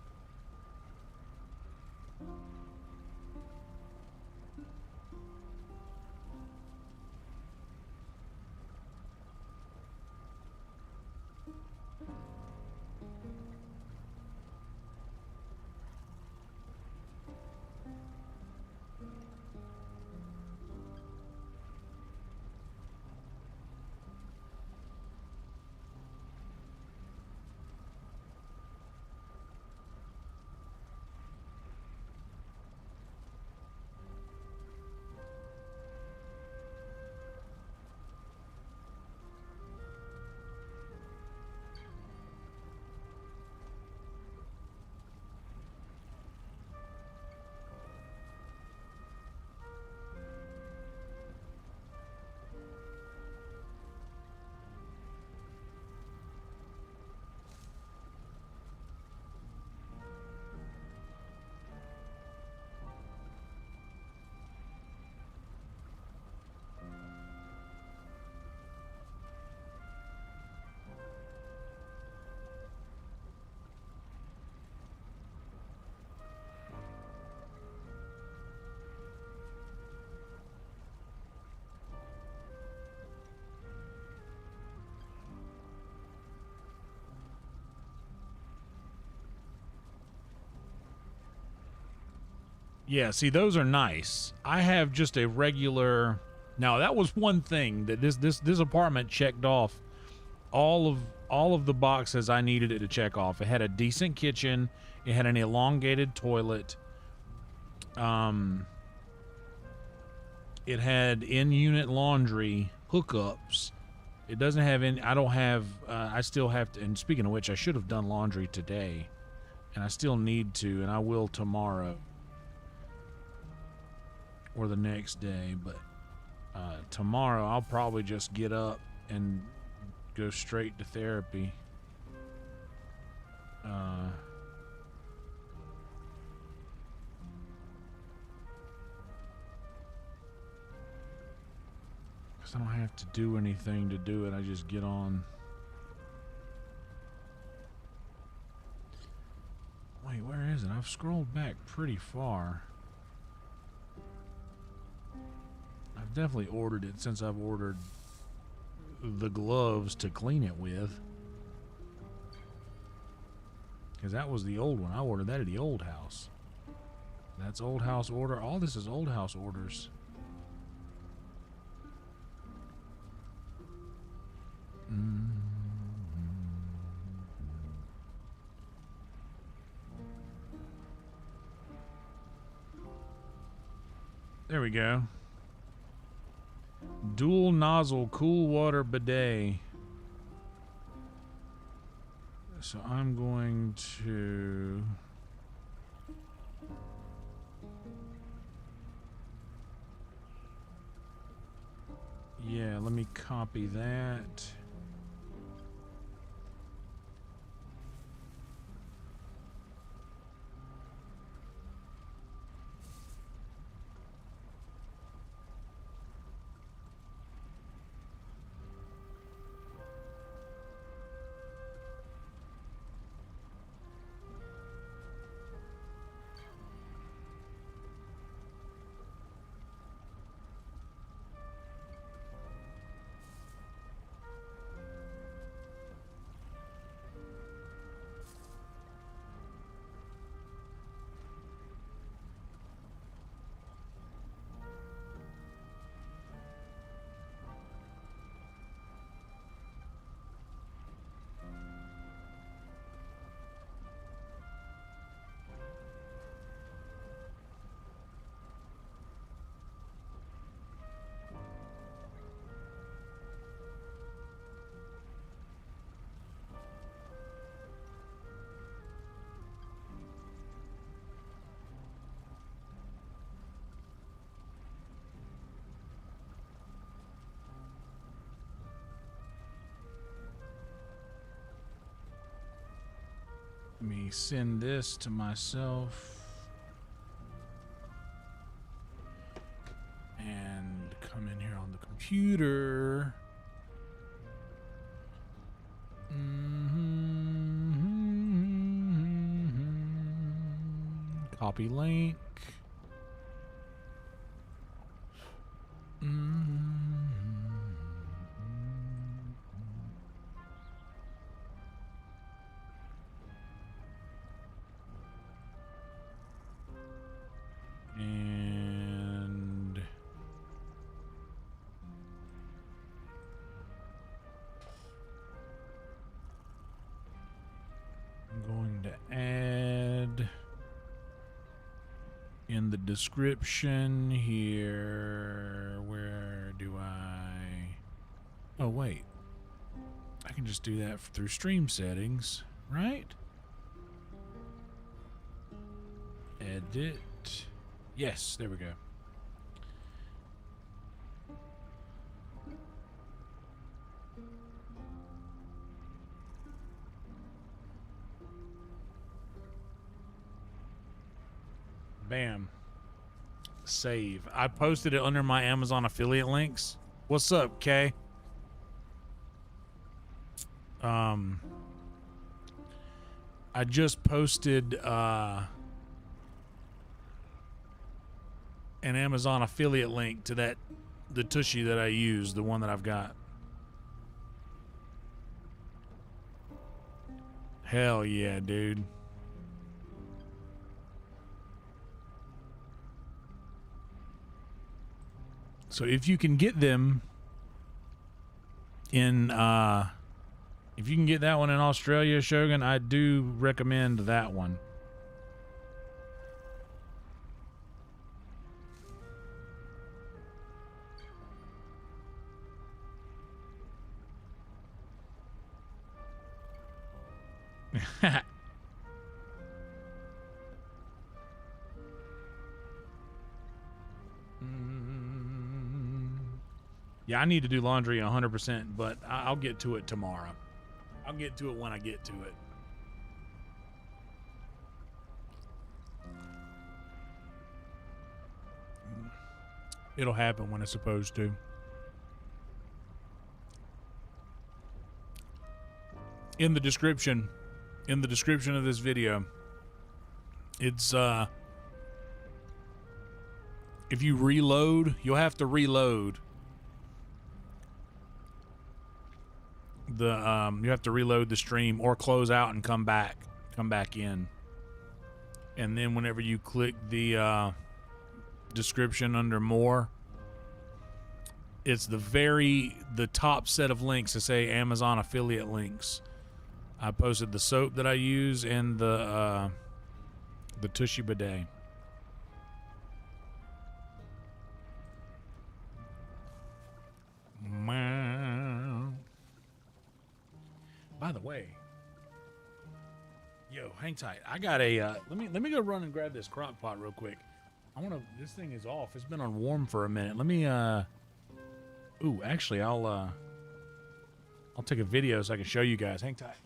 Yeah, see, those are nice. I have just a regular. Now that was one thing that this apartment checked off all of the boxes I needed it to check off. It had a decent kitchen. It had an elongated toilet. It had in-unit laundry hookups. It doesn't have any. I don't have. I still have to. And speaking of which, I should have done laundry today, and I still need to, and I will tomorrow. Or the next day, but tomorrow I'll probably just get up and go straight to therapy. Because I don't have to do anything to do it. I just get on. Wait, where is it? I've scrolled back pretty far. I've definitely ordered it since I've ordered the gloves to clean it with. Because that was the old one. I ordered that at the old house. That's old house order. All this is old house orders. There we go. Dual nozzle cool water bidet. So I'm going to... Yeah, let me copy that. me send this to myself and come in here on the computer. Copy link. And I'm going to add in the description here. Where do I? Oh, wait. I can just do that through stream settings, right? Edit. Yes, there we go. Bam. Save. I posted it under my Amazon affiliate links. What's up, Kay? I just posted an Amazon affiliate link to the tushy that I use, the one that I've got. Hell yeah, dude. So if you can get them in, if you can get that one in Australia, Shogun, I do recommend that one. Yeah, I need to do laundry 100%, but I'll get to it tomorrow. I'll get to it when I get to it. It'll happen when it's supposed to. In the description of this video, it's if you reload, you'll have to reload the you have to reload the stream or close out and come back in, and then whenever you click the description under more, it's the top set of links that say Amazon affiliate links. I posted the soap that I use and the Tushy bidet. By the way, yo, hang tight. I got a let me go run and grab this crock pot real quick. This thing is off. It's been on warm for a minute. Let me ooh, actually I'll take a video so I can show you guys. Hang tight.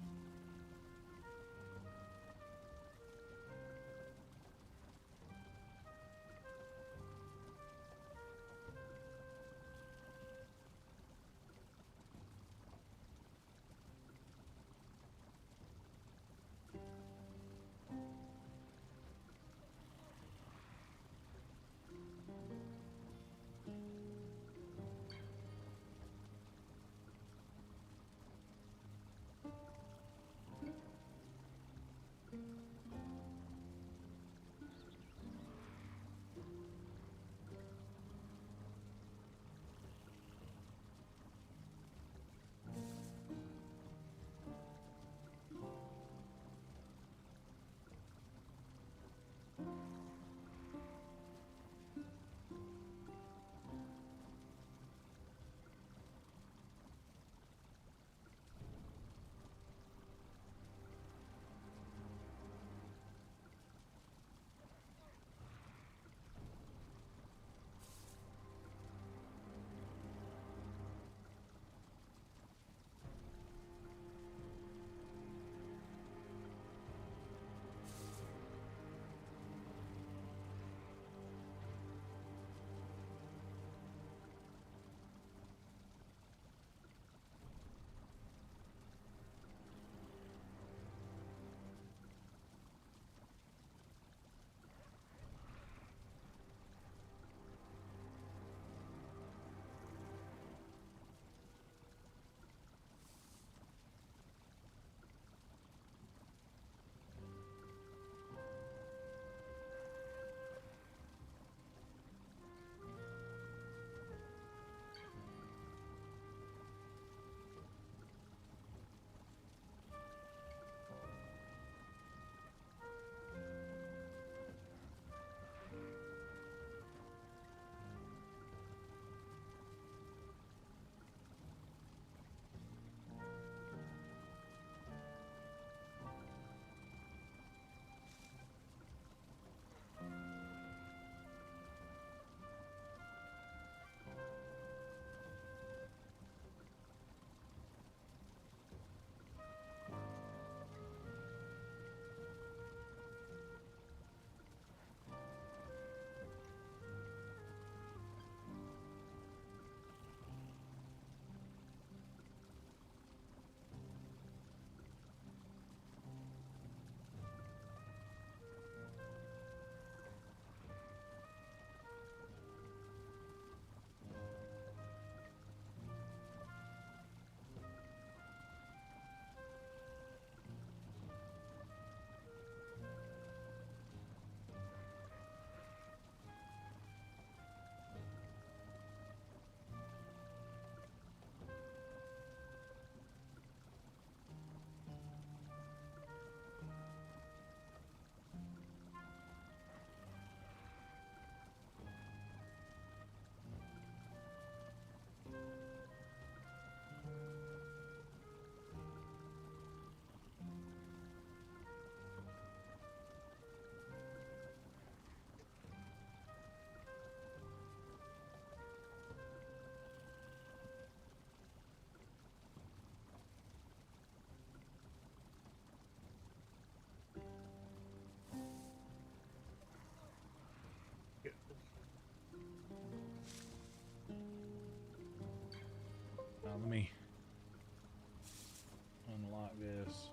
Let me unlock this.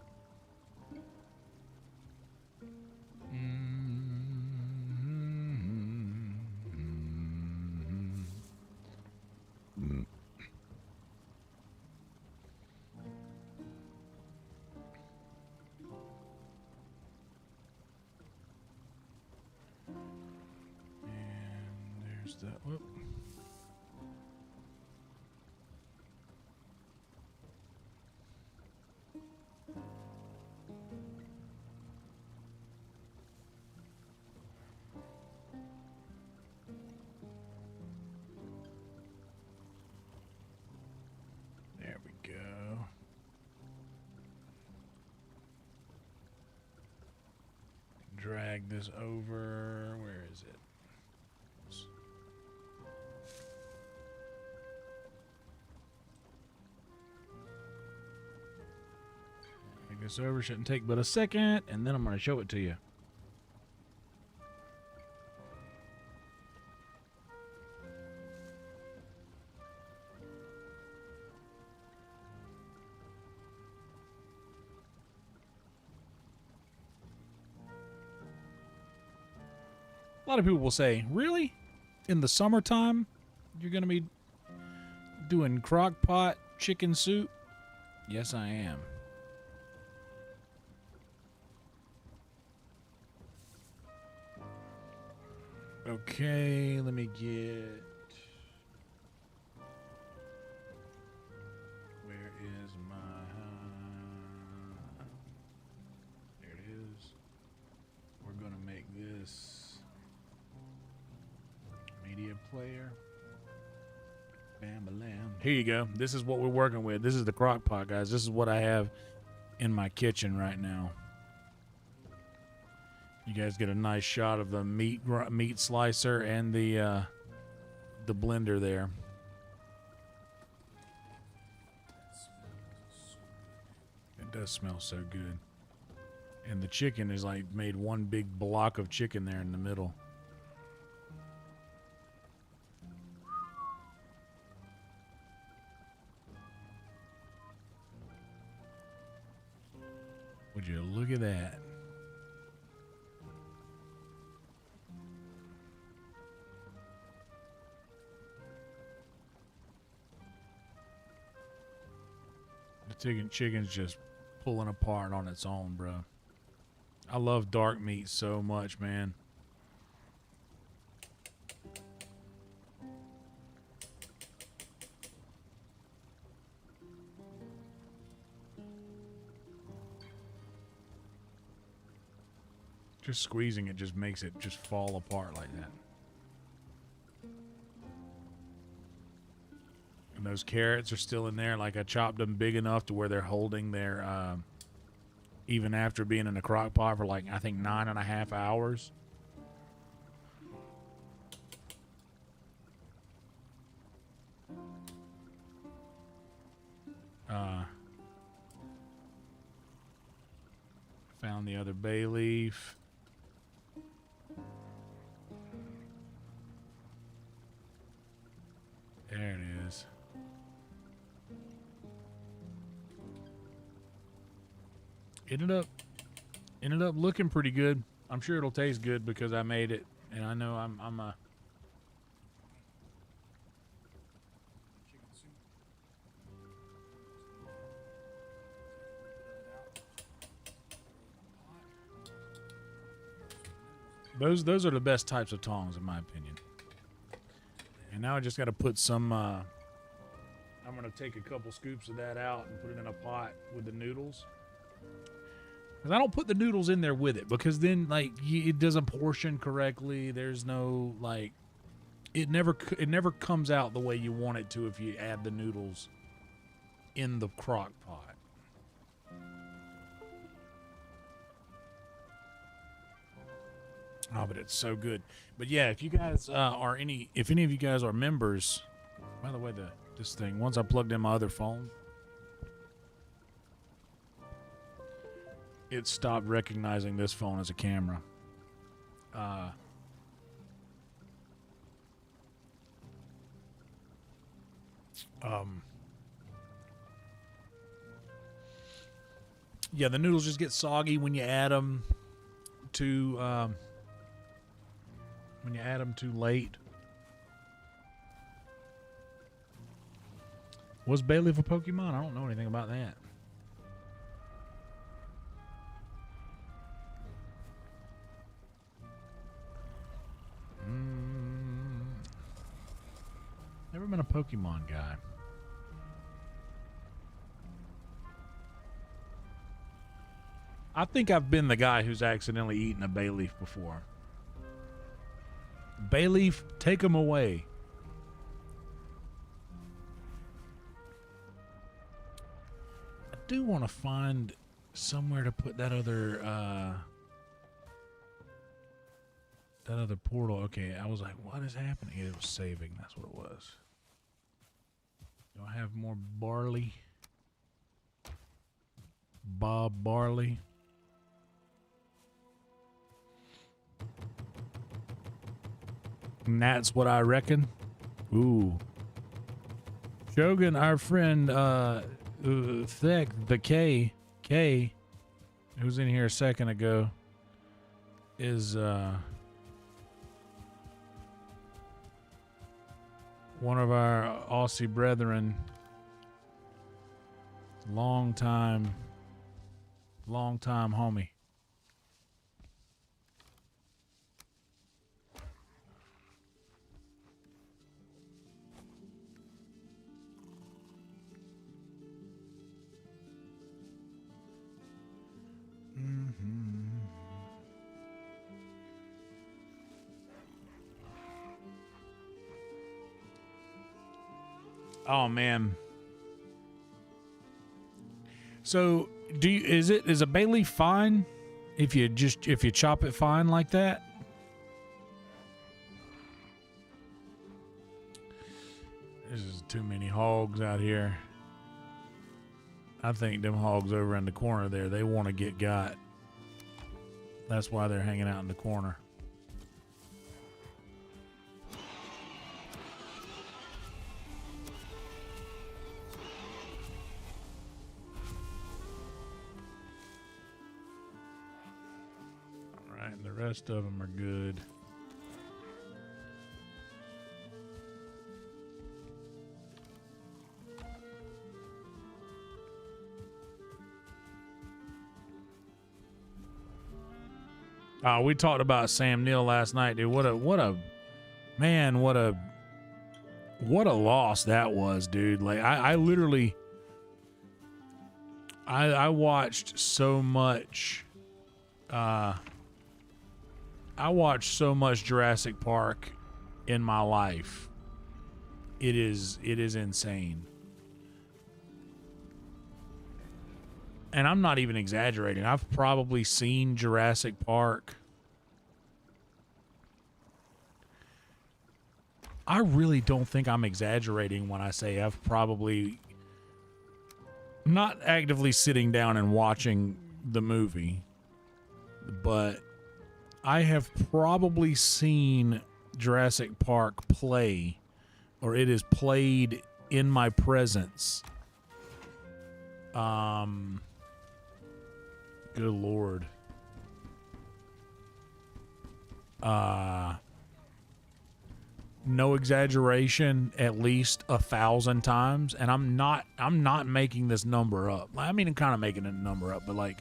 And there's that. Whoop. There we go. Drag this over. Where is it? Drag this over. Shouldn't take but a second, and then I'm going to show it to you. A lot of people will say, really? In the summertime, you're going to be doing crock pot chicken soup? Yes, I am. Okay, let me get... Where is my... There it is. We're going to make this... media player. Bam-a-lam. Here you go. This is what we're working with. This is the crock pot, guys. This is what I have in my kitchen right now. You guys get a nice shot of the meat slicer and the blender there. It does smell so good. And the chicken is like made one big block of chicken there in the middle. Would you look at that? The chicken's just pulling apart on its own, bro. I love dark meat so much, man. Just squeezing it just makes it just fall apart like that. And those carrots are still in there. Like I chopped them big enough to where they're holding their, even after being in the crock pot for like, I think 9.5 hours. Found the other bay leaf. There it is. Ended up looking pretty good. I'm sure it'll taste good because I made it, and I know I'm a. Those are the best types of tongs in my opinion. And now I just got to put some. I'm gonna take a couple scoops of that out and put it in a pot with the noodles. Because I don't put the noodles in there with it because then like it doesn't portion correctly. There's no like, it never comes out the way you want it to if you add the noodles in the crock pot. Oh, but it's so good. But yeah, if you guys if any of you guys are members, by the way, this thing, once I plugged in my other phone, it stopped recognizing this phone as a camera. Yeah, the noodles just get soggy when you add them too late. Was Bayleaf a Pokemon? I don't know anything about that. Never been a Pokemon guy. I think I've been the guy who's accidentally eaten a Bayleaf before. Bayleaf, take them away. I do want to find somewhere to put that other portal. Okay, I was like, what is happening? It was saving. That's what it was. Do I have more barley? Bob Barley. And that's what I reckon. Ooh. Shogun, our friend, Thek, the K, who's in here a second ago, is, one of our Aussie brethren. Long time homie. Oh man. So is a bay leaf fine if you chop it fine like that? There's just too many hogs out here. I think them hogs over in the corner there, they want to get got. That's why they're hanging out in the corner. The rest of them are good. We talked about Sam Neill last night, dude. What a loss that was, dude. Like I literally I watched so much Jurassic Park in my life. It is insane. And I'm not even exaggerating. I've probably seen Jurassic Park. I really don't think I'm exaggerating when I say I've probably not actively sitting down and watching the movie, but I have probably seen Jurassic Park play, or it is played in my presence. Good Lord. No exaggeration, at least 1,000 times, and I'm not making this number up. I mean, I'm kind of making a number up, but like,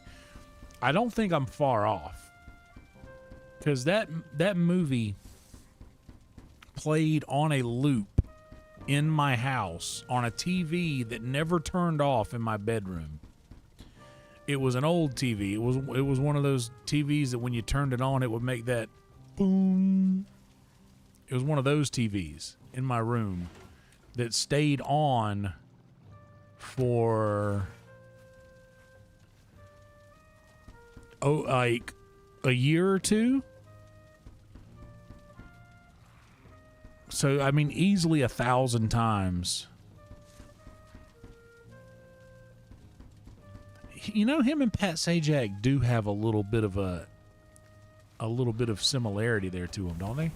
I don't think I'm far off. Because that movie played on a loop in my house on a TV that never turned off in my bedroom. It was an old TV. It was one of those TVs that when you turned it on, it would make that boom. It was one of those TVs in my room that stayed on for like a year or two. So, I mean, easily 1,000 times. You know, him and Pat Sajak do have a little bit of similarity there to him, don't they?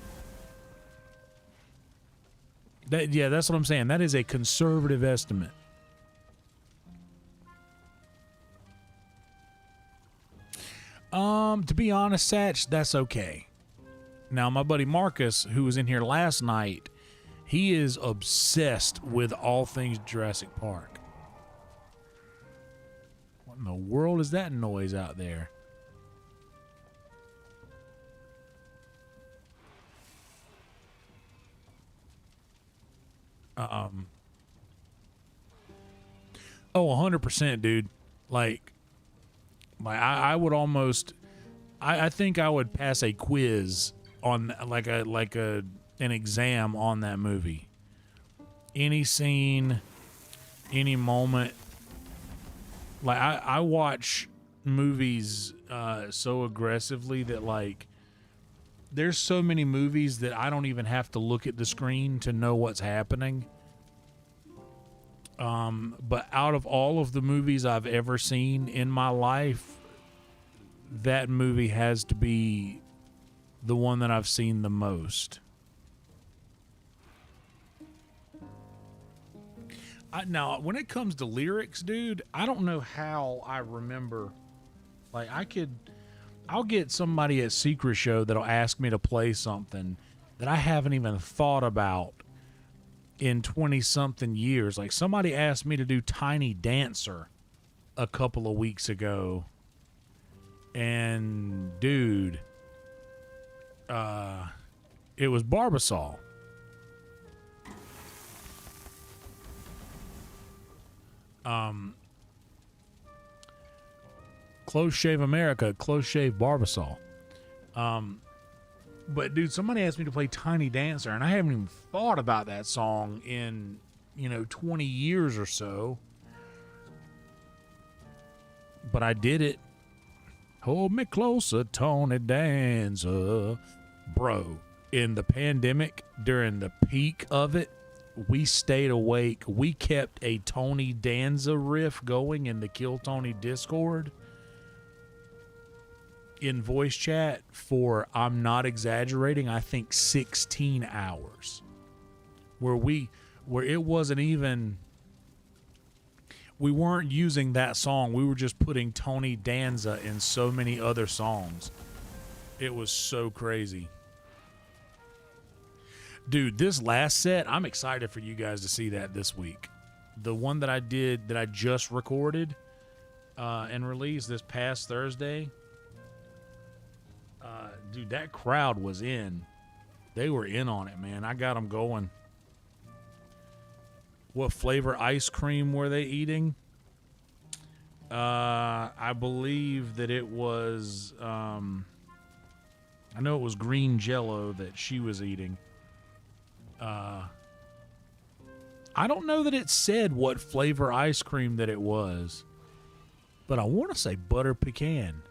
Yeah, that's what I'm saying. That is a conservative estimate. To be honest, Satch, that's okay. Now, my buddy Marcus, who was in here last night, he is obsessed with all things Jurassic Park. What in the world is that noise out there? Oh, 100%, dude. Like I would almost, I think I would pass a quiz on an exam on that movie. Any scene, any moment. Like I watch movies so aggressively that like there's so many movies that I don't even have to look at the screen to know what's happening. But out of all of the movies I've ever seen in my life, that movie has to be the one that I've seen the most. Now, when it comes to lyrics, dude, I don't know how I remember. Like, I'll get somebody at Secret Show that'll ask me to play something that I haven't even thought about in 20-something years. Like, somebody asked me to do Tiny Dancer a couple of weeks ago. And, dude, it was Barbasol. Close Shave America, Close Shave Barbasol. But dude, somebody asked me to play Tiny Dancer, and I haven't even thought about that song in, 20 years or so. But I did it. Hold me closer, Tony Dancer. Bro, in the pandemic, during the peak of it, we stayed awake. We kept a Tony Danza riff going in the Kill Tony Discord in voice chat for, I'm not exaggerating, I think 16 hours. Where it wasn't even, we weren't using that song. We were just putting Tony Danza in so many other songs. It was so crazy. Dude, this last set, I'm excited for you guys to see that this week. The one that I did, that I just recorded and released this past Thursday. Dude, that crowd was in. They were in on it, man. I got them going. What flavor ice cream were they eating? I believe that it was, I know it was green Jello that she was eating. I don't know that it said what flavor ice cream that it was, but I want to say butter pecan.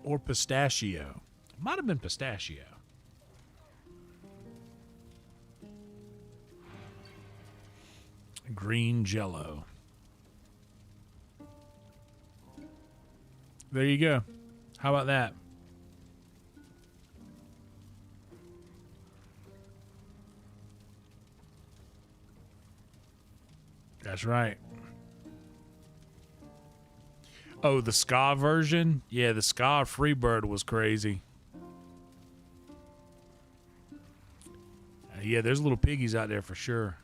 Or pistachio. Might have been pistachio. Green Jello. There you go. How about that? That's right. Oh, the ska version? Yeah, the ska Freebird was crazy. Yeah, there's little piggies out there for sure.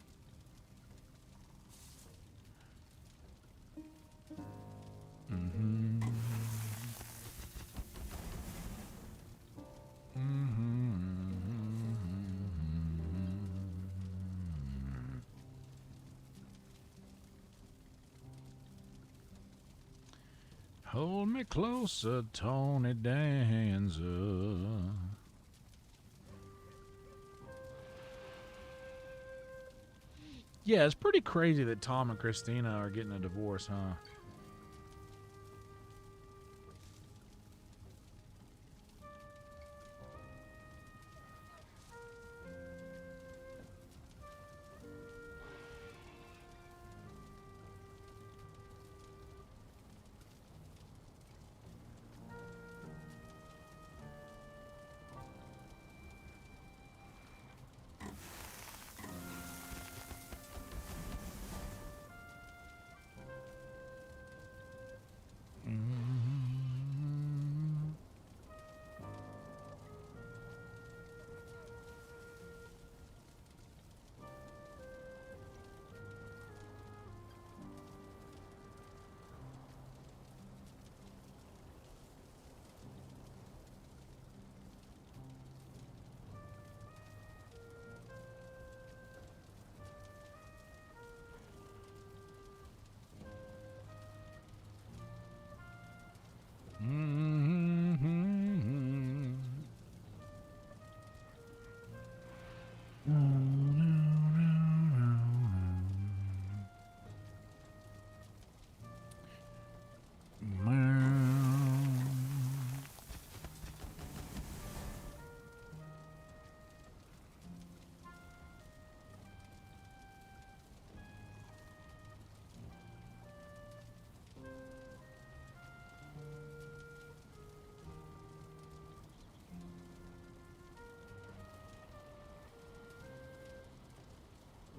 Hold me closer, Tony Danza. Yeah, it's pretty crazy that Tom and Christina are getting a divorce, huh?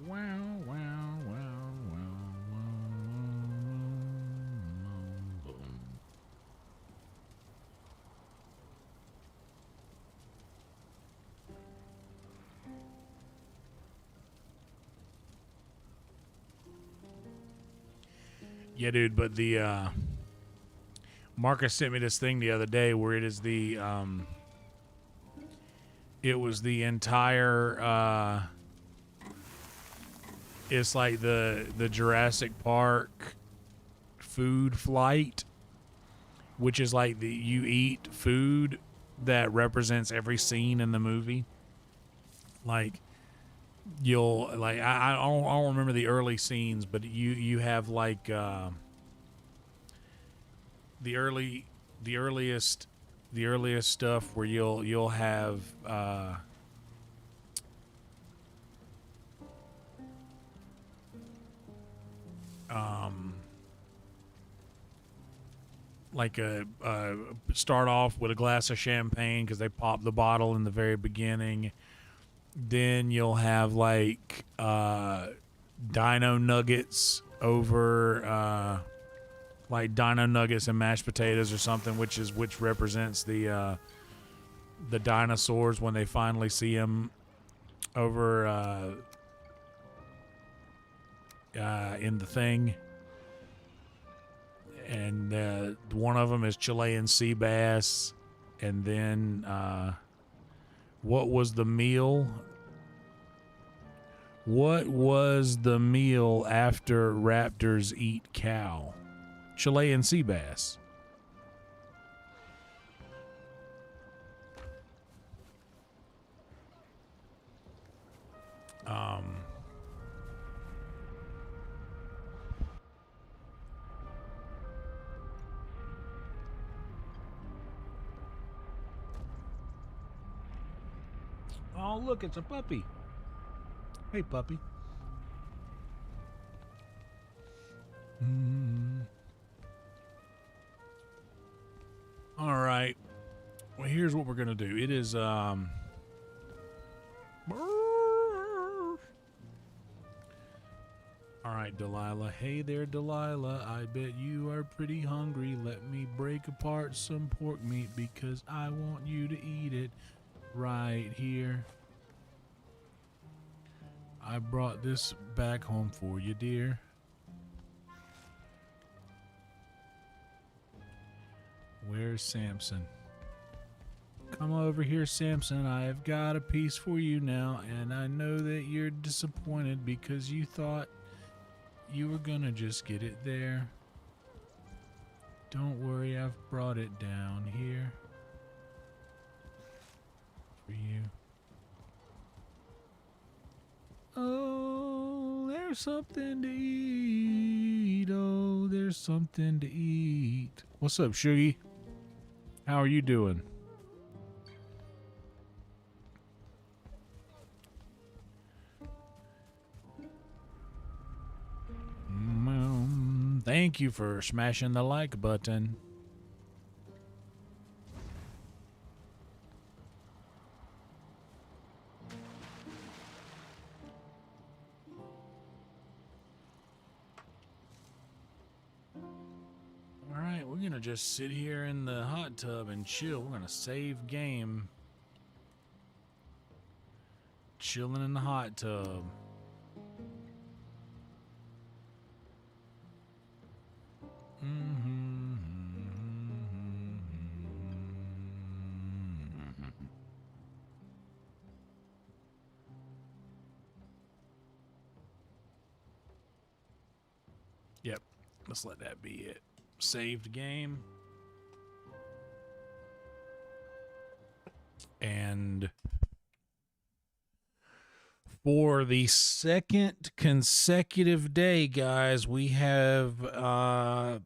Wow, wow, wow, wow, wow. Yeah, dude, but the Marcus sent me this thing the other day where it is it was the entire it's like the Jurassic Park food flight, which is like you eat food that represents every scene in the movie. Like you'll like I don't remember the early scenes, but you have like the earliest stuff where you'll have like a start off with a glass of champagne because they pop the bottle in the very beginning. Then you'll have like dino nuggets over like dino nuggets and mashed potatoes or something, which represents the dinosaurs when they finally see them over in the thing. And one of them is Chilean sea bass. And then what was the meal? What was the meal after raptors eat cow? Chilean sea bass. Oh, look, it's a puppy. Hey, puppy. All right. Well, here's what we're going to do. It is all right, Delilah. Hey there, Delilah. I bet you are pretty hungry. Let me break apart some pork meat because I want you to eat it right here. I brought this back home for you, dear. Where's Samson? Come over here, Samson. I have got a piece for you now, and I know that you're disappointed because you thought you were gonna just get it there. Don't worry, I've brought it down here for you. Oh, there's something to eat. Oh, there's something to eat. What's up, Shuggy? How are you doing? Thank you for smashing the like button. Alright, we're gonna just sit here in the hot tub and chill. We're gonna save game. Chilling in the hot tub. Yep, let's let that be it. Saved game. And for the second consecutive day, guys, we have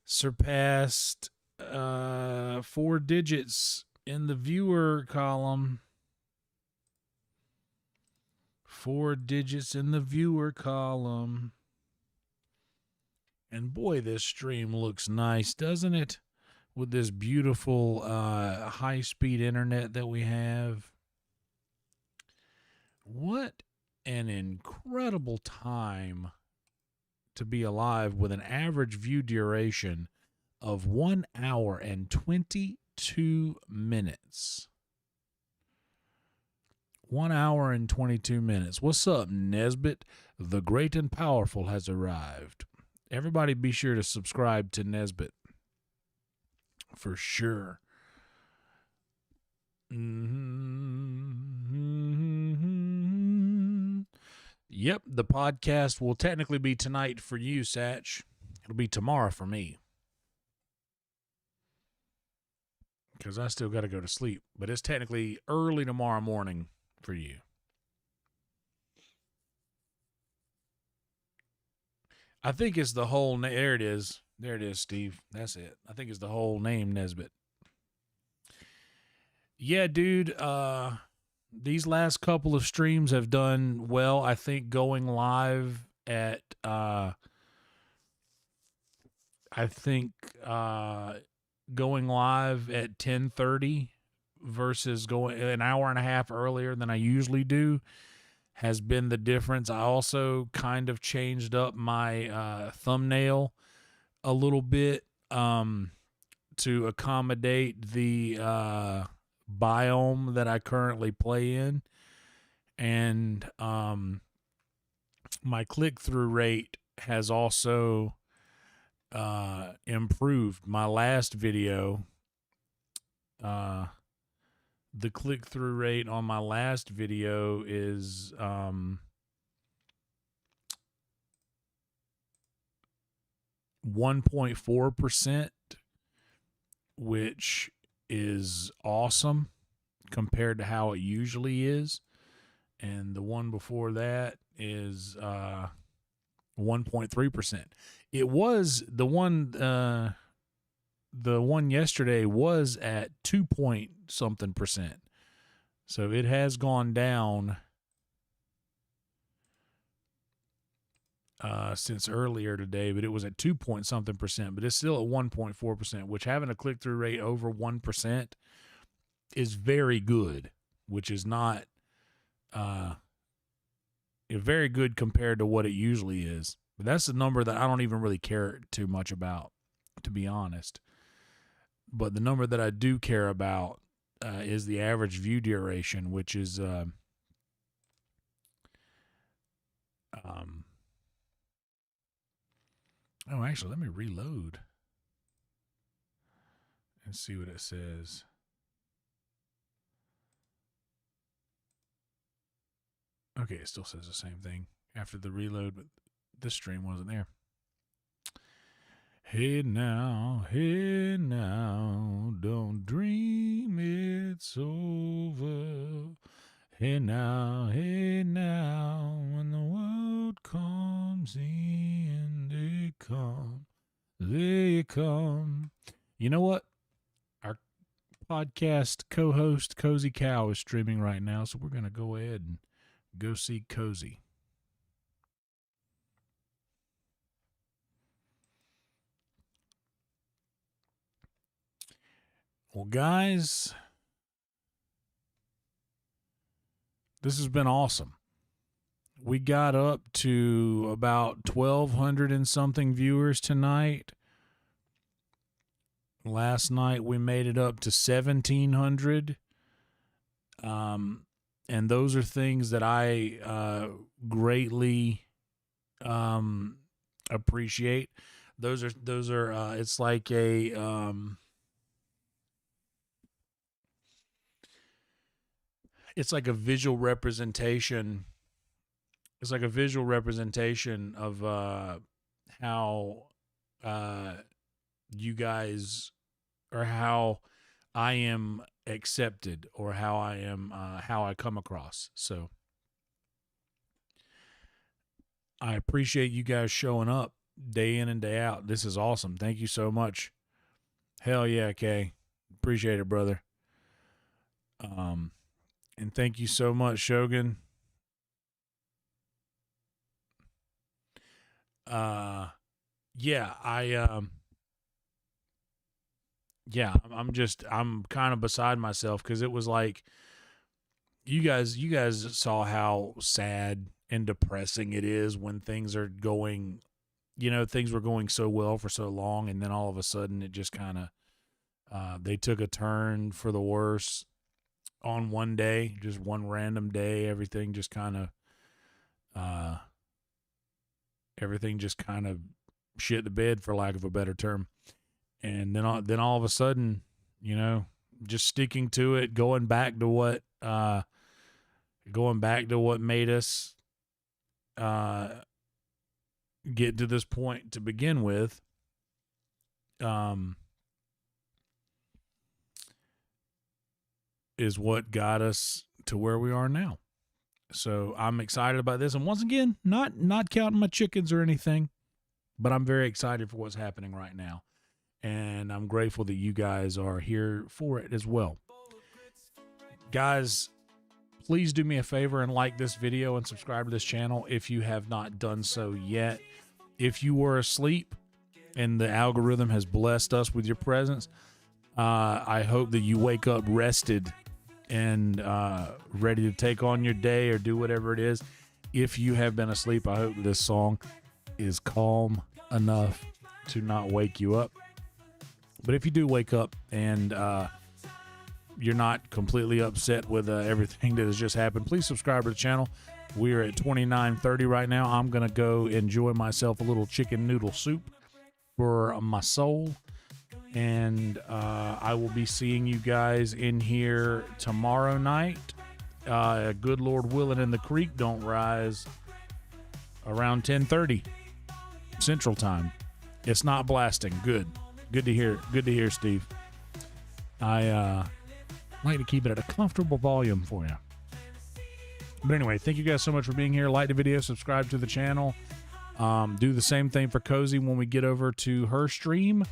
surpassed 4 digits in the viewer column. 4 digits in the viewer column. And boy, this stream looks nice, doesn't it? With this beautiful high-speed internet that we have. What an incredible time to be alive with an average view duration of 1 hour and 22 minutes. 1 hour and 22 minutes. What's up, Nesbit? The great and powerful has arrived. Everybody be sure to subscribe to Nesbit. For sure. Yep, the podcast will technically be tonight for you, Satch. It'll be tomorrow for me. Because I still got to go to sleep. But it's technically early tomorrow morning for you. I think it's the whole there it is. There it is, Steve. That's it. I think it's the whole name, Nesbit. Yeah, dude. These last couple of streams have done well. I think going live at going live at 10:30 versus going an hour and a half earlier than I usually do has been the difference. I also kind of changed up my thumbnail a little bit to accommodate the biome that I currently play in. And my click-through rate has also improved. My last video, the click-through rate on my last video is 1.4%, which is awesome compared to how it usually is. And the one before that is 1.3%. It was the one yesterday was at 2-point-something%. So it has gone down since earlier today, but it was at 2-point-something%, but it's still at 1.4%, which having a click-through rate over 1% is very good, which is not very good compared to what it usually is. But that's a number that I don't even really care too much about, to be honest. But the number that I do care about is the average view duration, which is oh, actually, let me reload and see what it says. Okay, it still says the same thing after the reload, but this stream wasn't there. Hey now, don't dream it's over. Hey now, when the world comes in, they come. You know what? Our podcast co-host, Cozy Cow, is streaming right now, so we're going to go ahead and go see Cozy. Well, guys, this has been awesome. We got up to about 1,200 and something viewers tonight. Last night we made it up to 1,700. And those are things that I greatly appreciate. Those are it's like a it's like a visual representation. It's like a visual representation of how you guys, or how I am accepted, or how I am how I come across. So I appreciate you guys showing up day in and day out. This is awesome. Thank you so much. Hell yeah, Kay. Appreciate it, brother. And thank you so much, Shogun. Yeah, I'm kind of beside myself, because it was like, you guys saw how sad and depressing it is when things are going, things were going so well for so long, and then all of a sudden it just kind of they took a turn for the worse on one day, just one random day. Everything just kind of shit the bed, for lack of a better term. And then all of a sudden, just sticking to it, going back to what made us get to this point to begin with, is what got us to where we are now. So I'm excited about this. And once again, not counting my chickens or anything, but I'm very excited for what's happening right now. And I'm grateful that you guys are here for it as well. Guys, please do me a favor and like this video and subscribe to this channel if you have not done so yet. If you were asleep and the algorithm has blessed us with your presence, I hope that you wake up rested and ready to take on your day or do whatever it is. If you have been asleep, I hope this song is calm enough to not wake you up. But if you do wake up and you're not completely upset with everything that has just happened, please subscribe to the channel. We are at 29:30 right now. I'm going to go enjoy myself a little chicken noodle soup for my soul. And I will be seeing you guys in here tomorrow night. Good Lord willing, and the creek don't rise around 10:30 Central Time. It's not blasting. Good to hear. Good to hear, Steve. I like to keep it at a comfortable volume for you. But anyway, thank you guys so much for being here. Like the video, subscribe to the channel. Do the same thing for Cozy when we get over to her stream.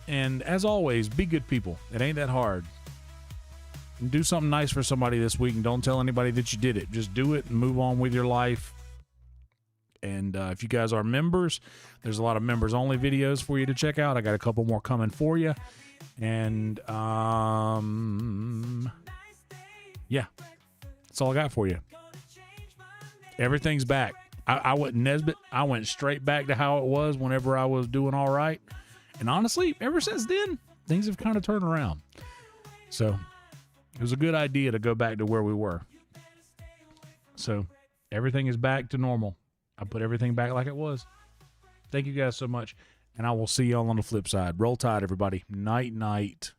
And as always, be good people. It ain't that hard. Do something nice for somebody this week, and don't tell anybody that you did it. Just do it and move on with your life. And if you guys are members, there's a lot of members-only videos for you to check out. I got a couple more coming for you. And, yeah, that's all I got for you. Everything's back. I went Nesbitt. I went straight back to how it was whenever I was doing all right. And honestly, ever since then, things have kind of turned around. So it was a good idea to go back to where we were. So everything is back to normal. I put everything back like it was. Thank you guys so much. And I will see y'all on the flip side. Roll Tide, everybody. Night, night.